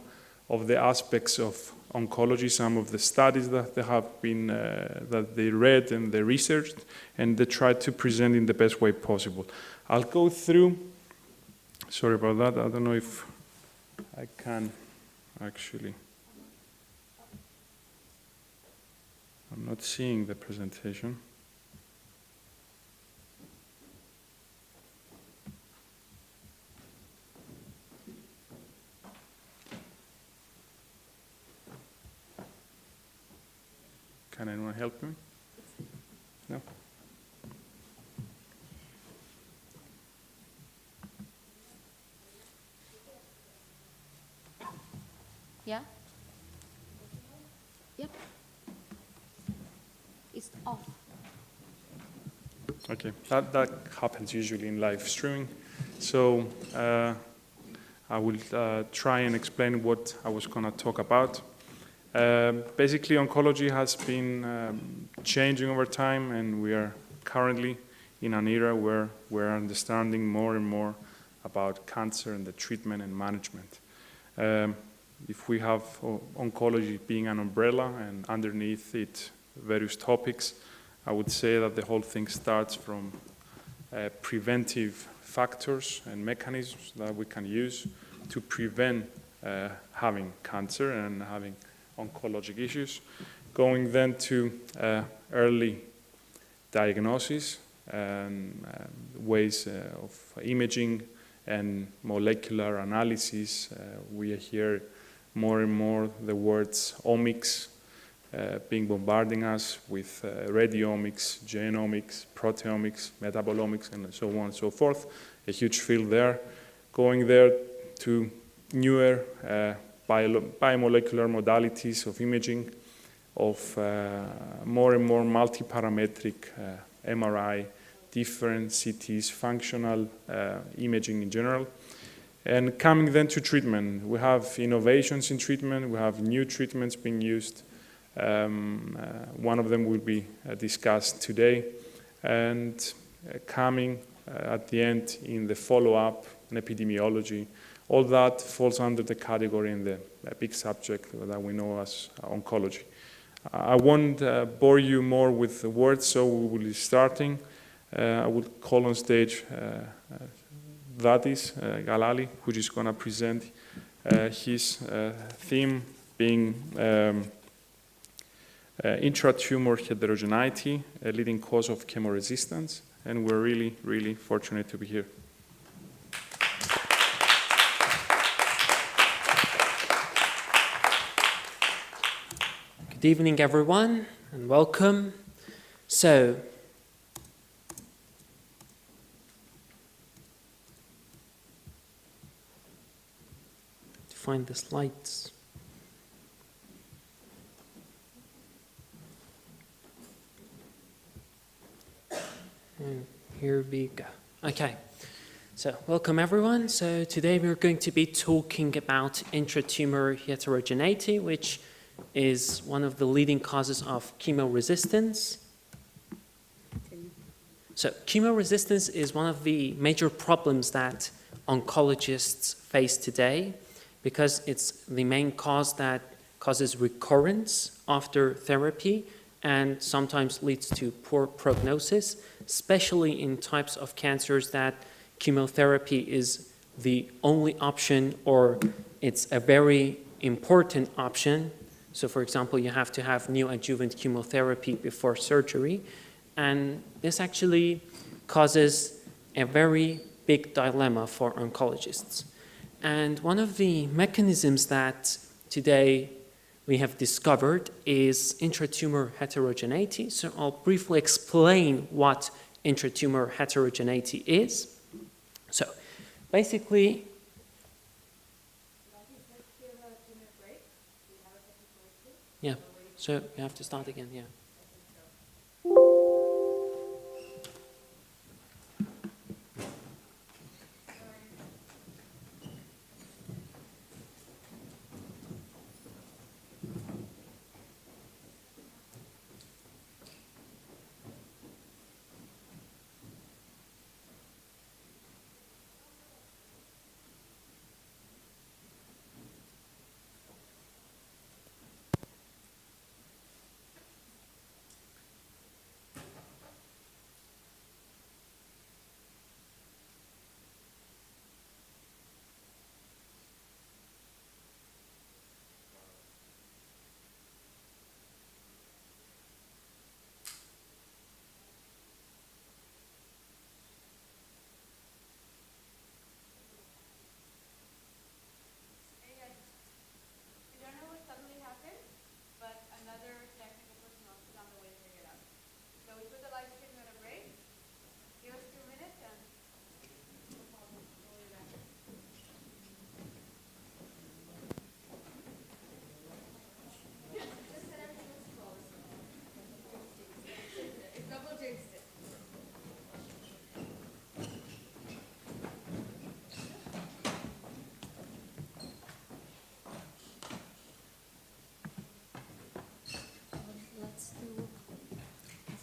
of the aspects of oncology, some of the studies that they have been, that they read and they researched, and they try to present in the best way possible. I'll go through, sorry about that, I don't know if I can actually, I'm not seeing the presentation. Can anyone help me? No? Yeah? Yep. It's off. Okay, that happens usually in live streaming. So I will try and explain what I was going to talk about. Basically, oncology has been changing over time, and we are currently in an era where we're understanding more and more about cancer and the treatment and management. If we have oncology being an umbrella and underneath it various topics, I would say that the whole thing starts from preventive factors and mechanisms that we can use to prevent having cancer and having oncologic issues, going then to early diagnosis and ways of imaging and molecular analysis. We hear more and more the words omics being bombarding us with radiomics, genomics, proteomics, metabolomics, and so on and so forth. A huge field there. Going there to newer biomolecular modalities of imaging, of more and more multi-parametric MRI, different CTs, functional imaging in general. And coming then to treatment, we have innovations in treatment, we have new treatments being used. One of them will be discussed today. And coming at the end in the follow-up in epidemiology, all that falls under the category in the big subject that we know as oncology. I won't bore you more with the words, so we will be starting. I will call on stage Vladis Galali, who is going to present his theme being intratumor heterogeneity, a leading cause of chemoresistance, and we're really, really fortunate to be here. Good evening, everyone, and welcome. So, to find the slides. And here we go. Okay, so welcome everyone. So today we're going to be talking about intratumor heterogeneity, which is one of the leading causes of chemoresistance. So chemoresistance is one of the major problems that oncologists face today because it's the main cause that causes recurrence after therapy and sometimes leads to poor prognosis, especially in types of cancers that chemotherapy is the only option or it's a very important option. So for example, you have to have neoadjuvant chemotherapy before surgery. And this actually causes a very big dilemma for oncologists. And one of the mechanisms that today we have discovered is intratumor heterogeneity. So I'll briefly explain what intratumor heterogeneity is. So basically, yeah, so you have to start again, yeah.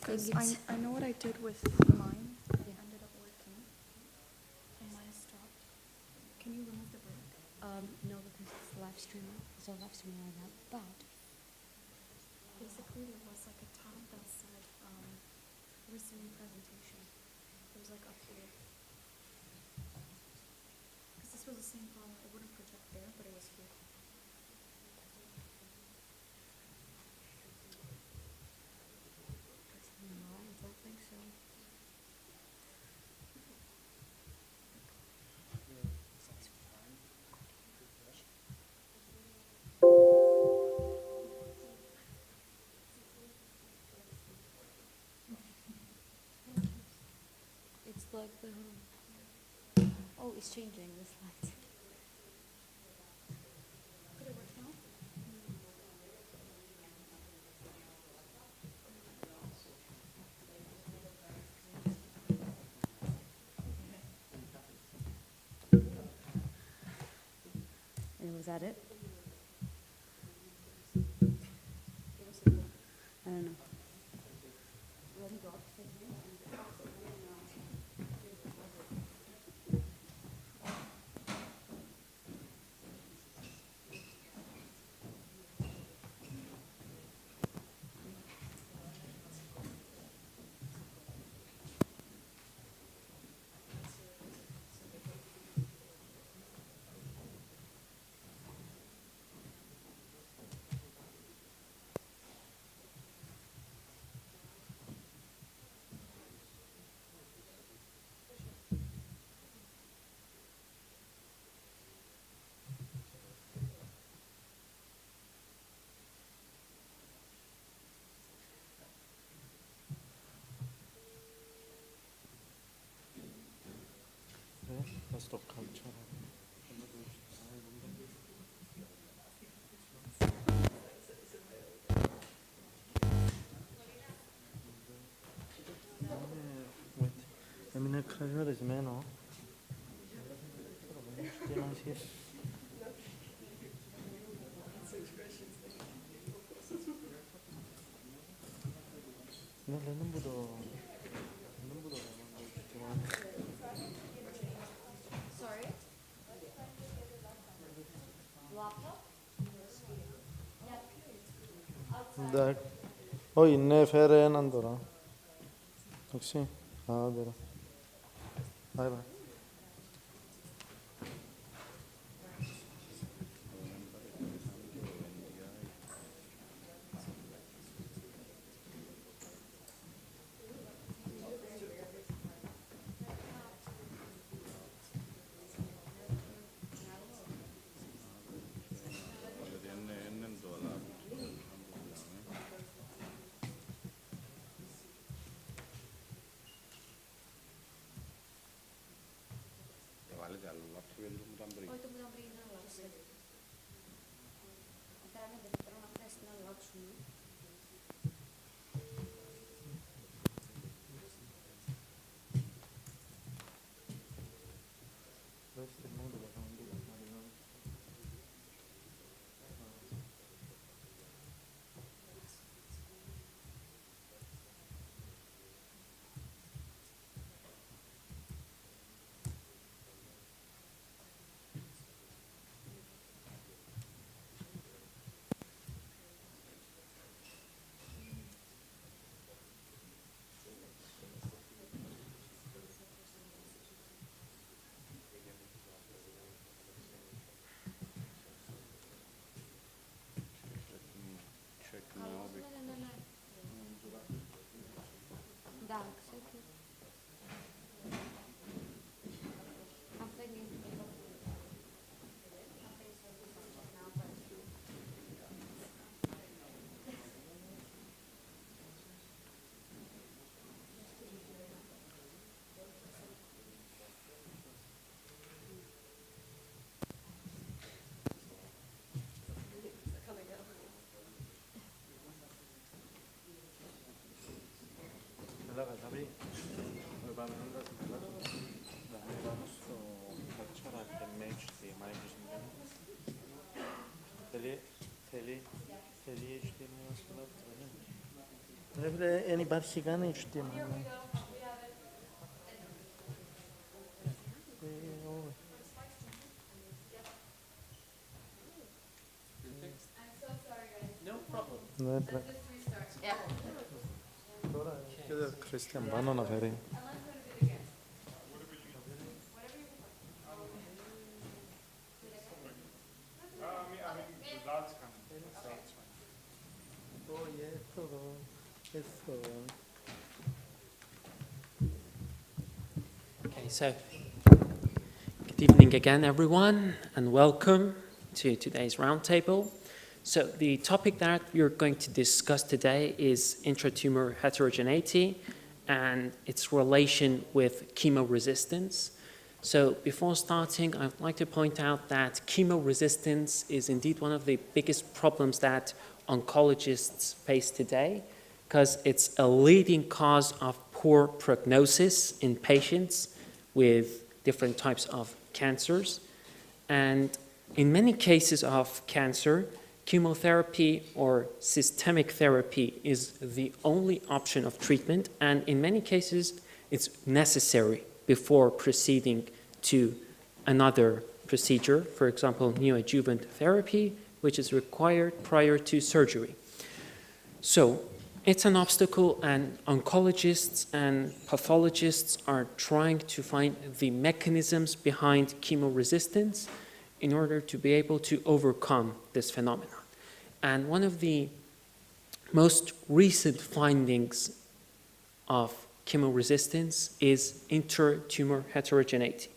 Because I know what I did with mine. It ended up working. And mine stopped. Can you remove the break? No, because it's live streaming. It's all live streaming right now. But basically, there was like a tab that said resume presentation. It was like up here. Because this was the same problem. It wouldn't project there, but it was here. no, I don't think so. It's like the oh, it's changing the slides. Could it work now? And was that it? I don't know. Stop culture. Έμεινε κραγιορισμένο. Ναι, δεν μπορώ. Sorry? Laptop? Εντάξει. Όχι, ναι, φέρε έναν τώρα. Εντάξει. Τώρα. Bye bye. Δεν είναι το λάβο. Δεν υπάρχει καν HTML. No problem. Τώρα κύριε Χριστιαν πάνω να φέρει. Okay, so good evening again, everyone, and welcome to today's roundtable. So the topic that we're going to discuss today is intratumor heterogeneity and its relation with chemoresistance. So before starting, I'd like to point out that chemoresistance is indeed one of the biggest problems that oncologists face today, because it's a leading cause of poor prognosis in patients with different types of cancers. And in many cases of cancer, chemotherapy or systemic therapy is the only option of treatment, and in many cases, it's necessary before proceeding to another procedure, for example, neoadjuvant therapy, which is required prior to surgery. So it's an obstacle, and oncologists and pathologists are trying to find the mechanisms behind chemoresistance in order to be able to overcome this phenomenon. And one of the most recent findings of chemoresistance is intratumor heterogeneity.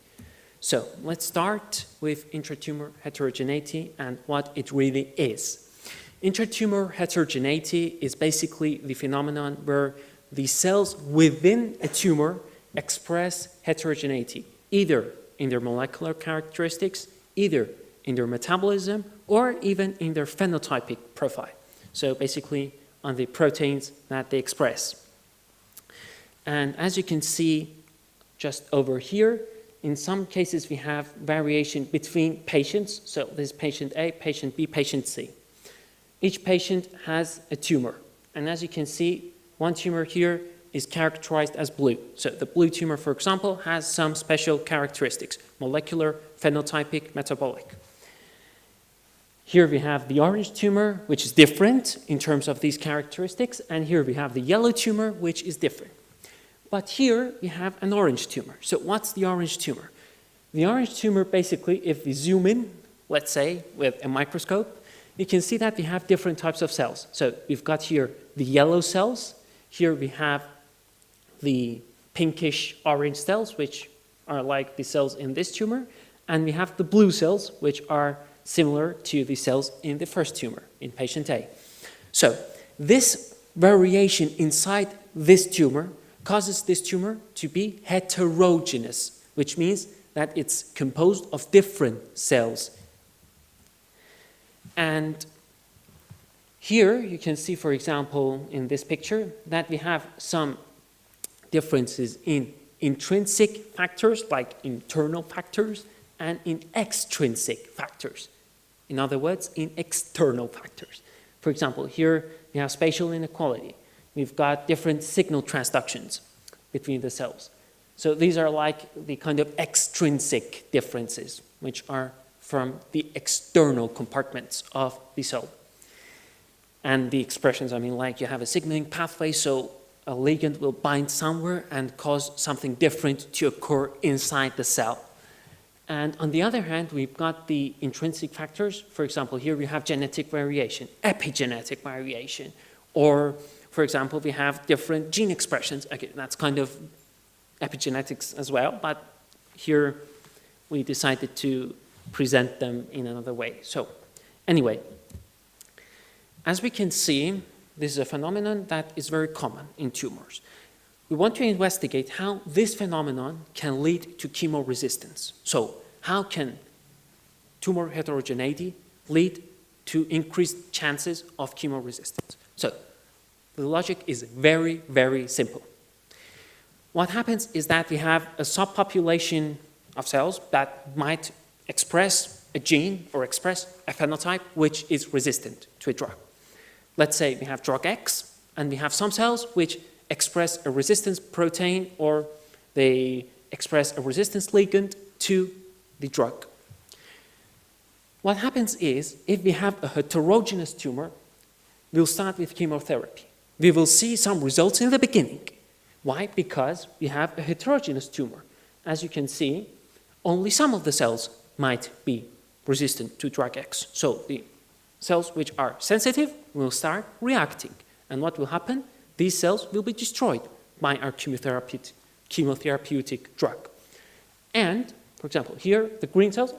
So let's start with intratumor heterogeneity and what it really is. Intratumor heterogeneity is basically the phenomenon where the cells within a tumor express heterogeneity, either in their molecular characteristics, either in their metabolism, or even in their phenotypic profile. So basically on the proteins that they express. And as you can see just over here, in some cases we have variation between patients. So this is patient A, patient B, patient C. Each patient has a tumor. And as you can see, one tumor here is characterized as blue. So the blue tumor, for example, has some special characteristics: molecular, phenotypic, metabolic. Here we have the orange tumor, which is different in terms of these characteristics. And here we have the yellow tumor, which is different. But here we have an orange tumor. So what's the orange tumor? The orange tumor, basically, if we zoom in, let's say, with a microscope, you can see that we have different types of cells. So we've got here the yellow cells. Here we have the pinkish orange cells, which are like the cells in this tumor. And we have the blue cells, which are similar to the cells in the first tumor, in patient A. So this variation inside this tumor causes this tumor to be heterogeneous, which means that it's composed of different cells. And here you can see, for example, in this picture, that we have some differences in intrinsic factors, like internal factors, and in extrinsic factors. In other words, in external factors. For example, here we have spatial inequality. We've got different signal transductions between the cells. So these are like the kind of extrinsic differences, which are from the external compartments of the cell. And the expressions, I mean, like you have a signaling pathway, so a ligand will bind somewhere and cause something different to occur inside the cell. And on the other hand, we've got the intrinsic factors. For example, here we have genetic variation, epigenetic variation, or, for example, we have different gene expressions. Okay, that's kind of epigenetics as well, but here we decided to present them in another way. So anyway, as we can see, this is a phenomenon that is very common in tumors. We want to investigate how this phenomenon can lead to chemoresistance. So how can tumor heterogeneity lead to increased chances of chemoresistance? So the logic is very, very simple. What happens is that we have a subpopulation of cells that might express a gene or express a phenotype which is resistant to a drug. Let's say we have drug X, and we have some cells which express a resistance protein, or they express a resistance ligand to the drug. What happens is, if we have a heterogeneous tumor, we'll start with chemotherapy. We will see some results in the beginning. Why? Because we have a heterogeneous tumor. As you can see, only some of the cells might be resistant to drug X. So the cells which are sensitive will start reacting. And what will happen? These cells will be destroyed by our chemotherapeutic drug. And, for example, here the green cells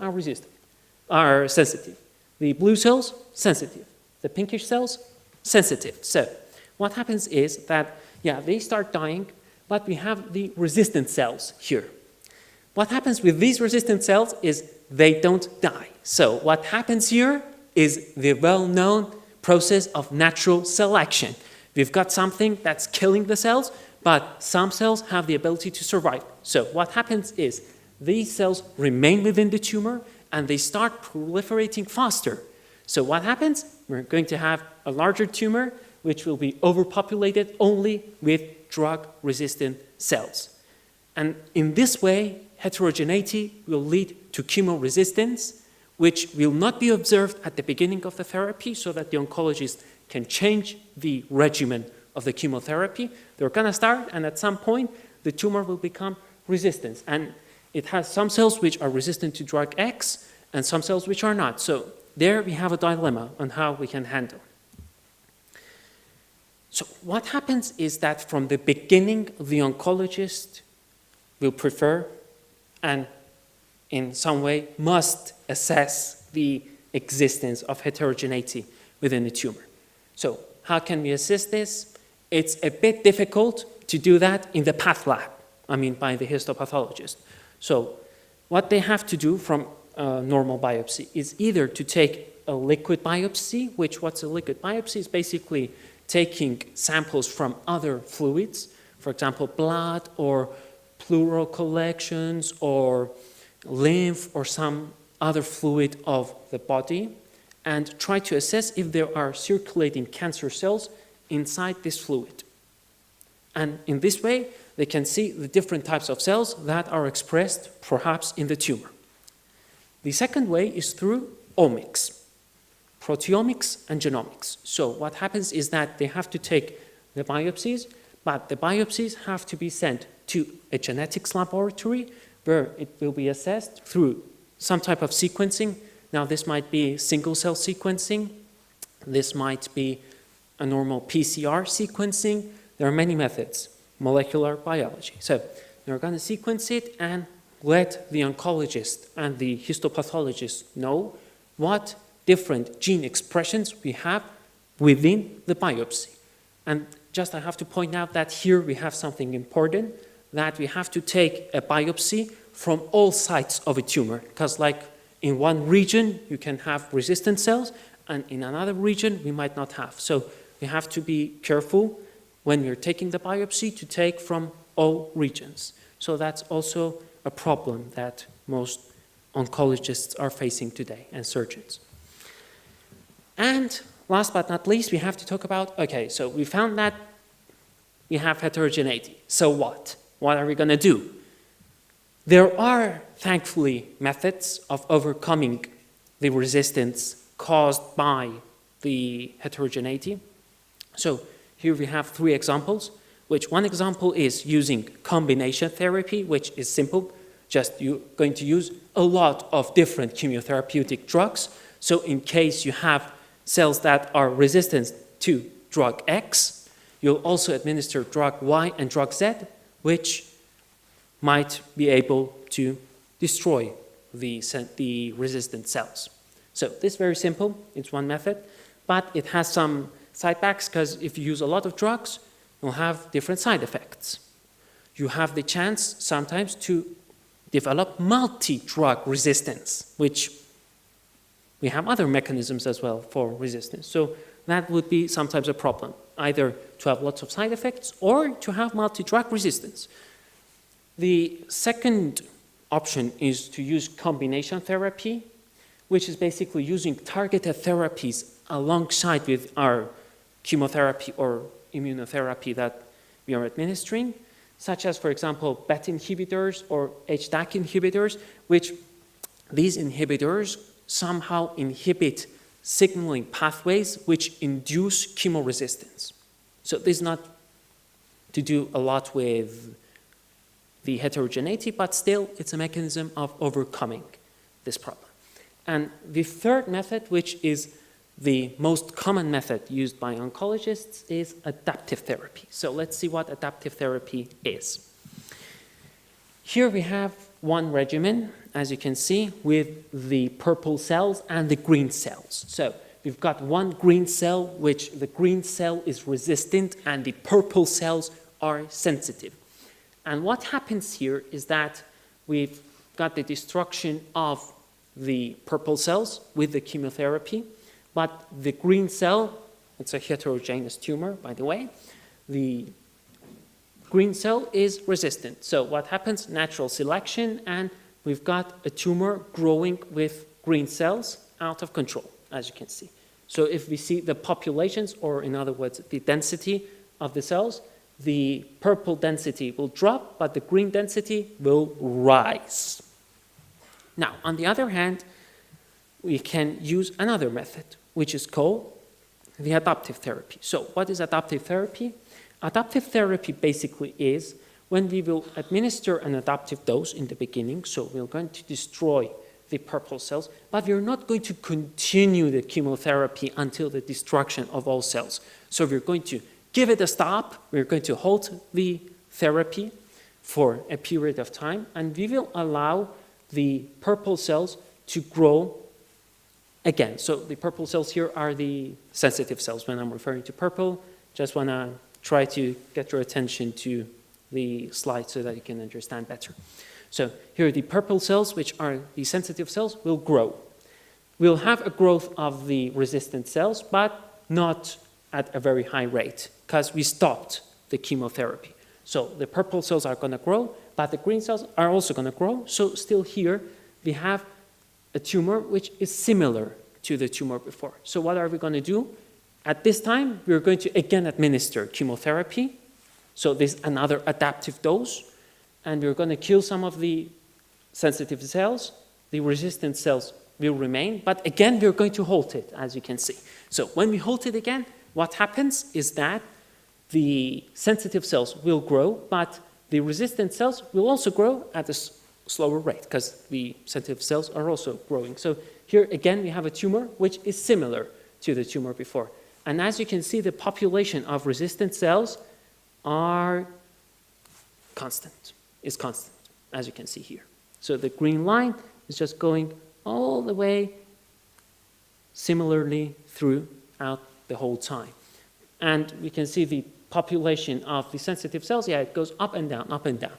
are sensitive. The blue cells, sensitive. The pinkish cells, sensitive. So what happens is that, yeah, they start dying, but we have the resistant cells here. What happens with these resistant cells is they don't die. So what happens here is the well-known process of natural selection. We've got something that's killing the cells, but some cells have the ability to survive. So what happens is these cells remain within the tumor and they start proliferating faster. So what happens? We're going to have a larger tumor which will be overpopulated only with drug-resistant cells. And in this way, heterogeneity will lead to chemoresistance, which will not be observed at the beginning of the therapy, so that the oncologist can change the regimen of the chemotherapy. They're going to start, and at some point, the tumor will become resistant. And it has some cells which are resistant to drug X, and some cells which are not. So there we have a dilemma on how we can handle. So what happens is that from the beginning, the oncologist will prefer and in some way must assess the existence of heterogeneity within the tumor. So how can we assess this? It's a bit difficult to do that in the path lab, by the histopathologist. So what they have to do from a normal biopsy is either to take a liquid biopsy, what's a liquid biopsy is basically taking samples from other fluids, for example, blood or pleural collections or lymph or some other fluid of the body, and try to assess if there are circulating cancer cells inside this fluid. And in this way, they can see the different types of cells that are expressed perhaps in the tumor. The second way is through omics, proteomics and genomics. So what happens is that they have to take the biopsies, but the biopsies have to be sent to a genetics laboratory where it will be assessed through some type of sequencing. Now this might be single cell sequencing, this might be a normal PCR sequencing. There are many methods, molecular biology. So they're going to sequence it and let the oncologist and the histopathologist know what different gene expressions we have within the biopsy. And just I have to point out that here we have something important, that we have to take a biopsy from all sides of a tumor, because like in one region you can have resistant cells, and in another region we might not have. So we have to be careful when we're taking the biopsy to take from all regions. So that's also a problem that most oncologists are facing today, and surgeons. And last but not least, we have to talk about, okay, so we found that we have heterogeneity. So what? What are we going to do? There are, thankfully, methods of overcoming the resistance caused by the heterogeneity. So here we have 3 examples, which one example is using combination therapy, which is simple. Just you're going to use a lot of different chemotherapeutic drugs. So in case you have cells that are resistant to drug X, you'll also administer drug Y and drug Z, which might be able to destroy the resistant cells. So this is very simple. It's one method, but it has some sidebacks, because if you use a lot of drugs, you'll have different side effects. You have the chance sometimes to develop multi-drug resistance, which we have other mechanisms as well for resistance. So that would be sometimes a problem, either to have lots of side effects or to have multi-drug resistance. The second option is to use combination therapy, which is basically using targeted therapies alongside with our chemotherapy or immunotherapy that we are administering, such as, for example, BET inhibitors or HDAC inhibitors, which these inhibitors somehow inhibit signaling pathways which induce chemoresistance. So this is not to do a lot with the heterogeneity, but still it's a mechanism of overcoming this problem. And the third method, which is the most common method used by oncologists, is adaptive therapy. So let's see what adaptive therapy is. Here we have one regimen, as you can see, with the purple cells and the green cells. So we've got one green cell, which the green cell is resistant and the purple cells are sensitive. And what happens here is that we've got the destruction of the purple cells with the chemotherapy, but the green cell, it's a heterogeneous tumor, by the way, the green cell is resistant. So what happens? Natural selection, and we've got a tumor growing with green cells out of control, as you can see. So if we see the populations, or in other words, the density of the cells, the purple density will drop, but the green density will rise. Now, on the other hand, we can use another method, which is called the adaptive therapy. So what is adaptive therapy? Adaptive therapy basically is when we will administer an adaptive dose in the beginning, so we're going to destroy the purple cells, but we're not going to continue the chemotherapy until the destruction of all cells. So we're going to give it a stop, we're going to halt the therapy for a period of time, and we will allow the purple cells to grow again. So the purple cells here are the sensitive cells. When I'm referring to purple, just want to try to get your attention to the slide so that you can understand better. So here the purple cells, which are the sensitive cells, will grow. We'll have a growth of the resistant cells, but not at a very high rate, because we stopped the chemotherapy. So the purple cells are going to grow, but the green cells are also going to grow. So still here, we have a tumor which is similar to the tumor before. So what are we going to do? At this time, we're going to again administer chemotherapy. So this is another adaptive dose. And we're going to kill some of the sensitive cells. The resistant cells will remain. But again, we're going to halt it, as you can see. So when we halt it again, what happens is that the sensitive cells will grow, but the resistant cells will also grow at a slower rate, because the sensitive cells are also growing. So here again, we have a tumor which is similar to the tumor before. And as you can see, the population of resistant cells are constant, as you can see here. So the green line is just going all the way similarly throughout the whole time. And we can see the population of the sensitive cells, yeah, it goes up and down, up and down.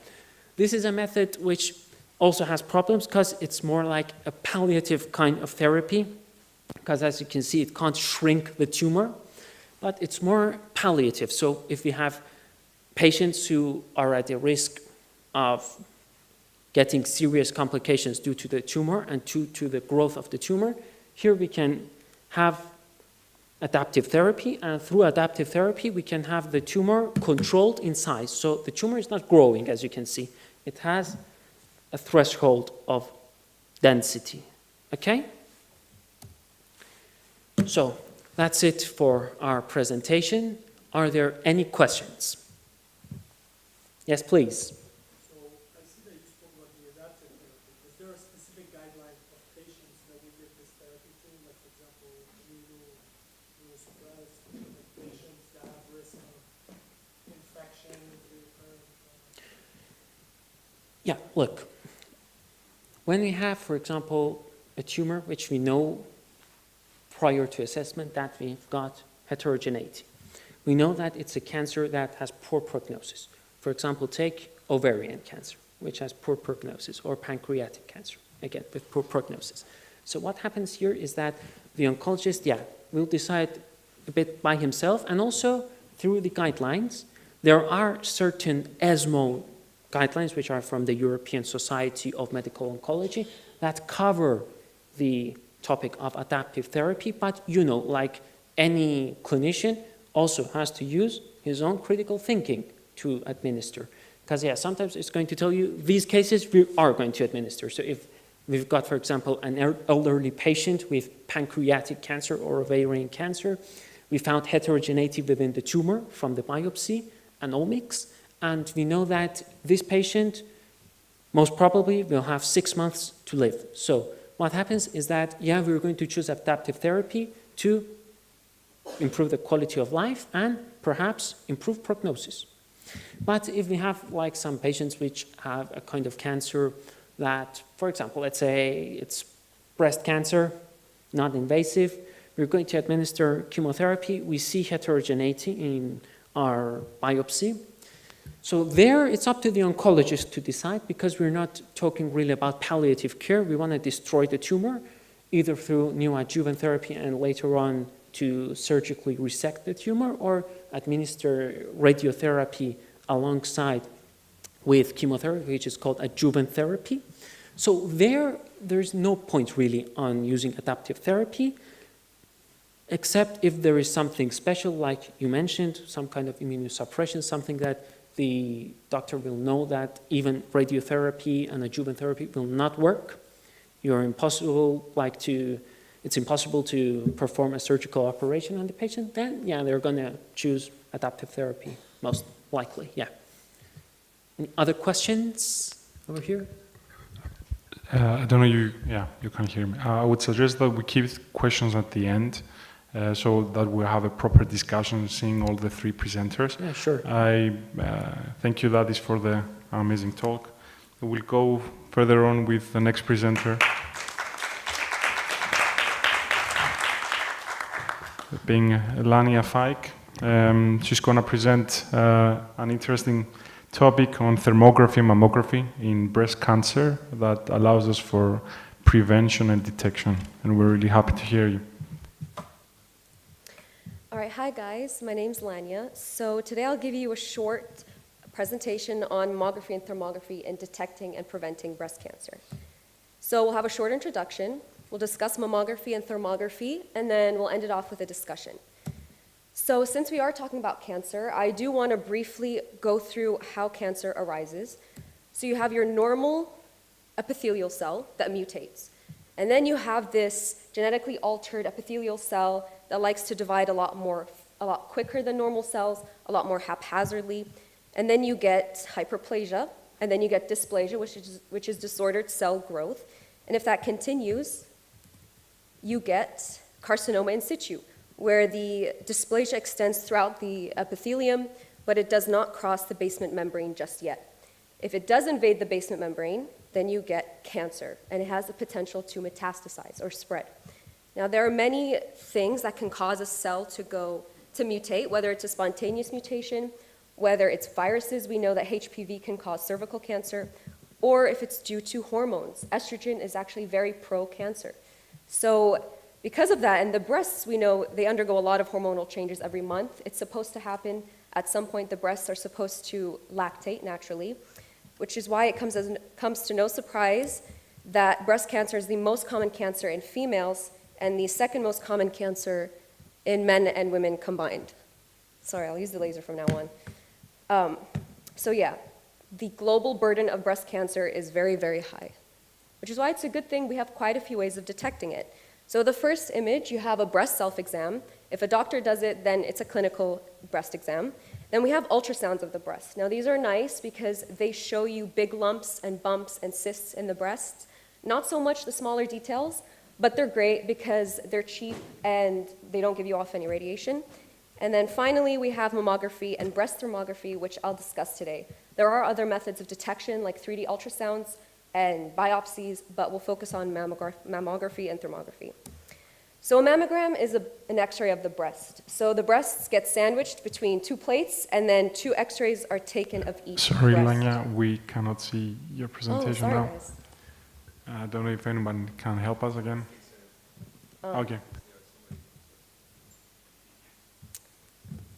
This is a method which also has problems because it's more like a palliative kind of therapy, because as you can see, it can't shrink the tumor, but it's more palliative. So if we have patients who are at a risk of getting serious complications due to the tumor and due to the growth of the tumor, here we can have adaptive therapy, and through adaptive therapy, we can have the tumor controlled in size. So the tumor is not growing, as you can see. It has a threshold of density, okay? So that's it for our presentation. Are there any questions? Yes, please. So I see that you spoke about the adaptive therapy. Is there a specific guideline of patients that we give this therapy to? Like, for example, immunosuppressed patients that have risk of infection, recurrent? Yeah, look. When we have, for example, a tumor which we know prior to assessment that we've got heterogeneity, we know that it's a cancer that has poor prognosis. For example, take ovarian cancer, which has poor prognosis, or pancreatic cancer, again, with poor prognosis. So what happens here is that the oncologist, will decide a bit by himself, and also through the guidelines. There are certain ECMO guidelines, which are from the European Society of Medical Oncology, that cover the topic of adaptive therapy, but like any clinician also has to use his own critical thinking to administer. Because sometimes it's going to tell you these cases we are going to administer. So if we've got, for example, an elderly patient with pancreatic cancer or ovarian cancer, we found heterogeneity within the tumor from the biopsy and omics, and we know that this patient most probably will have 6 months to live. So what happens is that, we're going to choose adaptive therapy to improve the quality of life and perhaps improve prognosis. But if we have like some patients which have a kind of cancer that, for example, let's say it's breast cancer, not invasive, we're going to administer chemotherapy, we see heterogeneity in our biopsy. So there it's up to the oncologist to decide, because we're not talking really about palliative care. We want to destroy the tumor, either through neoadjuvant therapy and later on to surgically resect the tumor, or administer radiotherapy alongside with chemotherapy, which is called adjuvant therapy. So there's no point really on using adaptive therapy, except if there is something special, like you mentioned, some kind of immunosuppression, something that the doctor will know that even radiotherapy and adjuvant therapy will not work. It's impossible to perform a surgical operation on the patient, then they're going to choose adaptive therapy, most likely, Any other questions over here? I don't know, you can hear me. I would suggest that we keep questions at the end, so that we have a proper discussion, seeing all the three presenters. Yeah, sure. I thank you, Ladis, for the amazing talk. We'll go further on with the next presenter, being Lania Fike. She's going to present an interesting topic on thermography and mammography in breast cancer that allows us for prevention and detection. And we're really happy to hear you. All right, hi guys, my name's Lania. So today I'll give you a short presentation on mammography and thermography in detecting and preventing breast cancer. So we'll have a short introduction, we'll discuss mammography and thermography, and then we'll end it off with a discussion. So since we are talking about cancer, I do want to briefly go through how cancer arises. So you have your normal epithelial cell that mutates. And then you have this genetically altered epithelial cell that likes to divide a lot quicker than normal cells, a lot more haphazardly. And then you get hyperplasia, and then you get dysplasia, which is disordered cell growth. And if that continues, you get carcinoma in situ, where the dysplasia extends throughout the epithelium, but it does not cross the basement membrane just yet. If it does invade the basement membrane, then you get cancer, and it has the potential to metastasize or spread. Now, there are many things that can cause a cell to mutate, whether it's a spontaneous mutation, whether it's viruses. We know that HPV can cause cervical cancer, or if it's due to hormones. Estrogen is actually very pro-cancer. So because of that, and the breasts, we know they undergo a lot of hormonal changes every month. It's supposed to happen at some point. The breasts are supposed to lactate naturally, which is why it comes to no surprise that breast cancer is the most common cancer in females and the second most common cancer in men and women combined. Sorry, I'll use the laser from now on. So yeah, the global burden of breast cancer is very, very high, which is why it's a good thing we have quite a few ways of detecting it. So the first image, you have a breast self-exam. If a doctor does it, then it's a clinical breast exam. Then we have ultrasounds of the breast. Now these are nice because they show you big lumps and bumps and cysts in the breast. Not so much the smaller details, but they're great because they're cheap and they don't give you off any radiation. And then finally, we have mammography and breast thermography, which I'll discuss today. There are other methods of detection like 3D ultrasounds and biopsies, but we'll focus on mammography and thermography. So a mammogram is an x-ray of the breast. So the breasts get sandwiched between two plates, and then two x-rays are taken of each Sorry, breast. Lanya, we cannot see your presentation sorry, now. guys. I don't know if anyone can help us again. Okay.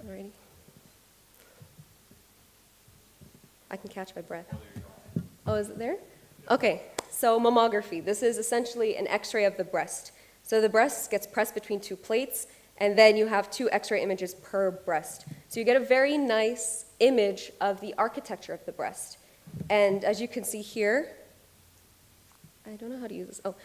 Alrighty. I can catch my breath. Oh, is it there? Okay, so mammography. This is essentially an x-ray of the breast. So the breast gets pressed between two plates, and then you have two x-ray images per breast. So you get a very nice image of the architecture of the breast. And as you can see here, I don't know how to use this. Oh,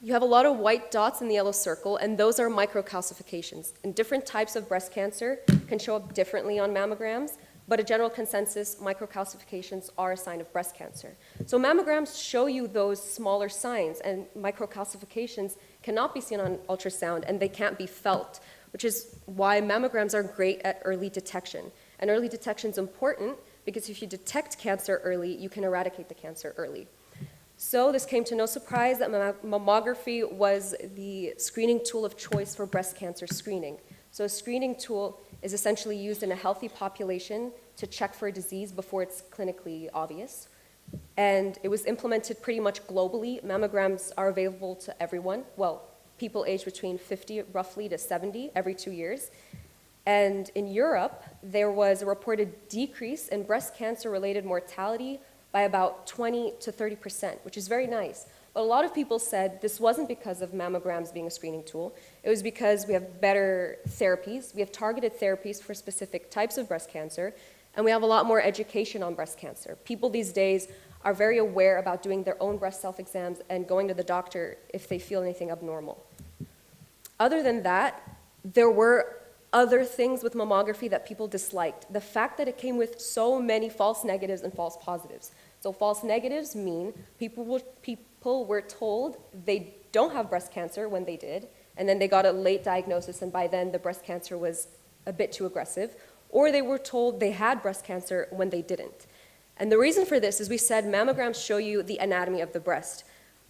you have a lot of white dots in the yellow circle, and those are microcalcifications. And different types of breast cancer can show up differently on mammograms, but a general consensus, microcalcifications are a sign of breast cancer. So mammograms show you those smaller signs, and microcalcifications cannot be seen on ultrasound, and they can't be felt, which is why mammograms are great at early detection. And early detection is important because if you detect cancer early, you can eradicate the cancer early. So this came to no surprise that mammography was the screening tool of choice for breast cancer screening. So a screening tool is essentially used in a healthy population to check for a disease before it's clinically obvious. And it was implemented pretty much globally. Mammograms are available to everyone, well, people aged between 50 roughly to 70 every 2 years. And in Europe, there was a reported decrease in breast cancer-related mortality by about 20 to 30%, which is very nice. But a lot of people said this wasn't because of mammograms being a screening tool. It was because we have better therapies. We have targeted therapies for specific types of breast cancer, and we have a lot more education on breast cancer. People these days are very aware about doing their own breast self-exams and going to the doctor if they feel anything abnormal. Other than that, there were other things with mammography that people disliked. The fact that it came with so many false negatives and false positives. So false negatives mean people were told they don't have breast cancer when they did, and then they got a late diagnosis, and by then the breast cancer was a bit too aggressive, or they were told they had breast cancer when they didn't. And the reason for this is we said mammograms show you the anatomy of the breast,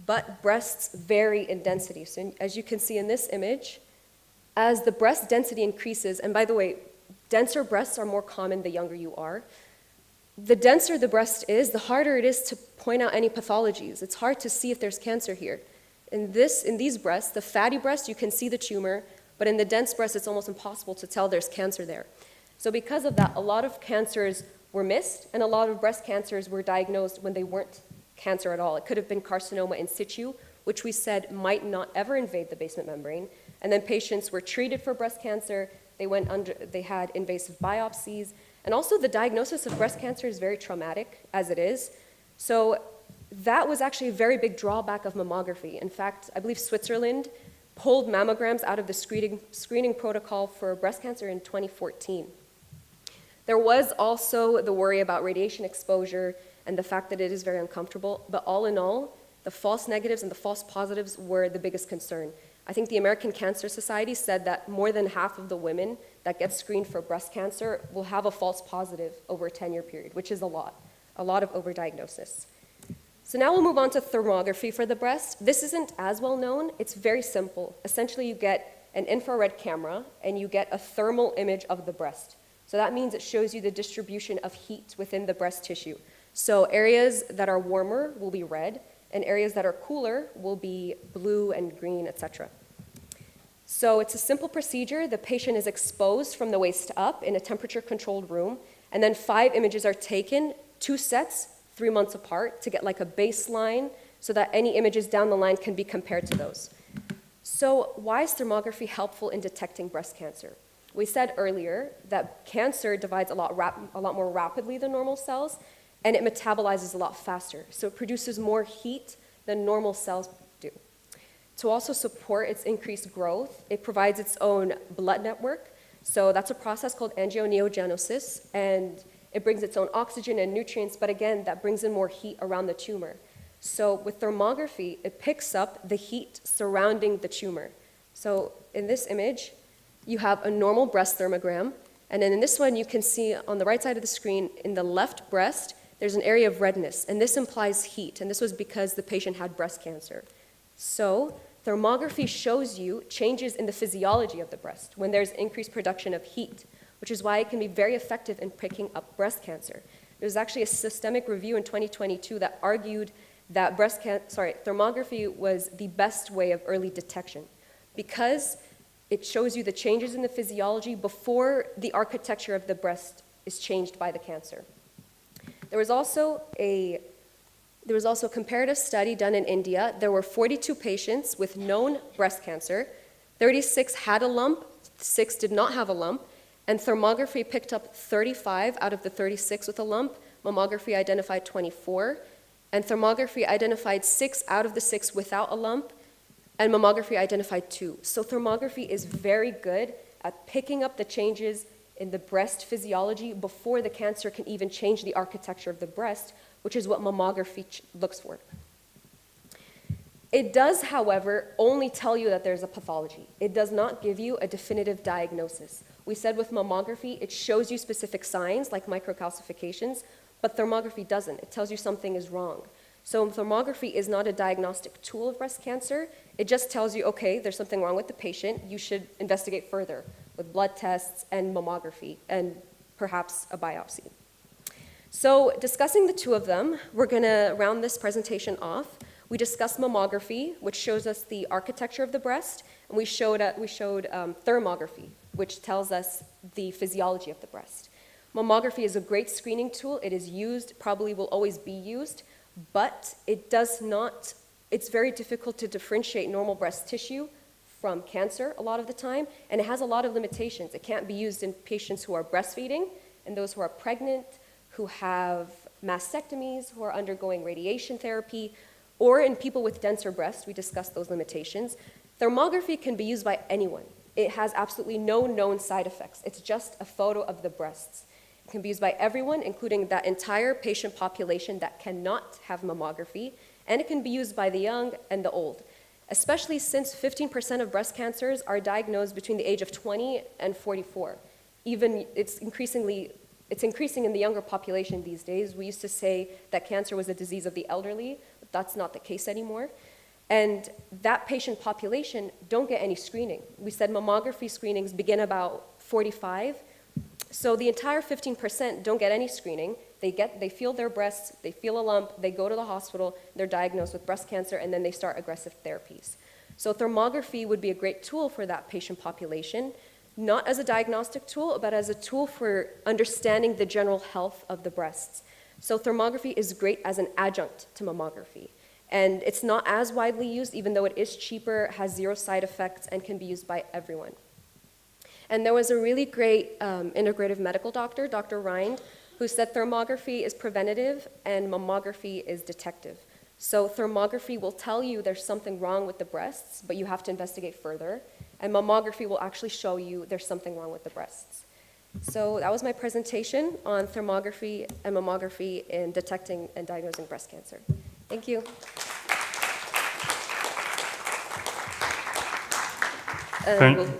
but breasts vary in density. So as you can see in this image, as the breast density increases, and by the way, denser breasts are more common the younger you are. The denser the breast is, the harder it is to point out any pathologies. It's hard to see if there's cancer here. In these breasts, the fatty breast, you can see the tumor, but in the dense breast, it's almost impossible to tell there's cancer there. So because of that, a lot of cancers were missed, and a lot of breast cancers were diagnosed when they weren't cancer at all. It could have been carcinoma in situ, which we said might not ever invade the basement membrane. And then patients were treated for breast cancer. They had invasive biopsies. And also the diagnosis of breast cancer is very traumatic, as it is. So that was actually a very big drawback of mammography. In fact, I believe Switzerland pulled mammograms out of the screening protocol for breast cancer in 2014. There was also the worry about radiation exposure and the fact that it is very uncomfortable. But all in all, the false negatives and the false positives were the biggest concern. I think the American Cancer Society said that more than half of the women that get screened for breast cancer will have a false positive over a 10-year period, which is a lot of overdiagnosis. So now we'll move on to thermography for the breast. This isn't as well known. It's very simple. Essentially, you get an infrared camera and you get a thermal image of the breast. So that means it shows you the distribution of heat within the breast tissue. So areas that are warmer will be red, and areas that are cooler will be blue and green, etc. So it's a simple procedure. The patient is exposed from the waist up in a temperature-controlled room, and then 5 images are taken, 2 sets, 3 months apart, to get like a baseline so that any images down the line can be compared to those. So why is thermography helpful in detecting breast cancer? We said earlier that cancer divides a lot more rapidly than normal cells, and it metabolizes a lot faster. So it produces more heat than normal cells do. To also support its increased growth, it provides its own blood network. So that's a process called angioneogenesis, and it brings its own oxygen and nutrients, but again, that brings in more heat around the tumor. So with thermography, it picks up the heat surrounding the tumor. So in this image, you have a normal breast thermogram, and then in this one, you can see on the right side of the screen, in the left breast, there's an area of redness, and this implies heat, and this was because the patient had breast cancer. So thermography shows you changes in the physiology of the breast when there's increased production of heat, which is why it can be very effective in picking up breast cancer. There was actually a systemic review in 2022 that argued that thermography was the best way of early detection because it shows you the changes in the physiology before the architecture of the breast is changed by the cancer. There was also a comparative study done in India. There were 42 patients with known breast cancer. 36 had a lump, 6 did not have a lump, and thermography picked up 35 out of the 36 with a lump. Mammography identified 24, and thermography identified 6 out of the 6 without a lump, and mammography identified 2. So thermography is very good at picking up the changes in the breast physiology before the cancer can even change the architecture of the breast, which is what mammography looks for. It does, however, only tell you that there's a pathology. It does not give you a definitive diagnosis. We said with mammography, it shows you specific signs like microcalcifications, but thermography doesn't. It tells you something is wrong. So thermography is not a diagnostic tool of breast cancer. It just tells you, okay, there's something wrong with the patient. You should investigate further with blood tests and mammography and perhaps a biopsy. So discussing the two of them, we're going to round this presentation off. We discussed mammography, which shows us the architecture of the breast, and we showed thermography, which tells us the physiology of the breast. Mammography is a great screening tool. It is used, probably will always be used, but it's very difficult to differentiate normal breast tissue from cancer a lot of the time, and it has a lot of limitations. It can't be used in patients who are breastfeeding, and those who are pregnant, who have mastectomies, who are undergoing radiation therapy, or in people with denser breasts. We discussed those limitations. Thermography can be used by anyone. It has absolutely no known side effects. It's just a photo of the breasts. It can be used by everyone, including that entire patient population that cannot have mammography, and it can be used by the young and the old, especially since 15% of breast cancers are diagnosed between the age of 20 and 44. Even it's increasing in the younger population these days. We used to say that cancer was a disease of the elderly, but that's not the case anymore. And that patient population don't get any screening. We said mammography screenings begin about 45. So the entire 15% don't get any screening. They feel their breasts, they feel a lump, they go to the hospital, they're diagnosed with breast cancer, and then they start aggressive therapies. So thermography would be a great tool for that patient population, not as a diagnostic tool, but as a tool for understanding the general health of the breasts. So thermography is great as an adjunct to mammography. And it's not as widely used, even though it is cheaper, has 0 side effects, and can be used by everyone. And there was a really great integrative medical doctor, Dr. Rind, who said thermography is preventative and mammography is detective. So thermography will tell you there's something wrong with the breasts, but you have to investigate further. And mammography will actually show you there's something wrong with the breasts. So that was my presentation on thermography and mammography in detecting and diagnosing breast cancer. Thank you.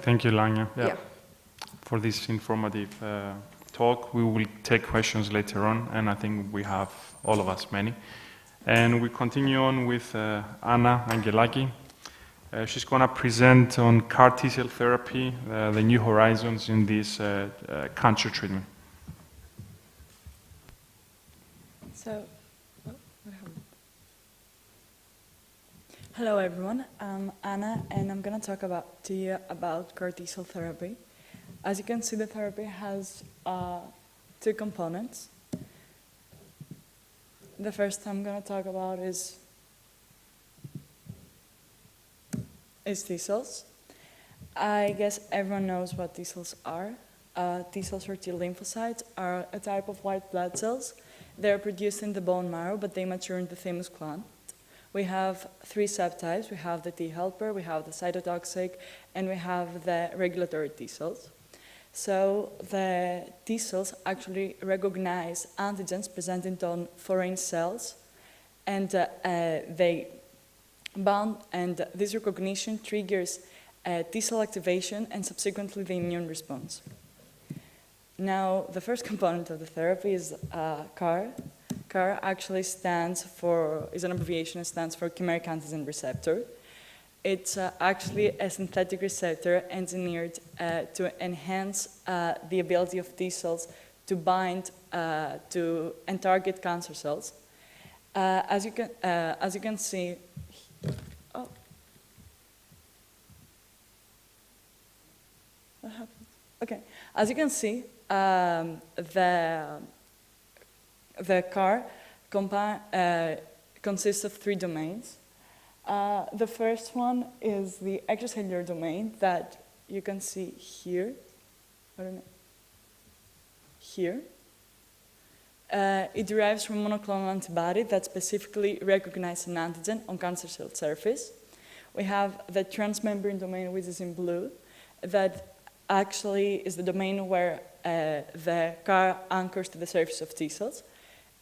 Thank you, Lanya, Yeah. for this informative talk. We will take questions later on, and I think we have, all of us, many. And we continue on with Anna Angelaki. She's going to present on CAR T-cell therapy, the new horizons in this cancer treatment. So, hello everyone, I'm Anna and I'm going to talk to you about CAR T-cell therapy. As you can see, the therapy has two components. The first I'm going to talk about is T-cells. I guess everyone knows what T-cells are. T-cells or T lymphocytes are a type of white blood cells. They're produced in the bone marrow, but they mature in the thymus gland. We have three subtypes. We have the T helper, we have the cytotoxic, and we have the regulatory T-cells. So the T-cells actually recognize antigens presented on foreign cells, and they bound, and this recognition triggers T-cell activation and subsequently the immune response. Now, the first component of the therapy is CAR. CAR actually is an abbreviation that stands for chimeric antigen receptor. It's actually a synthetic receptor engineered to enhance the ability of T cells to bind to and target cancer cells. As you can see, what happened? Okay, as you can see, the CAR consists of three domains. The first one is the extracellular domain that you can see here. I don't know. Here. It derives from a monoclonal antibody that specifically recognizes an antigen on cancer cell surface. We have the transmembrane domain, which is in blue, that actually is the domain where the CAR anchors to the surface of T cells.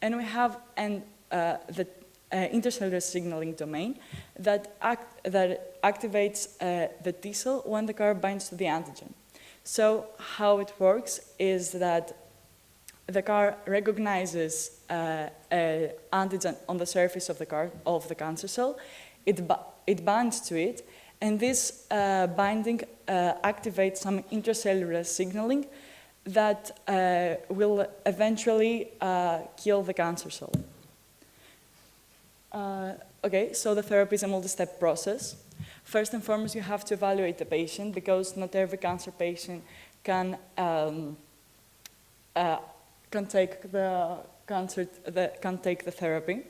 And we have the intercellular signaling domain that activates the T cell when the CAR binds to the antigen. So how it works is that the CAR recognizes an antigen on the surface of the cancer cell. It binds to it, and this binding activates some intracellular signaling that will eventually kill the cancer cell. Okay, so the therapy is a multi-step process. First and foremost, you have to evaluate the patient because not every cancer patient can take the therapy.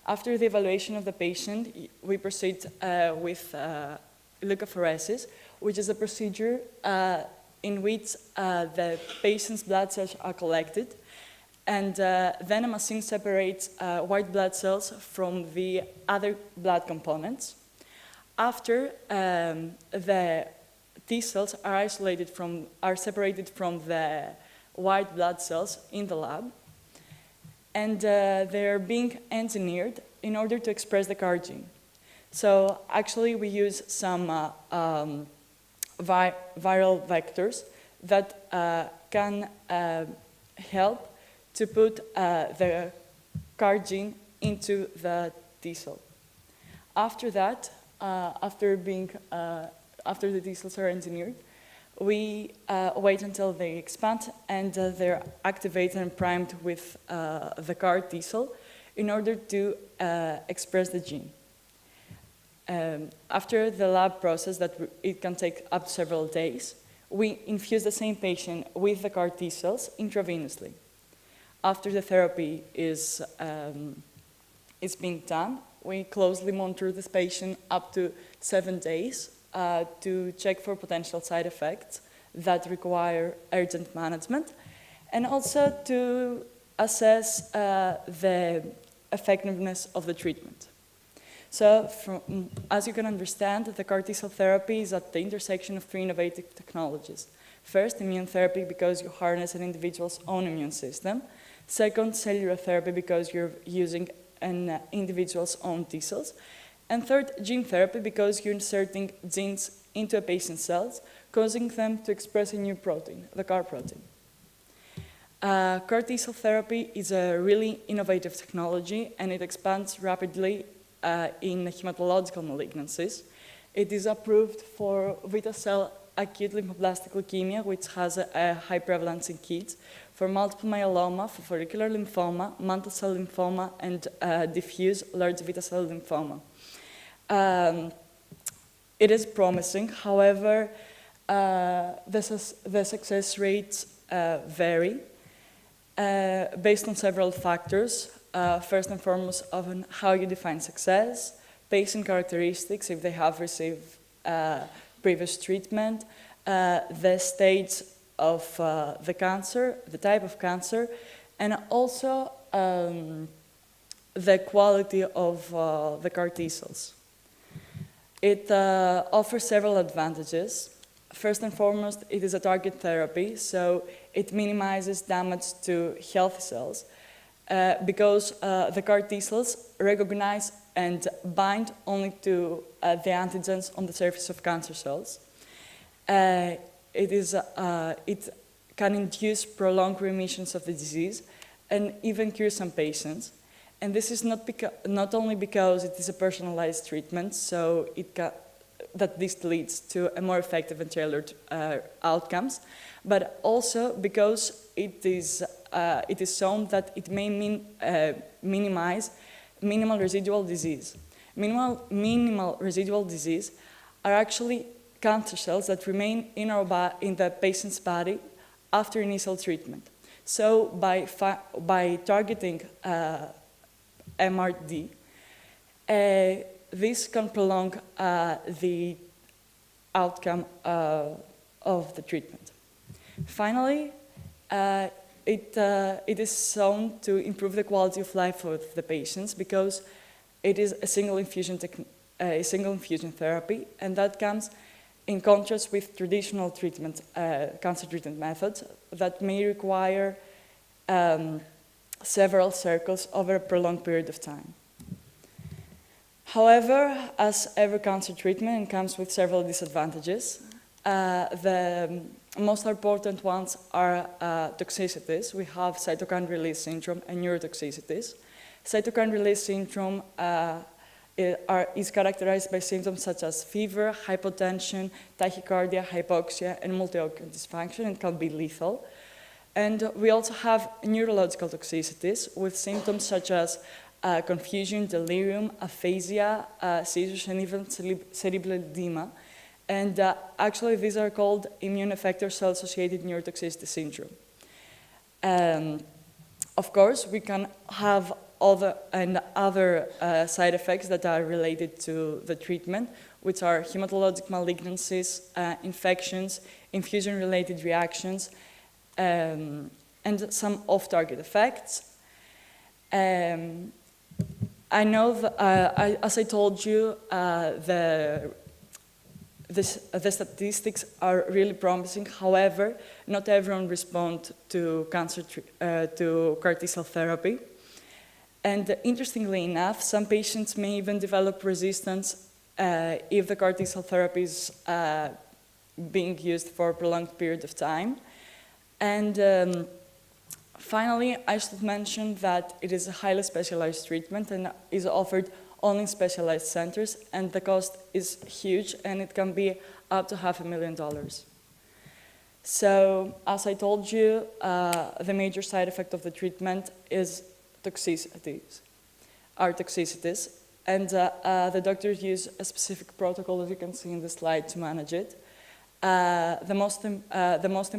After the evaluation of the patient, we proceed with leukapheresis, which is a procedure in which the patient's blood cells are collected, and then a machine separates white blood cells from the other blood components. After the T cells are separated from the white blood cells in the lab, and they're being engineered in order to express the CAR gene. So actually we use some viral vectors that can help to put the CAR gene into the T cell. After that, after the T cells are engineered, we wait until they expand and they're activated and primed with the CAR T cell in order to express the gene. After the lab process, it can take up to several days, we infuse the same patient with the CAR T cells intravenously. After the therapy is being done, we closely monitor this patient up to 7 days to check for potential side effects that require urgent management, and also to assess the effectiveness of the treatment. So, as you can understand, the CAR T-cell therapy is at the intersection of three innovative technologies. First, immune therapy, because you harness an individual's own immune system. Second, cellular therapy, because you're using an individual's own T cells. And third, gene therapy, because you're inserting genes into a patient's cells, causing them to express a new protein, the CAR protein. CAR T-cell therapy is a really innovative technology, and it expands rapidly in hematological malignancies. It is approved for beta cell acute lymphoblastic leukemia, which has a high prevalence in kids, for multiple myeloma, for follicular lymphoma, mantle cell lymphoma, and diffuse large beta cell lymphoma. It is promising, however, the success rates vary based on several factors. First and foremost, on how you define success, patient characteristics, if they have received previous treatment, the stage of the cancer, the type of cancer, and also the quality of the CAR T cells. It offers several advantages. First and foremost, it is a target therapy, so it minimizes damage to healthy cells because the CAR T cells recognize and bind only to the antigens on the surface of cancer cells. It can induce prolonged remissions of the disease and even cure some patients. And this is not only because it is a personalized treatment, so that this leads to a more effective and tailored outcomes, but also because it is shown that it may minimize minimal residual disease. Minimal residual disease are actually cancer cells that remain in the patient's body after initial treatment. So by targeting MRD, this can prolong the outcome of the treatment. Finally, it is shown to improve the quality of life of the patients because it is a single infusion therapy, and that comes in contrast with traditional treatment, cancer treatment methods that may require several cycles over a prolonged period of time. However, as every cancer treatment, it comes with several disadvantages. The most important ones are toxicities. We have cytokine release syndrome and neurotoxicities. Cytokine release syndrome is characterized by symptoms such as fever, hypotension, tachycardia, hypoxia, and multi-organ dysfunction, and can be lethal. And we also have neurological toxicities with symptoms such as confusion, delirium, aphasia, seizures, and even cerebral edema. And actually, these are called immune effector cell-associated neurotoxicity syndrome. Of course, we can have other side effects that are related to the treatment, which are hematologic malignancies, infections, infusion-related reactions, and some off-target effects. I know, as I told you, the statistics are really promising. However, not everyone responds to to CAR T cell therapy. And interestingly enough, some patients may even develop resistance if the CAR T cell therapy is being used for a prolonged period of time. And finally, I should mention that it is a highly specialized treatment and is offered only in specialized centers, and the cost is huge, and it can be up to $500,000. So, as I told you, the major side effect of the treatment is toxicities, and the doctors use a specific protocol, as you can see in the slide, to manage it. The most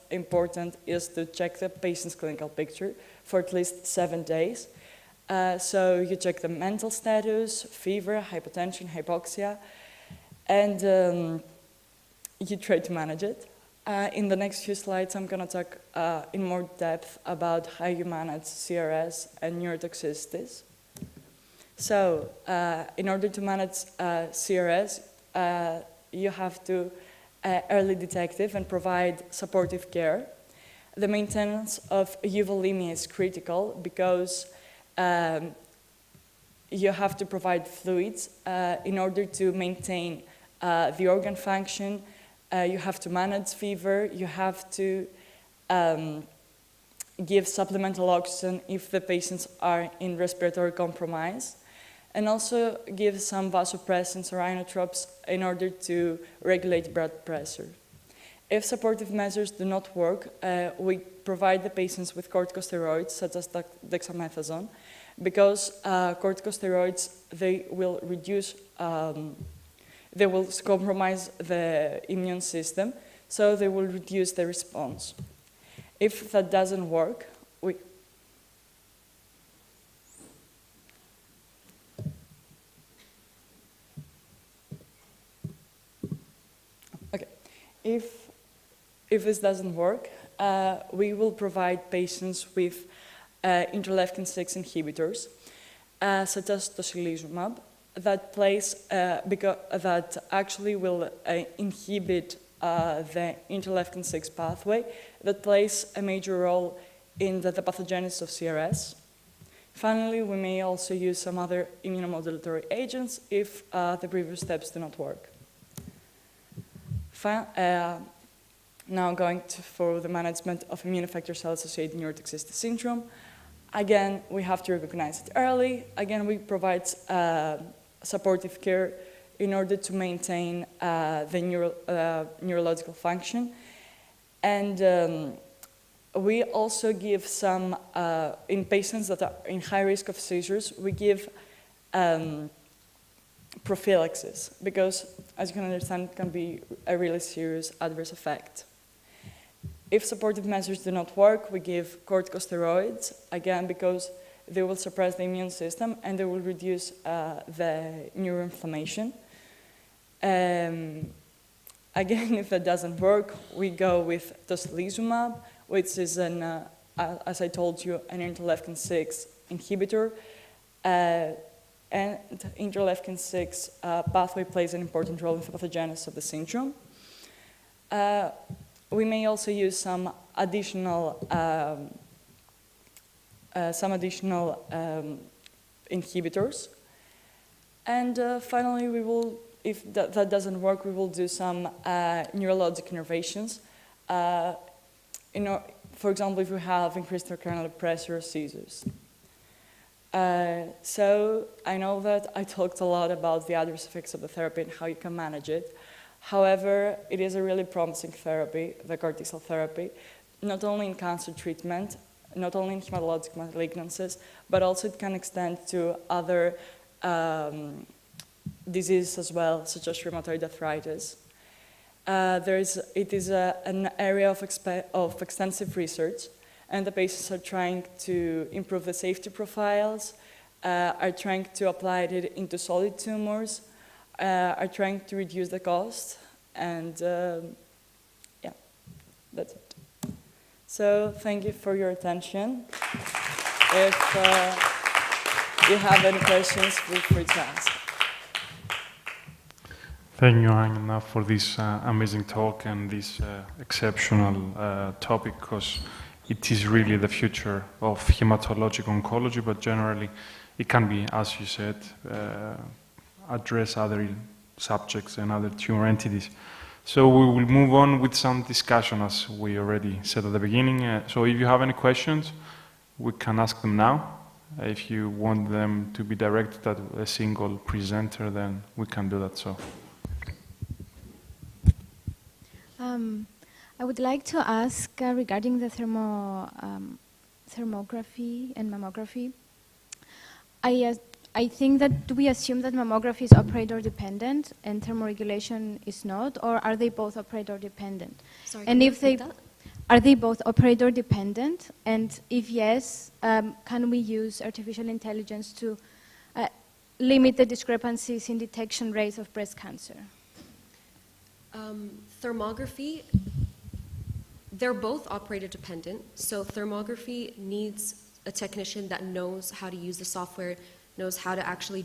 important is to check the patient's clinical picture for at least 7 days. So you check the mental status, fever, hypotension, hypoxia, and you try to manage it. In the next few slides, I'm going to talk in more depth about how you manage CRS and neurotoxicities. So in order to manage CRS, you have to early detect it and provide supportive care. The maintenance of euvolemia is critical because you have to provide fluids in order to maintain the organ function. You have to manage fever. You have to give supplemental oxygen if the patients are in respiratory compromise, and also give some vasopressins or inotropes in order to regulate blood pressure. If supportive measures do not work, we provide the patients with corticosteroids, such as dexamethasone, because corticosteroids, they will reduce, they will compromise the immune system, so they will reduce the response. If that doesn't work, If this doesn't work, we will provide patients with interleukin-6 inhibitors, such as tocilizumab, that actually will inhibit the interleukin-6 pathway that plays a major role in the pathogenesis of CRS. Finally, we may also use some other immunomodulatory agents if the previous steps do not work. Now going for the management of immune effector cell-associated neurotoxicity syndrome. Again, we have to recognize it early. Again, we provide supportive care in order to maintain the neurological function. And we also give some, in patients that are in high risk of seizures, we give prophylaxis, because as you can understand, it can be a really serious adverse effect. If supportive measures do not work, we give corticosteroids, again, because they will suppress the immune system and they will reduce the neuroinflammation. Again, if that doesn't work, we go with tocilizumab, which is, as I told you, an interleukin-6 inhibitor. And interleukin-6 pathway plays an important role in the pathogenesis of the syndrome. We may also use some additional inhibitors. And finally, we will, if that doesn't work, we will do some neurologic innervations. For example, if you have increased intracranial pressure or seizures. So I know that I talked a lot about the adverse effects of the therapy and how you can manage it. However, it is a really promising therapy, the CAR T-cell therapy, not only in cancer treatment, not only in hematologic malignancies, but also it can extend to other diseases as well, such as rheumatoid arthritis. It is an area of extensive research, and the patients are trying to improve the safety profiles, are trying to apply it into solid tumors, are trying to reduce the cost, and yeah, that's it. So thank you for your attention. If you have any questions, feel free to ask. Thank you, Anna, for this amazing talk and this exceptional topic, because it is really the future of hematologic oncology, but generally it can be, as you said, address other subjects and other tumor entities. So we will move on with some discussion, as we already said at the beginning. So if you have any questions, we can ask them now. If you want them to be directed at a single presenter, then we can do that. So. I would like to ask regarding the thermography and mammography. I think that, do we assume that mammography is operator dependent and thermoregulation is not, or are they both operator dependent? Sorry, and if they are they both operator dependent, and if yes, can we use artificial intelligence to limit the discrepancies in detection rates of breast cancer? Thermography, they're both operator dependent. So thermography needs a technician that knows how to use the software, knows how to actually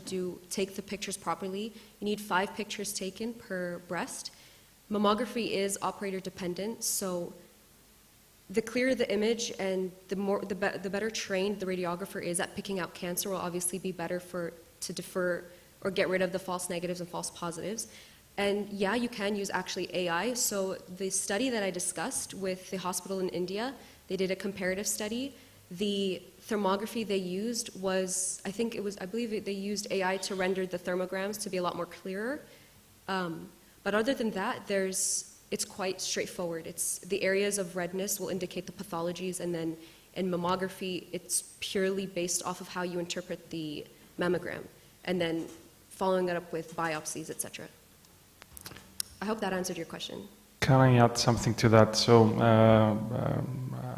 take the pictures properly. You need 5 pictures taken per breast. Mammography is operator dependent, so the clearer the image and the better trained the radiographer is at picking out cancer will obviously be better to defer or get rid of the false negatives and false positives. And yeah, you can use actually AI. So the study that I discussed with the hospital in India, they did a comparative study. The thermography they used was, I believe they used AI to render the thermograms to be a lot more clearer. But other than that, there's it's quite straightforward. It's the areas of redness will indicate the pathologies, and then in mammography, it's purely based off of how you interpret the mammogram, and then following that up with biopsies, etc. I hope that answered your question. Can I add something to that? So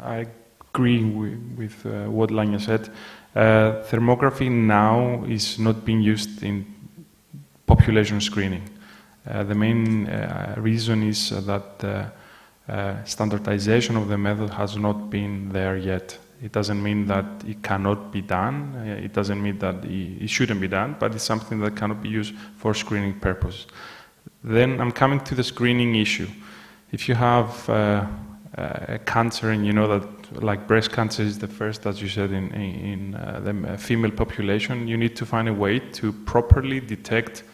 I agree with what Lanya said. Thermography now is not being used in population screening. The main reason is that standardization of the method has not been there yet. It doesn't mean that it cannot be done. It doesn't mean that it shouldn't be done, but it's something that cannot be used for screening purposes. Then I'm coming to the screening issue. If you have a cancer and you know that like breast cancer is the first, as you said, in the female population, you need to find a way to properly detect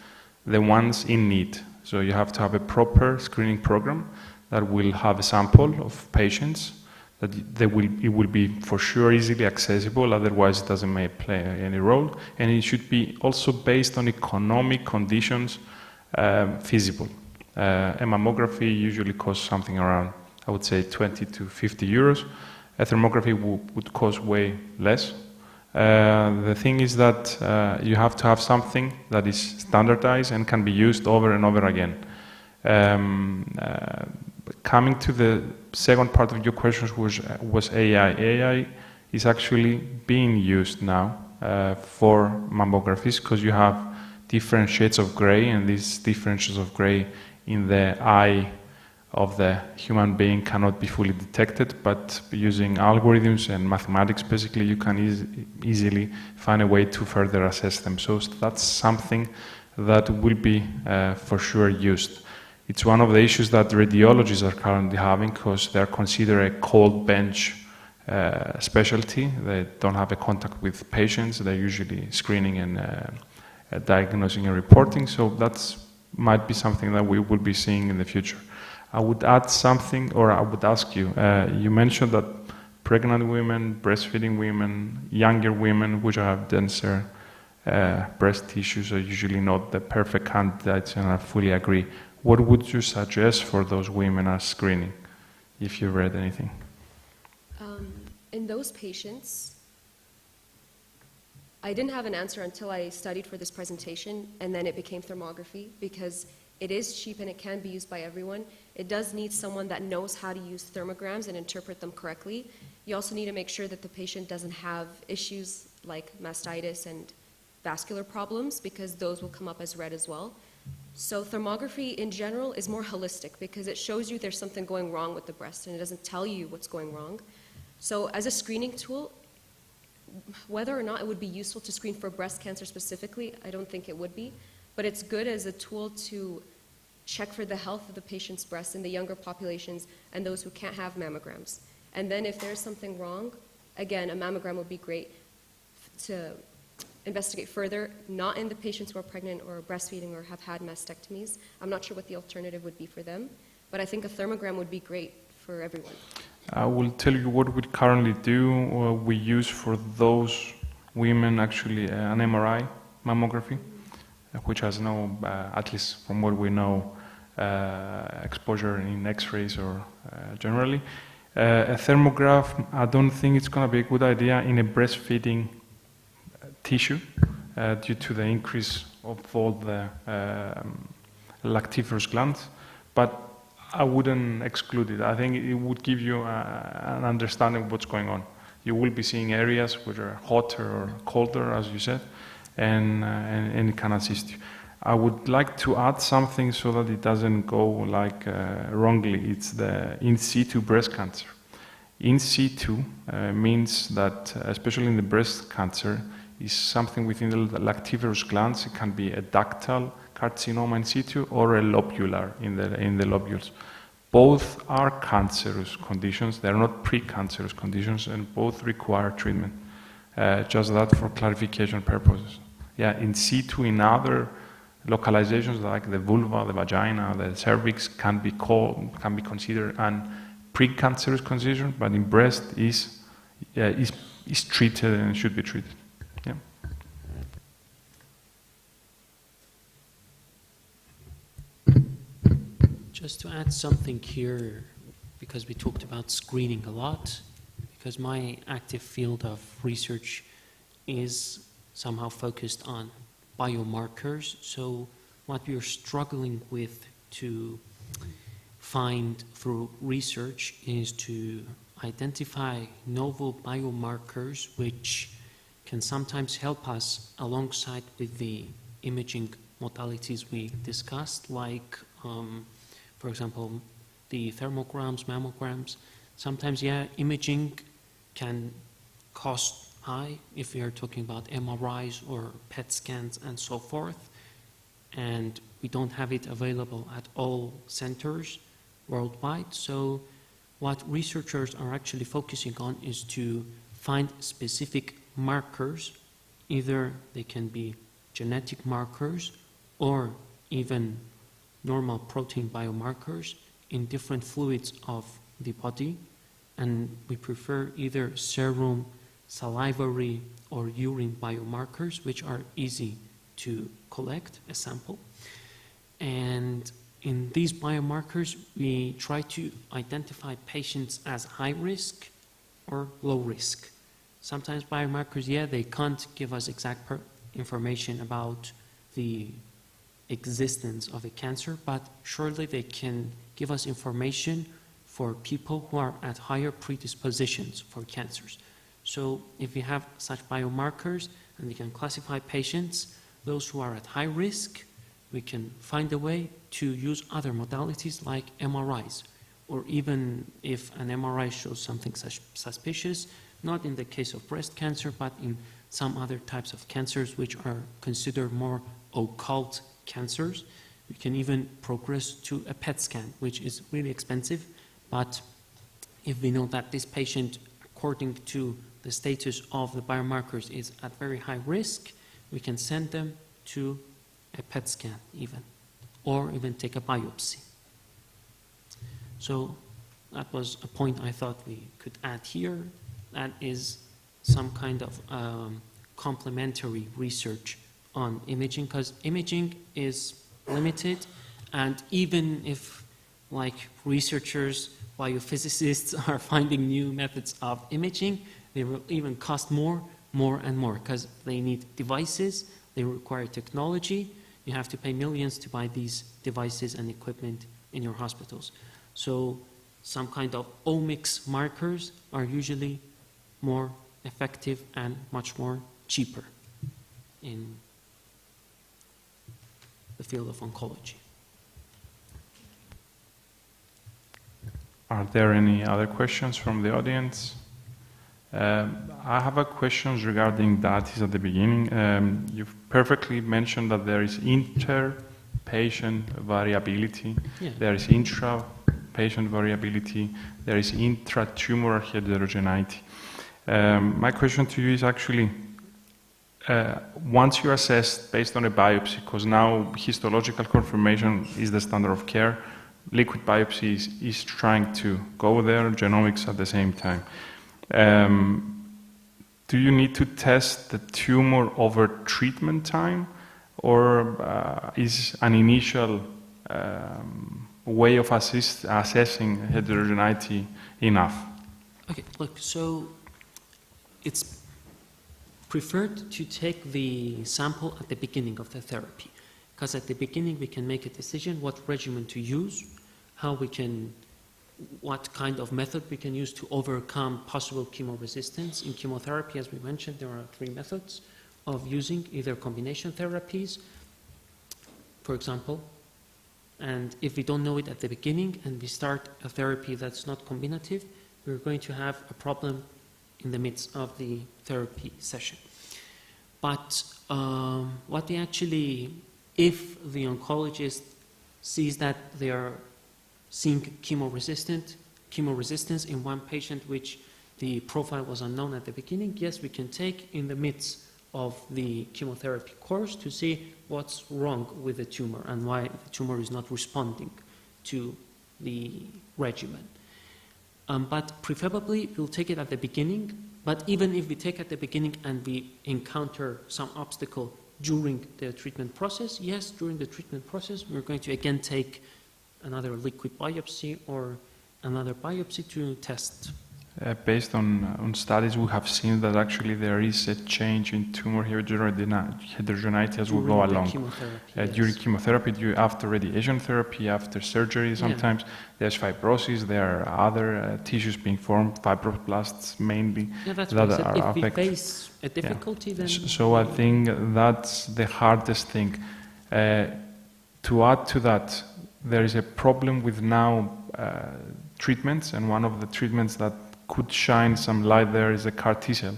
the ones in need. So you have to have a proper screening program that will have a sample of patients, that it will be for sure easily accessible, otherwise it doesn't play any role, and it should be also based on economic conditions feasible. A mammography usually costs something around, I would say, 20 to 50 euros. A thermography would cost way less. The thing is that you have to have something that is standardized and can be used over and over again. Coming to the second part of your question was AI. AI is actually being used now for mammographies because you have different shades of gray, and these different shades of gray in the eye of the human being cannot be fully detected, but using algorithms and mathematics, basically, you can easily find a way to further assess them. So that's something that will be for sure used. It's one of the issues that radiologists are currently having because they're considered a cold bench specialty. They don't have a contact with patients. They're usually screening and diagnosing and reporting. So that's might be something that we will be seeing in the future. I would add something, or I would ask you, you mentioned that pregnant women, breastfeeding women, younger women which have denser breast tissues are usually not the perfect candidates, and I fully agree. What would you suggest for those women as screening, if you read anything? In those patients, I didn't have an answer until I studied for this presentation, and then it became thermography, because it is cheap and it can be used by everyone. It does need someone that knows how to use thermograms and interpret them correctly. You also need to make sure that the patient doesn't have issues like mastitis and vascular problems, because those will come up as red as well. So thermography in general is more holistic because it shows you there's something going wrong with the breast and it doesn't tell you what's going wrong. So as a screening tool, whether or not it would be useful to screen for breast cancer specifically, I don't think it would be, but it's good as a tool to check for the health of the patient's breast in the younger populations and those who can't have mammograms. And then if there's something wrong, again, a mammogram would be great to investigate further, not in the patients who are pregnant or breastfeeding or have had mastectomies. I'm not sure what the alternative would be for them, but I think a thermogram would be great for everyone. I will tell you what we currently do. We use for those women actually an MRI mammography, which has no, at least from what we know, exposure in X-rays or generally. A thermograph, I don't think it's going to be a good idea in a breastfeeding tissue due to the increase of all the lactiferous glands, but I wouldn't exclude it. I think it would give you an understanding of what's going on. You will be seeing areas which are hotter or colder, as you said, and it can assist you. I would like to add something so that it doesn't go like wrongly. It's the in situ breast cancer. In situ means that, especially in the breast cancer, is something within the lactiferous glands. It can be a ductal carcinoma in situ or a lobular in the lobules. Both are cancerous conditions. They're not precancerous conditions, and both require treatment. Just that for clarification purposes. Yeah, in situ in other localizations like the vulva, the vagina, the cervix can be considered an precancerous condition, but in breast is treated and should be treated. Yeah. Just to add something here, because we talked about screening a lot, because my active field of research is somehow focused on biomarkers. So what we are struggling with to find through research is to identify novel biomarkers which can sometimes help us alongside with the imaging modalities we discussed, like, for example, the thermograms, mammograms. Sometimes, yeah, imaging can cost high if we are talking about MRIs or PET scans and so forth, and we don't have it available at all centers worldwide. So what researchers are actually focusing on is to find specific markers. Either they can be genetic markers or even normal protein biomarkers in different fluids of the body, and we prefer either serum, salivary, or urine biomarkers, which are easy to collect a sample. And in these biomarkers, we try to identify patients as high risk or low risk. Sometimes biomarkers, yeah, they can't give us exact information about the existence of a cancer, but surely they can give us information for people who are at higher predispositions for cancers. So if we have such biomarkers and we can classify patients, those who are at high risk, we can find a way to use other modalities like MRIs, or even if an MRI shows something suspicious, not in the case of breast cancer, but in some other types of cancers which are considered more occult cancers, we can even progress to a PET scan, which is really expensive, but if we know that this patient, according to the status of the biomarkers, is at very high risk, we can send them to a PET scan even, or even take a biopsy. So that was a point I thought we could add here. That is some kind of complementary research on imaging, because imaging is limited, and even if, like, researchers, biophysicists are finding new methods of imaging, they will even cost more and more, because they need devices, they require technology. You have to pay millions to buy these devices and equipment in your hospitals. So some kind of omics markers are usually more effective and much more cheaper in the field of oncology. Are there any other questions from the audience? I have a question regarding data at the beginning. You've perfectly mentioned that there is inter-patient variability, Yeah. there is intra-patient variability, there is intra-tumoral heterogeneity. My question to you is actually, once you assess based on a biopsy, because now histological confirmation is the standard of care, liquid biopsy is trying to go there, genomics at the same time. Do you need to test the tumor over treatment time, or is an initial way of assessing heterogeneity enough? Okay, look, so it's preferred to take the sample at the beginning of the therapy, because at the beginning we can make a decision what regimen to use, what kind of method we can use to overcome possible chemoresistance. In chemotherapy, as we mentioned, there are 3 methods of using either combination therapies, for example, and if we don't know it at the beginning and we start a therapy that's not combinative, we're going to have a problem in the midst of the therapy session. But what we actually, if the oncologist sees that they are seeing chemoresistance in one patient which the profile was unknown at the beginning, yes, we can take in the midst of the chemotherapy course to see what's wrong with the tumor and why the tumor is not responding to the regimen. But preferably, we'll take it at the beginning, but even if we take at the beginning and we encounter some obstacle during the treatment process, yes, during the treatment process, we're going to again take another liquid biopsy or another biopsy to test? Based on studies, we have seen that actually there is a change in tumor heterogeneity as we go along. During chemotherapy, after radiation therapy, after surgery, sometimes there's fibrosis, there are other tissues being formed, fibroblasts mainly, that's that what are if affected. we face a difficulty, then... So I think that's the hardest thing. To add to that, there is a problem with now treatments, and one of the treatments that could shine some light there is a CAR T-cell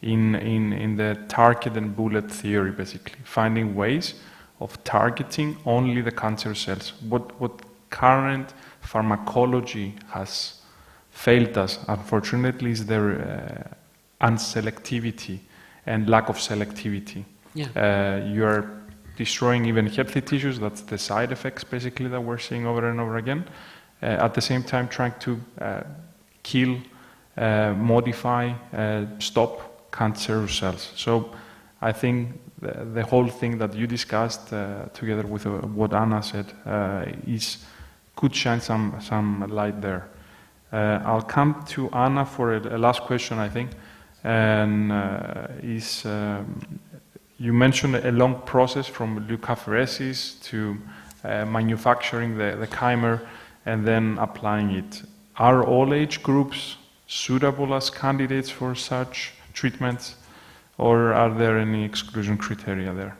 in the target and bullet theory, basically, finding ways of targeting only the cancer cells. What current pharmacology has failed us, unfortunately, is their unselectivity and lack of selectivity. You are destroying even healthy tissues, that's the side effects, basically, that we're seeing over and over again. At the same time, trying to kill, modify, stop cancer cells. So I think the whole thing that you discussed together with what Anna said could shine some light there. I'll come to Anna for a last question, I think, and you mentioned a long process from leukapheresis to manufacturing the chimer and then applying it. Are all age groups suitable as candidates for such treatments, or are there any exclusion criteria there?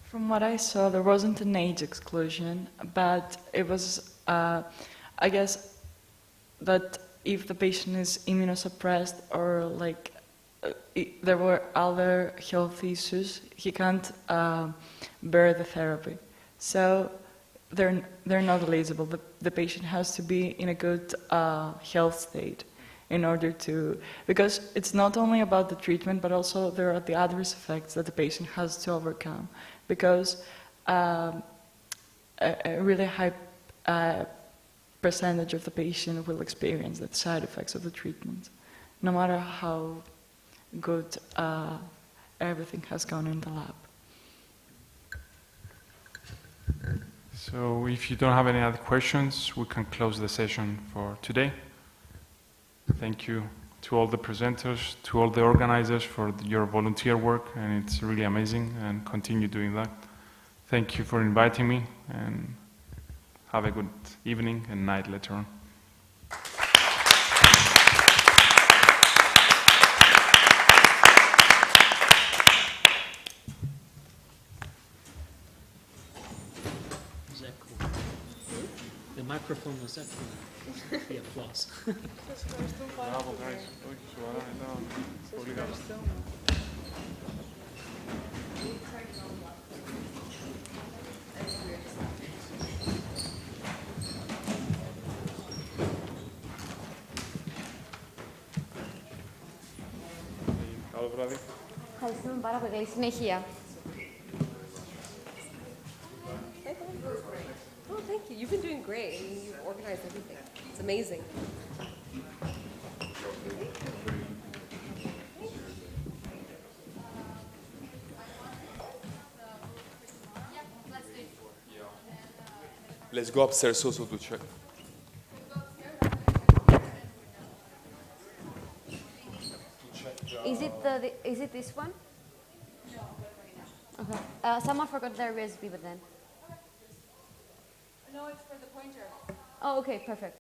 From what I saw, there wasn't an age exclusion, but it was, I guess, that if the patient is immunosuppressed or like there were other health issues, he can't bear the therapy. So they're not eligible. The patient has to be in a good health state in order to, because it's not only about the treatment, but also there are the adverse effects that the patient has to overcome. Because a really high percentage of the patient will experience the side effects of the treatment, no matter how good everything has gone in the lab. So if you don't have any other questions, we can close the session for today. Thank you to all the presenters, to all the organizers for your volunteer work, and it's really amazing, and continue doing that. Thank you for inviting me, and have a good evening and night later on. The microphone was excellent. The applause. Bravo, guys. Πολύ καλά. Καλό βράδυ. Ευχαριστούμε πάρα πολύ. Καλή συνέχεια. Oh, thank you. You've been doing great. I mean, you've organized everything. It's amazing. Let's go upstairs also to check. Is it this one? Okay. Someone forgot their USB, but then. No, it's for the pointer. Oh, okay, perfect.